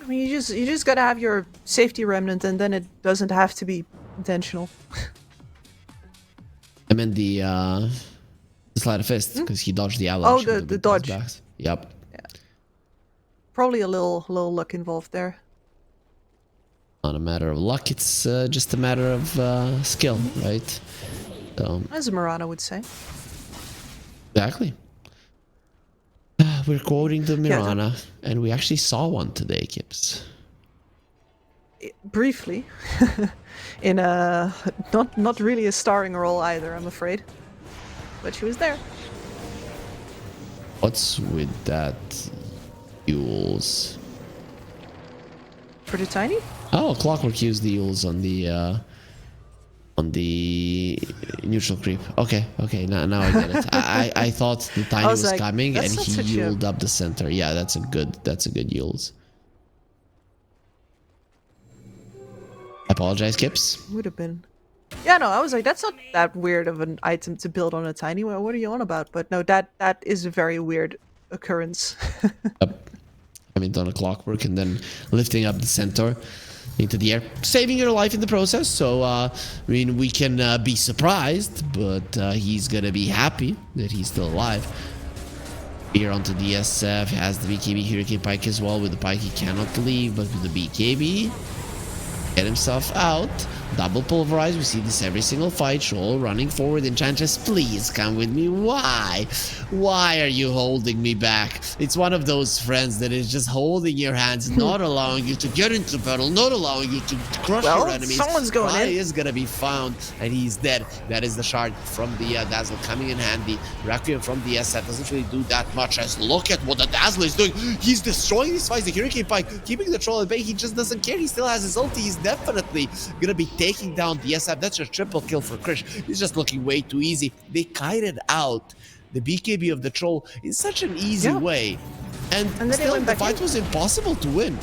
I mean, you just gotta have your safety remnant, and then it doesn't have to be intentional. I meant the sleight of fist because he dodged the avalanche. Oh, with the with those dodge. backs. Yep. Probably a little luck involved there. Not a matter of luck. It's just a matter of skill, right? So As Marana would say. exactly. We're quoting the Mirana, and we actually saw one today, Kips. Briefly. In a not really a starring role either, I'm afraid. But she was there. What's with that Yules? Pretty tiny? Oh, Clockwork used the Yules on the neutral creep. Okay, now I get it. I thought the tiny was like, coming and that's not he such a- Yuled up the center. Yeah, that's a good Yules. I apologize, Kips. Would have been. Yeah, no, I was like, that's not that weird of an item to build on a tiny. Well, what are you on about? But no, that is a very weird occurrence. Yep. I mean, on a Clockwork and then lifting up the centaur into the air, saving your life in the process. So, I mean, we can be surprised, but he's gonna be happy that he's still alive. Here onto the SF, has the BKB Hurricane Pike as well. With the Pike, he cannot leave, but with the BKB, get himself out. Double pulverize. We see this every single fight. Shoal running forward. Enchantress, please come with me. Why? Why are you holding me back? It's one of those friends that is just holding your hands, not allowing you to get into battle, not allowing you to crush your enemies. Someone's going Cry in. is gonna be found, and he's dead. That is the shard from the Dazzle coming in handy. Requiem from the SF doesn't really do that much. As look at what the Dazzle is doing. He's destroying these fights. The Hurricane Pike, keeping the troll at bay. He just doesn't care. He still has his ulti. He's definitely gonna be taking down the SF. That's a triple kill for Krish. He's just looking way too easy. They kited out the BKB of the troll in such an easy way. And then still, they went the back fight in. was impossible to win.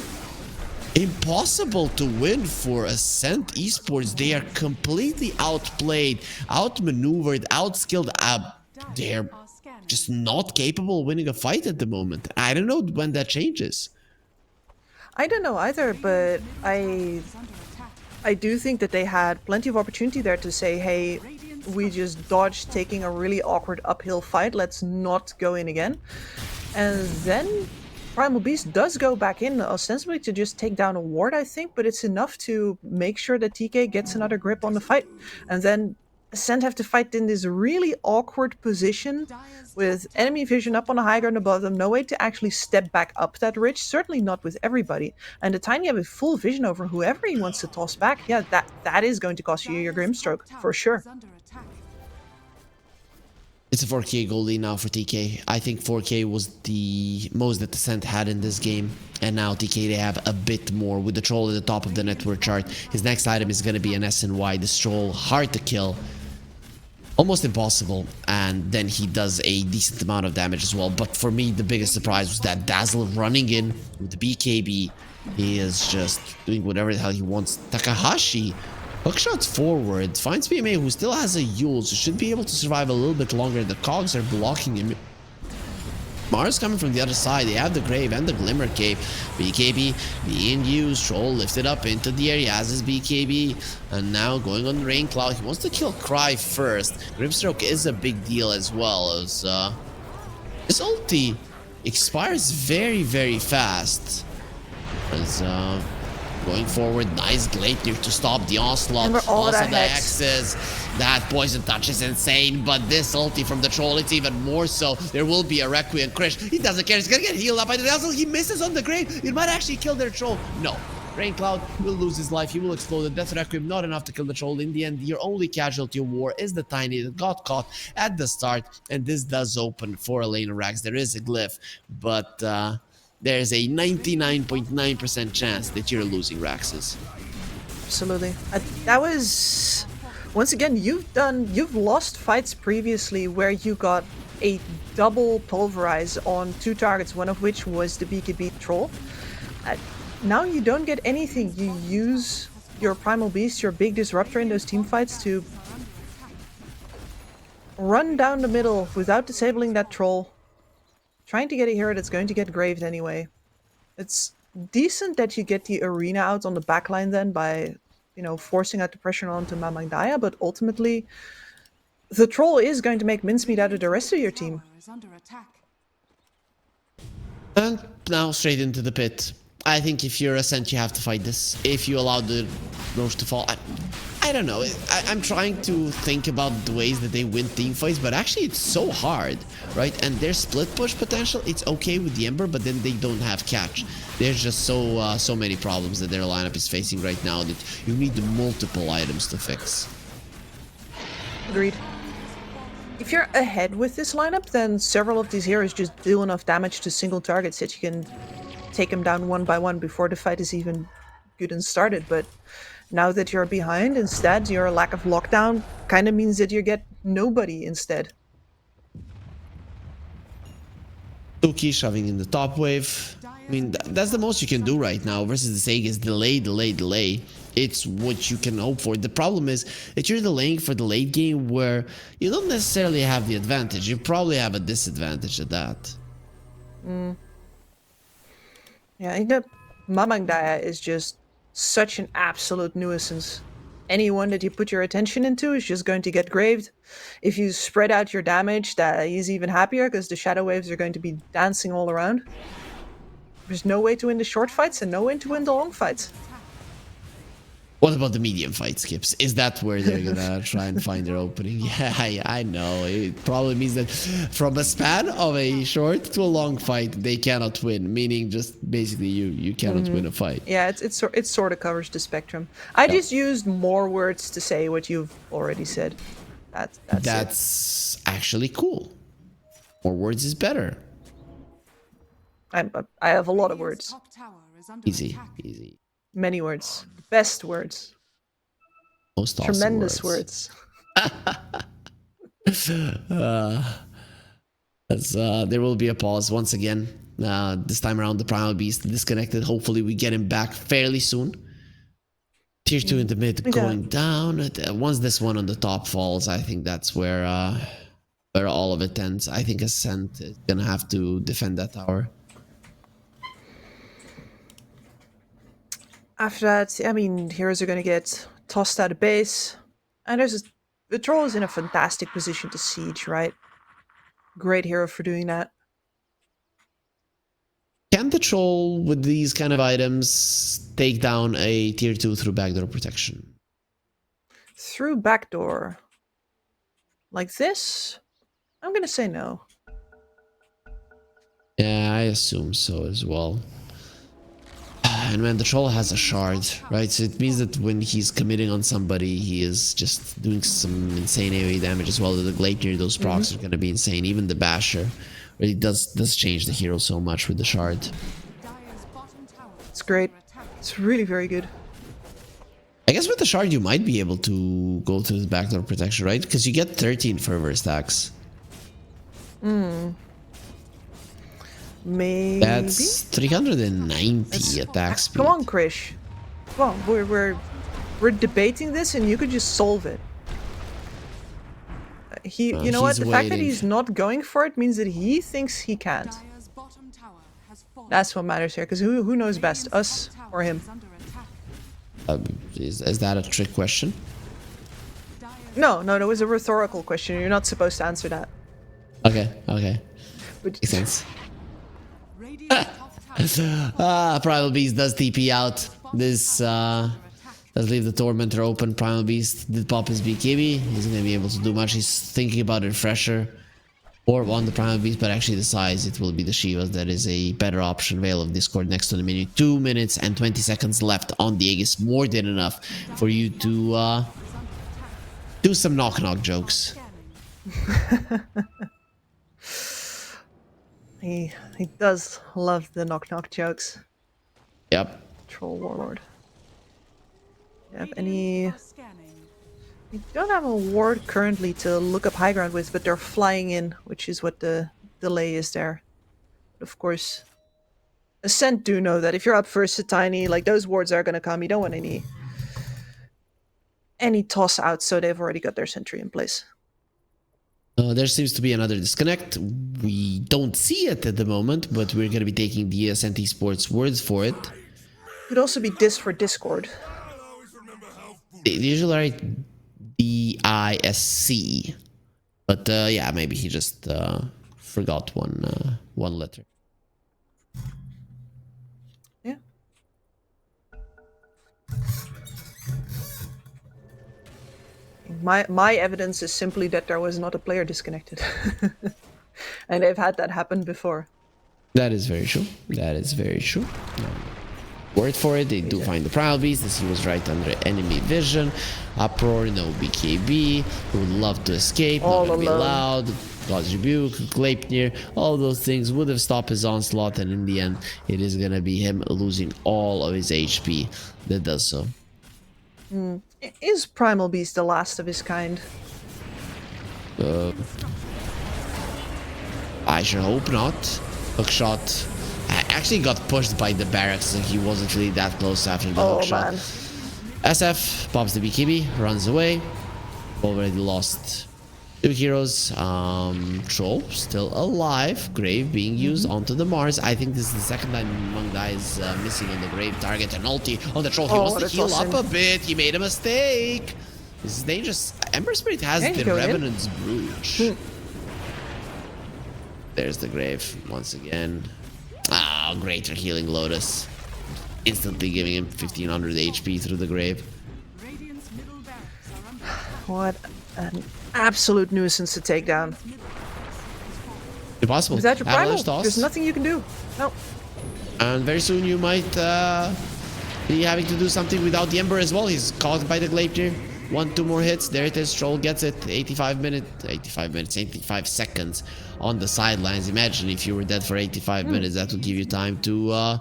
Impossible to win for Ascent Esports. They are completely outplayed, outmaneuvered, outskilled. They're just not capable of winning a fight at the moment. I don't know when that changes. I don't know either, but I do think that they had plenty of opportunity there to say, hey, we just dodged taking a really awkward uphill fight. Let's not go in again. And then Primal Beast does go back in, ostensibly to just take down a ward, I think, but it's enough to make sure that TK gets another grip on the fight. And then Ascent have to fight in this really awkward position with enemy vision up on the high ground above them, no way to actually step back up that ridge, certainly not with everybody. And the Tiny have a full vision over whoever he wants to toss back. Yeah, that is going to cost you your Grimstroke, for sure. It's a 4K goal lead now for TK. I think 4K was the most that Ascent had in this game. And now TK, they have a bit more with the troll at the top of the network chart. His next item is going to be an SNY. This troll, hard to kill. Almost impossible. And then he does a decent amount of damage as well. But for me, the biggest surprise was that Dazzle running in with the BKB. He is just doing whatever the hell he wants. Takahashi hookshots forward, finds PMA, who still has a Yule, so should be able to survive a little bit longer. The cogs are blocking him. Mars coming from the other side. They have the Grave and the Glimmer Cape. BKB being used. Troll lifted up into the area as his BKB. And now going on the Rain Cloud. He wants to kill Cry first. Grimstroke is a big deal as well, as his ulti expires very, very fast. As going forward, nice Gleipnir to stop the onslaught. Remember all Also that the hex. X's. That poison touch is insane, but this ulti from the troll, it's even more so. There will be a Requiem Krish. He doesn't care. He's gonna get healed up by the Dazzle. He misses on the grave. It might actually kill their troll. No. Rain Cloud will lose his life. He will explode. The Death Requiem not enough to kill the troll. In the end, your only casualty of war is the Tiny that got caught at the start. And this does open for Elena Rax. There is a glyph, but there's a 99.9% chance that you're losing Raxes. Absolutely. That was, once again, you've lost fights previously where you got a double pulverize on two targets, one of which was the BKB troll. Now you don't get anything. You use your Primal Beast, your big disruptor in those team fights to run down the middle without disabling that troll. Trying to get a hero that's going to get graved anyway. It's decent that you get the arena out on the backline then by, forcing out the pressure onto Mamangdaya, but ultimately the troll is going to make mincemeat out of the rest of your team. Tower is under attack. And now straight into the pit. I think if you're Ascent, you have to fight this. If you allow the Roche to fall, I don't know. I'm trying to think about the ways that they win team fights, but actually it's so hard, right? And their split push potential, it's okay with the Ember, but then they don't have catch. There's just so many problems that their lineup is facing right now that you need multiple items to fix. Agreed. If you're ahead with this lineup, then several of these heroes just do enough damage to single targets that you can take them down one by one before the fight is even good and started. But now that you're behind, instead, your lack of lockdown kind of means that you get nobody instead. Tuki shoving in the top wave. I mean, that's the most you can do right now versus the Sega is delay. It's what you can hope for. The problem is that you're delaying for the late game where you don't necessarily have the advantage. You probably have a disadvantage at that. Yeah, I think that Mamangdaya is just such an absolute nuisance. Anyone that you put your attention into is just going to get graved. If you spread out your damage, that he's even happier because the shadow waves are going to be dancing all around. There's no way to win the short fights and no way to win the long fights. What about the medium fight, Skips? Is that where they're gonna try and find their opening? Yeah, I know. It probably means that from a span of a short to a long fight, they cannot win. Meaning, just basically, you cannot win a fight. Yeah, it sort of covers the spectrum. I just used more words to say what you've already said. That's actually cool. More words is better. I have a lot of words. Top tower is under Easy. Many words. Best words. Most awesome Tremendous words. There will be a pause once again. This time around, the Primal Beast disconnected. Hopefully, we get him back fairly soon. Tier 2 in the mid going down. Once this one on the top falls, I think that's where all of it ends. I think Ascent is gonna have to defend that tower. After that, I mean, heroes are going to get tossed out of base. And the troll is in a fantastic position to siege, right? Great hero for doing that. Can the troll with these kind of items take down a tier 2 through backdoor protection? Through backdoor. Like this? I'm going to say no. Yeah, I assume so as well. And when the troll has a shard, right? So it means that when he's committing on somebody, he is just doing some insane AoE damage as well. The Glacier, those procs are going to be insane. Even the Basher really does change the hero so much with the shard. It's great. It's really very good. I guess with the shard, you might be able to go to the backdoor protection, right? Because you get 13 fervor stacks. Maybe? That's 390 attack speed. Come on, Krish. Come on, we're debating this and you could just solve it. You know what? The fact that he's not going for it means that he thinks he can't. That's what matters here, because who knows best, us or him? Is that a trick question? No, it was a rhetorical question. You're not supposed to answer that. Okay. But Makes sense. Primal Beast does TP out. This does leave the Tormentor open. Primal Beast did pop his BKB. He's gonna be able to do much. He's thinking about a refresher or on the Primal Beast, but actually the size, it will be the Shivas that is a better option. Veil of Discord next to the menu. 2 minutes and 20 seconds left on the Aegis. More than enough for you to do some knock-knock jokes. He does love the knock-knock jokes. Yep. Troll Warlord. Do you have any... We don't have a ward currently to look up high ground with, but they're flying in, which is what the delay is there. But of course, Ascent do know that if you're up first to Tiny, like, those wards are gonna come. You don't want any toss out, so they've already got their sentry in place. There seems to be another disconnect. We don't see it at the moment, but we're going to be taking the SNT Sports words for it. Could also be dis for Discord. They usually write DISC, but yeah, maybe he just forgot one letter. Yeah. My evidence is simply that there was not a player disconnected. And I've had that happen before. That is very true. That is very true. Word for it, they do find the Proud Beast as he was right under enemy vision. Uproar, no BKB, who would love to escape, All not gonna be alone. allowed. God's Rebuke, Gleipnir, all those things would have stopped his onslaught, and in the end, it is gonna be him losing all of his HP that does so. Is Primal Beast the last of his kind? I sure hope not. Hookshot actually got pushed by the barracks, so he wasn't really that close after the Oh hookshot. man. SF pops the BKB, runs away. Already lost 2 heroes. Troll still alive. Grave being used onto the Mars. I think this is the second time Mangdai is missing on the Grave target. An ulti on the Troll. He wants to that's heal awesome. up a bit. He made a mistake. This is dangerous. Ember Spirit has There you the go, Ed. Revenant's Brooch. There's the Grave once again. Ah, greater healing Lotus. Instantly giving him 1500 HP through the Grave. Radiant's middle barracks are under What an absolute nuisance to take down. Impossible. Without your primal, Avalanche toss. there's nothing you can do. No. And very soon you might be having to do something without the Ember as well. He's caught by the Gleipnir. 1-2 more hits. There it is. Troll gets it. 85 seconds on the sidelines. Imagine if you were dead for 85 minutes. That would give you time to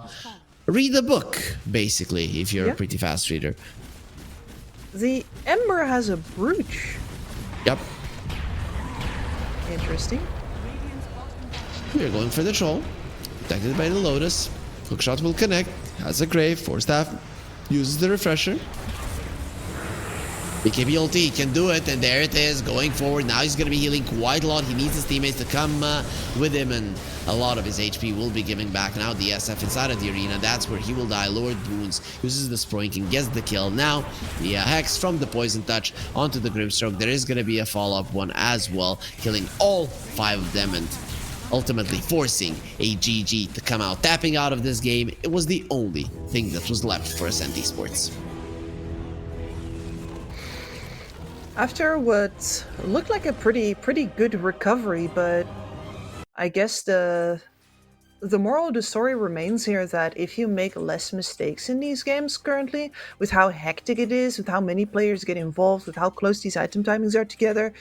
read a book, basically, if you're a Yeah. pretty fast reader. The Ember has a brooch. Yep. Interesting. We're going for the Troll. Protected by the Lotus. Hookshot will connect. Has a Grave. 4 staff. Uses the Refresher. BKB ulti, he can do it, and there it is, going forward. Now he's going to be healing quite a lot. He needs his teammates to come with him, and a lot of his HP will be giving back. Now the SF inside of the arena, that's where he will die. Lowered Boons, uses the Sproinking, gets the kill. Now the Hex from the Poison Touch onto the Grimstroke. There is going to be a follow-up one as well, killing all 5 of them, and ultimately forcing a GG to come out. Tapping out of this game, it was the only thing that was left for SNT Sports. After what looked like a pretty good recovery, but I guess the moral of the story remains here that if you make less mistakes in these games currently, with how hectic it is, with how many players get involved, with how close these item timings are together,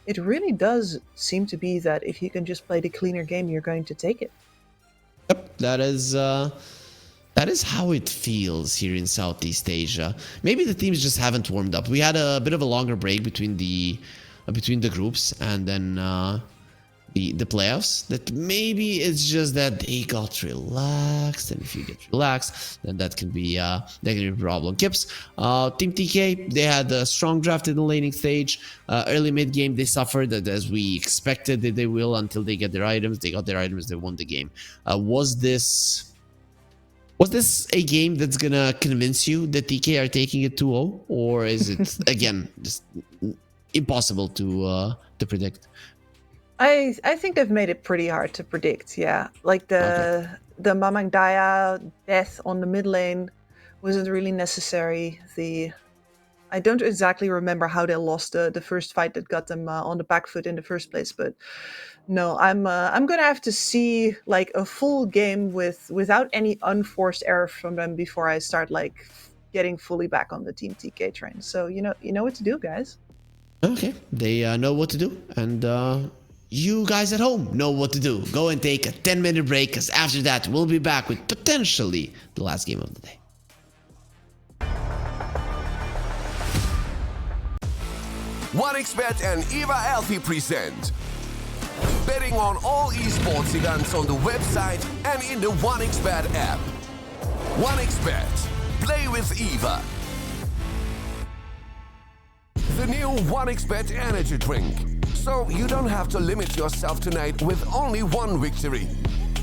it really does seem to be that if you can just play the cleaner game, you're going to take it. Yep, that is how it feels here in Southeast Asia. Maybe the teams just haven't warmed up. We had a bit of a longer break between the groups, and then the playoffs. That maybe it's just that they got relaxed, and if you get relaxed, then that can be a problem. Kips, Team TK, they had a strong draft in the laning stage. Early mid game they suffered, as we expected that they will, until they get their items. They got their items, they won the game. Was this a game that's gonna convince you that TK are taking it 2-0, or is it again just impossible to predict? I think they've made it pretty hard to predict. Yeah, like the Mamang Daya death on the mid lane wasn't really necessary. I don't exactly remember how they lost the first fight that got them on the back foot in the first place, but no, I'm gonna have to see like a full game without any unforced error from them before I start like getting fully back on the Team TK train. So you know what to do, guys. Okay, they know what to do, and you guys at home know what to do. Go and take a 10-minute break, because after that we'll be back with potentially the last game of the day. OneXBet and Eva Alfie present betting on all esports events on the website and in the OneXBet app. OneXBet. Play with Eva. The new OneXBet energy drink. So you don't have to limit yourself tonight with only one victory.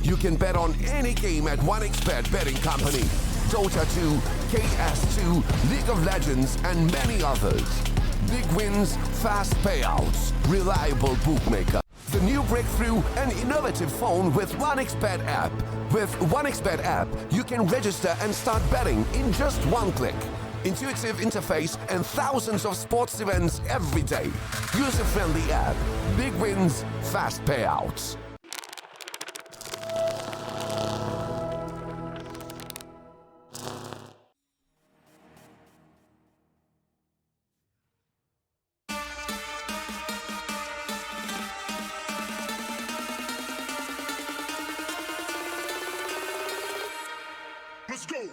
You can bet on any game at 1xBet Betting Company. Dota 2, KS2, League of Legends, and many others. Big wins, fast payouts, reliable bookmaker. The new breakthrough and innovative phone with 1xBet app. With 1xBet app, you can register and start betting in just one click. Intuitive interface and thousands of sports events every day. User-friendly app. Big wins, fast payouts. Let's go.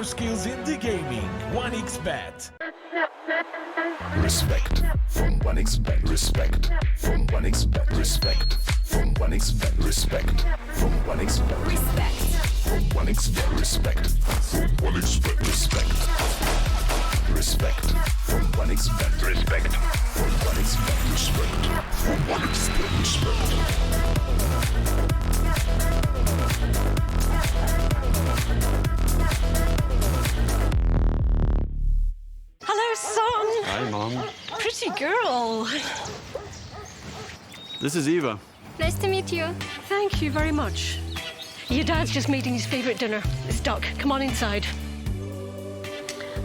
skills in the gaming. 1xBet. Respect from 1xBet. Respect from 1xBet. Respect from 1xBet. Respect from 1xBet. Respect from 1xBet. Respect from 1xBet. Respect. Respect from 1xBet. Respect from 1xBet. Respect from 1xBet. Respect. Hello, son. Hi, Mom. Pretty girl. This is Eva. Nice to meet you. Thank you very much. Your dad's just making his favourite dinner. It's duck. Come on inside.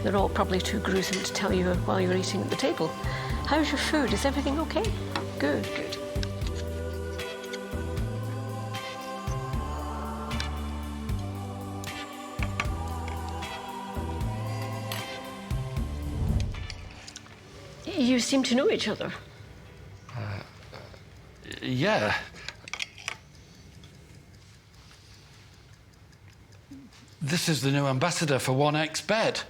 They're all probably too gruesome to tell you while you're eating at the table. How's your food? Is everything okay? Good, good. You seem to know each other. Yeah. This is the new ambassador for 1xBet.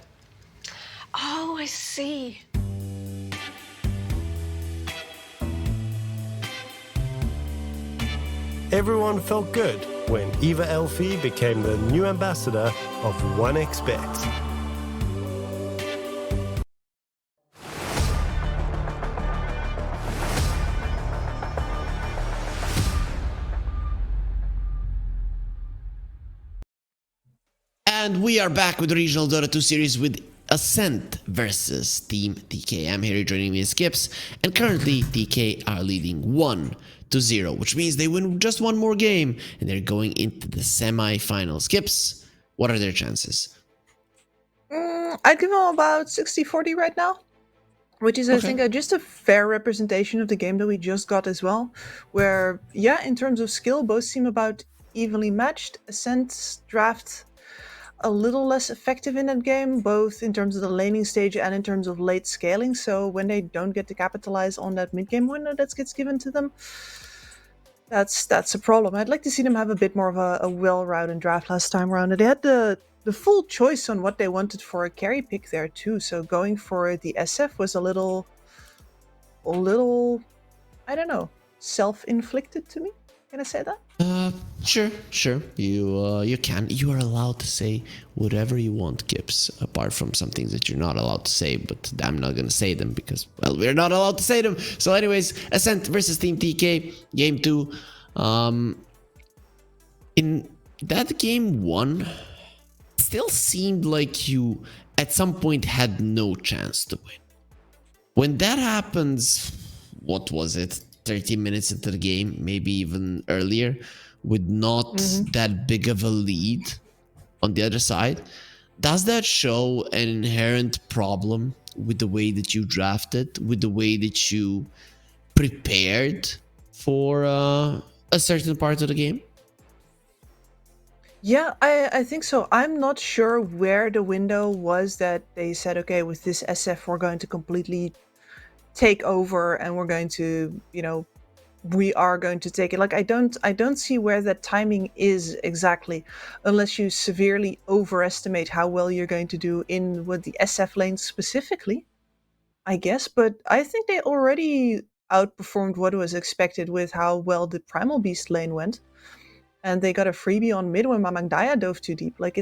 Oh, I see. Everyone felt good when Eva Elfie became the new ambassador of 1xBet. And we are back with the regional Dota 2 series with Ascent versus Team TK. I'm here, joining me is Skips, and currently TK are leading 1-0, which means they win just one more game and they're going into the semi-final. Skips, what are their chances? I'd give them about 60-40 right now, which is, I think, just a fair representation of the game that we just got as well, where, yeah, in terms of skill, both seem about evenly matched. Ascent's draft a little less effective in that game, both in terms of the laning stage and in terms of late scaling. So when they don't get to capitalize on that mid-game window that gets given to them, that's a problem. I'd like to see them have a bit more of a well-rounded draft last time around. They had the full choice on what they wanted for a carry pick there too. So going for the SF was a little, I don't know, self-inflicted to me. Can I say that? Sure. You can. You are allowed to say whatever you want, Gibbs, apart from some things that you're not allowed to say, but I'm not going to say them because, well, we're not allowed to say them. So anyways, Ascent versus Team TK, game 2. In that game 1, still seemed like you at some point had no chance to win. When that happens, what was it? 30 minutes into the game, maybe even earlier, with not that big of a lead on the other side. Does that show an inherent problem with the way that you drafted, with the way that you prepared for a certain part of the game? Yeah, I think so. I'm not sure where the window was that they said, okay, with this SF, we're going to completely take over and we're going to, we are going to take it. Like, I don't see where that timing is exactly, unless you severely overestimate how well you're going to do with the SF lane specifically, I guess. But I think they already outperformed what was expected with how well the Primal Beast lane went. And they got a freebie on mid when Mamang Daya dove too deep. Like,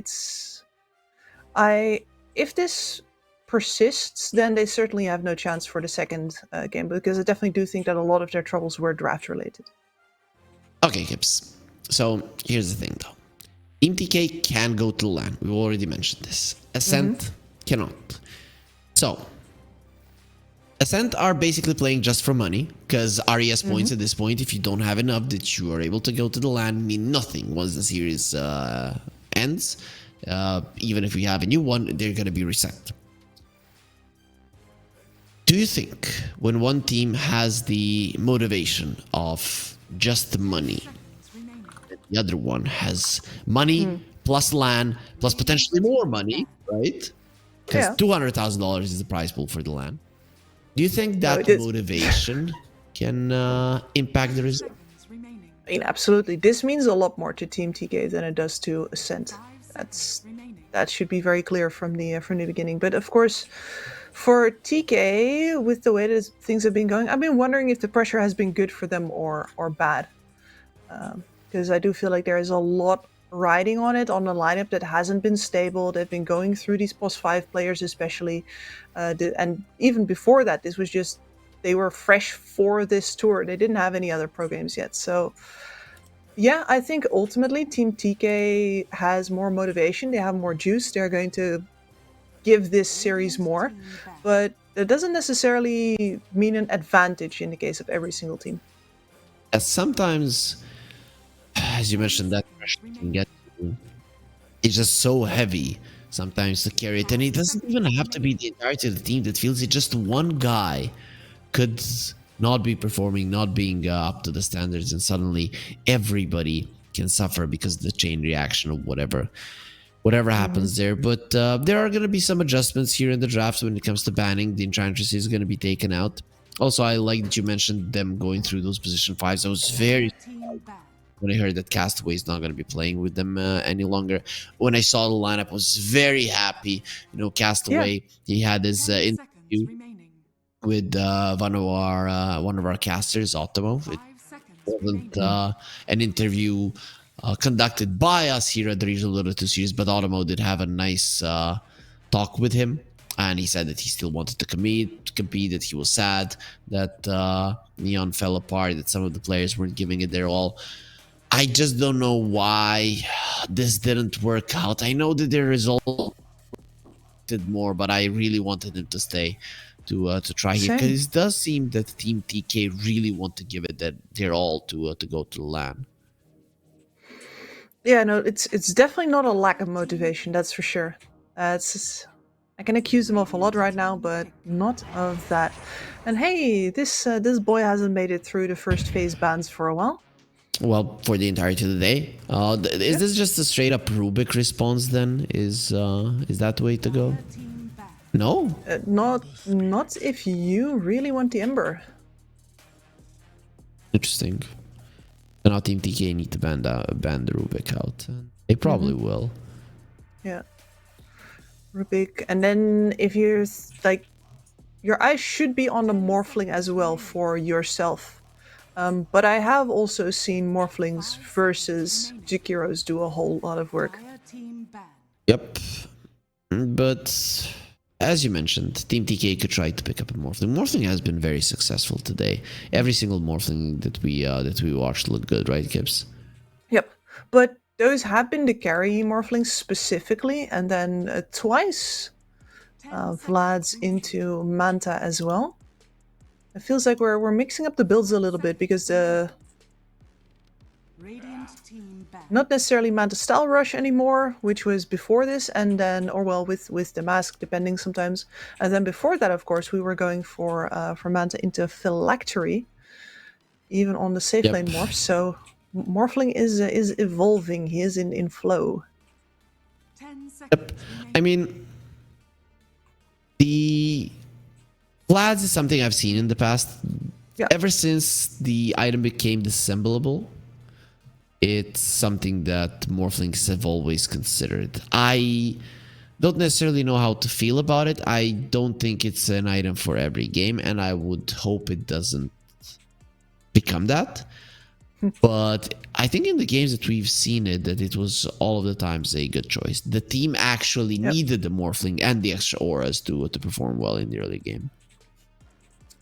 if this persists, then they certainly have no chance for the second game, because I definitely do think that a lot of their troubles were draft related. Okay, Gibbs. So here's the thing though. Team TK can go to LAN. We've already mentioned this. Ascent cannot. So Ascent are basically playing just for money, because RES points at this point, if you don't have enough that you are able to go to the LAN, mean nothing once the series ends. Even if we have a new one, they're going to be reset. Do you think when one team has the motivation of just the money, the other one has money plus LAN plus potentially more money, right? Because $200,000 is the prize pool for the LAN. Do you think that motivation can impact the result? I mean, absolutely. This means a lot more to Team TK than it does to Ascent. that should be very clear from the beginning. But of course, for TK, with the way that things have been going, I've been wondering if the pressure has been good for them or bad. Because I do feel like there is a lot riding on it, on the lineup that hasn't been stable. They've been going through these post-5 players especially. And even before that, this was just, they were fresh for this tour. They didn't have any other pro games yet. So yeah, I think ultimately Team TK has more motivation. They have more juice. They're going to give this series more. But that doesn't necessarily mean an advantage in the case of every single team. Sometimes, as you mentioned, that pressure can get you. It's just so heavy sometimes to carry it, and it doesn't even have to be the entirety of the team that feels it. Just one guy could not be performing, not being up to the standards, and suddenly everybody can suffer because of the chain reaction or whatever happens there. But there are going to be some adjustments here in the draft when it comes to banning. The Enchantress is going to be taken out. Also, I like that you mentioned them going through those position 5s. I was very when I heard that Castaway is not going to be playing with them any longer. When I saw the lineup, I was very happy. You know, Castaway, he had his interview with one of our casters, Ottomo. It wasn't an interview conducted by us here at the Regional Dota 2 series, but Ottomo did have a nice talk with him, and he said that he still wanted to compete, that he was sad that Neon fell apart, that some of the players weren't giving it their all. I just don't know why this didn't work out. I know that the result did more, but I really wanted him to stay to try here, because it does seem that Team TK really want to give it their all to go to the LAN. Yeah, no, it's definitely not a lack of motivation, that's for sure. I can accuse them of a lot right now, but not of that. And hey, this boy hasn't made it through the first phase bans for a while. Well, for the entirety of the day. Is this just a straight up Rubik response then? Is that the way to go? No? Not if you really want the Ember. Interesting. So now Team TK need to ban the Rubik out. They probably will. Yeah. Rubik. And then if you're like, your eyes should be on the Morphling as well for yourself. But I have also seen Morphlings versus Jakiros do a whole lot of work. Yep. But as you mentioned, Team TK could try to pick up a Morphling. Morphling has been very successful today. Every single Morphling that we watched looked good, right, Gibbs? Yep. But those have been the carry Morphlings specifically, and then twice Vlad's into Manta as well. It feels like we're mixing up the builds a little bit, because the not necessarily Manta style rush anymore, which was before this, and then with the mask depending sometimes, and then before that, of course, we were going for Manta into Phylactery, even on the safe lane morph. So Morphling is evolving. He is in flow. Yep. I mean, the Vlads is something I've seen in the past. Yeah. Ever since the item became disassemblable, it's something that Morphlings have always considered. I don't necessarily know how to feel about it. I don't think it's an item for every game, and I would hope it doesn't become that. But I think in the games that we've seen it, that it was all of the times a good choice. The team actually needed the Morphling and the extra auras to perform well in the early game.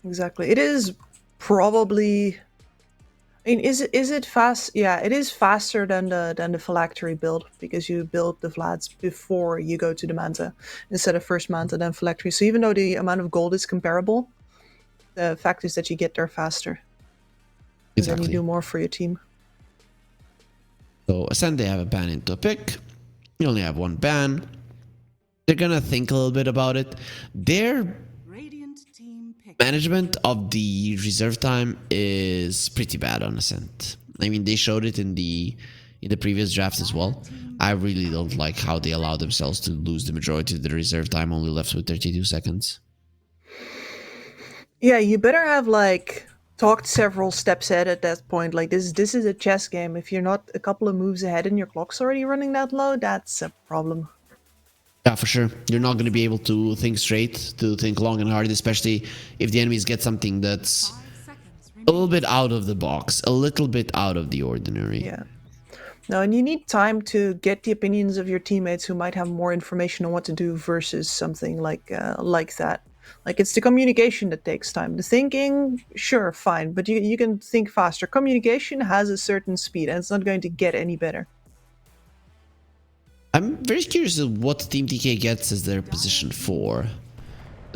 Exactly. It is probably, I mean, is it fast? Yeah, it is faster than the Phylactery build, because you build the Vlads before you go to the Manta instead of first Manta then Phylactery. So even though the amount of gold is comparable, the fact is that you get there faster. Exactly. Then you do more for your team. So Ascend, they have a ban into a pick. You only have one ban. They're gonna think a little bit about it. Their management of the reserve time is pretty bad on Ascent. I mean, they showed it in the previous draft as well. I really don't like how they allow themselves to lose the majority of the reserve time, only left with 32 seconds. Yeah, you better have talked several steps ahead at that point. Like this is a chess game. If you're not a couple of moves ahead and your clock's already running that low, that's a problem. Yeah, for sure. You're not going to be able to think straight, to think long and hard, especially if the enemies get something that's 5 seconds a remaining. little bit out of the box, a little bit out of the ordinary. Yeah. No, and you need time to get the opinions of your teammates who might have more information on what to do versus something like that. Like it's the communication that takes time. The thinking, sure, fine, but you can think faster. Communication has a certain speed, and it's not going to get any better. I'm very curious of what Team TK gets as their position 4.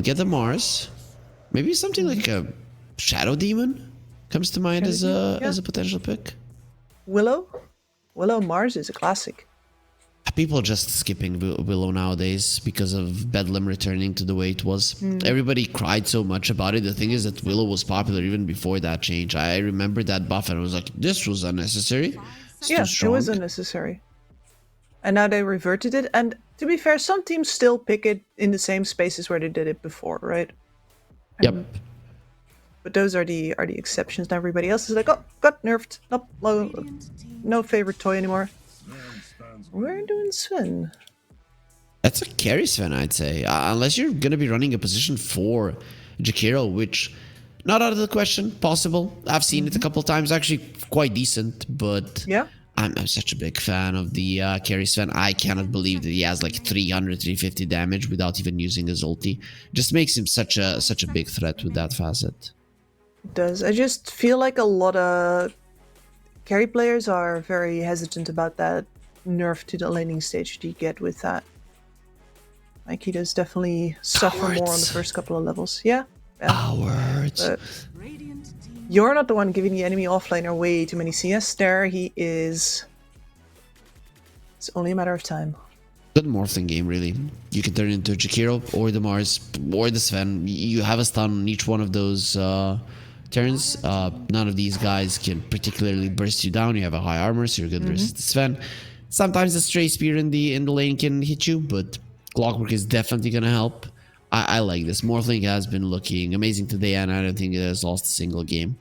Get the Mars. Maybe something like a Shadow Demon comes to mind as a potential pick. Willow Mars is a classic. People are just skipping Willow nowadays because of Bedlam returning to the way it was. Everybody cried so much about it. The thing is that Willow was popular even before that change. I remember that buff and I was like, this was unnecessary. It's too Yeah, it strong. was unnecessary. And now they reverted it. And to be fair, some teams still pick it in the same spaces where they did it before, right? Yep. But those are the exceptions. Now everybody else is like, oh, got nerfed. No favorite toy anymore. We're doing Sven. That's a carry Sven, I'd say. Unless you're going to be running a position 4 Jakiro, which, not out of the question, possible. I've seen it a couple times, actually quite decent, but Yeah. I'm such a big fan of the carry Sven. I cannot believe that he has like 300, 350 damage without even using his ulti. Just makes him such a big threat with that facet. It does. I just feel like a lot of carry players are very hesitant about that nerf to the laning stage that you get with that. Like he does definitely suffer more on the first couple of levels. Yeah. Cowards. But Radiant team you're not the one giving the enemy offlaner way too many CS there. He is. It's only a matter of time. Good Morphling game, really. You can turn it into Jakiro or the Mars or the Sven. You have a stun on each one of those turns. None of these guys can particularly burst you down. You have a high armor, so you're good versus the Sven. Sometimes a stray spear in the lane can hit you, but Clockwork is definitely gonna help. I like this. Morphling has been looking amazing today, and I don't think it has lost a single game.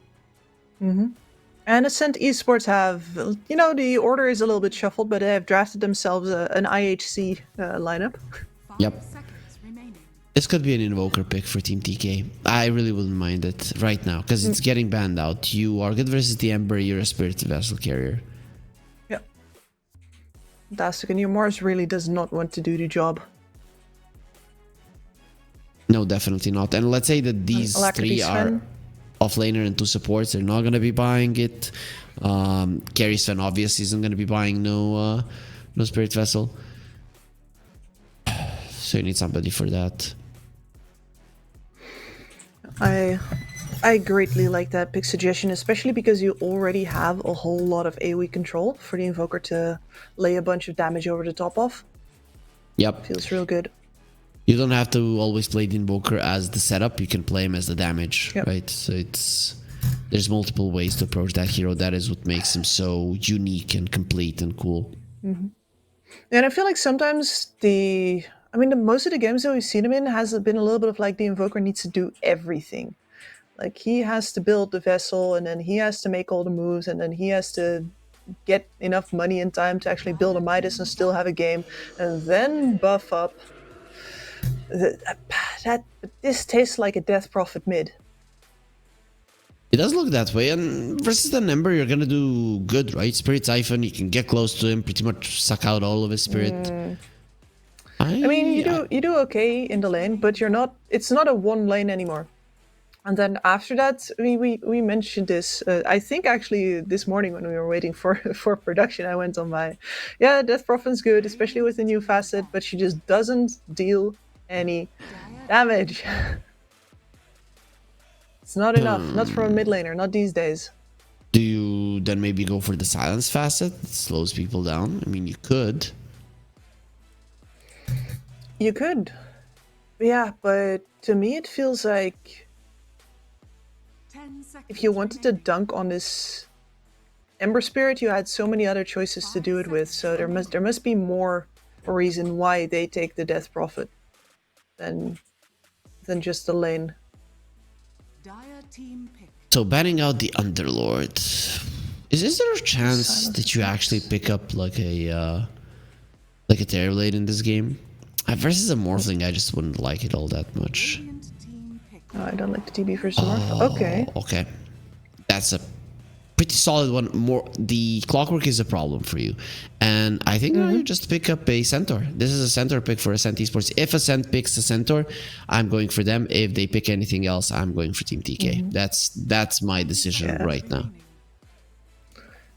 And Ascent Esports have, the order is a little bit shuffled, but they have drafted themselves an IHC lineup. 5 Yep. seconds remaining. This could be an Invoker pick for Team TK. I really wouldn't mind it right now, because it's getting banned out. You are good versus the Ember, you're a Spirit Vessel carrier. Yep. Fantastic. And your Mars really does not want to do the job. No, definitely not. And let's say that these Alacrity 3 are Sven. offlaner and 2 supports. They're not going to be buying it. Carry Sven obviously isn't going to be buying no Spirit Vessel. So you need somebody for that. I greatly like that pick suggestion, especially because you already have a whole lot of AoE control for the Invoker to lay a bunch of damage over the top of. Yep. Feels real good. You don't have to always play the Invoker as the setup. You can play him as the damage, Yep. right? So there's multiple ways to approach that hero. That is what makes him so unique and complete and cool. And I feel like sometimes most of the games that we've seen him in has been a little bit of like the Invoker needs to do everything. Like he has to build the vessel, and then he has to make all the moves, and then he has to get enough money and time to actually build a Midas and still have a game, and then buff up. This tastes like a Death Prophet mid. It does look that way, and versus the Ember, you're gonna do good, right? Spirit Siphon, you can get close to him, pretty much suck out all of his spirit. You do okay in the lane, but it's not a one lane anymore. And then after that, we mentioned this. I think actually this morning when we were waiting for production, I went on Death Prophet's good, especially with the new facet, but she just doesn't deal any damage. It's not enough. Not for a mid laner, not these days. Do you then maybe go for the silence facet that slows people down? I mean, you could. You could. Yeah, but to me it feels like 10 seconds if you wanted to remaining. dunk on this Ember Spirit, you had so many other choices to do it with. So there must be more reason why they take the Death Prophet than just the lane. Dire team pick. So banning out the Underlord. Is there a chance Silence that you actually pick up like a Terrorblade in this game? Versus a Morphling, I just wouldn't like it all that much. Radiant team pick. Oh, I don't like the TB for Smurf. Okay. Okay. That's a pretty solid one. More the clockwork is a problem for you. And I think you just pick up a Centaur. This is a Centaur pick for Ascent Esports. If Ascent picks a Centaur, I'm going for them. If they pick anything else, I'm going for Team TK. That's my decision right now.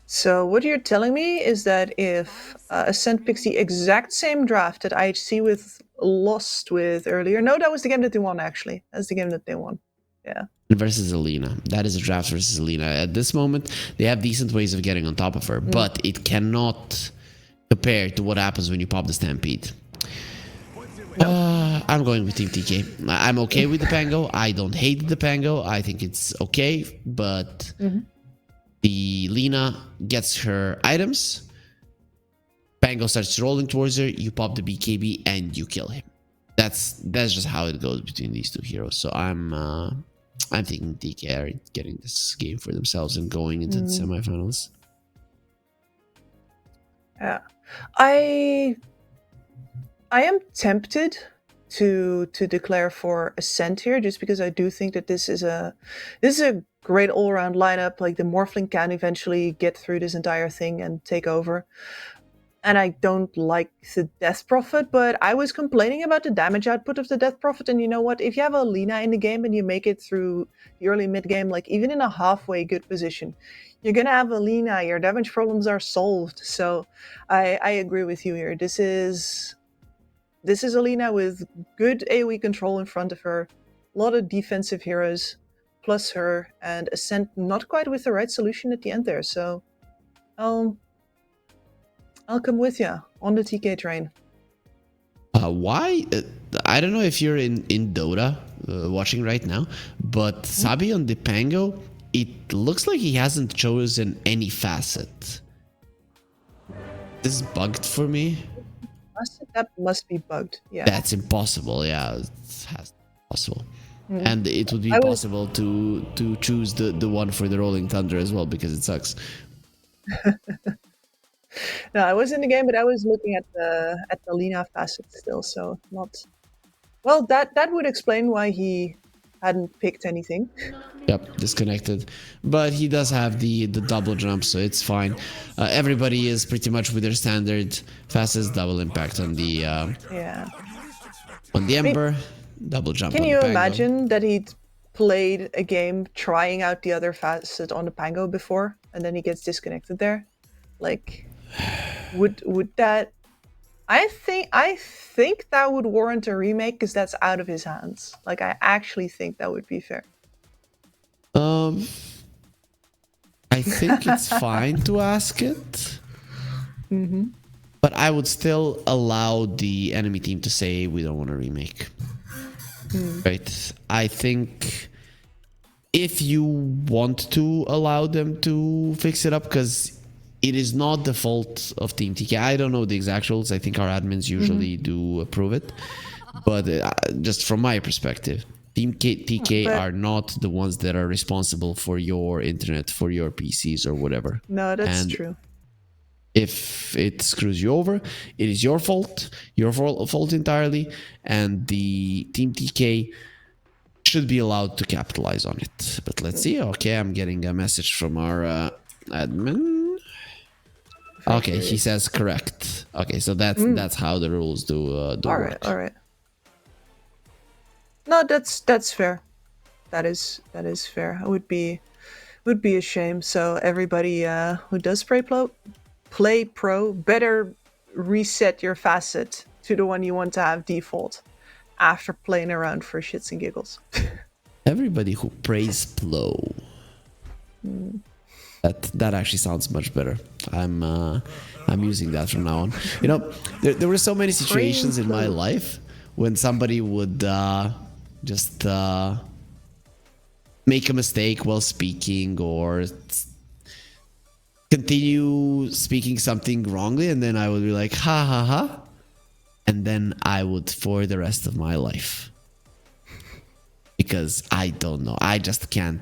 So what you're telling me is that if Ascent picks the exact same draft that IHC lost with earlier. No, that was the game that they won, actually. That's the game that they won. Yeah. Versus Alina. That is a draft versus Alina. At this moment, they have decent ways of getting on top of her, but it cannot compare to what happens when you pop the Stampede. I'm going with Team TK. I'm okay with the Pango. I don't hate the Pango. I think it's okay, but the Lina gets her items. Pango starts rolling towards her. You pop the BKB and you kill him. That's just how it goes between these two heroes. So I'm thinking TK are getting this game for themselves and going into the semifinals. Yeah. I am tempted to declare for Ascent here, just because I do think that this is a great all-around lineup. Like, the Morphling can eventually get through this entire thing and take over. And I don't like the Death Prophet, but I was complaining about the damage output of the Death Prophet, and you know what? If you have a Lina in the game and you make it through the early mid-game, like even in a halfway good position, you're gonna have a Lina, your damage problems are solved. So I agree with you here. This is a Lina with good AoE control in front of her, a lot of defensive heroes, plus her, and Ascent not quite with the right solution at the end there. So I'll come with you on the TK train. Why? I don't know if you're in Dota watching right now, but Sabi on the Pango, it looks like he hasn't chosen any facet. This is bugged for me. That must be bugged. Yeah. That's impossible. Yeah, it's possible. And it would be possible to choose the one for the Rolling Thunder as well, because it sucks. No, I was in the game, but I was looking at the Lina facet still, so not. Well, that would explain why he hadn't picked anything. Yep, disconnected. But he does have the double jump, so it's fine. Everybody is pretty much with their standard fastest double impact on the on the Ember, double jump. Can on you the Pango. imagine that he'd played a game trying out the other facet on the Pango before, and then he gets disconnected there? Like, would that? I think that would warrant a remake, because that's out of his hands. Like, I actually think that would be fair. I think it's fine to ask it. But I would still allow the enemy team to say we don't want a remake. Right? I think if you want to allow them to fix it up, because it is not the fault of Team TK. I don't know the exact rules. I think our admins usually do approve it. But just from my perspective, Team TK are not the ones that are responsible for your internet, for your PCs or whatever. No, that's true. If it screws you over, it is your fault entirely, and the Team TK should be allowed to capitalize on it. But let's see. Okay, I'm getting a message from our admin. Okay, he says correct. Okay, so that's how the rules do work. All right. No, that's fair. That is fair. It would be a shame. So everybody who does play pro better reset your facet to the one you want to have default after playing around for shits and giggles. Everybody who plays Plo. That actually sounds much better. I'm using that from now on. You know, there were so many situations in my life when somebody would just make a mistake while speaking, or continue speaking something wrongly, and then I would be like, ha ha ha, and then I would for the rest of my life, because I don't know, I just can't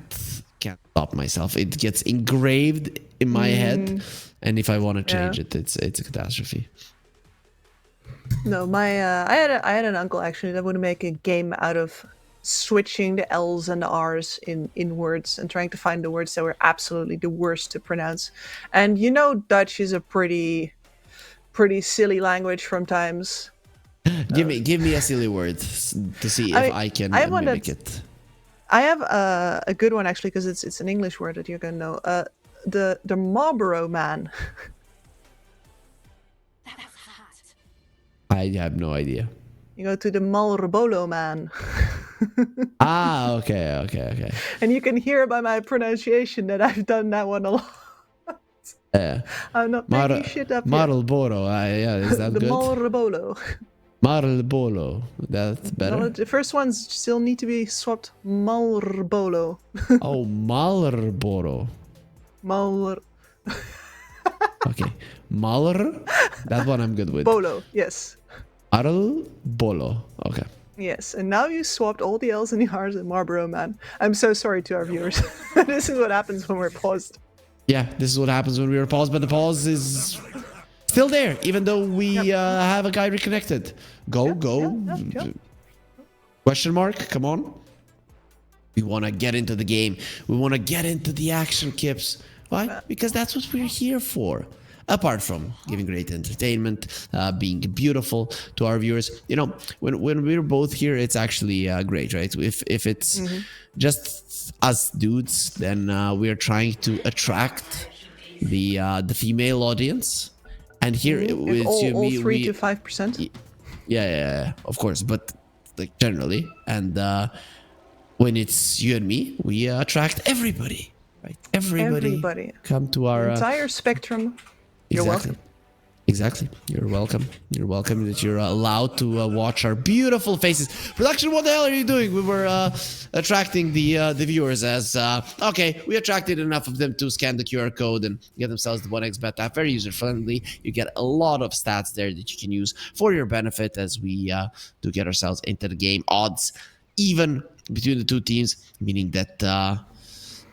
stop myself. It gets engraved in my head, and if I want to change it, it's a catastrophe. No, my I had an uncle actually that would make a game out of switching the L's and the R's in words and trying to find the words that were absolutely the worst to pronounce. And you know, Dutch is a pretty silly language from times. Give me a silly word to see if I can I have one mimic that's- it. I have a good one actually because it's an English word that you're gonna know. The Marlboro Man. I have no idea. You go to the Marlboro Man. Ah, okay. And you can hear by my pronunciation that I've done that one a lot. Yeah. I'm not making shit up here. Marlboro. Yeah, is that The good? Marlboro. Marlboro. That's better. No, the first ones still need to be swapped. Marlboro. Oh, Marlboro. Mal Okay. Maler? That one I'm good with. Bolo. Yes. Marlboro. Okay. Yes. And now you swapped all the L's and the R's and Marlboro Man. I'm so sorry to our viewers. This is what happens when we're paused. Yeah, this is what happens when we are paused, but the pause is still there, even though we have a guy reconnected. Go. Yep. Question mark? Come on. We want to get into the game. We want to get into the action, Kips. Why? Because that's what we're here for. Apart from giving great entertainment, being beautiful to our viewers. You know, when we're both here, it's actually great, right? If it's just us dudes, then we're trying to attract the female audience. And here it's all, you, me, 3 to 5%. Yeah, of course, but like generally, and when it's you and me, we attract everybody, right? Everybody come to our entire spectrum. You're welcome. Exactly. You're welcome. You're welcome that you're allowed to watch our beautiful faces. Production, what the hell are you doing? We were attracting the viewers as okay. We attracted enough of them to scan the QR code and get themselves the 1xBet app. Very user friendly. You get a lot of stats there that you can use for your benefit as we do get ourselves into the game. Odds even between the two teams, meaning that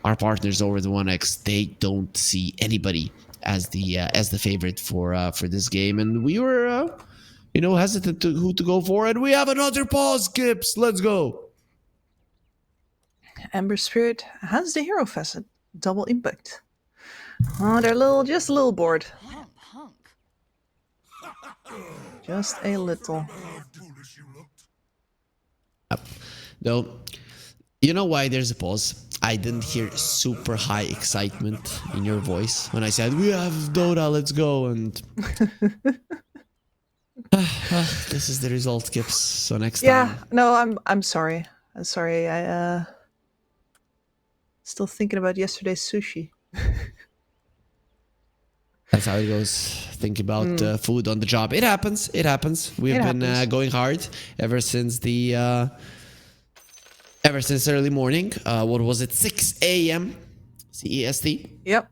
our partners over the 1x, they don't see anybody as the favorite for this game, and we were hesitant to who to go for, and we have another pause, Gibbs. Let's go. Ember Spirit has the hero facet, double impact. Oh, they're just a little bored. Just a little. Though, you know why there's a pause? I didn't hear super high excitement in your voice when I said, we have Dota, let's go, and this is the result, Gibbs. So next time. No, I'm sorry. I'm sorry. I still thinking about yesterday's sushi. That's how it goes. Think about food on the job. It happens. We've been going hard ever since early morning. What was it? 6 a.m. CEST. Yep.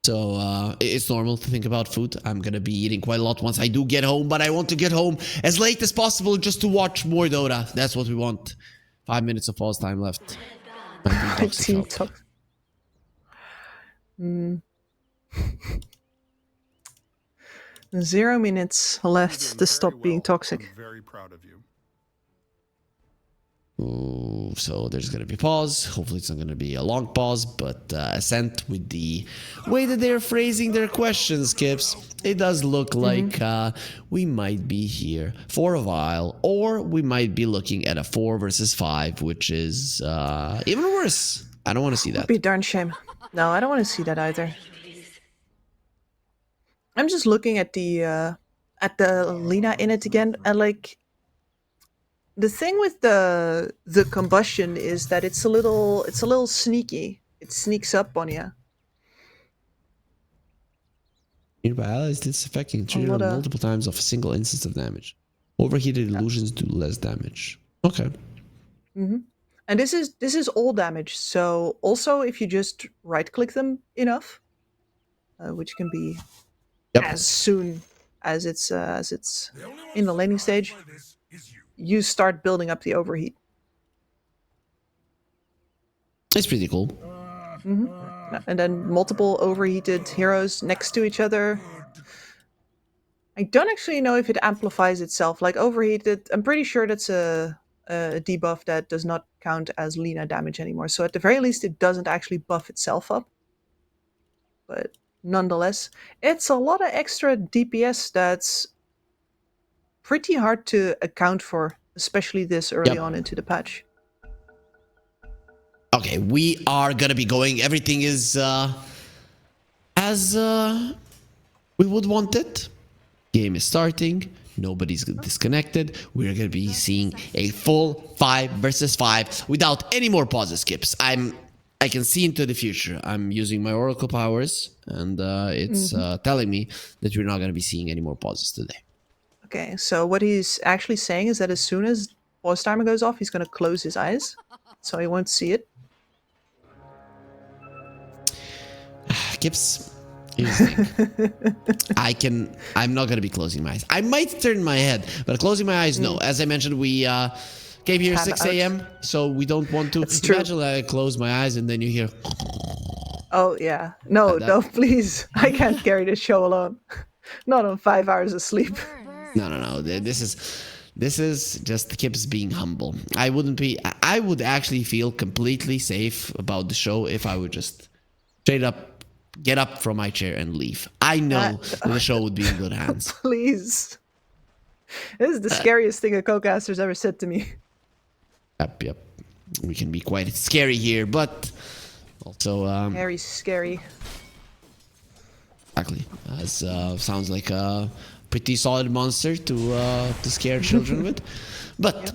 So it's normal to think about food. I'm going to be eating quite a lot once I do get home, but I want to get home as late as possible just to watch more Dota. That's what we want. 5 minutes of pause time left. 0 minutes left to stop being toxic. I'm very proud of you. Ooh, so there's going to be a pause. Hopefully it's not going to be a long pause, but Ascent, with the way that they're phrasing their questions, Kips, it does look like we might be here for a while, or we might be looking at a 4 versus 5, which is even worse. I don't want to see that. Be darn shame. No, I don't want to see that either. I'm just looking at the Lina in it again, and like the thing with the combustion is that it's a little sneaky. It sneaks up on you. Nearby allies, this effect can trigger multiple times of a single instance of damage. Overheated illusions do less damage. Okay. And this is all damage. So also if you just right click them enough, which can be as soon as it's in the laning stage, you start building up the overheat. It's pretty cool. And then multiple overheated heroes next to each other. I don't actually know if it amplifies itself. Like overheated, I'm pretty sure that's a debuff that does not count as Lina damage anymore. So at the very least, it doesn't actually buff itself up. But nonetheless, it's a lot of extra DPS that's pretty hard to account for, especially this early on into the patch. Okay, we are gonna be going. Everything is as we would want it. Game is starting. Nobody's disconnected. We're gonna be seeing a full 5 versus 5 without any more pauses skips. I can see into the future. I'm using my Oracle powers, and it's telling me that we're not gonna be seeing any more pauses today. Okay, so what he's actually saying is that as soon as pause timer goes off, he's gonna close his eyes, so he won't see it. Gibbs, here's the thing. I'm not gonna be closing my eyes. I might turn my head, but closing my eyes, no. As I mentioned, we came here 6 a.m., so we don't want to. Imagine I close my eyes and then you hear. Oh yeah, no, please. I can't carry this show alone. Not on 5 hours of sleep. No. This is just Gibbs being humble. I would actually feel completely safe about the show if I would just straight up get up from my chair and leave. I know the show would be in good hands. Please. This is the scariest thing a co-caster's ever said to me. Yep. We can be quite scary here, but also very scary. Exactly. Sounds like a pretty solid monster to scare children with. But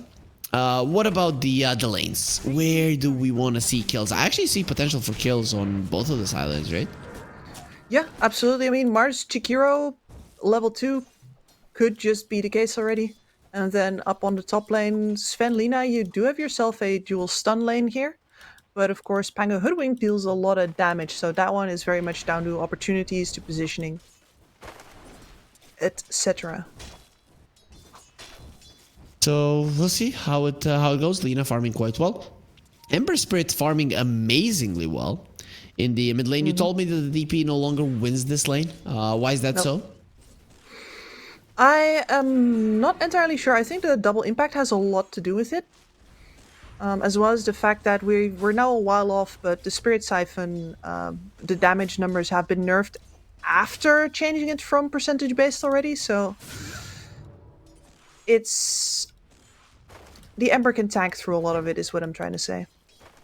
what about the lanes? Where do we want to see kills? I actually see potential for kills on both of the islands, right? Yeah, absolutely. I mean, Mars Chikiro level 2 could just be the case already. And then up on the top lane, Sven Lina, you do have yourself a dual stun lane here. But of course, Pango Hoodwink deals a lot of damage, so that one is very much down to opportunities, to positioning, etc. So we'll see how it goes. Lina farming quite well. Ember Spirit farming amazingly well. In the mid lane, you told me that the DP no longer wins this lane. Why is that so? I am not entirely sure. I think the double impact has a lot to do with it. As well as the fact that we're now a while off, but the Spirit Siphon, the damage numbers have been nerfed after changing it from percentage based already, so it's... The Ember can tank through a lot of it, is what I'm trying to say.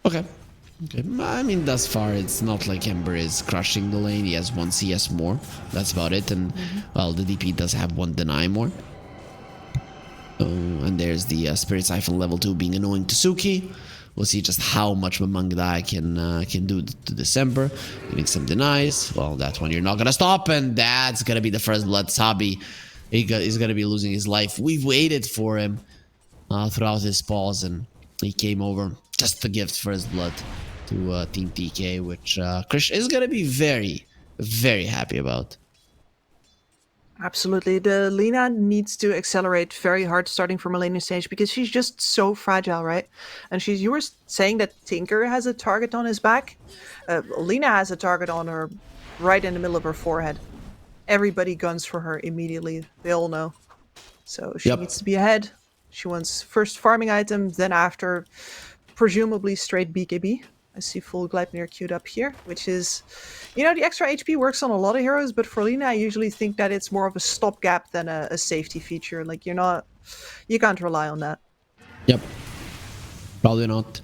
Okay. I mean, thus far, it's not like Ember is crushing the lane. He has 1 CS more. That's about it. And, well, the DP does have 1 deny more. And there's the Spirit Siphon level 2 being annoying to Suki. We'll see just how much Mamangdai can do to December. Giving some denies. Well, that one you're not going to stop. And that's going to be the first blood. Sabi is going to be losing his life. We've waited for him throughout his pause. And he came over just to give first blood to Team TK, which Krish is going to be very, very happy about. Absolutely. The Lina needs to accelerate very hard starting from a laning stage because she's just so fragile, right? And you were saying that Tinker has a target on his back. Lina has a target on her right in the middle of her forehead. Everybody guns for her immediately. They all know. So she needs to be ahead. She wants first farming item, then after, presumably straight BKB. I see full Gleipnir queued up here, which is, you know, the extra HP works on a lot of heroes, but for Lina, I usually think that it's more of a stopgap than a safety feature. Like, you can't rely on that. Yep. Probably not.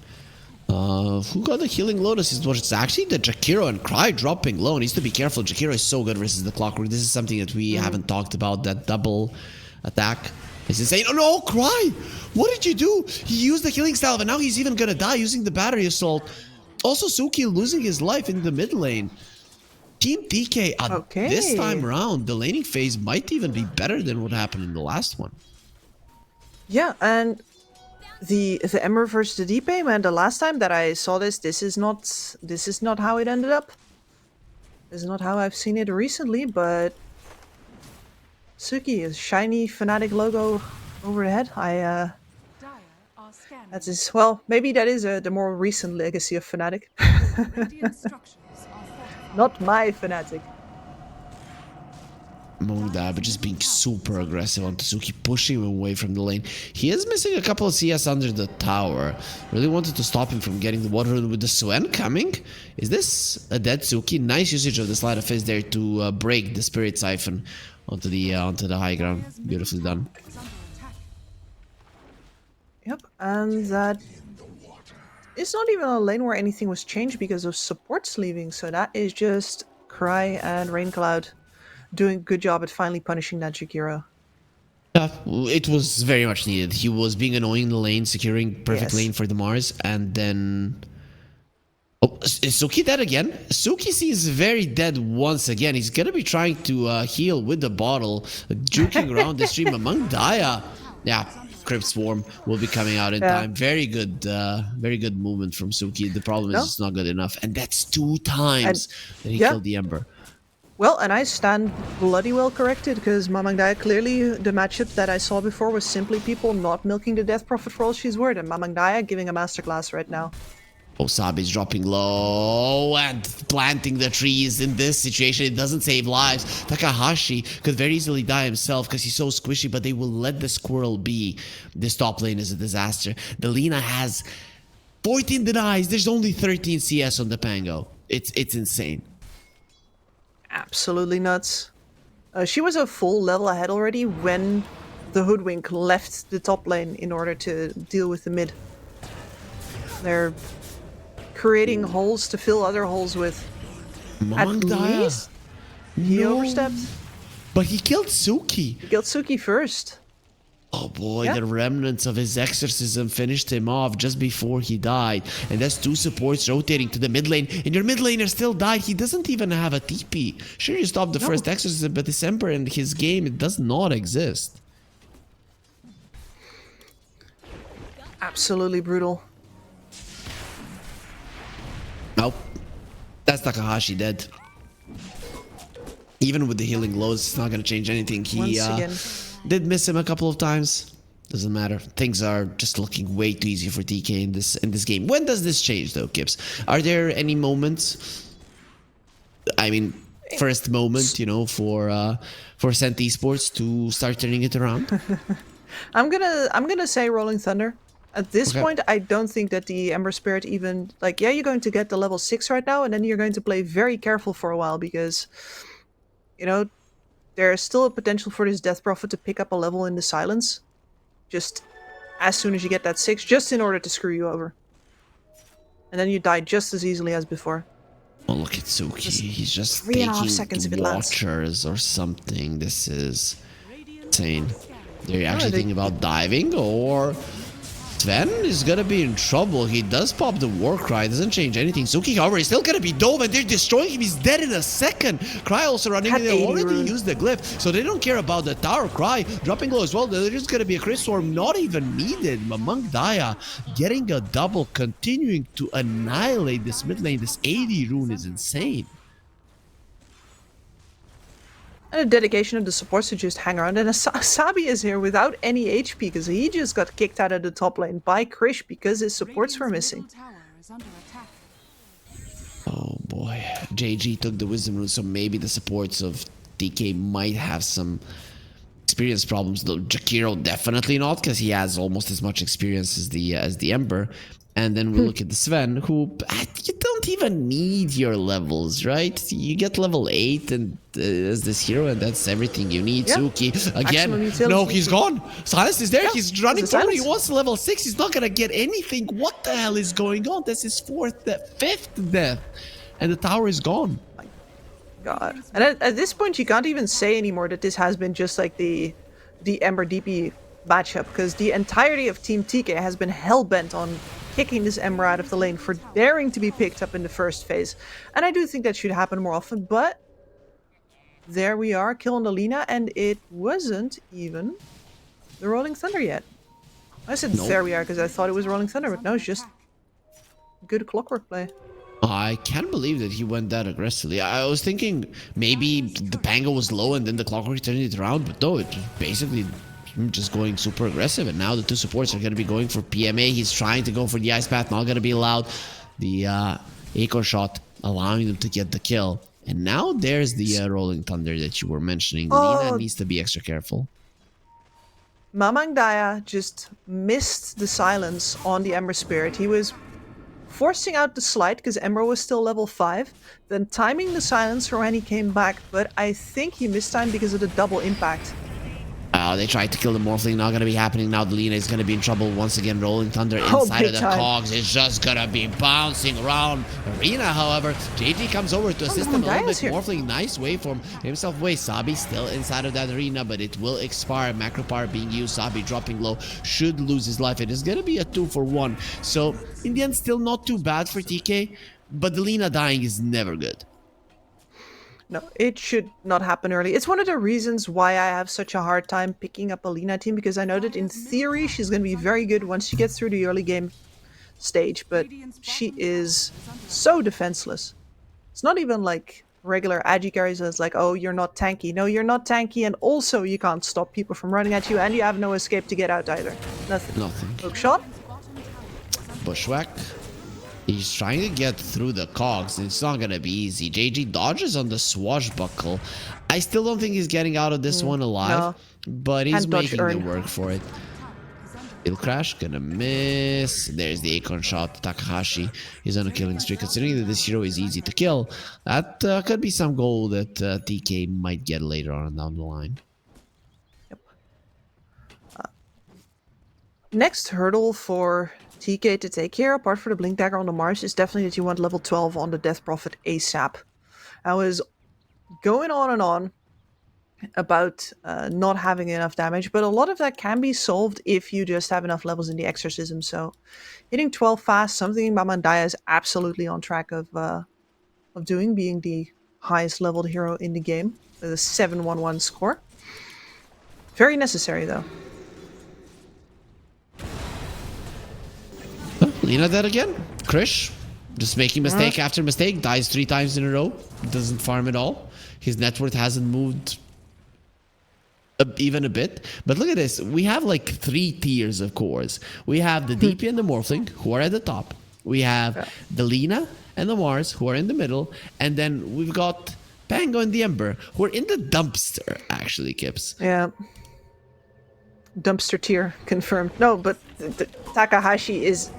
Who got the healing lotus? It's actually the Jakiro and Cry dropping low. Needs to be careful. Jakiro is so good versus the Clockwork. This is something that we haven't talked about, that double attack. It's insane. Oh no, Cry! What did you do? He used the healing salve and now he's even gonna die using the battery assault. Also, Suki losing his life in the mid lane. Team TK, this time around, the laning phase might even be better than what happened in the last one. Yeah, and the Ember versus the DP, man, the last time that I saw this is not how it ended up. This is not how I've seen it recently, but Suki, a shiny Fnatic logo overhead. That is, well, maybe that is the more recent legacy of Fnatic. Not my Fnatic. Mongda, but just being super aggressive on Tsuki, pushing him away from the lane. He is missing a couple of CS under the tower. Really wanted to stop him from getting the water with the Swen coming. Is this a dead Tsuki? Nice usage of the Sleight of Fist there to break the Spirit Siphon onto the high ground. Beautifully done. Yep, and that it's not even a lane where anything was changed because of supports leaving, so that is just Cry and Raincloud doing a good job at finally punishing that Jakiro. Yeah, it was very much needed. He was being annoying in the lane, securing perfect lane for the Mars, and then... Oh, is Suki dead again? Suki seems very dead once again. He's gonna be trying to heal with the bottle, juking around the stream among Daya. Yeah, Crypt Swarm will be coming out in time. Very good movement from Suki. The problem is it's not good enough, and that's 2 times that he killed the Ember. Well, and I stand bloody well corrected, because Mamang Daya, clearly the matchup that I saw before was simply people not milking the Death Prophet for all she's worth, and Mamang Daya giving a masterclass right now. Osabi's dropping low and planting the trees. In this situation, it doesn't save lives. Takahashi could very easily die himself because he's so squishy, but they will let the squirrel be. This top lane is a disaster. The Lina has 14 denies. There's only 13 CS on the Pango. It's insane. Absolutely nuts. She was a full level ahead already when the Hoodwink left the top lane in order to deal with the mid. They're creating holes to fill other holes with. At least he overstepped. But he killed Suki. He killed Suki first. Oh boy, the remnants of his exorcism finished him off just before he died. And that's 2 supports rotating to the mid lane. And your mid laner still died. He doesn't even have a TP. Sure, you stopped the first exorcism, but December and his game, it does not exist. Absolutely brutal. Nope. That's Takahashi dead. Even with the healing glows, it's not going to change anything. He did miss him a couple of times. Doesn't matter. Things are just looking way too easy for TK in this game. When does this change though, Kips? Are there any moments? I mean, first moment, you know, for Cent Esports to start turning it around? I'm gonna say Rolling Thunder. At this point, I don't think that the Ember Spirit even, like, yeah, you're going to get the level 6 right now, and then you're going to play very careful for a while because, you know, there's still a potential for this Death Prophet to pick up a level in the silence just as soon as you get that 6, just in order to screw you over. And then you die just as easily as before. Oh, look at Suki. He's just 3.5 seconds if it lands. Watchers or something. This is insane. They're actually thinking about diving, or... Sven is gonna be in trouble. He does pop the war cry. Doesn't change anything. Suki, however, is still gonna be dove, and they're destroying him. He's dead in a second. Cry also running in. They already used the glyph, so they don't care about the tower. Cry dropping low as well. There's just gonna be a Crypt Swarm, not even needed. Mamang Daya getting a double, continuing to annihilate this mid lane. This 80 rune is insane. And a dedication of the supports to just hang around. And Asabi is here without any HP because he just got kicked out of the top lane by Krish because his supports were missing. Oh boy. JG took the Wisdom Rune, so maybe the supports of DK might have some experience problems. Though Jakiro definitely not, because he has almost as much experience as the Ember. And then we look at the Sven, who you don't even need your levels, right? You get level 8 and as this hero, and that's everything you need. Suki again. No, he's gone. Silence is there. He's running forward. He wants level 6. He's not gonna get anything. What the hell is going on? That's his 5th death, and the tower is gone. My God. And at this point, you can't even say anymore that this has been just like the Ember DP matchup, because the entirety of Team TK has been hell-bent on kicking this Ember out of the lane for daring to be picked up in the first phase. And I do think that should happen more often, but there we are, killing the Lina, and it wasn't even the Rolling Thunder yet. I said there we are because I thought it was Rolling Thunder, but no, it's just good clockwork play. I can't believe that he went that aggressively. I was thinking maybe the Pango was low and then the clockwork turned it around, but no, it basically just going super aggressive, and now the 2 supports are going to be going for PMA. He's trying to go for the Ice Path, not going to be allowed. The Acorn shot allowing them to get the kill. And now there's the Rolling Thunder that you were mentioning. Oh. Lina needs to be extra careful. Mamang Daya just missed the silence on the Ember Spirit. He was forcing out the slide because Ember was still level 5, then timing the silence for when he came back, but I think he missed time because of the double impact. They tried to kill the Morphling, not gonna be happening now. The Lina is gonna be in trouble once again. Rolling Thunder Oh, inside of big the time. cogs. It's just gonna be bouncing around. Arena, however, JG comes over to assist him a little bit. Here. Morphling, nice waveform himself away. Sabi still inside of that arena, but it will expire. Macro power being used. Sabi dropping low, should lose his life. It is gonna be a 2-for-1. So in the end, still not too bad for TK, but the Lina dying is never good. No, it should not happen early. It's one of the reasons why I have such a hard time picking up a Lina team, because I know that in theory she's going to be very good once she gets through the early game stage, but she is so defenseless. It's not even like regular agi carries as like, oh, you're not tanky. No, you're not tanky, and also you can't stop people from running at you, and you have no escape to get out either. Nothing. Hook shot. Bushwhack. He's trying to get through the cogs. It's not gonna be easy. JG dodges on the swashbuckle. I still don't think he's getting out of this one alive, but he's making the work for it. Kill crash, gonna miss. There's the acorn shot. Takahashi is on a killing streak. Considering that this hero is easy to kill, that could be some goal that TK might get later on down the line. Yep. Next hurdle for TK to take care, apart from the Blink Dagger on the Mars, is definitely that you want level 12 on the Death Prophet ASAP. I was going on and on about not having enough damage, but a lot of that can be solved if you just have enough levels in the Exorcism. So hitting 12 fast, something Mamandaya is absolutely on track of doing, being the highest leveled hero in the game with a 711 score. Very necessary though. Lina dead again. Krish just making mistake after mistake. Dies 3 times in a row. Doesn't farm at all. His net worth hasn't moved even a bit. But look at this. We have like 3 tiers of cores. We have the DP and the Morphling, who are at the top. We have the Lina and the Mars, who are in the middle. And then we've got Pango and the Ember, who are in the dumpster, actually, Kips. Yeah. Dumpster tier confirmed. No, but Takahashi is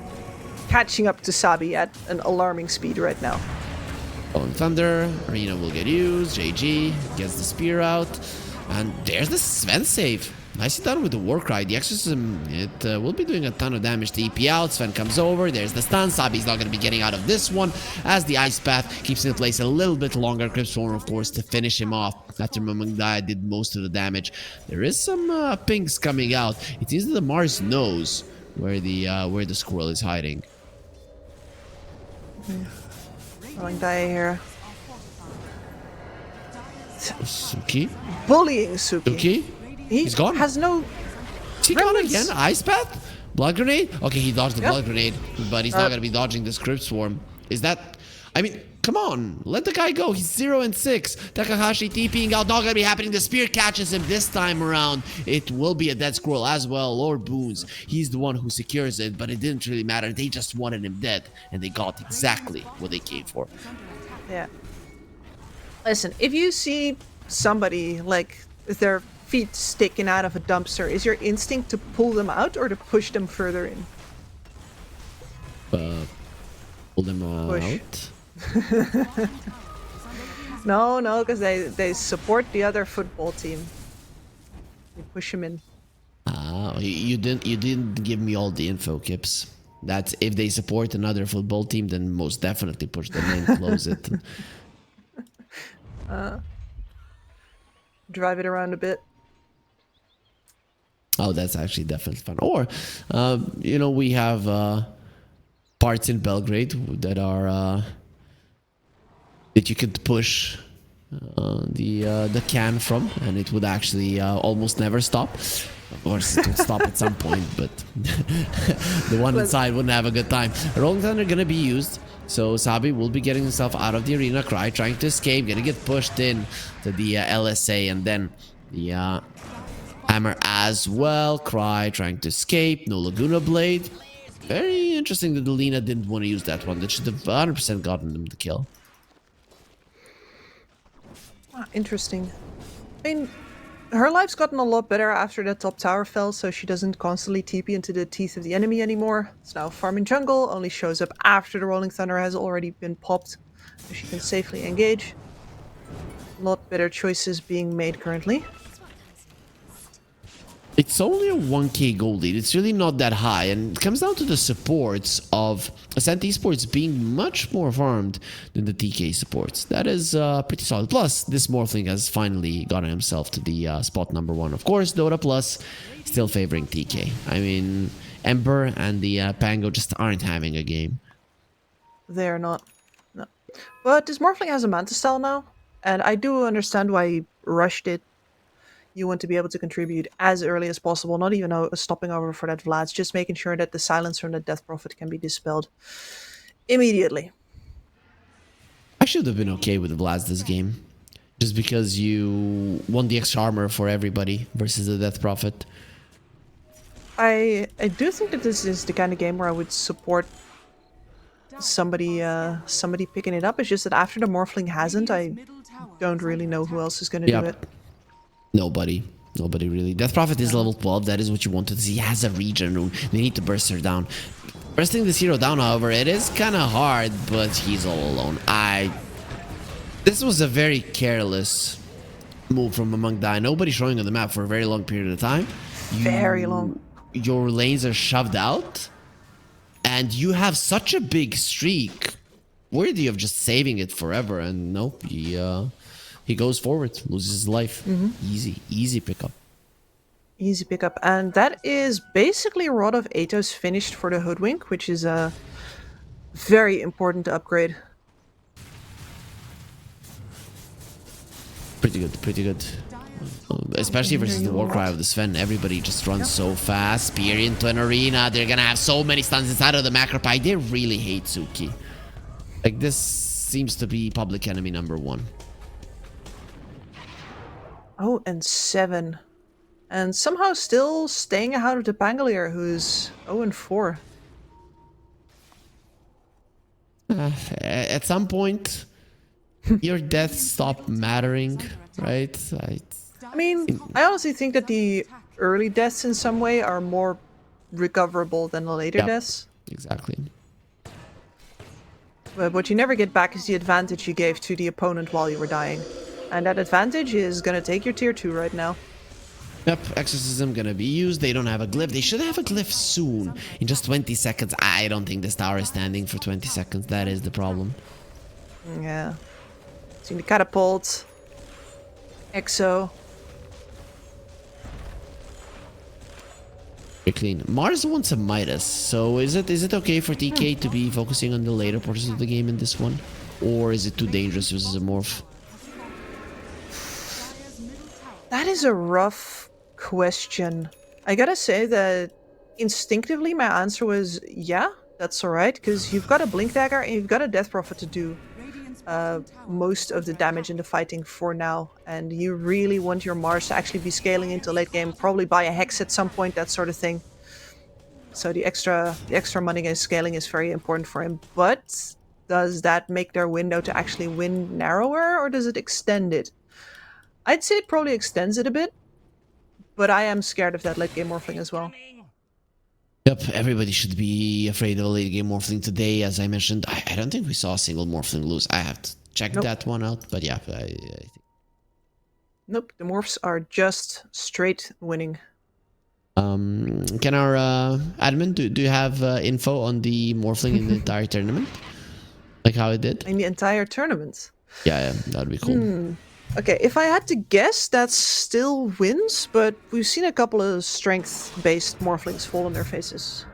catching up to Sabi at an alarming speed right now. On Thunder, Arena will get used. JG gets the spear out. And there's the Sven save. Nicely done with the Warcry. The Exorcism, it will be doing a ton of damage to EP out. Sven comes over. There's the stun. Sabi's not going to be getting out of this one, as the Ice Path keeps in place a little bit longer. Cryptstorm, of course, to finish him off after Mamangdaya did most of the damage. There is some pings coming out. It seems that the Mars knows where the squirrel is hiding. Mamangdaya here. Suki? Bullying Suki. Suki? He's gone. Has no... Is he gone again? Ice Path? Blood Grenade? Okay, he dodged the Blood Grenade, but he's not going to be dodging this Crypt Swarm. Is that... I mean, come on. Let the guy go. He's 0 and 6. Takahashi TPing out. Not going to be happening. The spear catches him this time around. It will be a dead squirrel as well. Lord Boons. He's the one who secures it, but it didn't really matter. They just wanted him dead, and they got exactly what they came for. Yeah. Listen, if you see somebody, like, with their feet sticking out of a dumpster, is your instinct to pull them out or to push them further in? Pull them out? No, because they support the other football team. You push them in. Ah, you didn't give me all the info, Kips. That's if they support another football team, then most definitely push them in, close it. Drive it around a bit. Oh, that's actually definitely fun. Or, you know, we have parts in Belgrade that are that you could push the can from, and it would actually almost never stop. Of course, it would stop at some point, but the one inside wouldn't have a good time. Rolling Thunder gonna be used. So Sabi will be getting himself out of the arena. Cry trying to escape, gonna get pushed in to the LSA, and then the Hammer as well. Cry trying to escape. No Laguna Blade. Very interesting that the Lina didn't want to use that one. That should have 100% gotten them the kill. interesting. I mean, her life's gotten a lot better after that top tower fell, so she doesn't constantly TP into the teeth of the enemy anymore. It's now farming jungle, only shows up after the Rolling Thunder has already been popped, so she can safely engage. A lot better choices being made currently. It's only a 1k gold lead. It's really not that high, and it comes down to the supports of Ascent Esports being much more farmed than the TK supports. That is pretty solid. Plus, this Morphling has finally gotten himself to the spot number 1. Of course, Dota Plus still favoring TK. I mean, Ember and the Pango just aren't having a game. They're not. No. But this Morphling has a Manta style now, and I do understand why he rushed it. You want to be able to contribute as early as possible, not even stopping over for that Vlad's, just making sure that the silence from the Death Prophet can be dispelled immediately. I should have been okay with the Vlad's this game, just because you want the extra armor for everybody versus the Death Prophet. I do think that this is the kind of game where I would support somebody picking it up. It's just that after the Morphling hasn't, I don't really know who else is going to do it. Nobody really. Death Prophet is level 12. That is what you wanted to see. He has a regen rune. They need to burst her down. Bursting this hero down, however, it is kind of hard, but he's all alone. This was a very careless move from Among Die. Nobody showing on the map for a very long period of time. Very long. Your lanes are shoved out, and you have such a big streak, worthy of just saving it forever. And nope, he goes forward, loses his life. Easy pickup. Easy pickup. And that is basically Rod of Atos finished for the Hoodwink, which is a very important upgrade. Pretty good. Especially versus the Warcry of the Sven. Everybody just runs so fast. Spear into an arena. They're gonna have so many stuns inside of the Macropie. They really hate Suki. Like, this seems to be public enemy number 1. Oh, and 7. And somehow still staying ahead of the Pangolier, who's 0 and 4. At some point, your deaths stop mattering, right? I mean, I honestly think that the early deaths in some way are more recoverable than the later deaths. Exactly. But what you never get back is the advantage you gave to the opponent while you were dying. And that advantage is gonna take your tier 2 right now. Yep, Exorcism gonna be used. They don't have a glyph. They should have a glyph soon. In just 20 seconds. I don't think this tower is standing for 20 seconds. That is the problem. Yeah. Seen the catapult. Exo. Very clean. Mars wants a Midas. So is it okay for TK to be focusing on the later portions of the game in this one? Or is it too dangerous versus a Morph? That is a rough question. I gotta say that instinctively my answer was yeah, that's alright, because you've got a Blink Dagger and you've got a Death Prophet to do most of the damage in the fighting for now, and you really want your Mars to actually be scaling into late game, probably buy a Hex at some point, that sort of thing. So the extra money and scaling is very important for him, but does that make their window to actually win narrower, or does it extend it? I'd say it probably extends it a bit, but I am scared of that late game Morphling as well. Yep, everybody should be afraid of a late game Morphling today. As I mentioned, I don't think we saw a single Morphling lose. I have to check that one out, but yeah. I think. Nope, the Morphs are just straight winning. Can our admin, do you have info on the Morphling in the entire tournament? Like how it did? In the entire tournament? Yeah, that'd be cool. Okay, if I had to guess, that still wins, but we've seen a couple of strength-based Morphlings fall on their faces.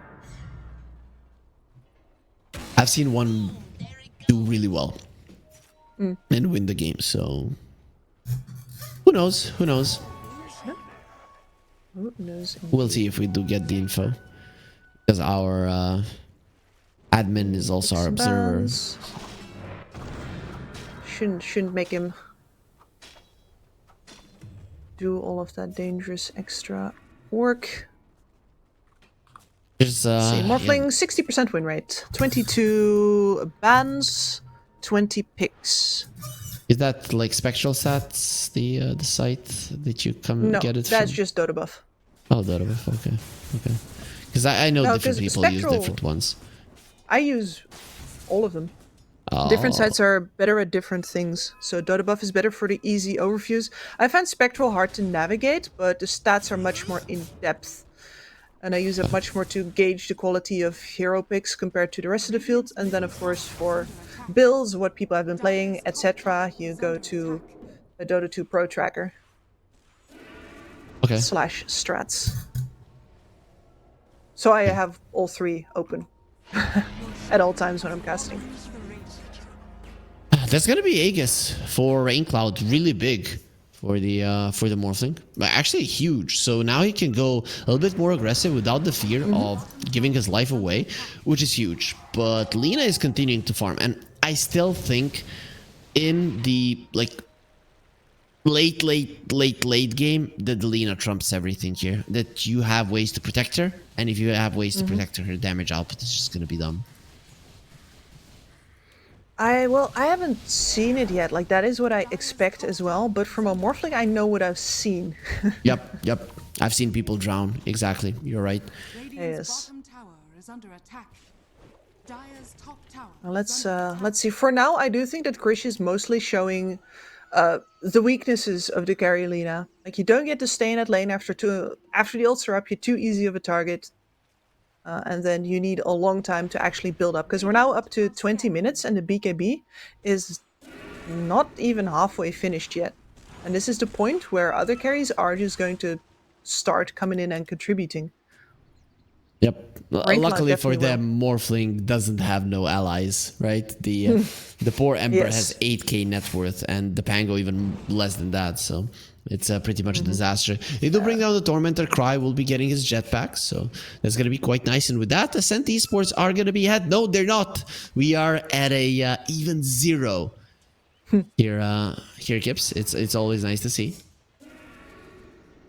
I've seen one do really well and win the game, so who knows? Who knows? Who knows? We'll see if we do get the info, because our admin is also our observer. Shouldn't make him do all of that dangerous extra work. There's Morphling, 60% win rate, 22 bans, 20 picks. Is that like Spectral Sats, the site that you come No, get it that's from? just Dota buff. Oh, Dota. Okay. Okay. Because I know No, different 'cause people use Spectral- different ones. I use all of them. Oh. Different sites are better at different things. So Dota buff is better for the easy overviews. I find Spectral hard to navigate, but the stats are much more in depth. And I use it much more to gauge the quality of hero picks compared to the rest of the field. And then, of course, for builds, what people have been playing, etc., you go to a Dota 2 Pro Tracker Okay. /strats. So I have all three open at all times when I'm casting. That's gonna be Aegis for Rain Cloud, really big for the Morphling, but actually huge. So now he can go a little bit more aggressive without the fear of giving his life away, which is huge. But Lina is continuing to farm, and I still think in the like late game that Lina trumps everything here. That you have ways to protect her, and if you have ways to protect her, her damage output is just gonna be dumb. I haven't seen it yet. Like, that is what I expect as well. But from a Morphling, I know what I've seen. Yep. I've seen people drown. Exactly. You're right. Radiant's Yes. bottom tower is under attack. Dire's top tower Now is under attack. let's see. For now, I do think that Krish is mostly showing the weaknesses of the carry Lina. Like, you don't get to stay in that lane after the ults are up. You're too easy of a target. And then you need a long time to actually build up. Because we're now up to 20 minutes and the BKB is not even halfway finished yet. And this is the point where other carries are just going to start coming in and contributing. Yep. Rain Cloud Luckily for definitely them, Morphling doesn't have no allies, right? The poor Ember Yes. has 8k net worth, and the Pango even less than that. So it's pretty much a disaster. They do bring down the Tormentor. Cry will be getting his jetpack, so that's gonna be quite nice. And with that, Ascent Esports are gonna be ahead. No, they're not. We are at a even 0 here. Here, Kips. It's always nice to see.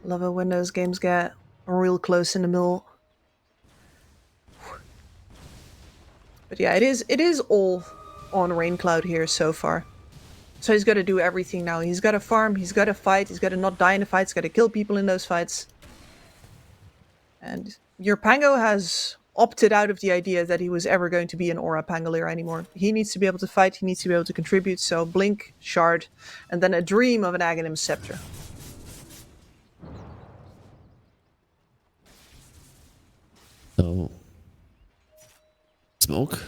Love it when those games get real close in the middle. But yeah, it is all on Rain Cloud here so far. So he's got to do everything now. He's got to farm, he's got to fight, he's got to not die in the fights, he's got to kill people in those fights. And your Pango has opted out of the idea that he was ever going to be an Aura Pangolier anymore. He needs to be able to fight, he needs to be able to contribute. So Blink, Shard, and then a dream of an Aghanim Scepter. So smoke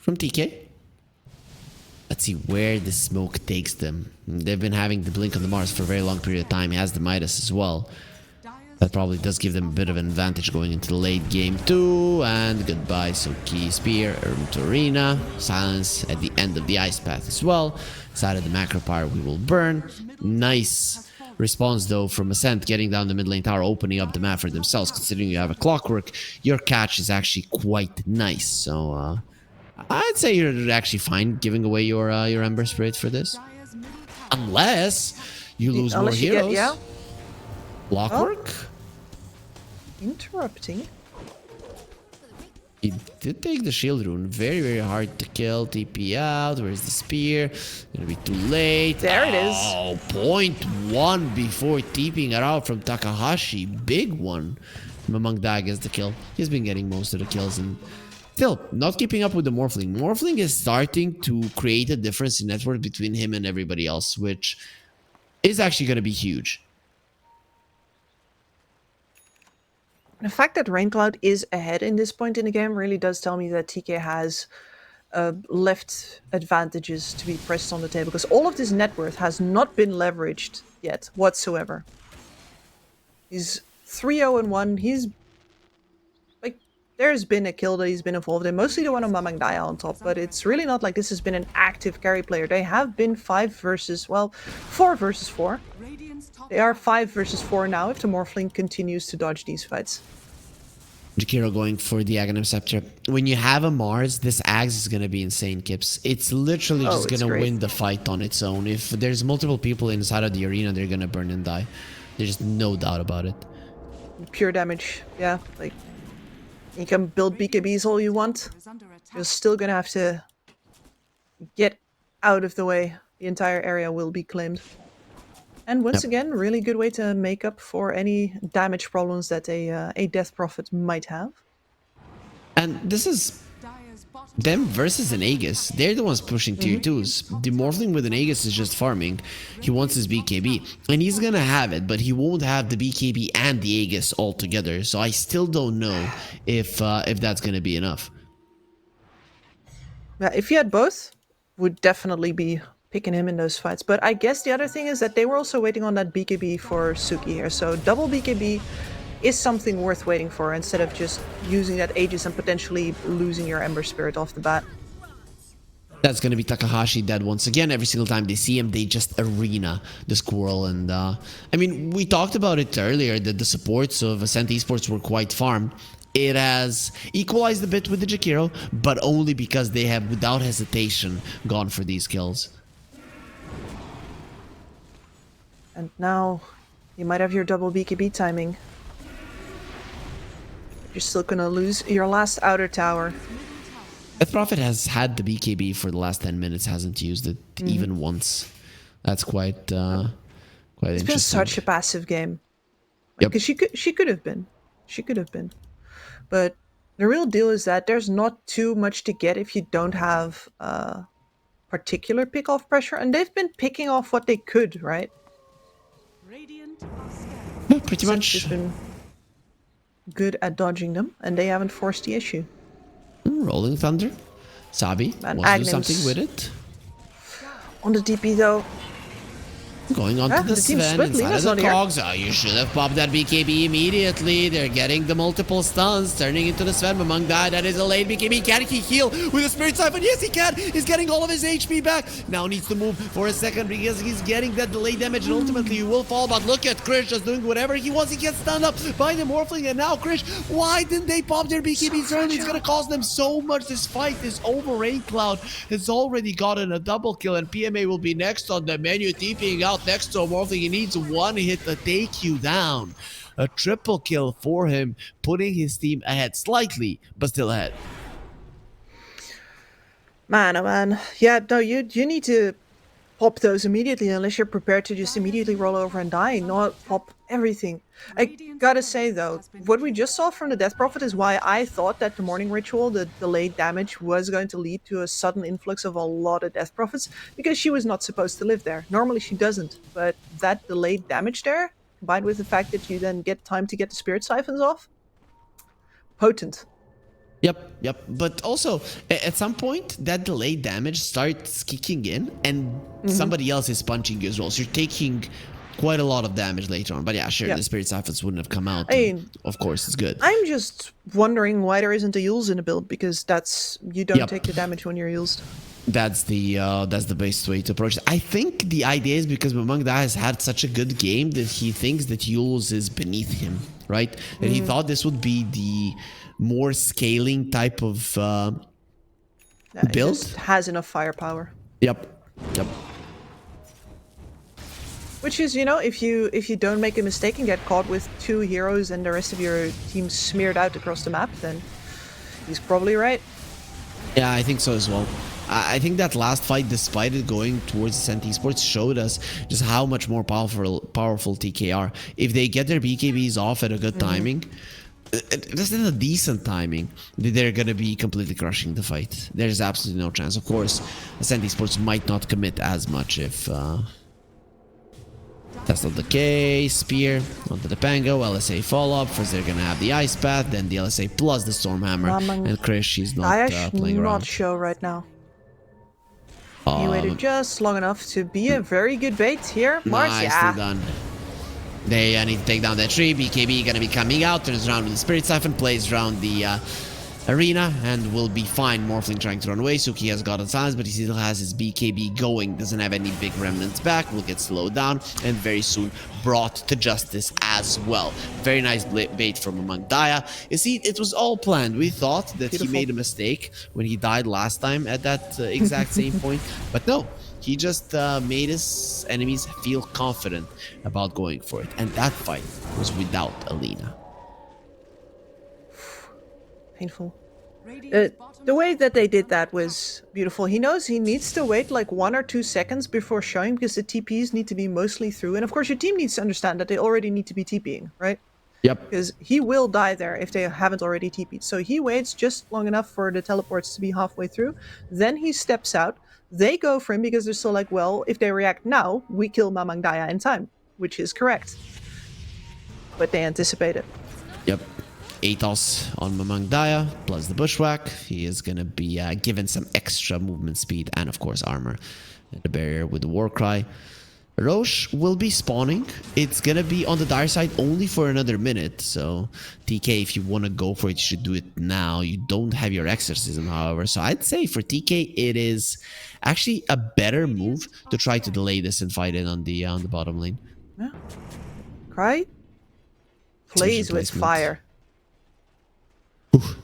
from TK. Let's see where the smoke takes them. They've been having the blink on the Mars for a very long period of time. He has the Midas as well. That probably does give them a bit of an advantage going into the late game too. And goodbye, Soki Spear, to Arena. Silence at the end of the Ice Path as well. Side of the Macro Power we will burn. Nice response though from Ascent, getting down the mid lane tower, opening up the map for themselves. Considering you have a Clockwork, your catch is actually quite nice. So I'd say you're actually fine giving away your Ember Spirit for this. Unless you lose more heroes. Yeah. Clockwork? Interrupting. He did take the shield rune. Very, very hard to kill. TP out. Where's the spear? Gonna be too late. There it is. Oh, 0.1 before TPing it out from Takahashi. Big one from Among Dag as the kill. He's been getting most of the kills and still not keeping up with the Morphling. Morphling is starting to create a difference in net worth between him and everybody else, which is actually going to be huge. The fact that Rain Cloud is ahead in this point in the game really does tell me that TK has left advantages to be pressed on the table, because all of this net worth has not been leveraged yet whatsoever. He's 3-0-1. He's like, there's been a kill that he's been involved in, mostly the one on Mamang Daya on top, but it's really not like this has been an active carry player. They have been 4 versus 4. They are 5 versus 4 now if the Morphling continues to dodge these fights. Jakiro going for the Aghanim Scepter. When you have a Mars, this Axe is going to be insane, Kips. It's literally just going to win the fight on its own. If there's multiple people inside of the arena, they're going to burn and die. There's no doubt about it. Pure damage, yeah. Like, you can build BKBs all you want. You're still going to have to get out of the way the entire area will be claimed. And once again, really good way to make up for any damage problems that a Death Prophet might have. And this is Dire's bottom them versus an Aegis. They're the ones pushing tier 2s. The Morphling with an Aegis is just farming. He wants his BKB. And he's gonna have it, but he won't have the BKB and the Aegis all together. So I still don't know if that's gonna be enough. Yeah, if he had both, would definitely be picking him in those fights. But I guess the other thing is that they were also waiting on that BKB for Suki here. So double BKB is something worth waiting for instead of just using that Aegis and potentially losing your Ember Spirit off the bat. That's gonna be Takahashi dead once again. Every single time they see him, they just arena the squirrel. And I mean, we talked about it earlier that the supports of Ascent Esports were quite farmed. It has equalized a bit with the Jakiro, but only because they have, without hesitation, gone for these kills. And now you might have your double BKB timing. You're still gonna lose your last outer tower. Death Prophet has had the BKB for the last 10 minutes, hasn't used it even once. That's quite It's interesting. been such a passive game. Yep. Because she could have been. She could have been. But the real deal is that there's not too much to get if you don't have particular pick-off pressure. And they've been picking off what they could, right? radiant are scared. Yeah, pretty Ascent much. has been good at dodging them, and they haven't forced the issue. Rolling Thunder. Sabi And wants to do Agnes. something with it. On the DP though, Going on Yeah, to the the team Sven split. inside of Lena's the not here. cogs. Oh, you should have popped that BKB immediately. They're getting the multiple stuns, turning into the Sven. Among that is a late BKB. Can he heal with a Spirit Siphon? Yes, he can. He's getting all of his HP back. Now needs to move for a second because he's getting that delayed damage and ultimately he will fall. But look at Krish just doing whatever he wants. He gets stunned up by the Morphling. And now Krish, why didn't they pop their BKBs early? It's going to cost them so much. This fight, this over Rain Cloud has already gotten a double kill. And PMA will be next on the menu, TPing out next to a Morphling. He needs one hit to take you down. A triple kill for him, putting his team ahead slightly, but still ahead. man, oh man, yeah, no, you need to pop those immediately unless you're prepared to just immediately roll over and die, not pop everything. I gotta say though, what we just saw from the Death Prophet is why I thought that the morning ritual, the delayed damage, was going to lead to a sudden influx of a lot of Death Prophets, because she was not supposed to live there. Normally she doesn't, but that delayed damage there, combined with the fact that you then get time to get the Spirit Siphons off, potent. Yep. But also, at some point, that delayed damage starts kicking in, and somebody else is punching you as well. So you're taking quite a lot of damage later on. But yeah, sure, Yeah. the Spirit Siphons wouldn't have come out. I and mean, of course, it's good. I'm just wondering why there isn't a Yules in a build, because that's, you don't Yep. take the damage when you're Yulesed. That's the best way to approach it. I think the idea is because Mamangda has had such a good game that he thinks that Yules is beneath him, right? And he thought this would be the more scaling type of Yeah, it build. just has enough firepower. Yep. Which is, you know, if you don't make a mistake and get caught with two heroes and the rest of your team smeared out across the map, then he's probably right. Yeah, I think so as well. I think that last fight, despite it going towards Ascent Esports, showed us just how much more powerful TK are. If they get their BKBs off at a good timing, just in a decent timing, they're going to be completely crushing the fight. There's absolutely no chance. Of course, Ascent Esports might not commit as much if that's not the case. Spear onto the Pango, LSA follow-up. First they're going to have the Ice Path, then the LSA plus the Stormhammer. Ramang- And Krish, she's not Ayash playing not around. show right now. He waited just long enough to be a very good bait here. Mars, Nicely yeah. done. They need to take down that tree. BKB gonna be coming out, turns around with the Spirit Siphon, plays around the arena, and will be fine. Morphling trying to run away. Suki has got a silence, but he still has his BKB going. Doesn't have any big remnants back. Will get slowed down, and very soon brought to justice as well. Very nice bait from Among Daya. You see, it was all planned. We thought that Beautiful. he made a mistake when he died last time at that exact same point, but no. He just made his enemies feel confident about going for it. And that fight was without Alina. Painful. The way that they did that was beautiful. He knows he needs to wait like 1 or 2 seconds before showing because the TPs need to be mostly through. And of course, your team needs to understand that they already need to be TPing, right? Yep. Because he will die there if they haven't already TP'd. So he waits just long enough for the teleports to be halfway through. Then he steps out. They go for him because they're still like, well, if they react now, we kill Mamang Daya in time, which is correct. But they anticipate it. Yep. Athos on Mamang Daya, plus the Bushwhack. He is going to be given some extra movement speed and, of course, armor. And the barrier with the Warcry. Roche will be spawning. It's going to be on the dire side only for another minute. So, TK, if you want to go for it, you should do it now. You don't have your Exorcism, however. So, I'd say for TK, it is actually a better move to try to delay this and fight it on the bottom lane. Yeah. Cry plays with fire. Oof.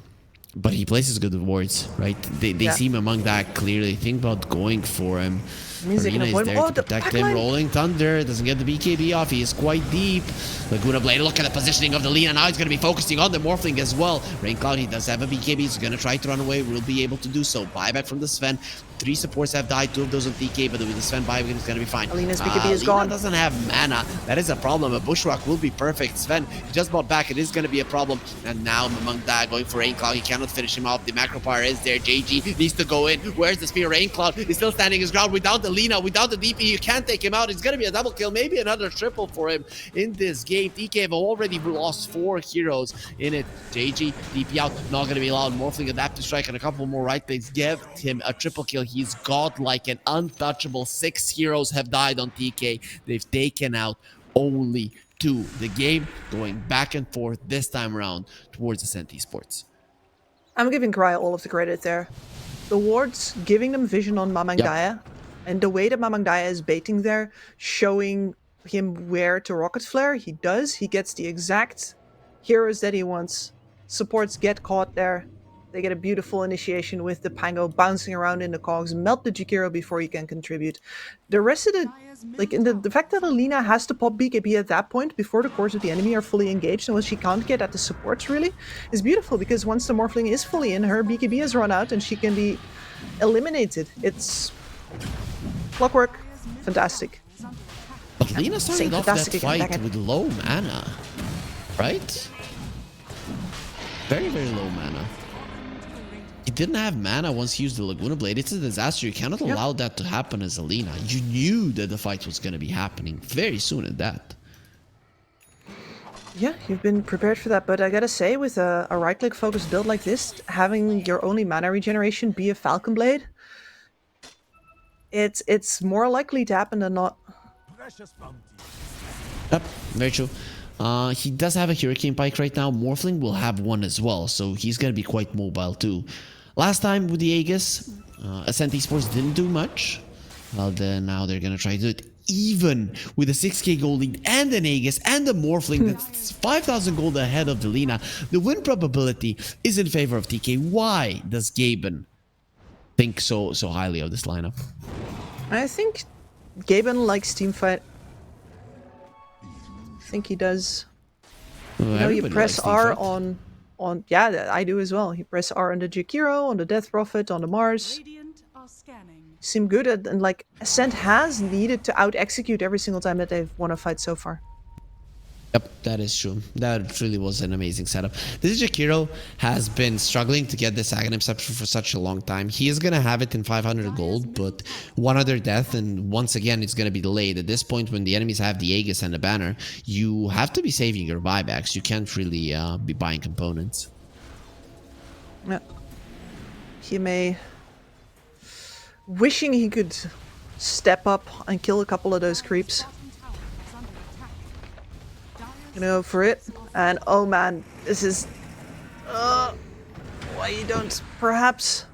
But he places good wards, right? They seem among that clearly. Think about going for him. Arena is there to protect him. Rolling Thunder doesn't get the BKB off. He is quite deep. Laguna Blade, look at the positioning of the Lina. Now he's going to be focusing on the Morphling as well. Rain Cloud, he does have a BKB. He's going to try to run away. Will be able to do so. Buyback from the Sven. 3 supports have died. 2 of those on TK, but with the Sven buyback, it's going to be fine. Alina's BKB is gone. Doesn't have mana. That is a problem. A Bushwhack will be perfect. Sven, he just bought back. It is going to be a problem. And now among that, going for Rain Cloud. He cannot finish him off. The macro power is there. JG needs to go in. Where's the spear? Rain Cloud is still standing his ground without the Lina, without the DP. You can't take him out. It's going to be a double kill, maybe another triple for him in this game. TK have already lost 4 heroes in it. JG, DP out, not going to be allowed. Morphling, adaptive strike, and a couple more right plays give him a triple kill. He's godlike and untouchable. 6 heroes have died on TK. They've taken out only 2. The game going back and forth this time around towards Ascent Esports. I'm giving Cry all of the credit there. The wards giving them vision on Mamang Daya, and the way that Mamang Daya is baiting there, showing him where to rocket flare, he does. He gets the exact heroes that he wants. Supports get caught there. They get a beautiful initiation with the Pango bouncing around in the cogs, melt the Jakiro before he can contribute. The rest of the, like, in the fact that Alina has to pop BKB at that point before the cores of the enemy are fully engaged and what she can't get at the supports really is beautiful, because once the Morphling is fully in, her BKB has run out and she can be eliminated. It's clockwork. Fantastic. But Lina started off that fight with low mana, right? Very, very low mana. He didn't have mana once he used the Laguna Blade. It's a disaster. You cannot allow that to happen as Alina. You knew that the fight was going to be happening very soon at that. Yeah, you've been prepared for that, but I gotta say, with a right-click focused build like this, having your only mana regeneration be a Falcon Blade, it's more likely to happen than not. Yep, very true. He does have a Hurricane Pike right now. Morphling will have one as well, so he's going to be quite mobile too. Last time with the Aegis, Ascent Esports didn't do much. Well, then now they're going to try to do it even with a 6k gold lead and an Aegis and a Morphling that's 5,000 gold ahead of the Lina. The win probability is in favor of TK. Why does Gaben think so highly of this lineup? I think Gaben likes teamfight. I think he does. Well, you know, you press R on yeah, I do as well. You press R on the Jakiro, on the Death Prophet, on the Mars. Seem good at, and like Ascent has needed to out execute every single time that they've won a fight so far. Yep, that is true. That really was an amazing setup. This Jakiro has been struggling to get this Aghanim Scepter for such a long time. He is going to have it in 500 gold, but one other death, and once again, it's going to be delayed. At this point, when the enemies have the Aegis and the banner, you have to be saving your buybacks. You can't really be buying components. Yeah. He may... Wishing he could step up and kill a couple of those creeps. You know, for it. And oh man, this is why you don't perhaps.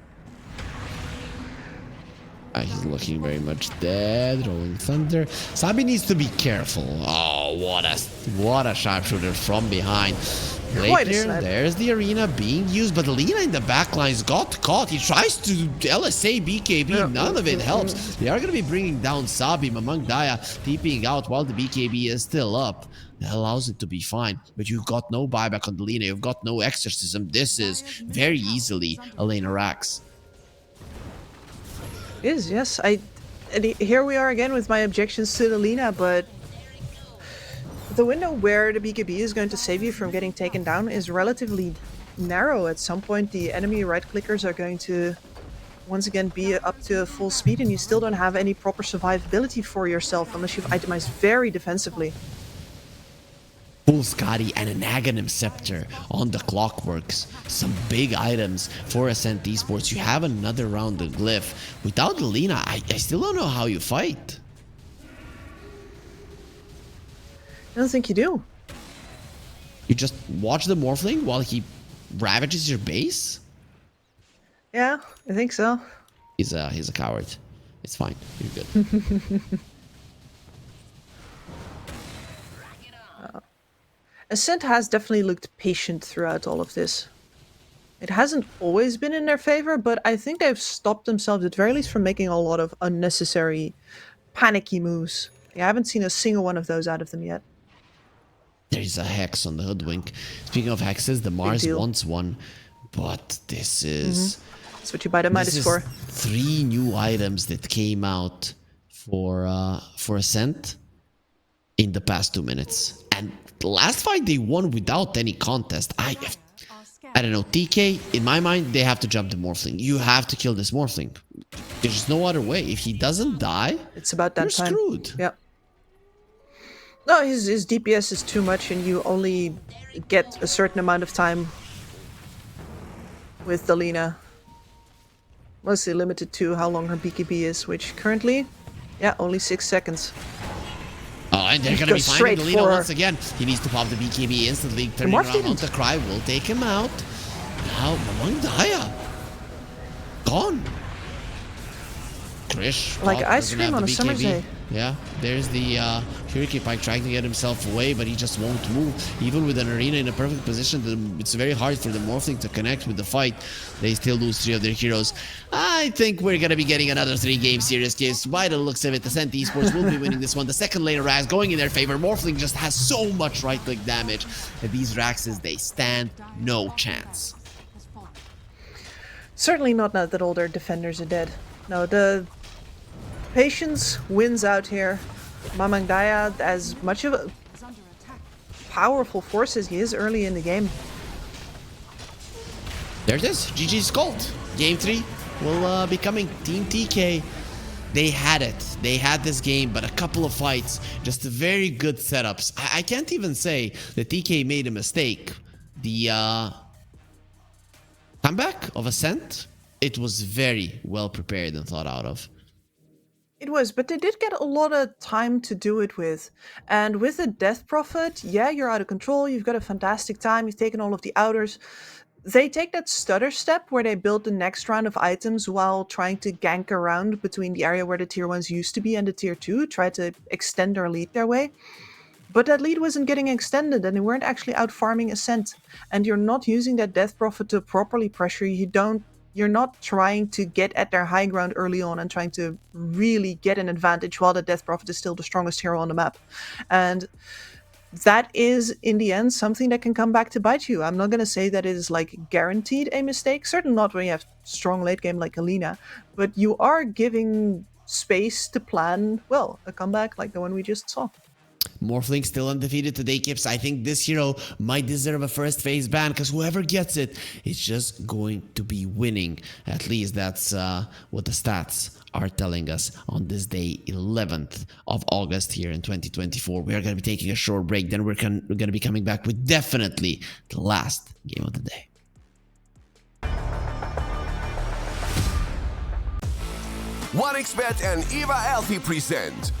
He's looking very much dead. Rolling Thunder. Sabi needs to be careful. Oh, what a sharpshooter from behind. Play Quite a clear. snipe. There's the arena being used, but Lina in the backline's got caught. He tries to LSA BKB. None of it helps. They are going to be bringing down Sabi. Among Daya TPing out while the BKB is still up. That allows it to be fine, but you've got no buyback on the Lina. You've got no exorcism. This is very easily a Lena Rax. It is, yes. Here we are again with my objections to the Lina, but the window where the BKB is going to save you from getting taken down is relatively narrow. At some point, the enemy right clickers are going to once again be up to full speed, and you still don't have any proper survivability for yourself unless you've itemized very defensively. Full Scotty and an Aghanim Scepter on the Clockworks. Some big items for Ascent Esports. You have another round of Glyph. Without the Lina, I still don't know how you fight. I don't think you do. You just watch the Morphling while he ravages your base? Yeah, I think so. He's a coward. It's fine. You're good. Ascent has definitely looked patient throughout all of this. It hasn't always been in their favor, but I think they've stopped themselves at very least from making a lot of unnecessary panicky moves. I haven't seen a single one of those out of them yet. There's a Hex on the Hoodwink. Speaking of Hexes, the Mars wants one, but this is... That's what you buy the Midas for. 3 new items that came out for Ascent in the past 2 minutes. And the last fight they won without any contest. I don't know, TK, in my mind, they have to jump the Morphling. You have to kill this Morphling. There's just no other way. If he doesn't die, it's about that you're time. Screwed. Yeah. No, his DPS is too much, and you only get a certain amount of time with the Lina. Mostly limited to how long her BKB is, which currently, yeah, only 6 seconds. Oh, and they're going to be finding straight the Lina for- once again. He needs to pop the BKB instantly. Turning Morph around didn't. onto Cry will take him out. Now, Mamang Daya. Gone. Krish. Like doesn't ice cream have on the a summer's BKB. day. Yeah, there's the Hurricane Pike trying to get himself away, but he just won't move. Even with an arena in a perfect position, it's very hard for the Morphling to connect with the fight. They still lose 3 of their heroes. I think we're going to be getting another 3-game series case. By the looks of it, Ascent Esports will be winning this one. The second lane Rax going in their favor. Morphling just has so much right-click damage. And these Raxes, they stand no chance. Certainly not now that all their defenders are dead. No, the patience wins out here. Mamang Daya, as much of a powerful force as he is early in the game. There it is. GG's called. Game 3 will be coming. Team TK. They had it. They had this game, but a couple of fights. Just very good setups. I can't even say that TK made a mistake. The comeback of Ascent, it was very well prepared and thought out of. It was, but they did get a lot of time to do it with. And with the Death Prophet, yeah, you're out of control. You've got a fantastic time. You've taken all of the outers. They take that stutter step where they build the next round of items while trying to gank around between the area where the tier 1s used to be and the tier 2, try to extend their lead their way. But that lead wasn't getting extended, and they weren't actually out farming Ascent. And you're not using that Death Prophet to properly pressure. You're not trying to get at their high ground early on and trying to really get an advantage while the Death Prophet is still the strongest hero on the map. And that is, in the end, something that can come back to bite you. I'm not going to say that it is like guaranteed a mistake. Certainly not when you have strong late game like Alina. But you are giving space to plan, well, a comeback like the one we just saw. Morphling still undefeated today, Kips. I think this hero might deserve a first phase ban because whoever gets it is just going to be winning. At least that's what the stats are telling us on this day, 11th of August here in 2024. We are going to be taking a short break. Then we're going to be coming back with definitely the last game of the day. OneXBet and Eva Alfie present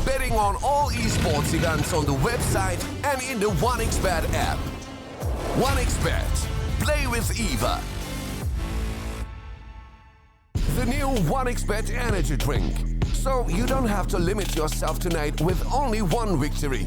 betting on all esports events on the website and in the OneXBet app. OneXBet. Play with Eva. The new OneXBet energy drink. So you don't have to limit yourself tonight with only one victory.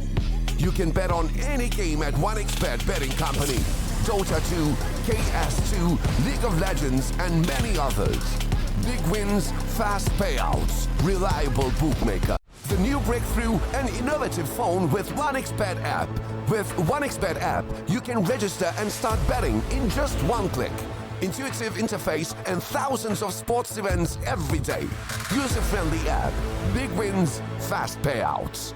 You can bet on any game at 1xBet Betting Company. Dota 2, KS2, League of Legends, and many others. Big wins, fast payouts, reliable bookmaker. The new breakthrough and innovative phone with 1xBet app. With 1xBet app, you can register and start betting in just one click. Intuitive interface and thousands of sports events every day. User-friendly app. Big wins, fast payouts.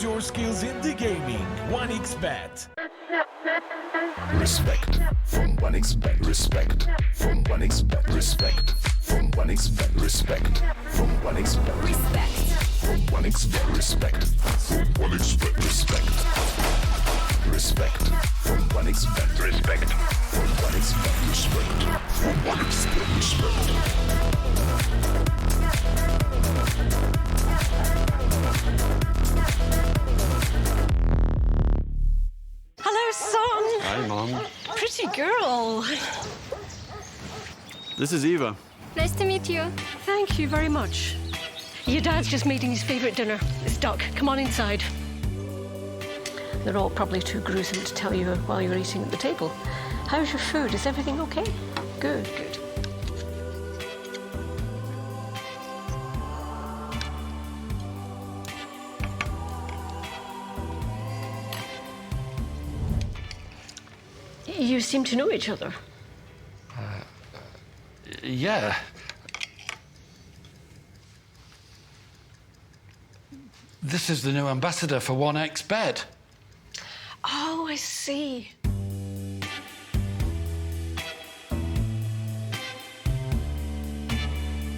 Use your skills in the gaming. 1xBet. Respect from 1xBet. Respect from 1xBet. Respect from 1xBet. Respect from 1xBet. Respect from 1xBet. Respect from 1xBet. Respect. Respect from 1xBet. Respect from 1xBet. Respect from 1xBet. Respect. Hello, son. Hi, Mom. Pretty girl. This is Eva. Nice to meet you. Thank you very much. Your dad's just making his favourite dinner. It's duck. Come on inside. They're all probably too gruesome to tell you while you're eating at the table. How's your food? Is everything okay? Good, good. You seem to know each other. Yeah. This is the new ambassador for 1xBet. Oh, I see.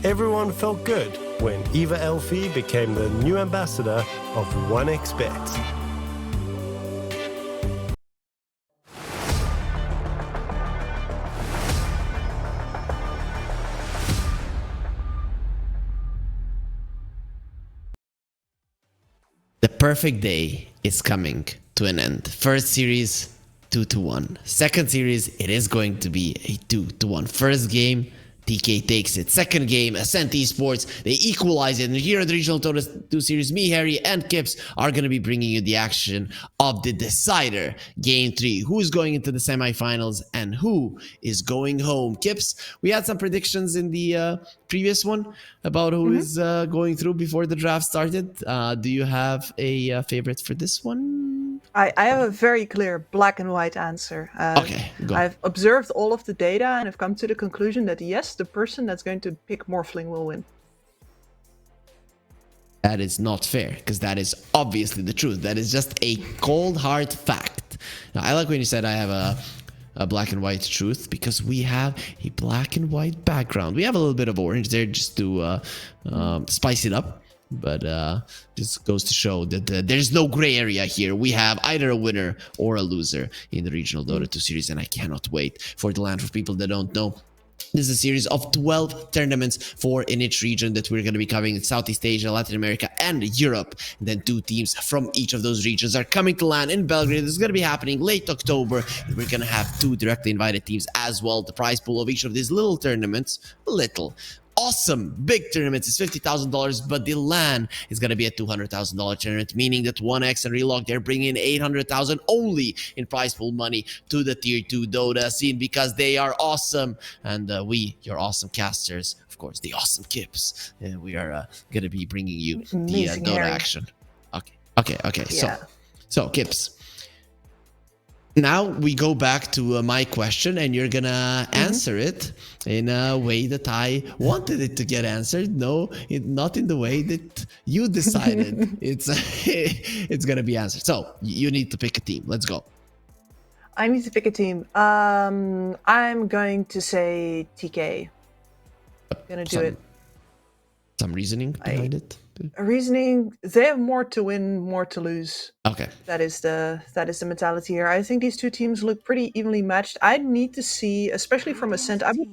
Everyone felt good when Eva Elfie became the new ambassador of 1xBet. The perfect day is coming to an end. First series, 2-1. Second series, it is going to be a 2-1. First game, TK takes it. Second game, Ascent Esports, they equalize it. And here at the Regional Dota 2 Series, me, Harry, and Kips are going to be bringing you the action of the decider. Game 3, who's going into the semifinals and who is going home. Kips, we had some predictions in the previous one about who is going through before the draft started. Do you have a favorite for this one? I have a very clear black and white answer. Okay, go. I've observed all of the data and have come to the conclusion that yes, the person that's going to pick Morphling will win. That is not fair, because that is obviously the truth. That is just a cold, hard fact. Now, I like when you said I have a black and white truth, because we have a black and white background. We have a little bit of orange there just to spice it up. But just goes to show that there's no gray area here. We have either a winner or a loser in the Regional Dota 2 Series, and I cannot wait for the land. For people that don't know, this is a series of 12 tournaments for in each region that we're going to be covering in Southeast Asia, Latin America, and Europe. And then 2 teams from each of those regions are coming to land in Belgrade. This is going to be happening late October. And we're going to have 2 directly invited teams as well. The prize pool of each of these little tournaments, awesome big tournaments is $50,000, but the LAN is going to be a $200,000 tournament, meaning that 1x and Relog, they're bringing in $800,000 only in prize pool money to the tier 2 Dota scene, because they are awesome. And we, your awesome casters, of course, the awesome Kips, we are going to be bringing you the Dota Harry. action. Okay. Yeah. So Kips, now we go back to my question, and you're gonna answer it in a way that I wanted it to get answered. No, not in the way that you decided. It's gonna be answered. So you need to pick a team. Let's go. I need to pick a team. I'm going to say TK. Gonna do it. Some reasoning behind it. Reasoning, they have more to win, more to lose. Okay. That is the mentality here. I think these 2 teams look pretty evenly matched. I need to see, especially from Ascent, I would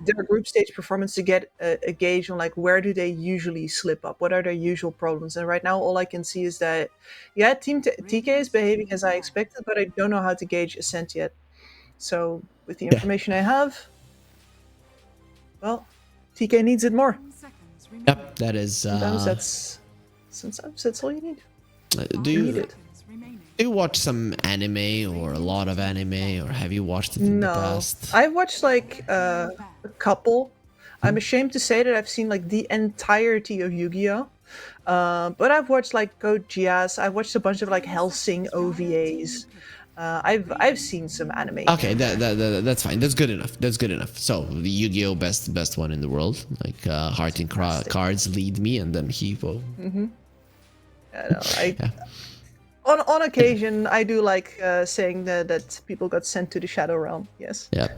their group stage performance to get a gauge on like where do they usually slip up, what are their usual problems. And right now all I can see is that Team TK is behaving as I expected, but I don't know how to gauge Ascent yet. So with the information I have, well, TK needs it more. Yep, that is. Sometimes that's all you need. Do you watch some anime or a lot of anime, or have you watched it in the past? I've watched like a couple. I'm ashamed to say that I've seen like the entirety of Yu-Gi-Oh! But I've watched like Code Geass. I've watched a bunch of like Hellsing OVAs. I've seen some anime. Okay, that's fine. That's good enough. So the Yu-Gi-Oh! best one in the world. Like Heart and Cards lead me, and then he will. I know. On occasion, I do like saying that people got sent to the Shadow Realm. Yes. Yeah,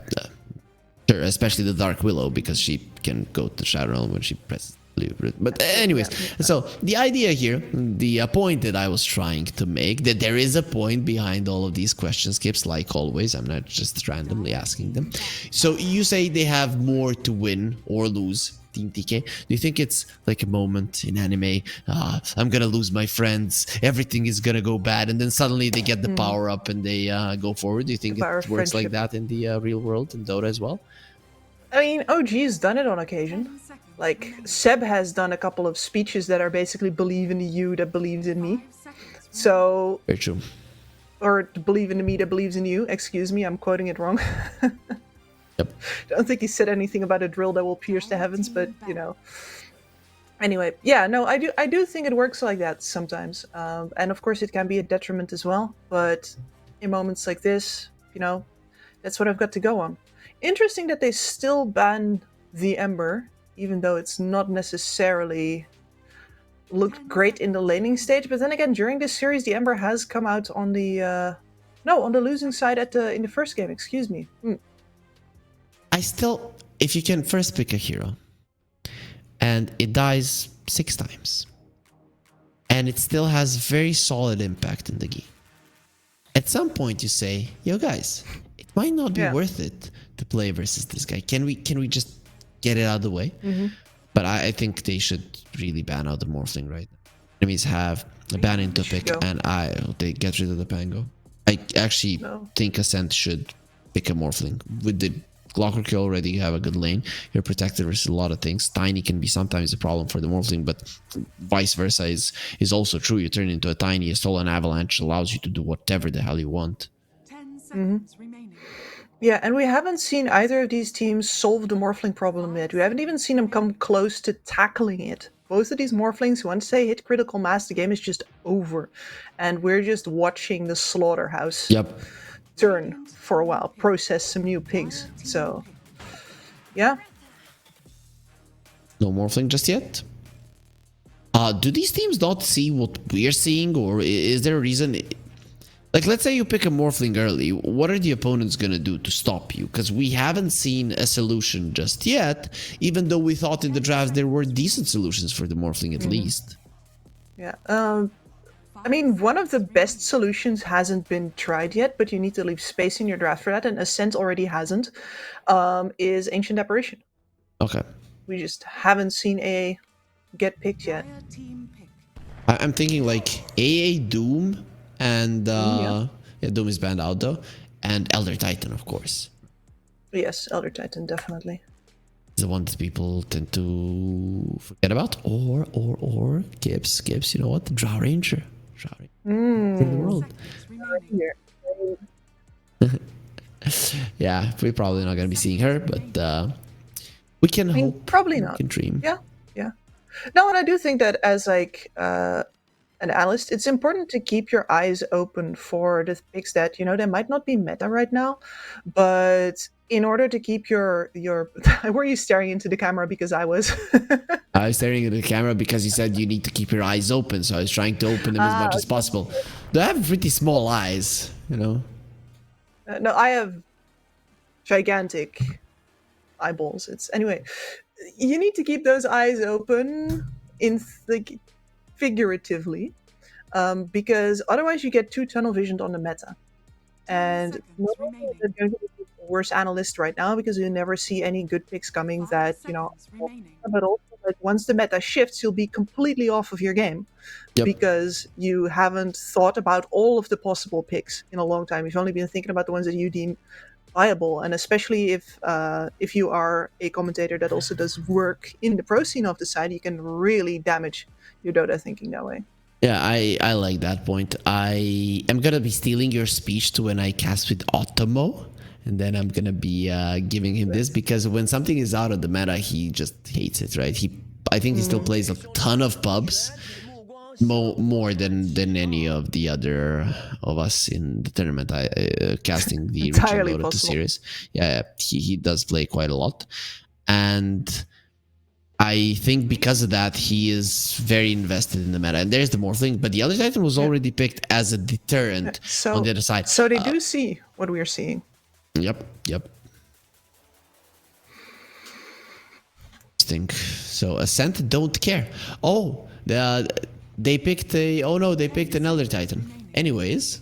sure. Especially the Dark Willow, because she can go to Shadow Realm when she presses blue. But anyways, so the idea here, the point that I was trying to make, that there is a point behind all of these question skips, like always. I'm not just randomly asking them. So you say they have more to win or lose. Team TK, do you think it's like a moment in anime? I'm gonna lose my friends. Everything is gonna go bad, and then suddenly they get the power up and they go forward. Do you think it works like that in the real world in Dota as well? I mean, OG's done it on occasion. Like Seb has done a couple of speeches that are basically "believe in the you that believes in me." So Very true. Or "believe in the me that believes in you." Excuse me, I'm quoting it wrong. Yep. I don't think he said anything about a drill that will pierce the heavens, but you know. Anyway, yeah, no, I do think it works like that sometimes, and of course it can be a detriment as well. But in moments like this, you know, that's what I've got to go on. Interesting that they still ban the Ember, even though it's not necessarily looked great in the laning stage. But then again, during this series, the Ember has come out on the on the losing side in the first game. Excuse me. I still, if you can first pick a hero and it dies 6 times and it still has very solid impact in the game, at some point you say, yo guys, it might not be worth it to play versus this guy. Can we just get it out of the way? But I think they should really ban out the Morphling right now. Enemies have a ban into pick and they get rid of the Pango. I actually think Ascent should pick a Morphling. With the Clockwork, you already have a good lane. You're protected versus a lot of things. Tiny can be sometimes a problem for the Morphling, but vice versa is also true. You turn into a Tiny, a Stolen Avalanche allows you to do whatever the hell you want. 10 seconds remaining. Yeah, and we haven't seen either of these teams solve the Morphling problem yet. We haven't even seen them come close to tackling it. Both of these Morphlings, once they hit critical mass, the game is just over. And we're just watching the slaughterhouse turn for a while, process some new pigs. So, yeah. No Morphling just yet? Do these teams not see what we're seeing, or is there a reason? Like, let's say you pick a Morphling early. What are the opponents going to do to stop you? Because we haven't seen a solution just yet, even though we thought in the draft there were decent solutions for the Morphling at least. Yeah. I mean, one of the best solutions hasn't been tried yet, but you need to leave space in your draft for that, and Ascent already hasn't, is Ancient Apparition. Okay. We just haven't seen AA get picked yet. I'm thinking like AA Doom and Doom is banned out though, and Elder Titan, of course. Yes, Elder Titan, definitely. The one that people tend to forget about, or Gibbs, you know what? Drow Ranger. In the world. Yeah, we're probably not going to be seeing her, but we can hope. Probably not. We can dream. Yeah. No, and I do think that as like an analyst, it's important to keep your eyes open for the picks that, you know, they might not be meta right now, but in order to keep your were you staring into the camera? Because I was. I was staring at the camera because you said you need to keep your eyes open, so I was trying to open them as much as possible. They have pretty small eyes, you know. No, I have gigantic eyeballs. Anyway. You need to keep those eyes open, figuratively, because otherwise you get too tunnel visioned on the meta. And not only is it going to be the worst analyst right now because you never see any good picks coming that, you know, but also like once the meta shifts, you'll be completely off of your game because you haven't thought about all of the possible picks in a long time. You've only been thinking about the ones that you deem viable, and especially if you are a commentator that also does work in the pro scene of the side, you can really damage your Dota thinking that way. Yeah, I like that point. I am gonna be stealing your speech to when I cast with Otomo, and then I'm gonna be giving him this because when something is out of the meta, he just hates it, right? I think he still plays a ton of pubs, more than any of the other of us in the tournament. Casting the Richard Dota 2 series. Yeah, he does play quite a lot, and I think because of that, he is very invested in the meta. And there's the Morphling, but the other Titan was already picked as a deterrent So, on the other side. So they do see what we are seeing. Yep. Interesting. So Ascent don't care. Oh, they picked a. Oh no, they picked an Elder Titan. Anyways,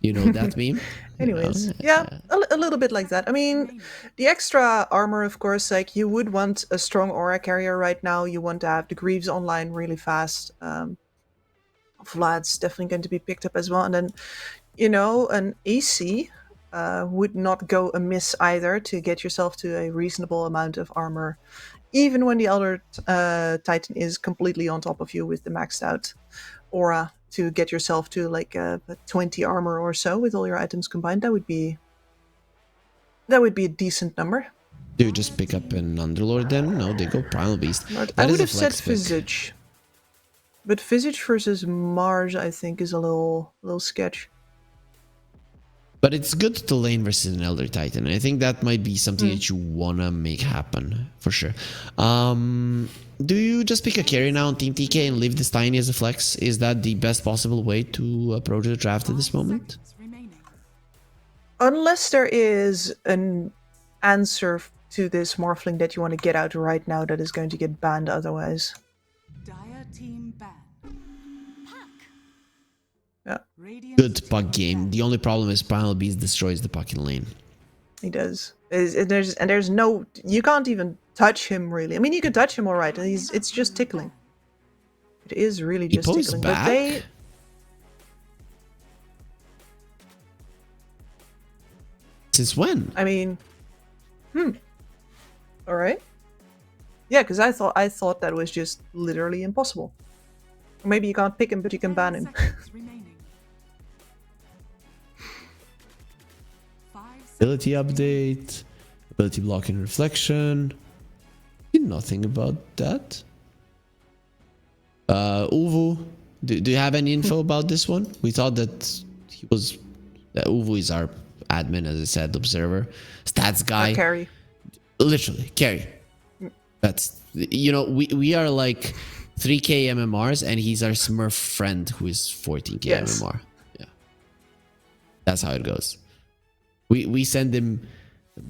you know that meme. Anyways, yeah, a little bit like that. I mean, the extra armor, of course, like you would want a strong aura carrier right now. You want to have the Greaves online really fast. Vlad's definitely going to be picked up as well. And then, an AC would not go amiss either to get yourself to a reasonable amount of armor, even when the Elder Titan is completely on top of you with the maxed out aura. To get yourself to like 20 armor or so with all your items combined, that would be a decent number. Do you just pick up an Underlord then? No, they go Primal Beast. I would have said Visage, but Visage versus Mars, I think, is a little sketch. But it's good to lane versus an Elder Titan. I think that might be something that you wanna make happen for sure. Do you just pick a carry now on Team TK and leave this Tiny as a flex? Is that the best possible way to approach the draft at this moment? Unless there is an answer to this Morphling that you want to get out right now that is going to get banned otherwise. Dire team ban. Yeah. Good puck game. The only problem is Primal Beast destroys the puck in lane. He does. There's no, you can't even touch him really. I mean, you can touch him all right, and it's just tickling. It is really just tickling. Back? But they, since when? I mean, all right. Yeah, because I thought that was just literally impossible. Or maybe you can't pick him, but you can ban him. Ability update, ability blocking reflection. Did nothing about that. Uvu, do you have any info about this one? We thought that Uvu is our admin, as I said, observer, stats guy. Or carry. Literally, carry. That's, we are like 3k MMRs, and he's our Smurf friend who is 14k MMR. Yeah, that's how it goes. We send him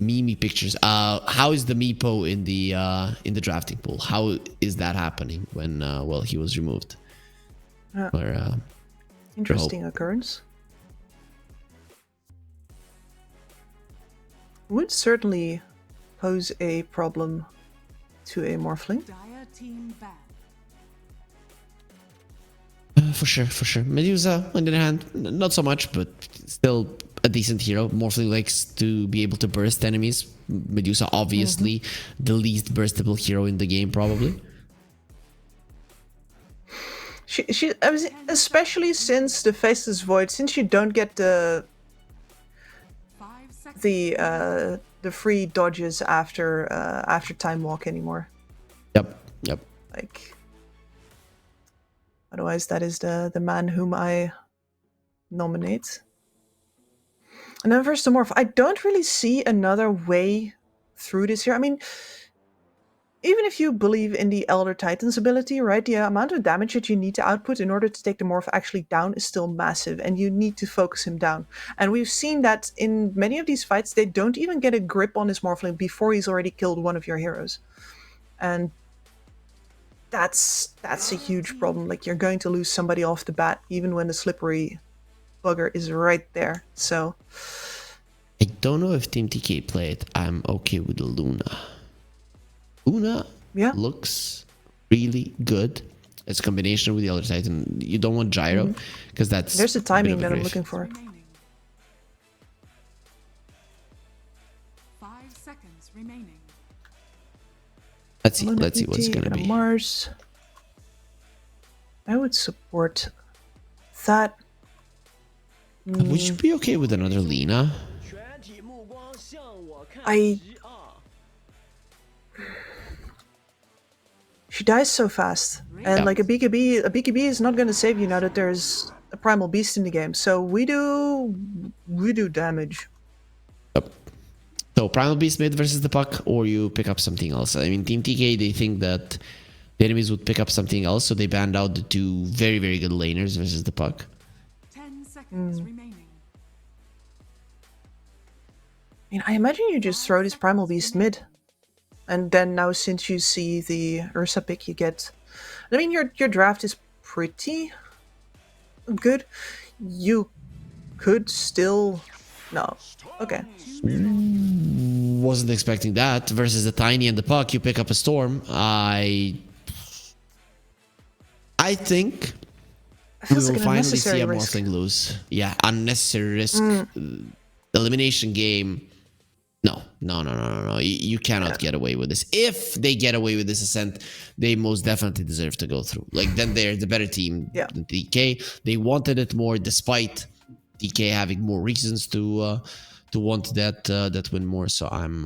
meme pictures. How is the Meepo in the drafting pool? How is that happening when he was removed? Interesting occurrence. Would certainly pose a problem to a Morphling. Dire team ban. For sure. Medusa, on the other hand, not so much, but still a decent hero. Morphling likes to be able to burst enemies. Medusa, obviously, the least burstable hero in the game, probably. I was, especially since the Faceless Void, since you don't get the free dodges after Time Walk anymore. Yep. Like, otherwise, that is the man whom I nominate. And then first the Morph. I don't really see another way through this here. I mean, even if you believe in the Elder Titan's ability, right, the amount of damage that you need to output in order to take the Morph actually down is still massive, and you need to focus him down. And we've seen that in many of these fights, they don't even get a grip on his Morphling before he's already killed one of your heroes. And that's a huge problem. Like, you're going to lose somebody off the bat, even when the slippery bugger is right there. So I don't know if Team TK played. I'm okay with the Luna. Luna looks really good. It's a combination with the Elder Titan. You don't want Gyro, because that's... There's the timing that I'm looking for. 5 seconds remaining. Let's see what's gonna be. Mars. I would support that. Would you be okay with another Lina? She dies so fast, and like a BKB is not going to save you now that there's a primal beast in the game. So we do damage. Yep. So Primal Beast mid versus the puck, or you pick up something else. I mean, Team TK, they think that the enemies would pick up something else, so they banned out the two very, very good laners versus the puck. 10 seconds remaining. I mean, I imagine you just throw this Primal Beast mid. And then now since you see the Ursa pick you get... I mean, your draft is pretty good. You could still... No. Okay. Wasn't expecting that. Versus the Tiny and the puck, you pick up a Storm. I think we will like an finally see a unnecessary risk. Morphling lose. Yeah, unnecessary risk. Elimination game. No. You cannot get away with this. If they get away with this ascent, they most definitely deserve to go through. Like, then they're the better team than DK. They wanted it more, despite DK having more reasons to want that win more. So I'm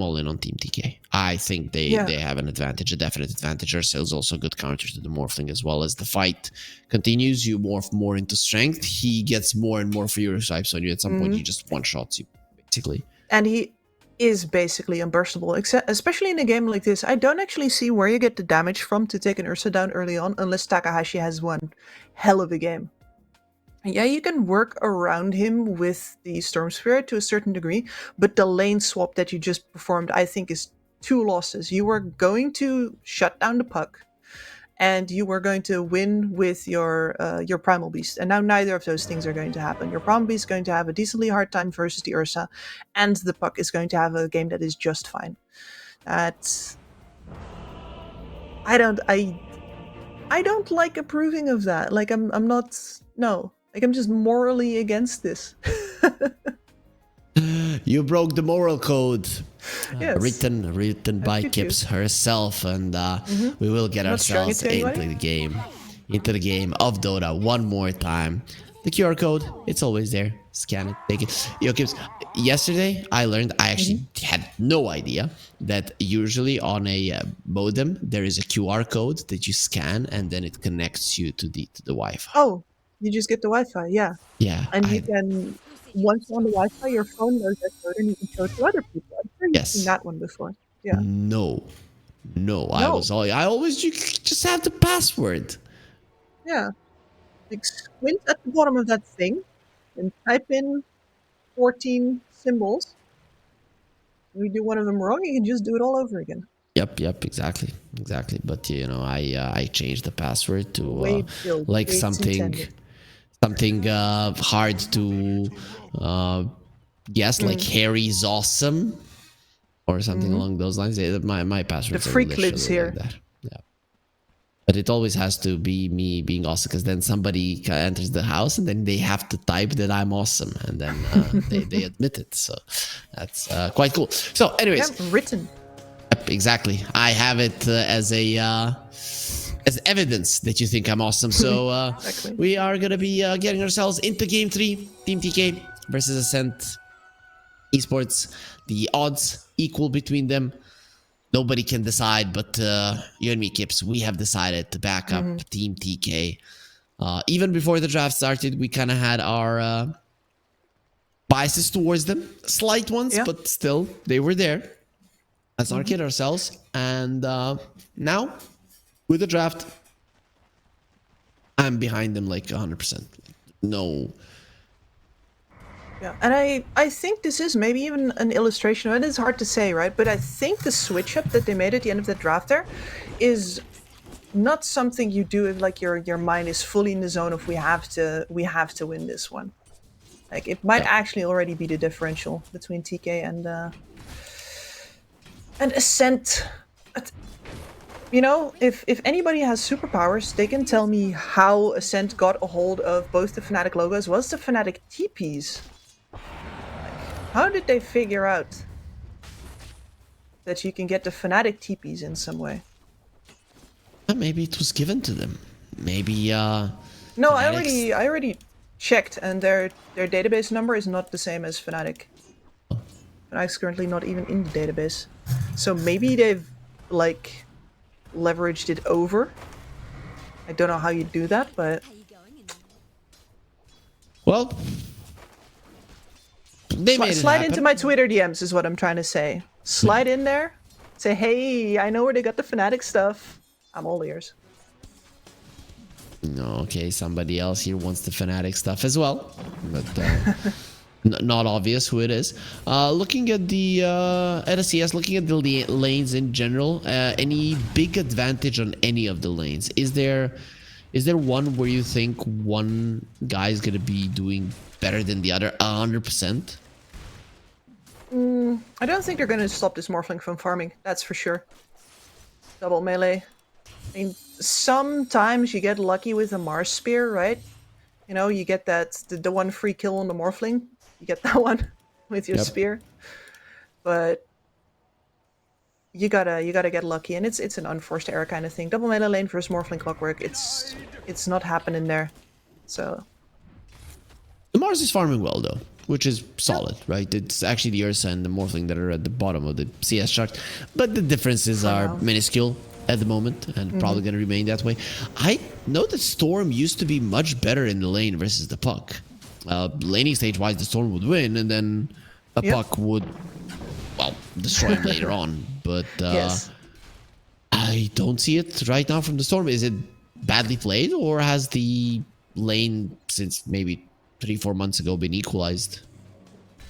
all in on Team TK. I think they have an advantage, a definite advantage. Ursa is also a good counter to the Morphling. As well as the fight continues, you morph more into strength. He gets more and more Fury Stripes on you. At some point, he just one-shots you, basically. And he is basically unburstable, especially in a game like this. I don't actually see where you get the damage from to take an Ursa down early on, unless Takahashi has one hell of a game. Yeah, you can work around him with the Storm Spirit to a certain degree, but the lane swap that you just performed, I think, is 2 losses. You were going to shut down the puck, and you were going to win with your Primal Beast. And now neither of those things are going to happen. Your Primal Beast is going to have a decently hard time versus the Ursa, and the puck is going to have a game that is just fine. That's... I don't like approving of that. Like, I'm not... No. Like, I'm just morally against this. You broke the moral code. Yes. Written by Kips herself, and we will get ourselves into the game of Dota one more time. The QR code, it's always there. Scan it, take it. Yo, Kips, yesterday I learned, I actually had no idea, that usually on a modem there is a QR code that you scan, and then it connects you to the Wi-Fi. Oh, you just get the Wi-Fi, yeah. Yeah. And you can, once you're on the Wi-Fi, your phone knows that code and you can show it to other people. I'm sure you've seen that one before. Yeah. No. I always, you just have the password. Yeah. Like, squint at the bottom of that thing and type in 14 symbols. If you do one of them wrong, you can just do it all over again. Yep, exactly. But I changed the password to like something hard to guess, like Harry's awesome or something along those lines. My password. The freak lives here. Like that. Yeah, but it always has to be me being awesome, because then somebody enters the house and then they have to type that I'm awesome, and then they admit it. So that's quite cool. So, anyways, written. Yep, exactly. I have it as evidence that you think I'm awesome. So Exactly. we are gonna be getting ourselves into Game 3, Team TK versus Ascent Esports. The odds equal between them. Nobody can decide, but you and me, Kips, we have decided to back up Team TK. Even before the draft started, we kind of had our biases towards them, slight ones, but still, they were there. Let's not kid ourselves. And now, with the draft, I'm behind them like 100%. No. Yeah, and I think this is maybe even an illustration, and it's hard to say, right? But I think the switch up that they made at the end of the draft there is not something you do if like your mind is fully in the zone of we have to win this one. Like, it might actually already be the differential between TK and Ascent. You know, if anybody has superpowers, they can tell me how Ascent got a hold of both the Fnatic logo as well as the Fnatic TPs. How did they figure out that you can get the Fnatic TPs in some way? Maybe it was given to them. Maybe No, I already checked, and their database number is not the same as Fnatic. Fnatic's currently not even in the database. So maybe they've like leveraged it over. I don't know how you do that, but well, They made it Slide happen. into my Twitter DMs is what I'm trying to say. Slide in there. Say, hey, I know where they got the Fnatic stuff. I'm all ears. No, okay, somebody else here wants the Fnatic stuff as well, but not obvious who it is. Looking at the at a CS, looking at the lanes in general, any big advantage on any of the lanes? Is there one where you think one guy is gonna be doing better than the other 100%? I don't think they're going to stop this Morphling from farming. That's for sure. Double melee. I mean, sometimes you get lucky with a Mars Spear, right? You know, you get that the one free kill on the Morphling. You get that one with your spear. But you gotta get lucky, and it's an unforced error kind of thing. Double melee lane versus Morphling Clockwork. It's not happening there. So The Mars is farming well though, which is solid, right? It's actually the Ursa and the Morphling that are at the bottom of the CS chart, but the differences are minuscule at the moment and probably going to remain that way. I know that Storm used to be much better in the lane versus the Puck. Laning stage wise, the Storm would win, and then a Puck would, well, destroy him later on. But I don't see it right now from the Storm. Is it badly played, or has the lane since maybe 3-4 months ago been equalized?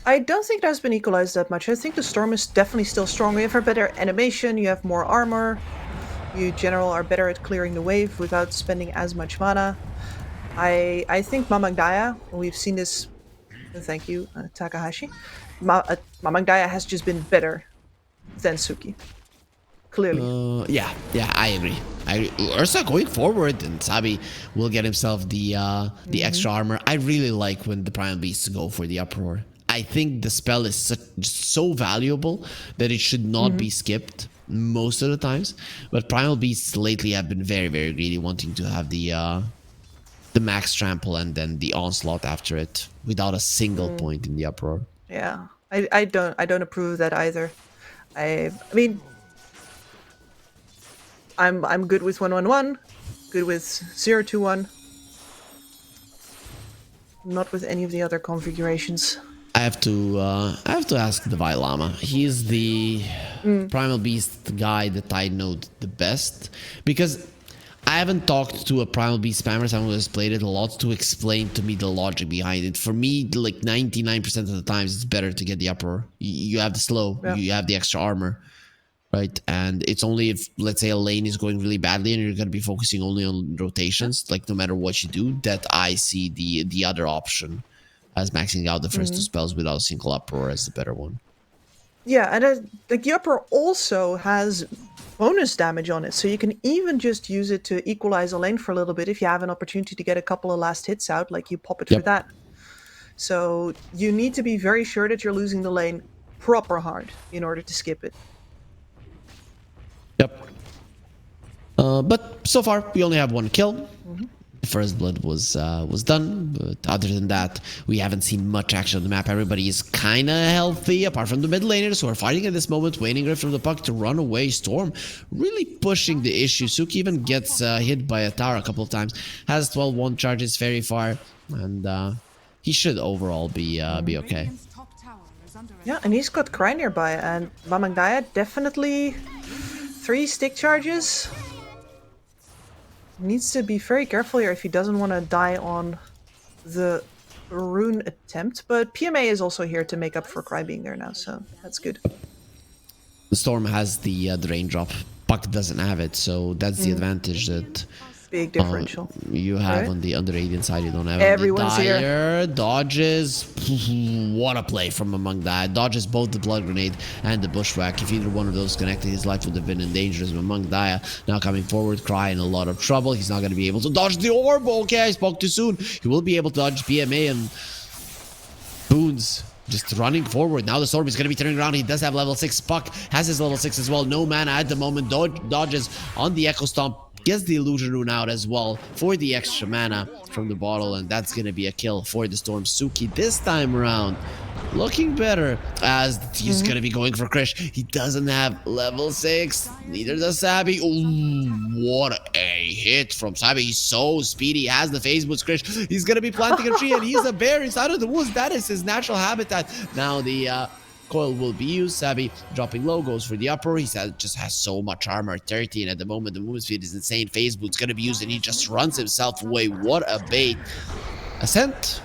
I don't think that's been equalized that much. I think the Storm is definitely still strong. You have a better animation, you have more armor, you in general are better at clearing the wave without spending as much mana. I think Mamang Daya, we've seen this, thank you, Takahashi. Mamang Daya has just been better than Suki. Clearly. Yeah, I agree. Ursa going forward, and Sabi will get himself the extra armor. I really like when the Primal Beasts go for the Uproar. I think the spell is so valuable that it should not be skipped most of the times. But Primal Beasts lately have been very, very greedy, wanting to have the max trample and then the onslaught after it without a single point in the Uproar. Yeah, I don't approve of that either. I mean, I'm good with 1-1-1, good with 0-2-1. Not with any of the other configurations. I have to ask the Lama. He's the Primal Beast guy that I know the best, because I haven't talked to a Primal Beast spammer, someone who has played it a lot, to explain to me the logic behind it. For me, like 99% of the times, it's better to get the Uproar. You have the slow, you have the extra armor, right? And it's only if, let's say, a lane is going really badly and you're going to be focusing only on rotations, like no matter what you do, that I see the other option as maxing out the first two spells without a single Uproar as the better one. Yeah, and the Uproar also has bonus damage on it, so you can even just use it to equalize a lane for a little bit if you have an opportunity to get a couple of last hits out, like you pop it for that. So you need to be very sure that you're losing the lane proper hard in order to skip it. Yep. But so far, we only have one kill. The first blood was done, but other than that, we haven't seen much action on the map. Everybody is kind of healthy, apart from the mid laners who are fighting at this moment, waiting for the Puck to run away. Storm really pushing the issue. Suki even gets hit by a tower a couple of times. Has 12-1 charges very far, and he should overall be okay. Yeah, and he's got Cry nearby, and Mamang Daya definitely 3 stick charges. Needs to be very careful here if he doesn't want to die on the rune attempt, but PMA is also here to make up for Cry being there now, so that's good. The Storm has the raindrop. Puck doesn't have it, so that's the advantage that big differential you have on the Radiant side. You don't have everyone's on the here. Dodges. What a play from Among that. Dodges both the blood grenade and the bushwhack. If either one of those connected, his life would have been in danger. As Among Daya now coming forward, Cry in a lot of trouble. He's not going to be able to dodge the orb. Okay, I spoke too soon. He will be able to dodge PMA and Boons. Just running forward. Now the Storm is going to be turning around. He does have level 6. Puck has his level 6 as well. No mana at the moment. Dodges on the Echo Stomp. Gets the Illusion Rune out as well for the extra mana from the bottle. And that's going to be a kill for the Storm. Suki this time around looking better as he's gonna be going for Krish. He doesn't have level 6, neither does Sabi. Ooh, what a hit from Sabi. He's so speedy. He has the phase boots. Krish, he's gonna be planting a tree, and he's a bear inside of the woods. That is his natural habitat. Now the coil will be used. Sabi dropping low, goes for the upper. He just has so much armor, 13 at the moment. The movement speed is insane. Phase boots gonna be used, and he just runs himself away. What a bait. Ascent.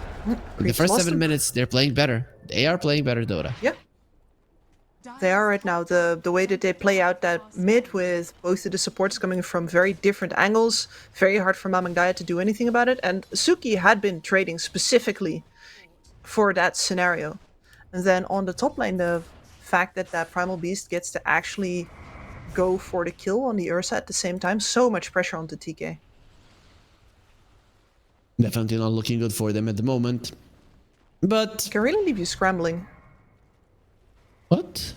In the first 7 minutes, they're playing better. They are playing better Dota. Yeah. They are right now. The way that they play out that mid with both of the supports coming from very different angles, very hard for Mamangdaya to do anything about it. And Suki had been trading specifically for that scenario. And then on the top lane, the fact that that Primal Beast gets to actually go for the kill on the Ursa at the same time, so much pressure onto TK. Definitely not looking good for them at the moment. But Can really leave you scrambling. what?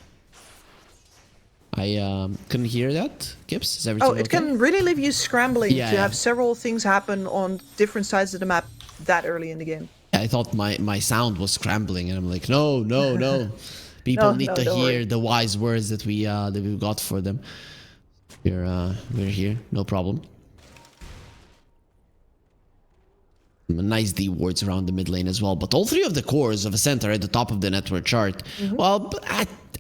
I couldn't hear that. Gibbs, is everything Oh, it okay? can really leave you scrambling Yeah, to yeah. have several things happen on different sides of the map that early in the game. I thought my sound was scrambling, and I'm like, no. People No, need no, to don't hear worry. the wise words that we got for them. We're here, no problem. Nice D wards around the mid lane as well, but all three of the cores of Ascent are at the top of the network chart. Well, but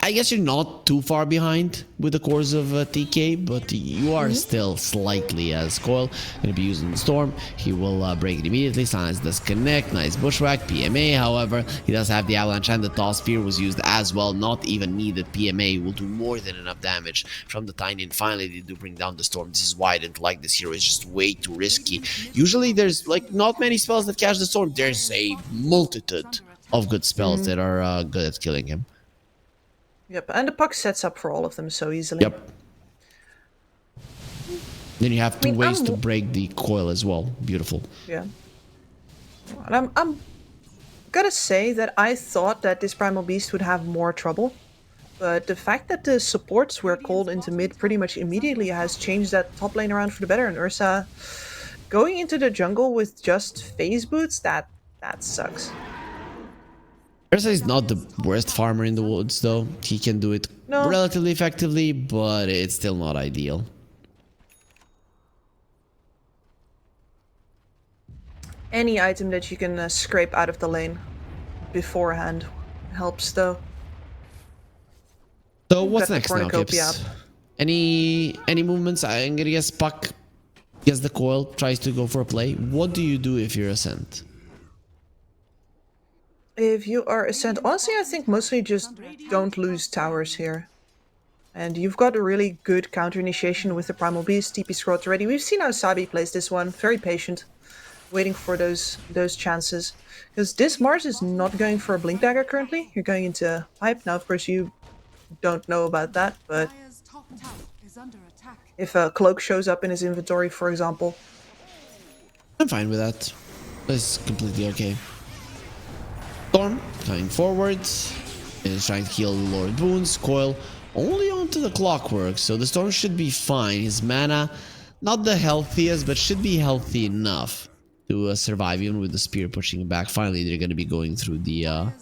I guess you're not too far behind with the cores of TK, but you are still slightly as Coil going to be using the Storm. He will break it immediately. Silence does connect. Nice bushwhack. PMA, however, he does have the Avalanche, and the Toss Spear was used as well. Not even needed. PMA will do more than enough damage from the Tiny, and finally they do bring down the Storm. This is why I didn't like this hero. It's just way too risky. Usually there's like not many spells that catch the Storm. There's a multitude of good spells that are good at killing him. Yep, and the puck sets up for all of them so easily. Yep. Then you have two ways to break the coil as well. Beautiful. Yeah. And I'm gonna say that I thought that this Primal Beast would have more trouble. But the fact that the supports were called into mid pretty much immediately has changed that top lane around for the better. And Ursa going into the jungle with just phase boots, that sucks. Ursa is not the worst farmer in the woods, though. He can do it relatively effectively, but it's still not ideal. Any item that you can scrape out of the lane beforehand helps, though. So what's Got the next now, cornucopia Kips? up. Any movements? I'm gonna guess Puck gets the coil, tries to go for a play. What do you do if you're Ascent? If you are Ascent, honestly, I think mostly just don't lose towers here. And you've got a really good counter initiation with the Primal Beast, TP Scrot already. We've seen how Sabi plays this one, very patient, waiting for those chances. Because this Mars is not going for a Blink Dagger currently. You're going into Pipe. Now, of course, you don't know about that, but Dire's top tower is under attack. if a Cloak shows up in his inventory, for example. I'm fine with that. That's completely okay. Storm coming forwards is trying to heal Lord Boons. Coil only onto the Clockwork, so the Storm should be fine. His mana, not the healthiest, but should be healthy enough to survive, even with the spear pushing him back. Finally, they're going to be going through the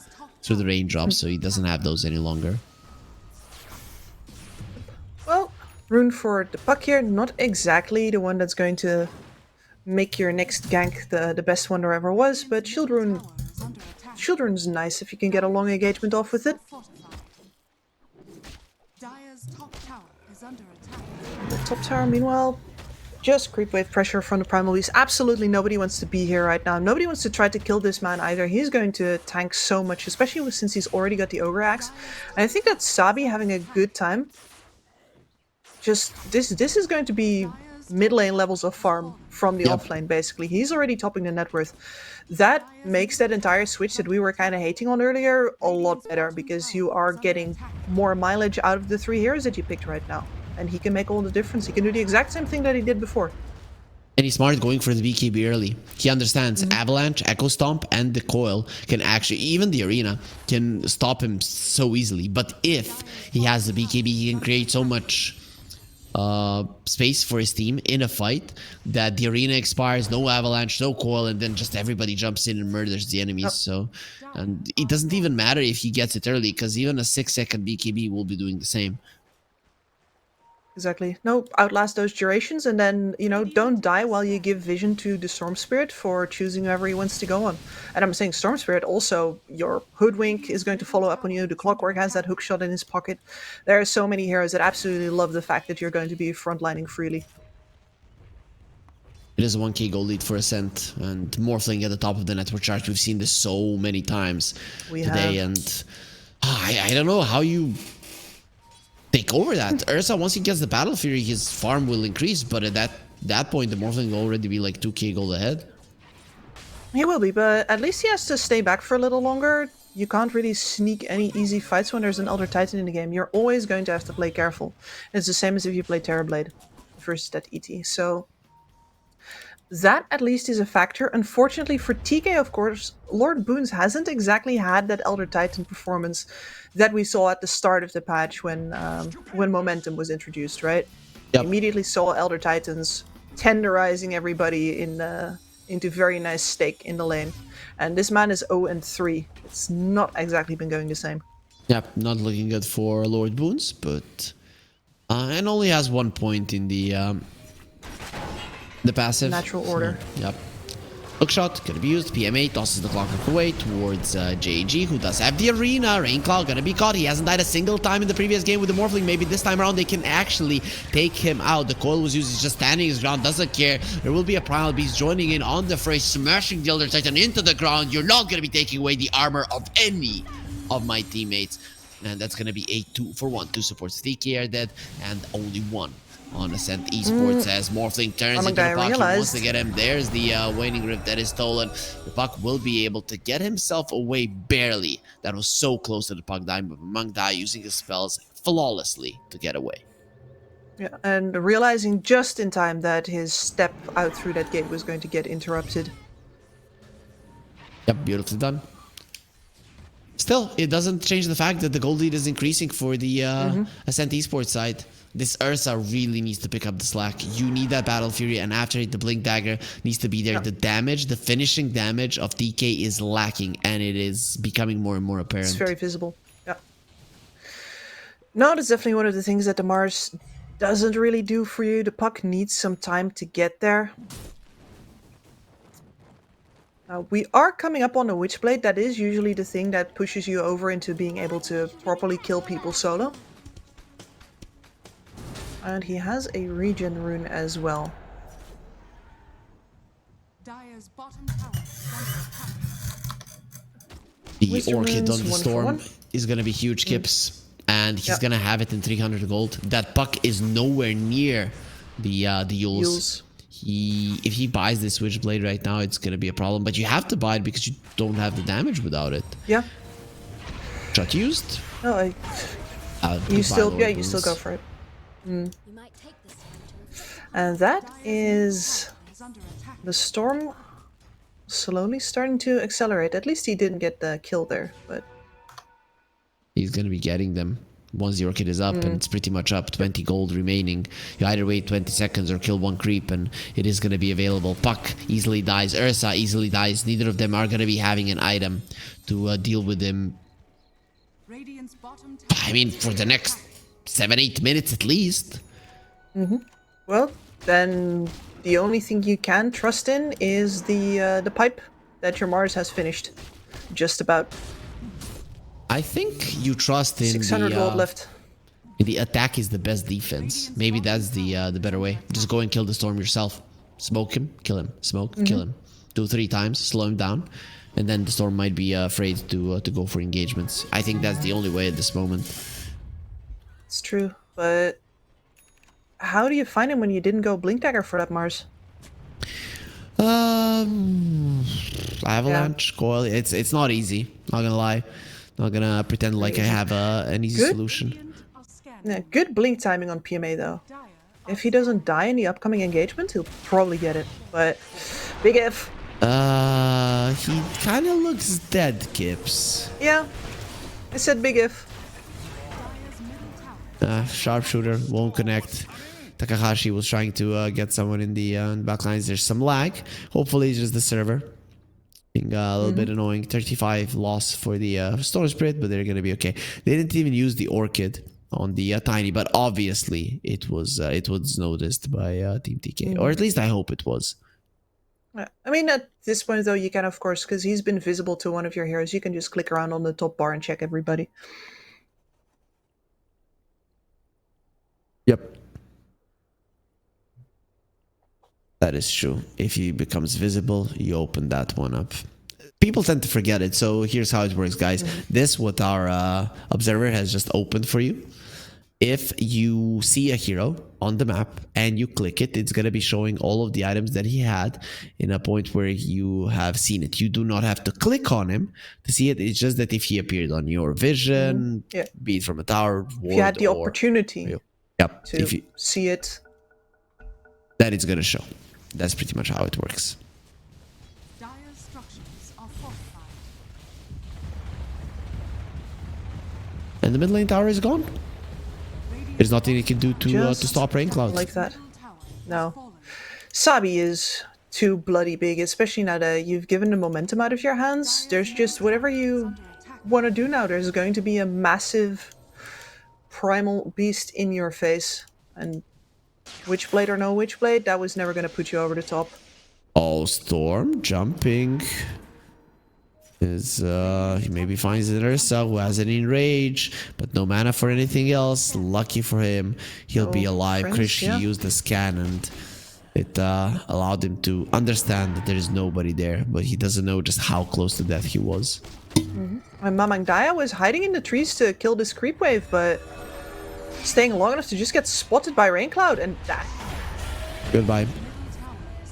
raindrops, so he doesn't have those any longer. Well, rune for the Puck here, not exactly the one that's going to make your next gank the best one there ever was, but Shield Rune. Shield Rune's nice if you can get a long engagement off with it. Dire's top tower is under attack. The top tower, meanwhile, just creep wave pressure from the Primal Beast. Absolutely nobody wants to be here right now. Nobody wants to try to kill this man either. He's going to tank so much, especially since he's already got the Ogre Axe. And I think that Sabi having a good time. Just, this is going to be mid lane levels of farm from the off lane, basically. He's already topping the net worth. That makes that entire switch that we were kind of hating on earlier a lot better, because you are getting more mileage out of the three heroes that you picked right now. And he can make all the difference. He can do the exact same thing that he did before. And he's smart going for the BKB early. He understands Avalanche, Echo Stomp, and the Coil can actually, even the Arena, can stop him so easily. But if he has the BKB, he can create so much space for his team in a fight, that the arena expires, no avalanche, no coil, and then just everybody jumps in and murders the enemies. So, and it doesn't even matter if he gets it early, because even a 6-second BKB will be doing the same. Exactly. No, outlast those durations, and then, you know, don't die while you give vision to the Storm Spirit for choosing whoever he wants to go on. And I'm saying Storm Spirit, also your Hoodwink is going to follow up on you. The Clockwork has that hook shot in his pocket. There are so many heroes that absolutely love the fact that you're going to be frontlining freely. It is a 1k goal lead for Ascent, and Morphling at the top of the network chart. We've seen this so many times today, and I don't know how you take over that. Ursa, once he gets the Battle Fury, his farm will increase, but at that point, the Morphling will already be like 2k gold ahead. He will be, but at least he has to stay back for a little longer. You can't really sneak any easy fights when there's an Elder Titan in the game. You're always going to have to play careful. It's the same as if you play Terrorblade versus that ET. So that at least is a factor. Unfortunately for TK, of course, Lord Boons hasn't exactly had that Elder Titan performance that we saw at the start of the patch when Momentum was introduced, right? Yep. Immediately saw Elder Titans tenderizing everybody into very nice stake in the lane. And this man is 0-3. It's not exactly been going the same. Yep, not looking good for Lord Boons, but and only has 1 point in the passive. Natural order. So, yep. Hookshot gonna be used. PMA tosses the Clockwork away towards JG, who does have the arena. Rainclaw gonna be caught. He hasn't died a single time in the previous game with the Morphling. Maybe this time around they can actually take him out. The coil was used. He's just standing his ground, doesn't care. There will be a Primal Beast joining in on the fray, smashing the Elder Titan into the ground. You're not gonna be taking away the armor of any of my teammates. And that's gonna be a 2-for-1. 2 supports. TK are dead, and only 1 on Ascent Esports as Morphling turns into the puck. He wants to get him. There's the Waning Rift that is stolen. The puck will be able to get himself away barely. That was so close to the puck dying, but Monk Die using his spells flawlessly to get away. Yeah, and realizing just in time that his step out through that gate was going to get interrupted. Yep, beautifully done. Still, it doesn't change the fact that the gold lead is increasing for the Ascent Esports side. This Ursa really needs to pick up the slack. You need that Battle Fury, and after it, the Blink Dagger needs to be there. Yeah. The damage, the finishing damage of TK is lacking, and it is becoming more and more apparent. It's very visible. Yeah. No, that's definitely one of the things that the Mars doesn't really do for you. The puck needs some time to get there. We are coming up on a Witchblade. That is usually the thing that pushes you over into being able to properly kill people solo. And he has a regen rune as well. Dire's bottom tower is under attack. The Wisdom Orchid runes, on the 1 for Storm 1. is going to be huge kips. And he's going to have it in 300 gold. That puck is nowhere near the Yules. If he buys this Witchblade right now, it's going to be a problem. But you have to buy it because you don't have the damage without it. Yeah. Shot used? No, you still go for it. Mm. And that is the Storm slowly starting to accelerate. At least he didn't get the kill there, but he's gonna be getting them once the Orchid is up, and it's pretty much up. 20 gold remaining. You either wait 20 seconds or kill 1 creep, and it is gonna be available. Puck easily dies. Ursa easily dies. Neither of them are gonna be having an item to deal with him. I mean, for the next 7-8 minutes at least. Well, then the only thing you can trust in is the pipe that your Mars has finished. Just about. I think you trust in 600 gold left. The attack is the best defense. Maybe that's the better way. Just go and kill the Storm yourself. Smoke him, kill him. Smoke, kill him. 2-3 times, slow him down. And then the Storm might be afraid to go for engagements. I think that's the only way at this moment. It's true, but how do you find him when you didn't go Blink Dagger for that Mars? Avalanche, coil. It's not easy. Not gonna lie. Not gonna pretend like I have an easy solution. Yeah, good blink timing on PMA though. If he doesn't die in the upcoming engagement, he'll probably get it. But big if. He kind of looks dead, Kips. Yeah, I said big if. Sharpshooter won't connect. Takahashi was trying to get someone in the back lines. There's some lag. Hopefully it's just the server being a little bit annoying. 35 loss for the Storm Spirit, but they're going to be okay. They didn't even use the Orchid on the Tiny, but obviously it was noticed by Team TK, or at least I hope it was. I mean, at this point, though, you can, of course, because he's been visible to one of your heroes, you can just click around on the top bar and check everybody. Yep. That is true. If he becomes visible, you open that one up. People tend to forget it, so here's how it works, guys. This, what our observer has just opened for you. If you see a hero on the map and you click it, it's going to be showing all of the items that he had in a point where you have seen it. You do not have to click on him to see it. It's just that if he appeared on your vision, be it from a tower, if you had the opportunity to see it, then it's going to show. That's pretty much how it works. Dire structures are fortified. And the mid lane tower is gone. There's nothing you can do to stop Rain Cloud. Like that. No. Sabi is too bloody big, especially now that you've given the momentum out of your hands. There's just whatever you want to do now. There's going to be a massive primal beast in your face. And Witchblade or no Witchblade, that was never going to put you over the top. Oh, Storm jumping. He maybe finds an Ursa who has an Enrage, but no mana for anything else. Lucky for him, he'll be alive. Krish used the scan and it allowed him to understand that there is nobody there, but he doesn't know just how close to death he was. And Mamang Daya was hiding in the trees to kill this creep wave, but staying long enough to just get spotted by Raincloud, and that. Goodbye.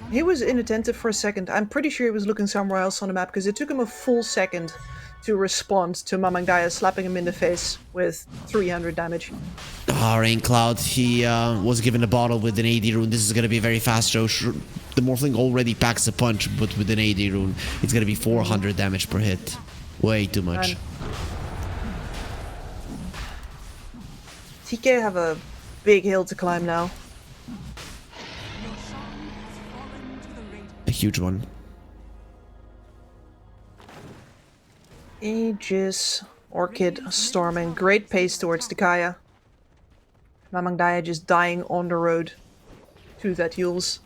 He was inattentive for a second. I'm pretty sure he was looking somewhere else on the map because it took him a full second to respond to Mamang Daya slapping him in the face with 300 damage. Raincloud, he was given a bottle with an AD rune. This is going to be very fast, Joe. The Morphling already packs a punch, but with an AD rune, it's going to be 400 damage per hit. Way too much. TK have a big hill to climb now. A huge one. Aegis, Orchid, storming. Great pace towards the Kaya. Mamang Daya just dying on the road to that Yules.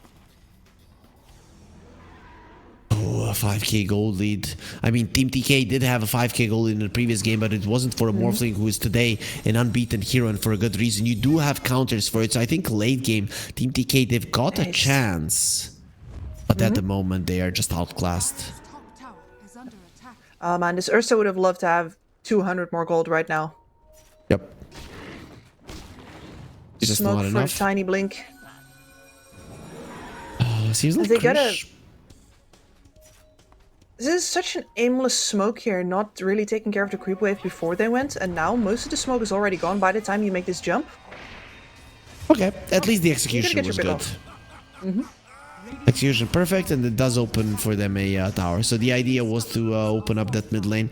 Oh, a 5k gold lead. I mean, Team TK did have a 5k gold lead in the previous game, but it wasn't for a Morphling who is today an unbeaten hero, and for a good reason. You do have counters for it, so I think late game, Team TK, they've got a chance. But at the moment, they are just outclassed. Man, this Ursa would have loved to have 200 more gold right now. Yep. It's just Smoke not for enough. a tiny blink. Seems like They gotta... Krish. This is such an aimless smoke here, not really taking care of the creep wave before they went, and now most of the smoke is already gone by the time you make this jump. Okay, at least the execution was good. Execution perfect, and it does open for them a tower. So the idea was to open up that mid lane.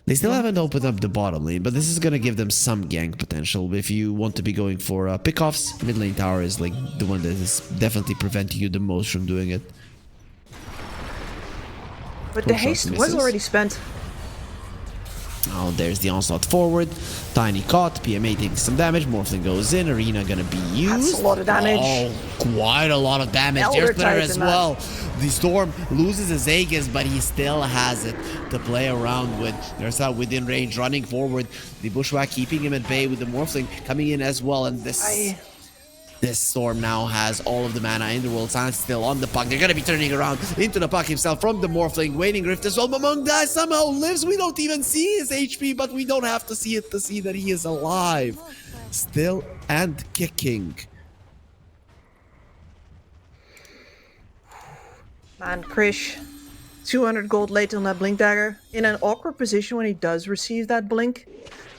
They still haven't opened up the bottom lane, but this is gonna give them some gank potential. If you want to be going for pickoffs, mid lane tower is like the one that is definitely preventing you the most from doing it. But the haste was already spent. Oh, there's the onslaught forward. Tiny caught. PMA taking some damage. Morphling goes in. Arena gonna be used. That's a lot of damage. Oh, quite a lot of damage. Elder There's Splitter as Titan, well. The Storm loses his Aegis, but he still has it to play around with. There's out within range, running forward. The Bushwhack keeping him at bay with the Morphling coming in as well. And this Storm now has all of the mana in the world. Silence still on the puck. They're going to be turning around into the puck himself from the Morphling. Waiting Rift as well. Mamang Daya somehow lives. We don't even see his HP, but we don't have to see it to see that he is alive. Still and kicking. Man, Krish, 200 gold late on that Blink Dagger. In an awkward position when he does receive that Blink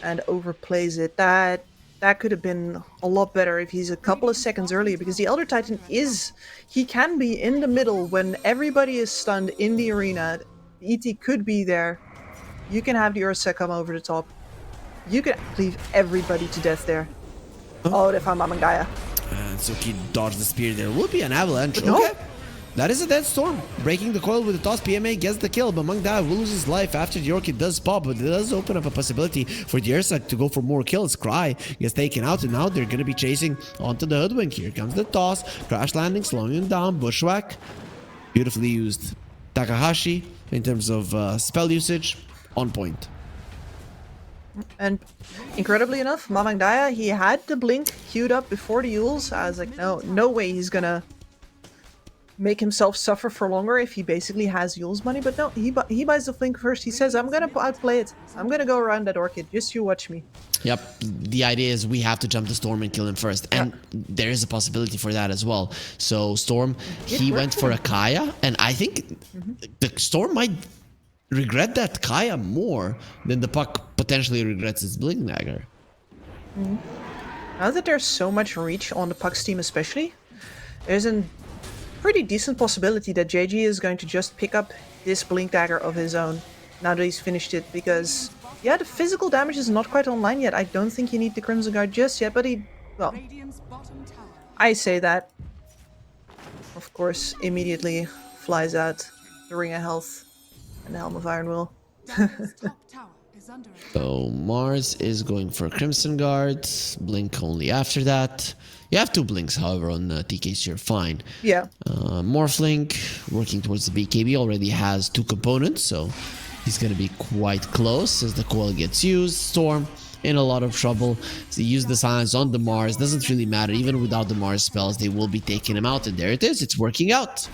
and overplays it. That could have been a lot better if he's a couple of seconds earlier, because the Elder Titan he can be in the middle when everybody is stunned in the arena. ET could be there. You can have the Ursa come over the top. You could leave everybody to death there. Oh, they found Mamang Daya. and Suki dodged the spear. There will be an avalanche. But no. Okay. That is a dead storm. Breaking the coil with the toss, PMA gets the kill, but Monk Dai will lose his life after the Orchid does pop, but it does open up a possibility for the Ursa to go for more kills. Cry gets taken out, and now they're going to be chasing onto the Hoodwink. Here comes the toss, crash landing, slowing him down, bushwhack. Beautifully used. Takahashi, in terms of spell usage, on point. And incredibly enough, Mamang Daya, he had the blink queued up before the Yules. I was like, no way he's gonna make himself suffer for longer if he basically has Yules money. But no, he buys the blink first. He says, I'm gonna outplay it. I'm gonna go around that Orchid. Just you watch me. Yep, the idea is we have to jump the Storm and kill him first. And there is a possibility for that as well. So Storm, he went for a Kaya, and I think the Storm might regret that Kaya more than the Puck potentially regrets his Blink Dagger. Now that there's so much reach on the Puck's team especially, there's a pretty decent possibility that JG is going to just pick up this Blink Dagger of his own now that he's finished it, because yeah, the physical damage is not quite online yet. I don't think you need the Crimson Guard just yet, but well, I say that. Of course, immediately flies out the Ring of Health and the Helm of Iron Will. So Mars is going for Crimson Guard, Blink only after that. You have 2 Blinks, however, on TKs, you're fine. Yeah. Morphlink, working towards the BKB, already has 2 components, so he's going to be quite close as the coil gets used. Storm in a lot of trouble. So he used the silence on the Mars. Doesn't really matter. Even without the Mars spells, they will be taking him out. And there it is. It's working out.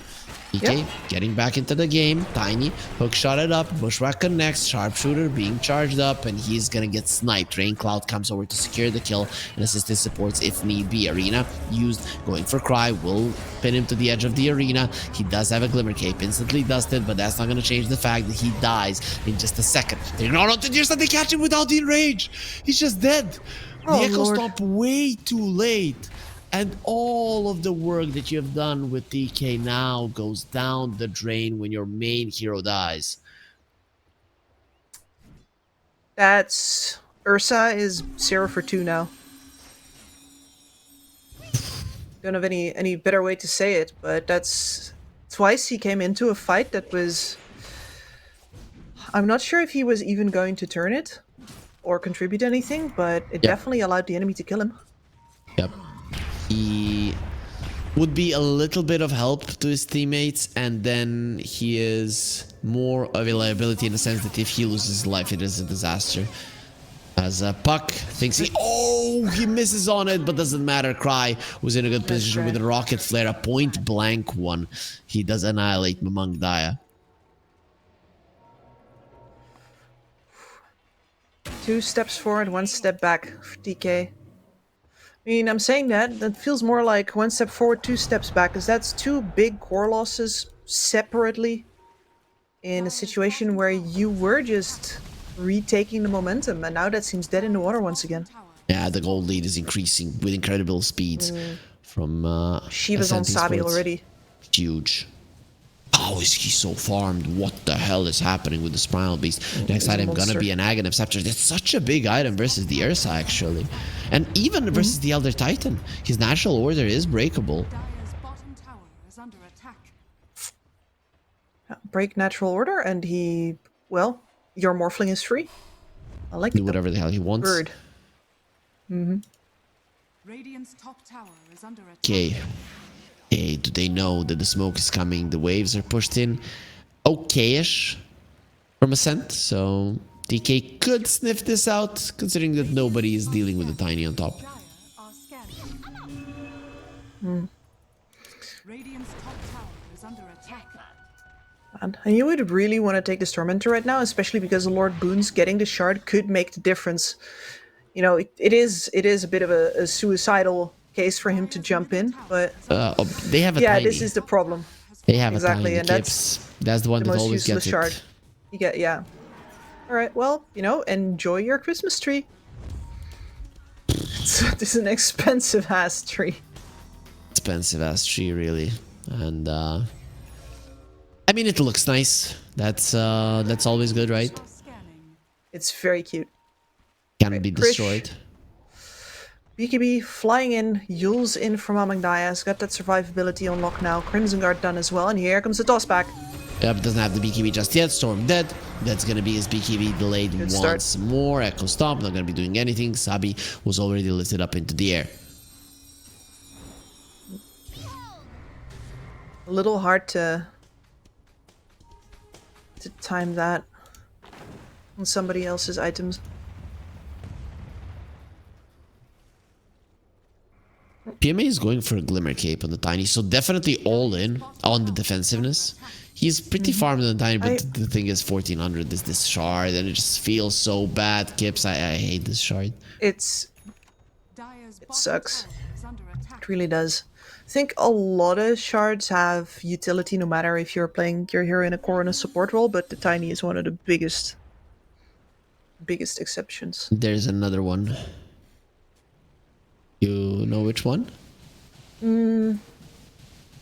DK getting back into the game. Tiny hook shot it up. Bushwhack connects. Sharpshooter being charged up, and he's gonna get sniped. Rain Cloud comes over to secure the kill and assist his supports if need be. Arena used, going for Cry, will pin him to the edge of the arena. He does have a Glimmer Cape, instantly dusted, but that's not gonna change the fact that he dies in just a second. They're not onto Deers, and they catch him without the enrage. He's just dead. The Echo Stomp way too late. And all of the work that you have done with DK now goes down the drain when your main hero dies. That's... Ursa is 0 for 2 now. Don't have any better way to say it, but that's... Twice he came into a fight that was... I'm not sure if he was even going to turn it or contribute anything, but it definitely allowed the enemy to kill him. Yep. He would be a little bit of help to his teammates, and then he is more of a liability in the sense that if he loses his life, it is a disaster. As Puck thinks he misses on it, but doesn't matter. Cry was in a good position with a rocket flare, a point blank one. He does annihilate Mamang Daya. 2 steps forward, 1 step back for DK. I mean, I'm saying that feels more like 1 step forward, 2 steps back, because that's 2 big core losses separately in a situation where you were just retaking the momentum, and now that seems dead in the water once again. Yeah, the gold lead is increasing with incredible speeds from Shiva's on Sabi Esports. already. Huge. How is he so farmed? What the hell is happening with the Primal Beast? Next item gonna be an Aghanim Scepter. It's such a big item versus the Ursa, actually. And even versus the Elder Titan. His natural order is breakable. Break natural order, and he... Well, your Morphling is free. I like Do whatever the hell he wants. Bird. Okay. Okay, do they know that the smoke is coming? The waves are pushed in. Okay-ish from Ascent, so DK could sniff this out, considering that nobody is dealing with the Tiny on top. And you would really want to take this Tormentor right now, especially because Lord Boons getting the shard could make the difference. You know, it is a bit of a suicidal case for him to jump in, but they have a tiny. this is the problem. They have exactly, a tiny. and that's the one the that most always useless gets shard. it. You get All right, well, you know, enjoy your Christmas tree. It's an expensive ass tree. Expensive ass tree, really, and I mean, it looks nice. That's always good, right? It's very cute. Can be destroyed. BKB flying in, Yule's in from Among Dias, got that survivability on lock now. Crimson Guard done as well, and here comes the toss back. Yep, doesn't have the BKB just yet. Storm dead. That's gonna be his BKB delayed Good once start. more. Echo Stomp, not gonna be doing anything. Sabi was already lifted up into the air. A little hard to time that on somebody else's items. PMA is going for a Glimmer Cape on the Tiny, so definitely all in on the defensiveness. He's pretty farmed on the Tiny, but the thing is 1400 is this shard, and it just feels so bad. Kips, I hate this shard. It sucks. It really does. I think a lot of shards have utility no matter if you're playing your hero in a core and a support role, but the Tiny is one of the biggest exceptions. There's another one. You know which one? I mean,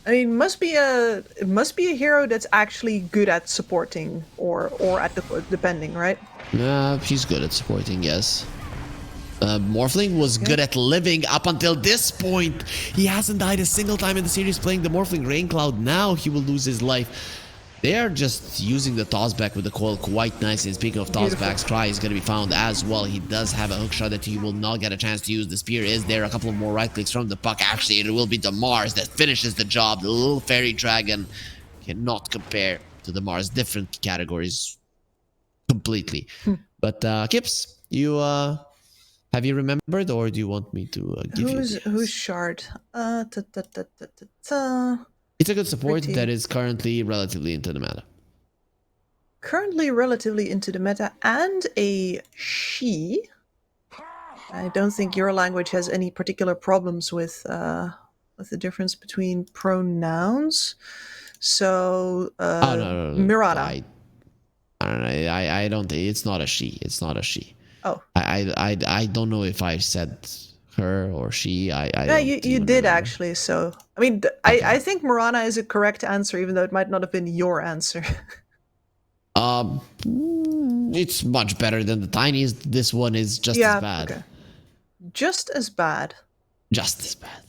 it must be a hero that's actually good at supporting or at the depending, right? She's good at supporting, yes. Morphling was good at living up until this point. He hasn't died a single time in the series playing the Morphling Rain Cloud. Now he will lose his life. They are just using the tossback with the coil quite nicely. And speaking of tossbacks, Cry is going to be found as well. He does have a hook shot that he will not get a chance to use. The spear is there. A couple of more right clicks from the puck. Actually, it will be the Mars that finishes the job. The little fairy dragon cannot compare to the Mars. Different categories completely. But Kips, you have you remembered, or do you want me to give you? Who's shard? It's a good support Pretty. that is currently relatively into the meta. Currently relatively into the meta, and a she. I don't think your language has any particular problems with the difference between pronouns. So No. Mirana. I don't know. I don't think it's not a she. It's not a she. Oh. I don't know if I said her or she. Yeah, don't you even did remember. actually. So I mean, I think Mirana is a correct answer, even though it might not have been your answer. It's much better than the tiniest. This one is just as bad. Okay. Just as bad. Just as bad.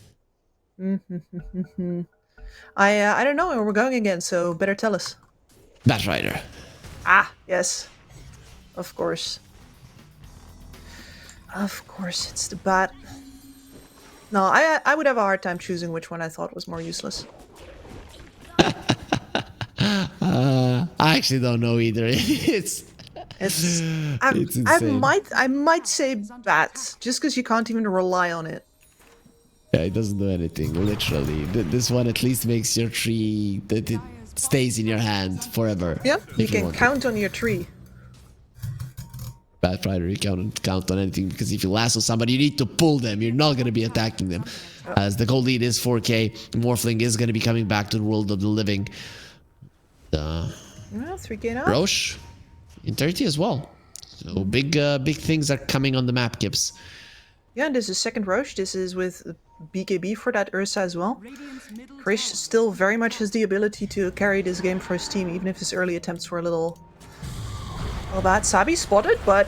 I don't know where we're going again, so better tell us. Batrider. Ah, yes. Of course. Of course, it's the bat. No, I would have a hard time choosing which one I thought was more useless. I actually don't know either. It's insane. I might say bat, just because you can't even rely on it. Yeah, it doesn't do anything, literally. This one at least makes your tree that it stays in your hand forever. Yeah, you if can want count on your tree. Bad Rider, you can't count on anything, because if you lasso somebody, you need to pull them. You're not going to be attacking them. As the goal lead is 4k, Morphling is going to be coming back to the world of the living. Well, 3k now. Roche in 30 as well. So big things are coming on the map, Gibbs. Yeah, and this is second Roche. This is with BKB for that Ursa as well. Krish still very much has the ability to carry this game for his team, even if his early attempts were a little bad. Sabi spotted, but...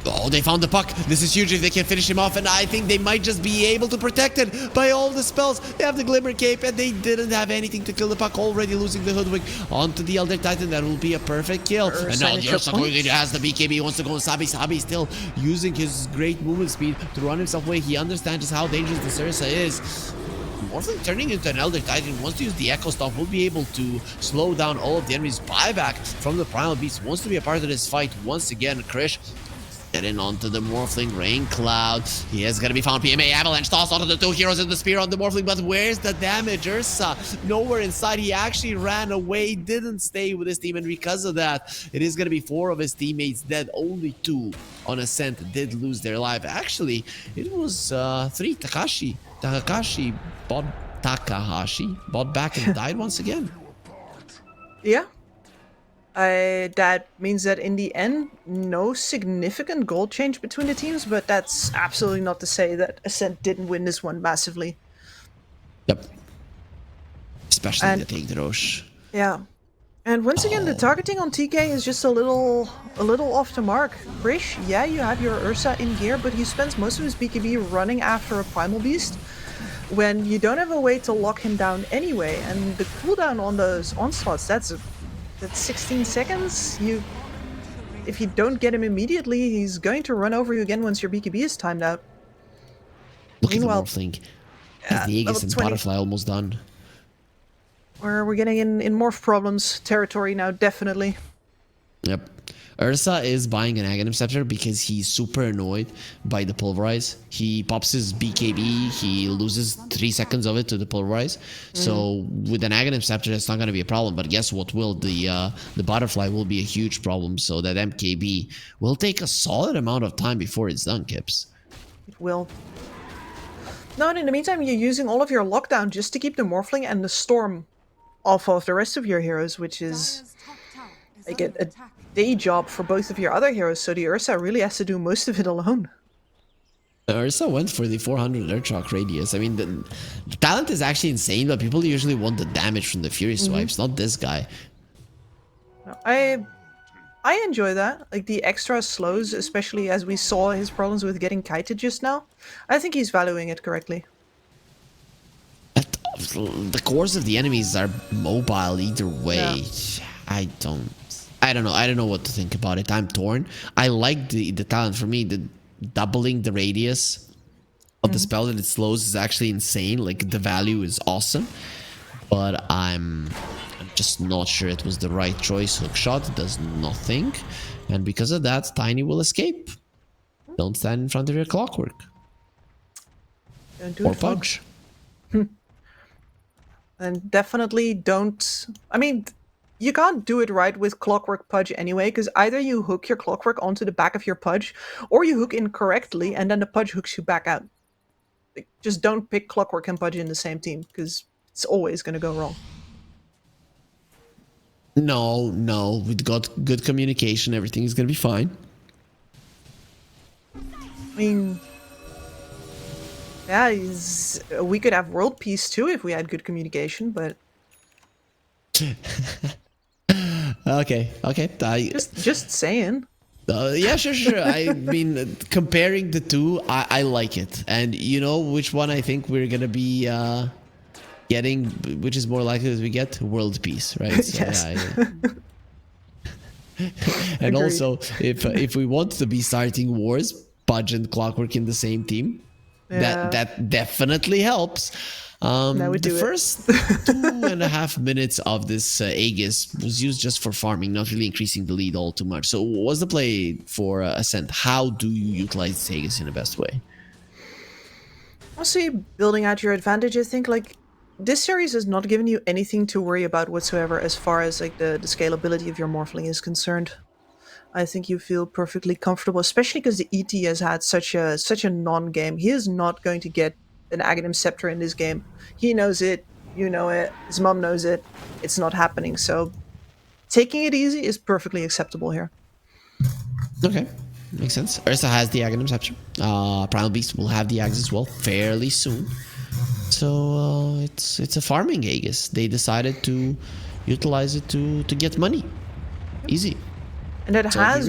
Oh, they found the puck. This is huge if they can finish him off, and I think they might just be able to protect it by all the spells. They have the Glimmer Cape, and they didn't have anything to kill the puck, already losing the Hoodwink onto the Elder Titan. That will be a perfect kill. And now Ursa has the BKB, wants to go on Sabi. Sabi still using his great movement speed to run himself away. He understands just how dangerous this Ursa is. Morphling turning into an Elder Titan, wants to use the Echo Stomp, will be able to slow down all of the enemy's buyback from the Primal Beast. Wants to be a part of this fight once again. Krish getting onto the Morphling Rain Cloud. He is going to be found. PMA Avalanche tossed onto the two heroes in the spear on the Morphling, but where's the damage? Ursa nowhere inside. He actually ran away, didn't stay with his team, and because of that, it is going to be 4 of his teammates dead. Only 2 on Ascent did lose their life. Actually, it was 3. Takahashi bought back and died once again. Yeah. That means that in the end, no significant goal change between the teams, but that's absolutely not to say that Ascent didn't win this one massively. Yep. Especially the Take the Roche. Yeah. And once again, the targeting on TK is just a little off the mark. Brish, yeah, you have your Ursa in gear, but he spends most of his BKB running after a Primal Beast when you don't have a way to lock him down anyway. And the cooldown on those onslaughts, that's 16 seconds. If you don't get him immediately, he's going to run over you again once your BKB is timed out. Look Meanwhile, at the Morphling. Has the Aegis and Butterfly almost done. We're getting in morph problems territory now, definitely. Yep. Ursa is buying an Aghanim Scepter because he's super annoyed by the Pulverize. He pops his BKB, he loses 3 seconds of it to the Pulverize. So with an Aghanim Scepter, it's not going to be a problem. But guess what will? The Butterfly will be a huge problem. So that MKB will take a solid amount of time before it's done, Kips. It will. No, and in the meantime, you're using all of your lockdown just to keep the Morphling and the Storm off of the rest of your heroes, which is like a day job for both of your other heroes, so the Ursa really has to do most of it alone. Ursa went for the 400 Earthshock radius. I mean, the talent is actually insane, but people usually want the damage from the Fury Swipes, not this guy. I enjoy that, like the extra slows, especially as we saw his problems with getting kited just now. I think he's valuing it correctly. The cores of the enemies are mobile either way. Yeah. I don't know what to think about it. I'm torn. I like the talent. For me, the doubling the radius of the spell that it slows is actually insane. Like, the value is awesome, but I'm just not sure it was the right choice. Hookshot does nothing, and because of that, Tiny will escape. Don't stand in front of your Clockwork. Don't do or it, Pudge. And definitely don't... I mean, you can't do it right with Clockwork Pudge anyway, because either you hook your Clockwork onto the back of your Pudge, or you hook incorrectly, and then the Pudge hooks you back out. Like, just don't pick Clockwork and Pudge in the same team, because it's always going to go wrong. No, we've got good communication. Everything is going to be fine. I mean... yeah, we could have world peace too if we had good communication, but... Okay. Just saying. Yeah, sure. I mean, comparing the two, I like it. And you know which one I think we're going to be getting, which is more likely that we get? World peace, right? So, yes. And also, if we want to be starting wars, Pudge and Clockwork in the same team, that definitely helps. The first 2.5 minutes of this Aegis was used just for farming, not really increasing the lead all too much. So what's the play for Ascent? How do you utilize this Aegis in the best way? Honestly, building out your advantage, I think, like, this series has not given you anything to worry about whatsoever as far as like the scalability of your Morphling is concerned. I think you feel perfectly comfortable, especially because the ET has had such a non-game. He is not going to get an Aghanim Scepter in this game. He knows it, you know it, his mom knows it. It's not happening, so taking it easy is perfectly acceptable here. Okay, makes sense. Ursa has the Aghanim Scepter. Primal Beast will have the Aegis as well fairly soon. So it's a farming Aegis. They decided to utilize it to get money. Easy. And it has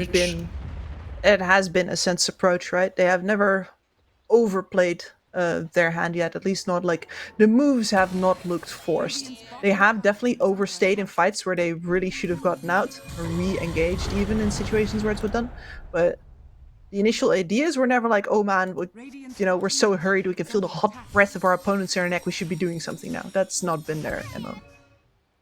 been Ascent's approach, right? They have never overplayed their hand yet, at least not like the moves have not looked forced. They have definitely overstayed in fights where they really should have gotten out or re-engaged even in situations where it's done. But the initial ideas were never like, oh man, we're so hurried, we can feel the hot breath of our opponents in our neck, we should be doing something now. That's not been their MO.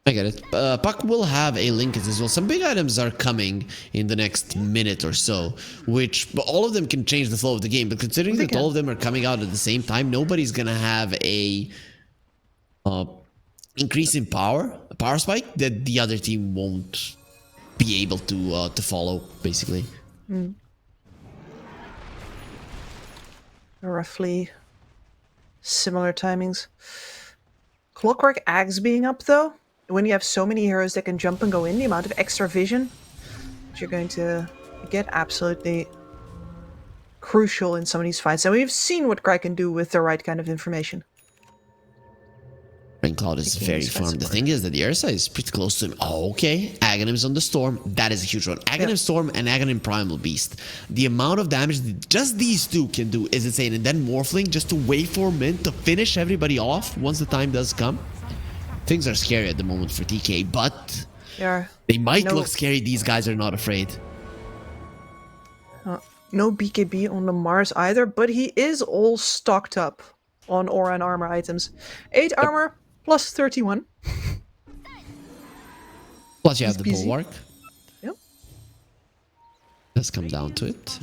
I get it. Puck will have a Linkage as well. Some big items are coming in the next minute or so, which all of them can change the flow of the game. But considering that all of them are coming out at the same time, nobody's gonna have a increase in power, a power spike that the other team won't be able to follow, basically. Roughly similar timings. Clockwork Axe being up though, when you have so many heroes that can jump and go in, the amount of extra vision that you're going to get absolutely crucial in some of these fights. And we've seen what Cry can do with the right kind of information. Trying Cloud is Taking very his farm. The support. thing is that the Ursa is pretty close to him. Oh, okay. Aghanim's on the Storm. That is a huge one. Aghanim Storm and Aghanim Primal Beast. The amount of damage that just these two can do is insane. And then Morphling just to wait for a minute to finish everybody off once the time does come. Things are scary at the moment for TK, but they might look scary. These guys are not afraid. No BKB on the Mars either, but he is all stocked up on aura and armor items. 8 armor plus 31. Plus you have He's the busy. Bulwark. Yep. Let's come down to it.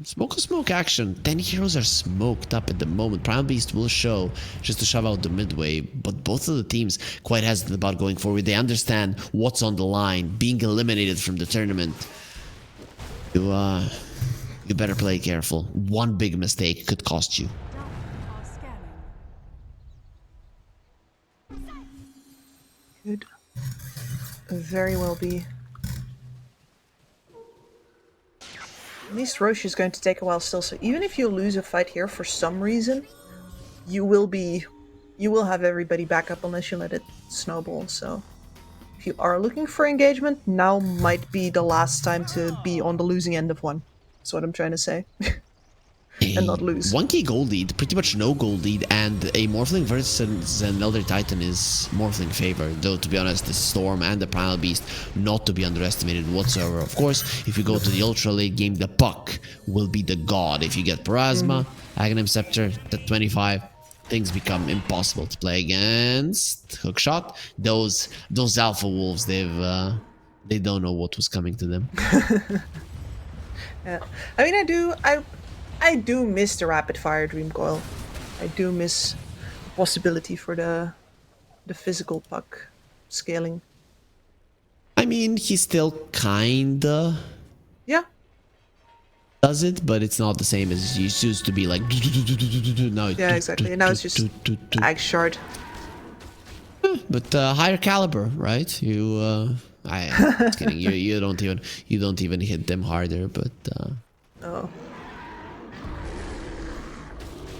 Smoke action. 10 heroes are smoked up at the moment. Primal Beast will show just to shove out the midway, but both of the teams quite hesitant about going forward. They understand what's on the line, being eliminated from the tournament. You better play careful. One big mistake could cost you. Could very well be. At least Roche is going to take a while still, so even if you lose a fight here for some reason, you will have everybody back up unless you let it snowball, so if you are looking for engagement, now might be the last time to be on the losing end of one. That's what I'm trying to say. And not lose. 1k gold lead, pretty much no gold lead, and a Morphling versus an Elder Titan is Morphling favor. Though, to be honest, the Storm and the Primal Beast not to be underestimated whatsoever. Of course, if you go to the Ultra late game, the Puck will be the god. If you get Parasma, Aghanim Scepter at 25, things become impossible to play against. Hookshot, those Alpha Wolves, they don't know what was coming to them. Yeah. I mean, I do miss the rapid fire Dream Coil. I do miss the possibility for the physical puck scaling. I mean, he still kinda does it, but it's not the same as it used to be. Like now, yeah, exactly. Now it's just ag shard. But higher caliber, right? I'm just kidding. You don't even hit them harder, but. Oh.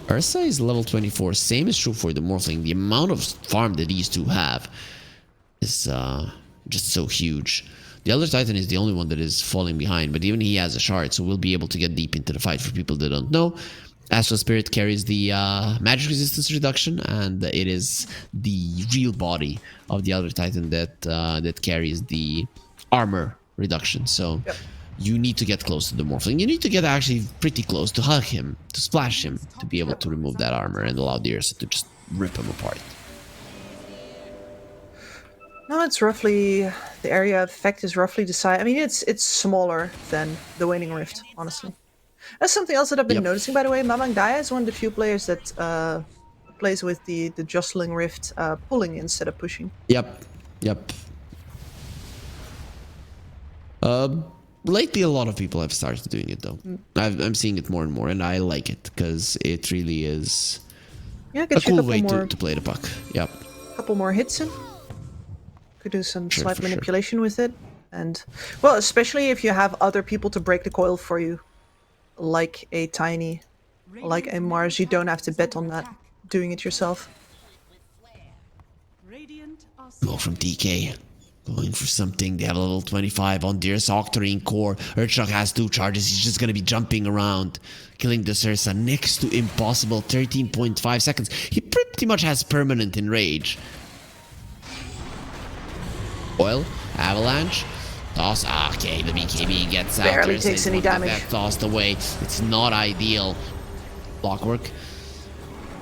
Ursa is level 24. Same is true for the Morphling. The amount of farm that these two have is just so huge. The Elder Titan is the only one that is falling behind, but even he has a shard, so we'll be able to get deep into the fight for people that don't know. Astral Spirit carries the magic resistance reduction, and it is the real body of the Elder Titan that carries the armor reduction. So you need to get close to the Morphling. You need to get actually pretty close to hug him, to splash him, to be able to remove that armor and allow the Ursa to just rip him apart. No, it's roughly the area of effect is roughly the size. I mean, it's smaller than the Waning Rift, honestly. That's something else that I've been noticing, by the way. Mamang Daya is one of the few players that plays with the jostling rift, pulling instead of pushing. Yep. Lately, a lot of people have started doing it, though. I'm seeing it more and more, and I like it because it really is a cool way to play the puck. Yep. A couple more hits in. Could do some slight manipulation with it, and well, especially if you have other people to break the coil for you, like a Tiny, like a Mars. You don't have to bet on that. Doing it yourself. Go from TK. Going for something. They have a level 25 on Deer's Octarine core. Urchuk has 2 charges. He's just gonna be jumping around, killing the Ursa next to impossible. 13.5 seconds. He pretty much has permanent enrage. Oil, avalanche, toss. Okay, the BKB gets out. Barely takes any damage. That tossed away. It's not ideal. Blockwork.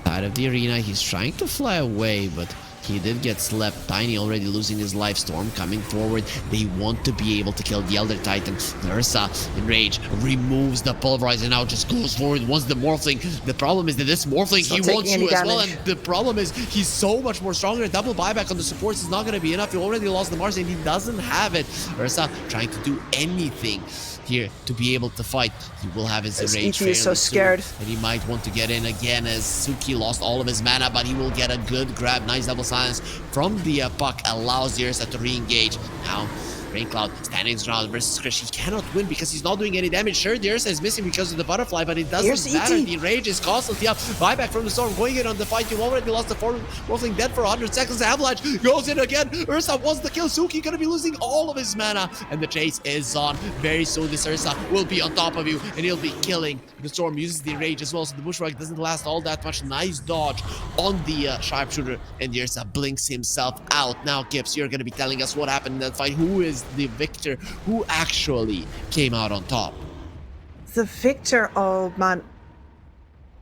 Out of the arena, he's trying to fly away, but he did get slept. Tiny already losing his life. Storm coming forward. They want to be able to kill the Elder Titan. Ursa, in rage, removes the pulverizer and now just goes forward. Once the Morphling. The problem is that this Morphling, he wants you as well. And the problem is he's so much more stronger. Double buyback on the supports is not going to be enough. He already lost the Mars and he doesn't have it. Ursa trying to do anything here to be able to fight. He will have his rage. He is so scared. And he might want to get in again as Suki lost all of his mana, but he will get a good grab. Nice double silence from the puck allows the Ursa to re-engage. Now Raincloud standing his ground versus Krish. He cannot win because he's not doing any damage. Sure, the Ursa is missing because of the butterfly, but it doesn't matter. The rage is constantly up. Buyback from the Storm going in on the fight. You've already lost the Morphling dead for 100 seconds. Avalanche goes in again. Ursa wants the kill. Suki gonna be losing all of his mana, and the chase is on. Very soon this Ursa will be on top of you, and he'll be killing. The Storm uses the rage as well, so the Bushwhack doesn't last all that much. Nice dodge on the sharpshooter, and the Ursa blinks himself out. Now, Gibbs, you're gonna be telling us what happened in that fight. Who is the victor? Who actually came out on top? The victor, oh man.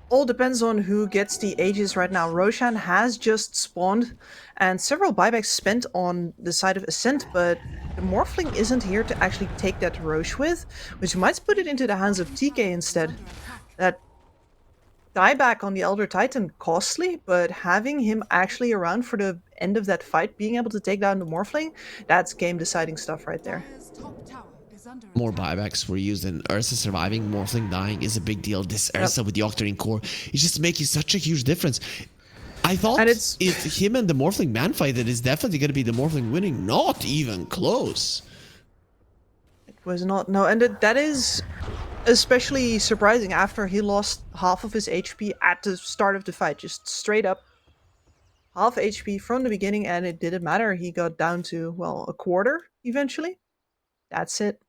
All depends on who gets the Aegis right now. Roshan has just spawned, and several buybacks spent on the side of Ascent, but the Morphling isn't here to actually take that Roche with, which might put it into the hands of TK instead. That dieback on the Elder Titan, costly, but having him actually around for the end of that fight, being able to take down the Morphling, that's game-deciding stuff right there. More buybacks were used, and Ursa surviving, Morphling dying is a big deal. This Ursa with the Octarine core is just making such a huge difference. I thought if him and the Morphling man fight, it is definitely going to be the Morphling winning. Not even close. It was not, no, and that is especially surprising after he lost half of his HP at the start of the fight. Just straight up half HP from the beginning, and it didn't matter. He got down to, well, a quarter eventually. That's it.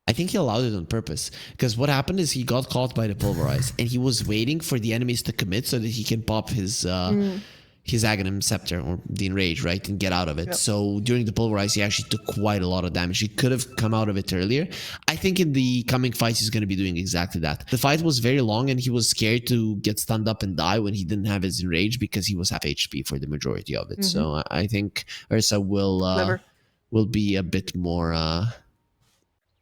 I think he allowed it on purpose, because what happened is he got caught by the Pulverize, and he was waiting for the enemies to commit so that he can pop his Aghanim Scepter, or the Enrage, right, and get out of it. Yep. So during the Pulverize, he actually took quite a lot of damage. He could have come out of it earlier. I think in the coming fights, he's going to be doing exactly that. The fight was very long, and he was scared to get stunned up and die when he didn't have his Enrage, because he was half HP for the majority of it. So I think Ursa will be a bit more...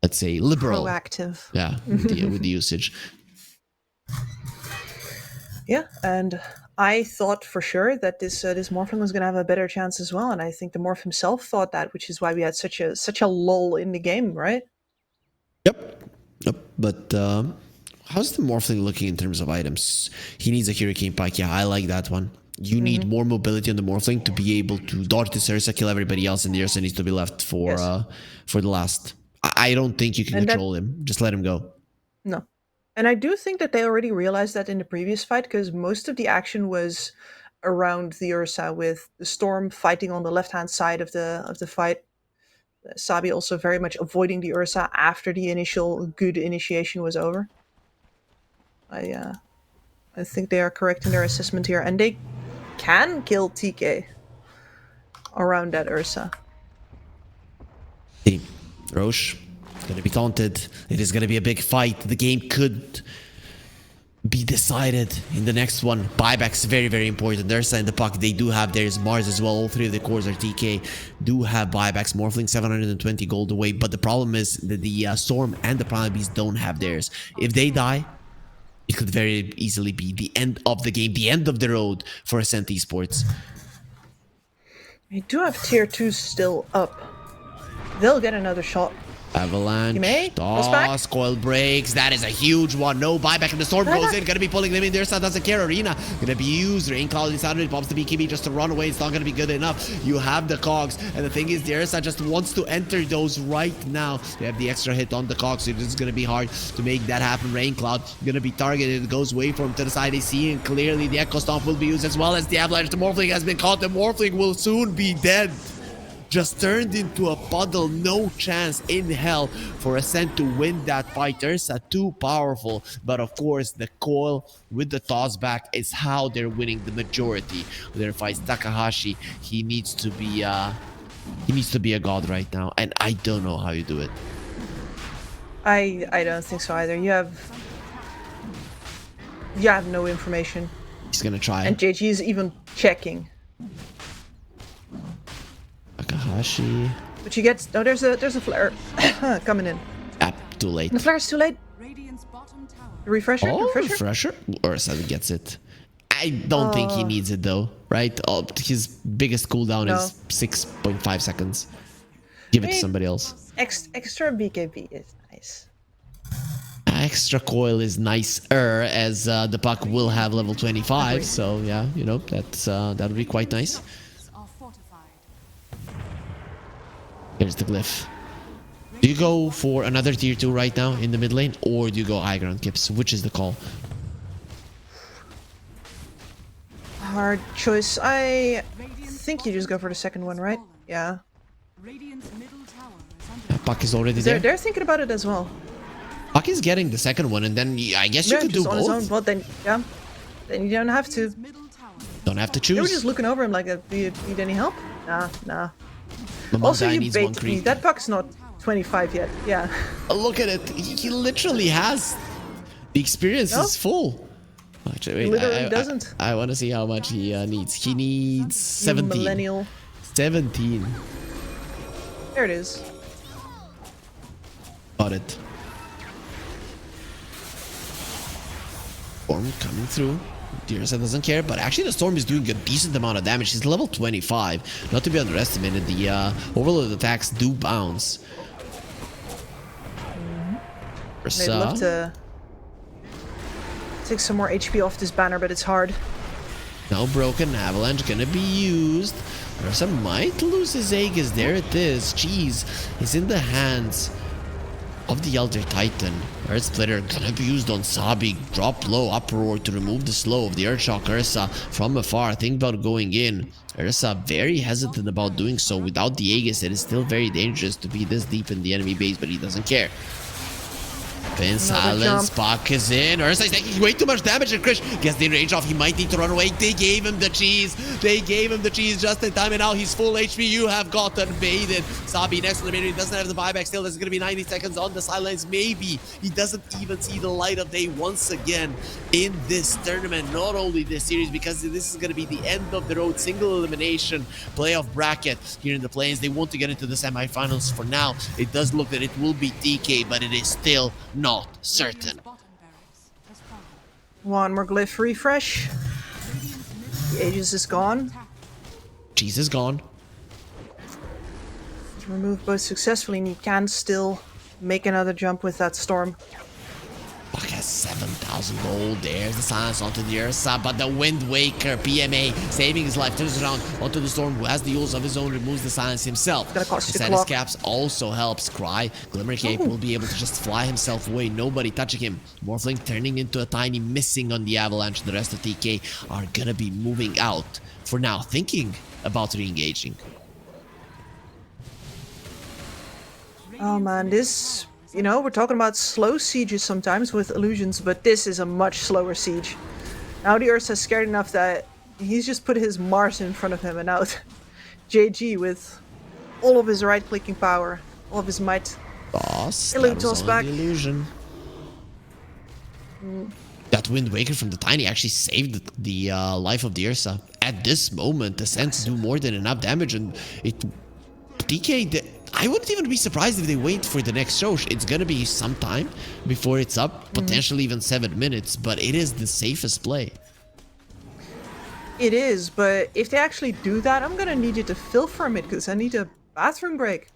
let's say liberal, proactive. Yeah, with the usage. Yeah, and I thought for sure that this Morphin was going to have a better chance as well, and I think the Morph himself thought that, which is why we had such a lull in the game, right? Yep. But how's the Morphling looking in terms of items? He needs a Hurricane Pike. Yeah, I like that one. You need more mobility on the Morphling to be able to dodge this Ursa, kill everybody else, and the Ursa needs to be left for the last. I don't think you can control him. Just let him go. No. And I do think that they already realized that in the previous fight, because most of the action was around the Ursa, with the Storm fighting on the left-hand side of the fight. Sabi also very much avoiding the Ursa after the initial good initiation was over. I think they are correct in their assessment here, and they can kill TK around that Ursa. See, Roche going to be taunted. It is going to be a big fight. The game could be decided in the next one. Buybacks very, very important. Ursa and the Puck, they do have theirs. Mars as well. All three of the cores are TK. Do have buybacks. Morphling 720 gold away. But the problem is that the Storm and the Primal Beast don't have theirs. If they die, it could very easily be the end of the game, the end of the road for Ascent Esports. We do have tier 2 still up. They'll get another shot. Avalanche, toss, coil breaks. That is a huge one. No buyback, and the Storm goes in. Gonna be pulling them in. Their side doesn't care. Arena gonna be used. Raincloud inside of it. Pops the BKB just to run away. It's not gonna be good enough. You have the cogs, and the thing is, the Ursa just wants to enter those right now. They have the extra hit on the cogs, so it's gonna be hard to make that happen. Raincloud gonna be targeted. It goes away from to the side. They see, and clearly the Echo Stomp will be used as well as the Avalanche. The Morphling has been caught. The Morphling will soon be dead. Just turned into a puddle. No chance in hell for Ascent to win that fight. Ursa too powerful, but of course the coil with the toss back is how they're winning the majority of their fights. Takahashi, he needs to be a god right now, and I don't know how you do it. I don't think so either. You have no information. He's gonna try. And JG is even checking. Takahashi. But you get there's a flare coming in. Too late. The flare's too late. The refresher? Oh, refresher? Ursa gets it. I don't think he needs it though, right? His biggest cooldown is 6.5 seconds. Give it to somebody else. Extra BKB is nice. Extra coil is nicer, as the Puck will have level 25. So yeah, you know, that would be quite nice. Here's the glyph. Do you go for another tier 2 right now in the mid lane, or do you go high ground Kips? Which is the call? Hard choice. I think you just go for the second one, right? Yeah. Radiant's middle tower is under Puck is already there. They're thinking about it as well. Puck is getting the second one, and then I guess you Yeah, could do just on his own, both. but then then you don't have to. middle tower. Don't have to They were choose. just looking over him like, do you need any help? Nah. Mamada Also, you needs one baited me. creep. That puck's not 25 yet. Yeah. Look at it. He literally has. The experience No? is full. Actually, wait, Literally doesn't. I want to see how much he needs. He needs 17. Millennial. 17. There it is. Got it. Storm coming through. Dirsa doesn't care, but actually the Storm is doing a decent amount of damage. He's level 25. Not to be underestimated. The overload attacks do bounce. They'd love to take some more HP off this banner, but it's hard. Now broken avalanche gonna be used. Ursa might lose his Aegis. There it is. Jeez, it's in the hands of the Elder Titan. Earth Splitter gonna be used on Sabi. Drop low, uproar to remove the slow of the Earthshock Ursa from afar. Think about going in. Ursa very hesitant about doing so. Without the Aegis, it is still very dangerous to be this deep in the enemy base, but he doesn't care. Pin silence, Puck is in. Ursa is taking way too much damage, and Krish gets the range off. He might need to run away. They gave him the cheese. They gave him the cheese just in time, and now he's full HP. You have gotten baited. Sabi next to the he doesn't have the buyback still. There's going to be 90 seconds on the sidelines. Maybe he doesn't even see the light of day once again in this tournament. Not only this series, because this is going to be the end of the road single elimination playoff bracket here in the plains. They want to get into the semifinals for now. It does look that it will be TK, but it is still not certain. Bottom barracks has fallen. One more glyph refresh. The Aegis is gone. Cheese is gone. Remove both successfully, and he can still make another jump with that storm. Puck has 7,000 gold. There's the silence onto the Ursa, but the Wind Waker PMA saving his life turns around onto the Storm, who has the use of his own, removes the silence himself. Gonna cost you the Status clock. caps also helps. Cry, Glimmer Cape will be able to just fly himself away. Nobody touching him. Morphling turning into a tiny missing on the avalanche. The rest of TK are gonna be moving out for now, thinking about re-engaging. Oh man, this, you know, we're talking about slow sieges sometimes with illusions, but this is a much slower siege. Now the Ursa's scared enough that he's just put his Mars in front of him, and now JG with all of his right-clicking power, all of his might. Boss, Illusion that was toss only back. the illusion. That Wind Waker from the Tiny actually saved the life of the Ursa. At this moment, the Scents do more than enough damage, and it DK. I wouldn't even be surprised if they wait for the next show. It's gonna be some time before it's up, potentially even 7 minutes, but it is the safest play. It is, but if they actually do that, I'm gonna need you to fill from it, because I need a bathroom break.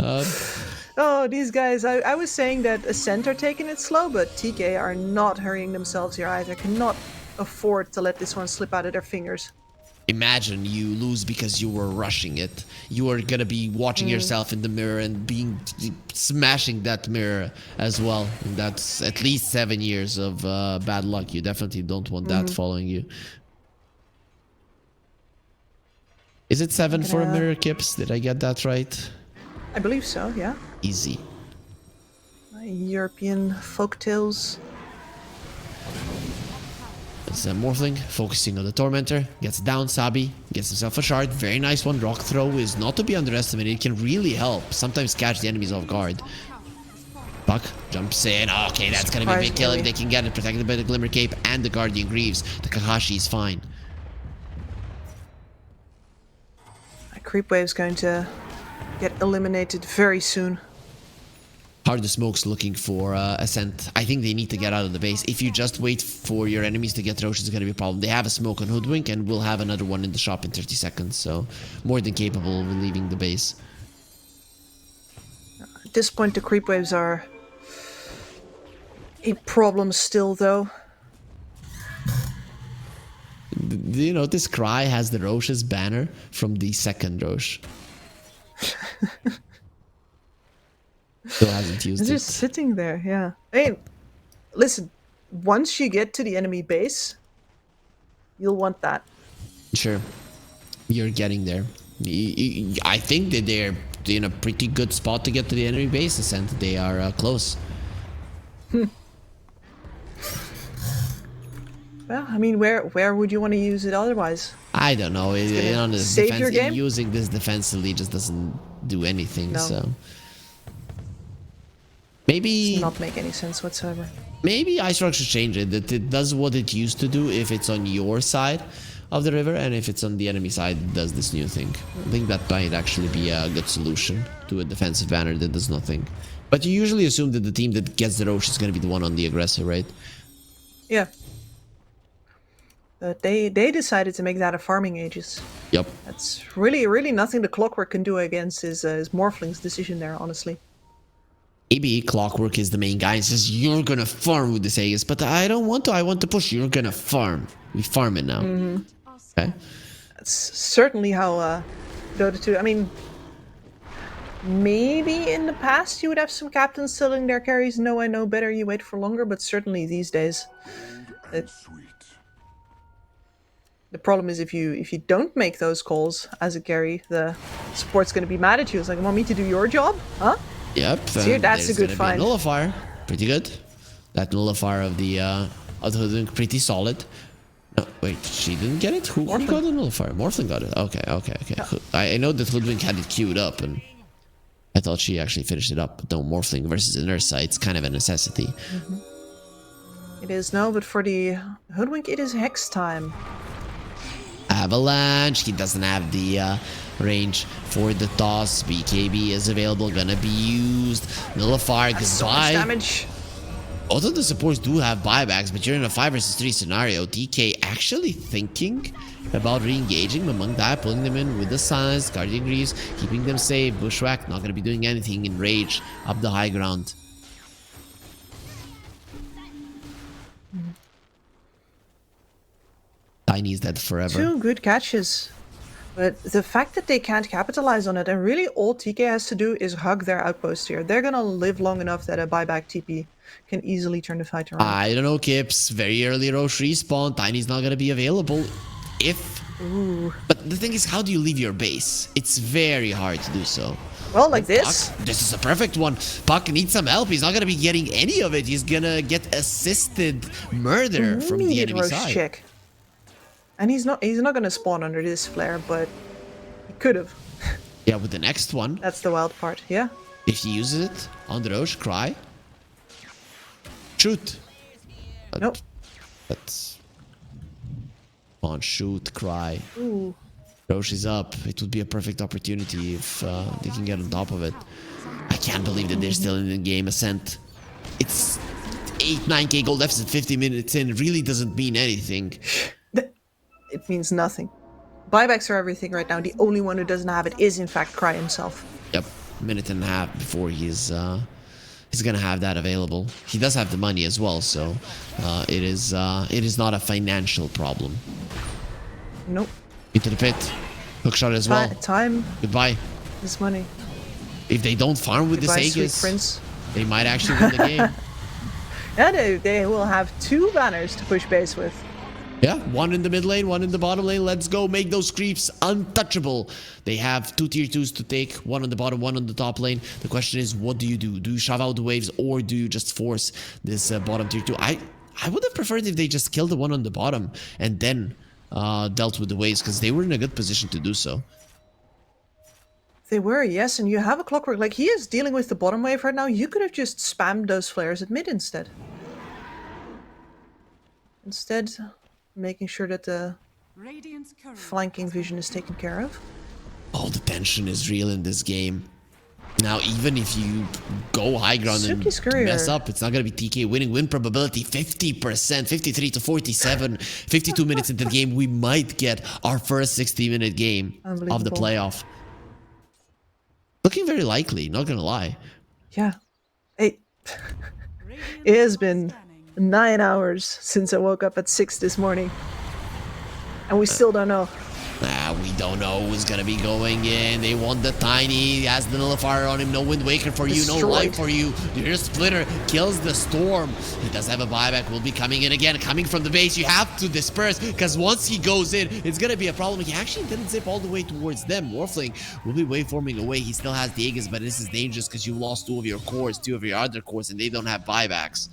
Oh, these guys, I was saying that Ascent are taking it slow, but TK are not hurrying themselves here either. Cannot afford to let this one slip out of their fingers. Imagine you lose because you were rushing it. You are gonna be watching yourself in the mirror and smashing that mirror as well. And that's at least 7 years of bad luck. You definitely don't want that following you. Is it 7 for a mirror, Kips? Did I get that right? I believe so, yeah. Easy. European folktales. It's a Morphling focusing on the Tormentor. Gets down Sabi. Gets himself a shard. Very nice one. Rock throw is not to be underestimated. It can really help. Sometimes catch the enemies off guard. Puck jumps in. Okay, that's gonna be a big kill if they can get it. Protected by the Glimmer Cape and the Guardian Greaves. The Kakashi is fine. My creep wave's going to get eliminated very soon. Hard the Smoke's looking for Ascent. I think they need to get out of the base. If you just wait for your enemies to get Rosh, it's going to be a problem. They have a Smoke on Hoodwink, and we'll have another one in the shop in 30 seconds. So, more than capable of leaving the base. At this point, the creep waves are a problem still, though. Do you notice Cry has the Roche's banner from the second Roche? Still hasn't used It's it. just sitting there, yeah. Hey, listen, once you get to the enemy base, you'll want that. Sure. You're getting there. I think that they're in a pretty good spot to get to the enemy bases, and they are close. Well, I mean, where would you want to use it otherwise? I don't know. On the save your game? using this defensively just doesn't do anything. No. So maybe Does not make any sense whatsoever. maybe iStroke should change it. That it does what it used to do if it's on your side of the river, and if it's on the enemy side, it does this new thing. I think that might actually be a good solution to a defensive banner that does nothing. But you usually assume that the team that gets the Roche is going to be the one on the aggressor, right? Yeah. But they decided to make that a farming Aegis. Yep. That's really nothing the Clockwork can do against is Morphling's decision there, honestly. Maybe Clockwork is the main guy and says, you're gonna farm with this Aegis, but I don't want to, I want to push. You're gonna farm. We farm it now. Okay. That's certainly how Dota 2, I mean, maybe in the past you would have some captains telling their carries, no, I know better, you wait for longer, but certainly these days, the problem is if you don't make those calls as a carry, the support's going to be mad at you. It's like, want me to do your job? Huh? Yep. See, that's a there's good gonna be find. Nullifier. Pretty good. That Nullifier of the Hoodwink, pretty solid. No, wait, she didn't get it? Who got the Nullifier? Morphling got it. Okay. Yeah. I know that Hoodwink had it queued up, and I thought she actually finished it up. But no, Morphling versus Inersa, it's kind of a necessity. It is no, but for the Hoodwink, it is Hex time. Avalanche, he doesn't have the range for the toss. BKB is available, gonna be used. Nullifier, That's so much goodbye. damage. Both of the supports do have buybacks, but you're in a 5 versus 3 scenario. DK actually thinking about re-engaging Mamangdai, pulling them in with the Silence, Guardian Greaves, keeping them safe. Bushwhack not gonna be doing anything in Rage up the high ground. Tiny's dead forever. 2 good catches. But the fact that they can't capitalize on it, and really all TK has to do is hug their outpost here. They're gonna live long enough that a buyback TP can easily turn the fight around. I don't know, Kips. Very early Roche respawn. Tiny's not gonna be available. But the thing is, how do you leave your base? It's very hard to do so. Well, like this. Puck, this is a perfect one. Puck needs some help. He's not gonna be getting any of it. He's gonna get assisted murder from the Immediate enemy Roche side. check. And he's not gonna spawn under this flare, but he could have. Yeah, with the next one, That's the wild part, yeah. if he uses it on the Roche, Cry. Shoot. But Nope. That's on shoot, Cry. Ooh. Roche is up. It would be a perfect opportunity if they can get on top of it. I can't believe that they're still in the game. Ascent. It's 8-9k gold deficit 50 minutes in. It really doesn't mean anything. It means nothing. Buybacks are everything right now. The only one who doesn't have it is, in fact, Cry himself. Yep, a minute and a half before he's gonna have that available. He does have the money as well, so it is not a financial problem. Nope. Into the pit, hookshot as well. Time Goodbye. is money. If they don't farm with Goodbye, this sweet Aegis, prince. they might actually win the game. Yeah, they will have 2 banners to push base with. Yeah, one in the mid lane, one in the bottom lane. Let's go make those creeps untouchable. They have 2 tier 2s to take, one on the bottom, one on the top lane. The question is, what do you do? Do you shove out the waves, or do you just force this bottom tier 2? I would have preferred if they just killed the one on the bottom and then dealt with the waves, because they were in a good position to do so. They were, yes, and you have a Clockwork. Like, he is dealing with the bottom wave right now. You could have just spammed those flares at mid instead. Instead, making sure that the Radiant's courier flanking vision is taken care of. Oh, the tension is real in this game. Now, even if you go high ground and Suki's courier. mess up, it's not going to be TK winning. Win probability 50%, 53 to 47. 52 minutes into the game, we might get our first 60-minute game of the Unbelievable. playoff. Looking very likely, not going to lie. Yeah. It has been 9 hours since I woke up at 6 this morning. And we still don't know. We don't know who's gonna be going in. They want the Tiny. He has the Nullifier on him. No Wind Waker for you. No Light for you. Your Splitter kills the Storm. He does have a buyback. Will be coming in again. Coming from the base. You have to disperse because once he goes in, it's gonna be a problem. He actually didn't zip all the way towards them. Morphling will be waveforming away. He still has the Aegis, but this is dangerous because you lost 2 of your cores, 2 of your other cores, and they don't have buybacks.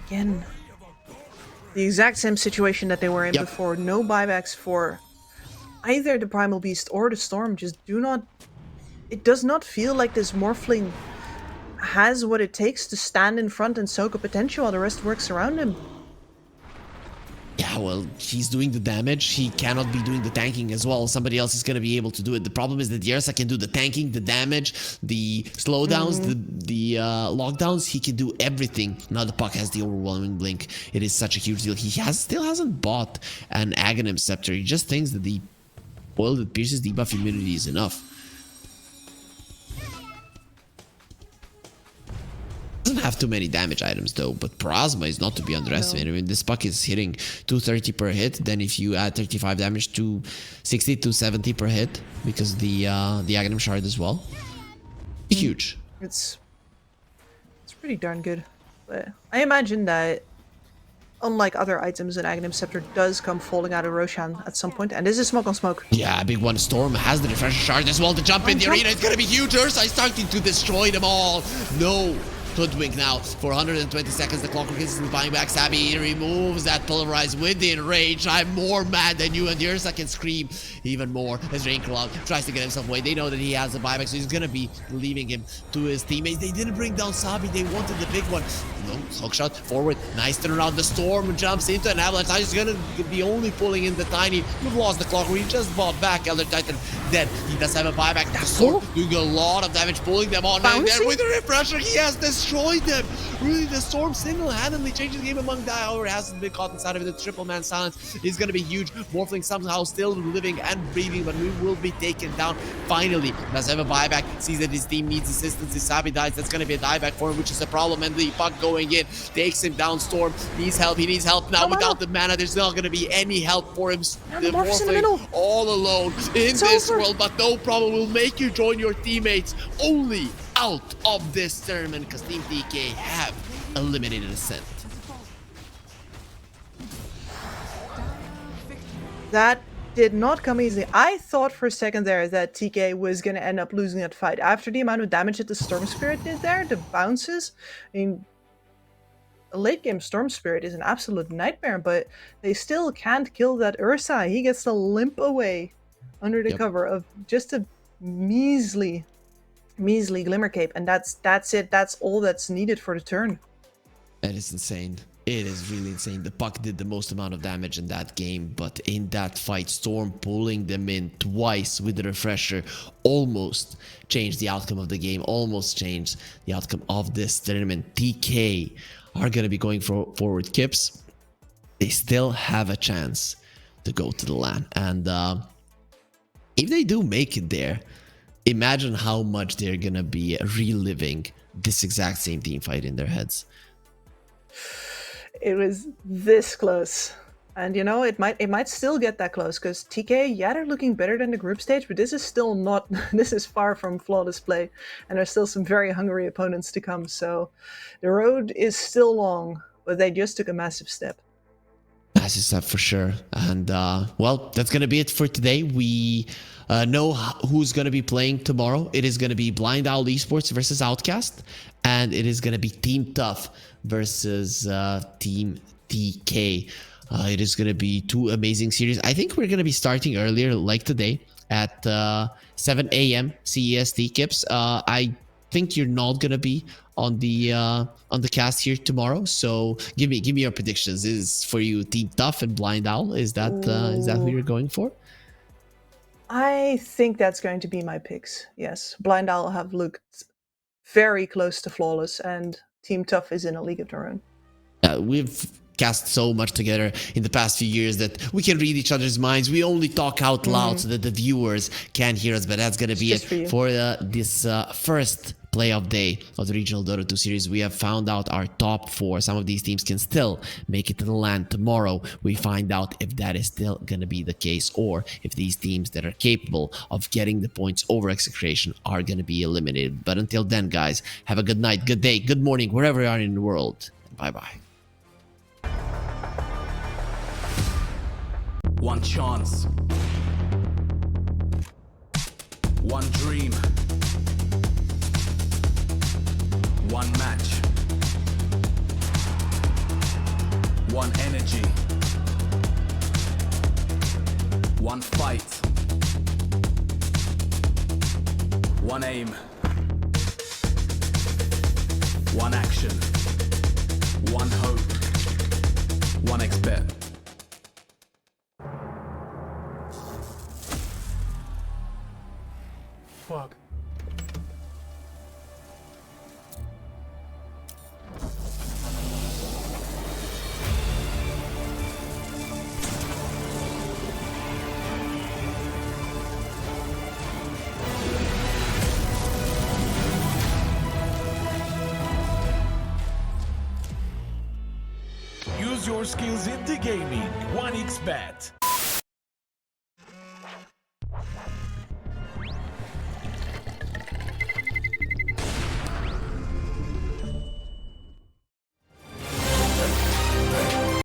Again, the exact same situation that they were in before. No buybacks for either the Primal Beast or the Storm. Just do not... It does not feel like this Morphling has what it takes to stand in front and soak a potential while the rest works around him. Yeah, well, he's doing the damage. He cannot be doing the tanking as well. Somebody else is going to be able to do it. The problem is that Yersa can do the tanking, the damage, the slowdowns, the lockdowns. He can do everything. Now the Puck has the overwhelming blink. It is such a huge deal. He still hasn't bought an Aghanim Scepter. He just thinks that the oil that pierces debuff immunity is enough. Doesn't have too many damage items though, but Plasma is not to be underestimated. I mean, this Puck is hitting 230 per hit. Then if you add 35 damage, to 60 to 70 per hit because the Aghanim Shard as well. Huge. It's pretty darn good. But I imagine that unlike other items, an Aghanim Scepter does come falling out of Roshan at some point, and this is smoke on smoke. Yeah, big one. Storm has the Refresher Shard as well to jump in the arena. It's gonna be huge. Ursa is starting to destroy them all. No. Hoodwink now for 120 seconds. The Clockwork is buying back. Sabi removes that Pulverize within range. I'm more mad than you, and the Ursa can scream even more as Rainclaw tries to get himself away. They know that he has a buyback, so he's gonna be leaving him to his teammates. They didn't bring down Sabi. They wanted the big one. No, hookshot forward. Nice turnaround. The Storm jumps into an avalanche. Now he's gonna be only pulling in the Tiny. You've lost the Clockwork. He just bought back Elder Titan. Dead. He does have a buyback. The Storm doing a lot of damage, pulling them on. And there with the Refresher, he has destroyed them. Really, the Storm single-handedly changing the game among Dia. However, hasn't been caught inside of it. The triple man silence is going to be huge. Morphling somehow still living and breathing, but we will be taken down finally. Does have a buyback, sees that his team needs assistance. If Sabi dies, that's going to be a dieback for him, which is a problem. And the Puck going in takes him down. Storm needs help. He needs help now. Without the mana, there's not going to be any help for him. The Morphling all alone in this world, but no problem. We'll make you join your teammates only out of this tournament because Team TK have eliminated Ascent. That did not come easy. I thought for a second there that TK was going to end up losing that fight. After the amount of damage that the Storm Spirit did there, the bounces, I mean, a late game Storm Spirit is an absolute nightmare, but they still can't kill that Ursa. He gets to limp away under the cover of just a measly Glimmer Cape, and that's it. That's all that's needed for the turn. That is insane. It is really insane. The Puck did the most amount of damage in that game, but in that fight, Storm pulling them in twice with the Refresher almost changed the outcome of the game, almost changed the outcome of this tournament. TK are going to be going forward. Kips, they still have a chance to go to the LAN, and if they do make it there, imagine how much they're going to be reliving this exact same team fight in their heads. It was this close, and you know, it might still get that close because TK, yeah, they're looking better than the group stage, but this is still not. This is far from flawless play, and there's still some very hungry opponents to come. So the road is still long, but they just took a massive step. Massive step for sure. And well, that's gonna be it for today. We know who's gonna be playing tomorrow. It is gonna be Blind Owl Esports versus Outcast, and it is gonna be Team Tough versus Team TK. It is gonna be 2 amazing series. I think we're gonna be starting earlier, like today, at 7 a.m. CEST. Kips, I think you're not gonna be on the cast here tomorrow, so give me your predictions. Is for you Team Tough and Blind Owl? Is that who you're going for? I think that's going to be my picks. Yes, Blind Owl have looked very close to flawless, and Team Tough is in a league of their own. We've cast so much together in the past few years that we can read each other's minds. We only talk out loud so that the viewers can hear us, but that's gonna be it for this first playoff day of the regional Dota 2 series. We have found out our top 4. Some of these teams can still make it to the LAN. Tomorrow we find out if that is still gonna be the case, or if these teams that are capable of getting the points over execration are gonna be eliminated. But until then, guys, have a good night, good day, good morning, wherever you are in the world. Bye bye. One chance. One dream. One match. One energy. One fight. One aim. One action. One hope. One expert. Fuck. Use your skills in the gaming. 1xBet.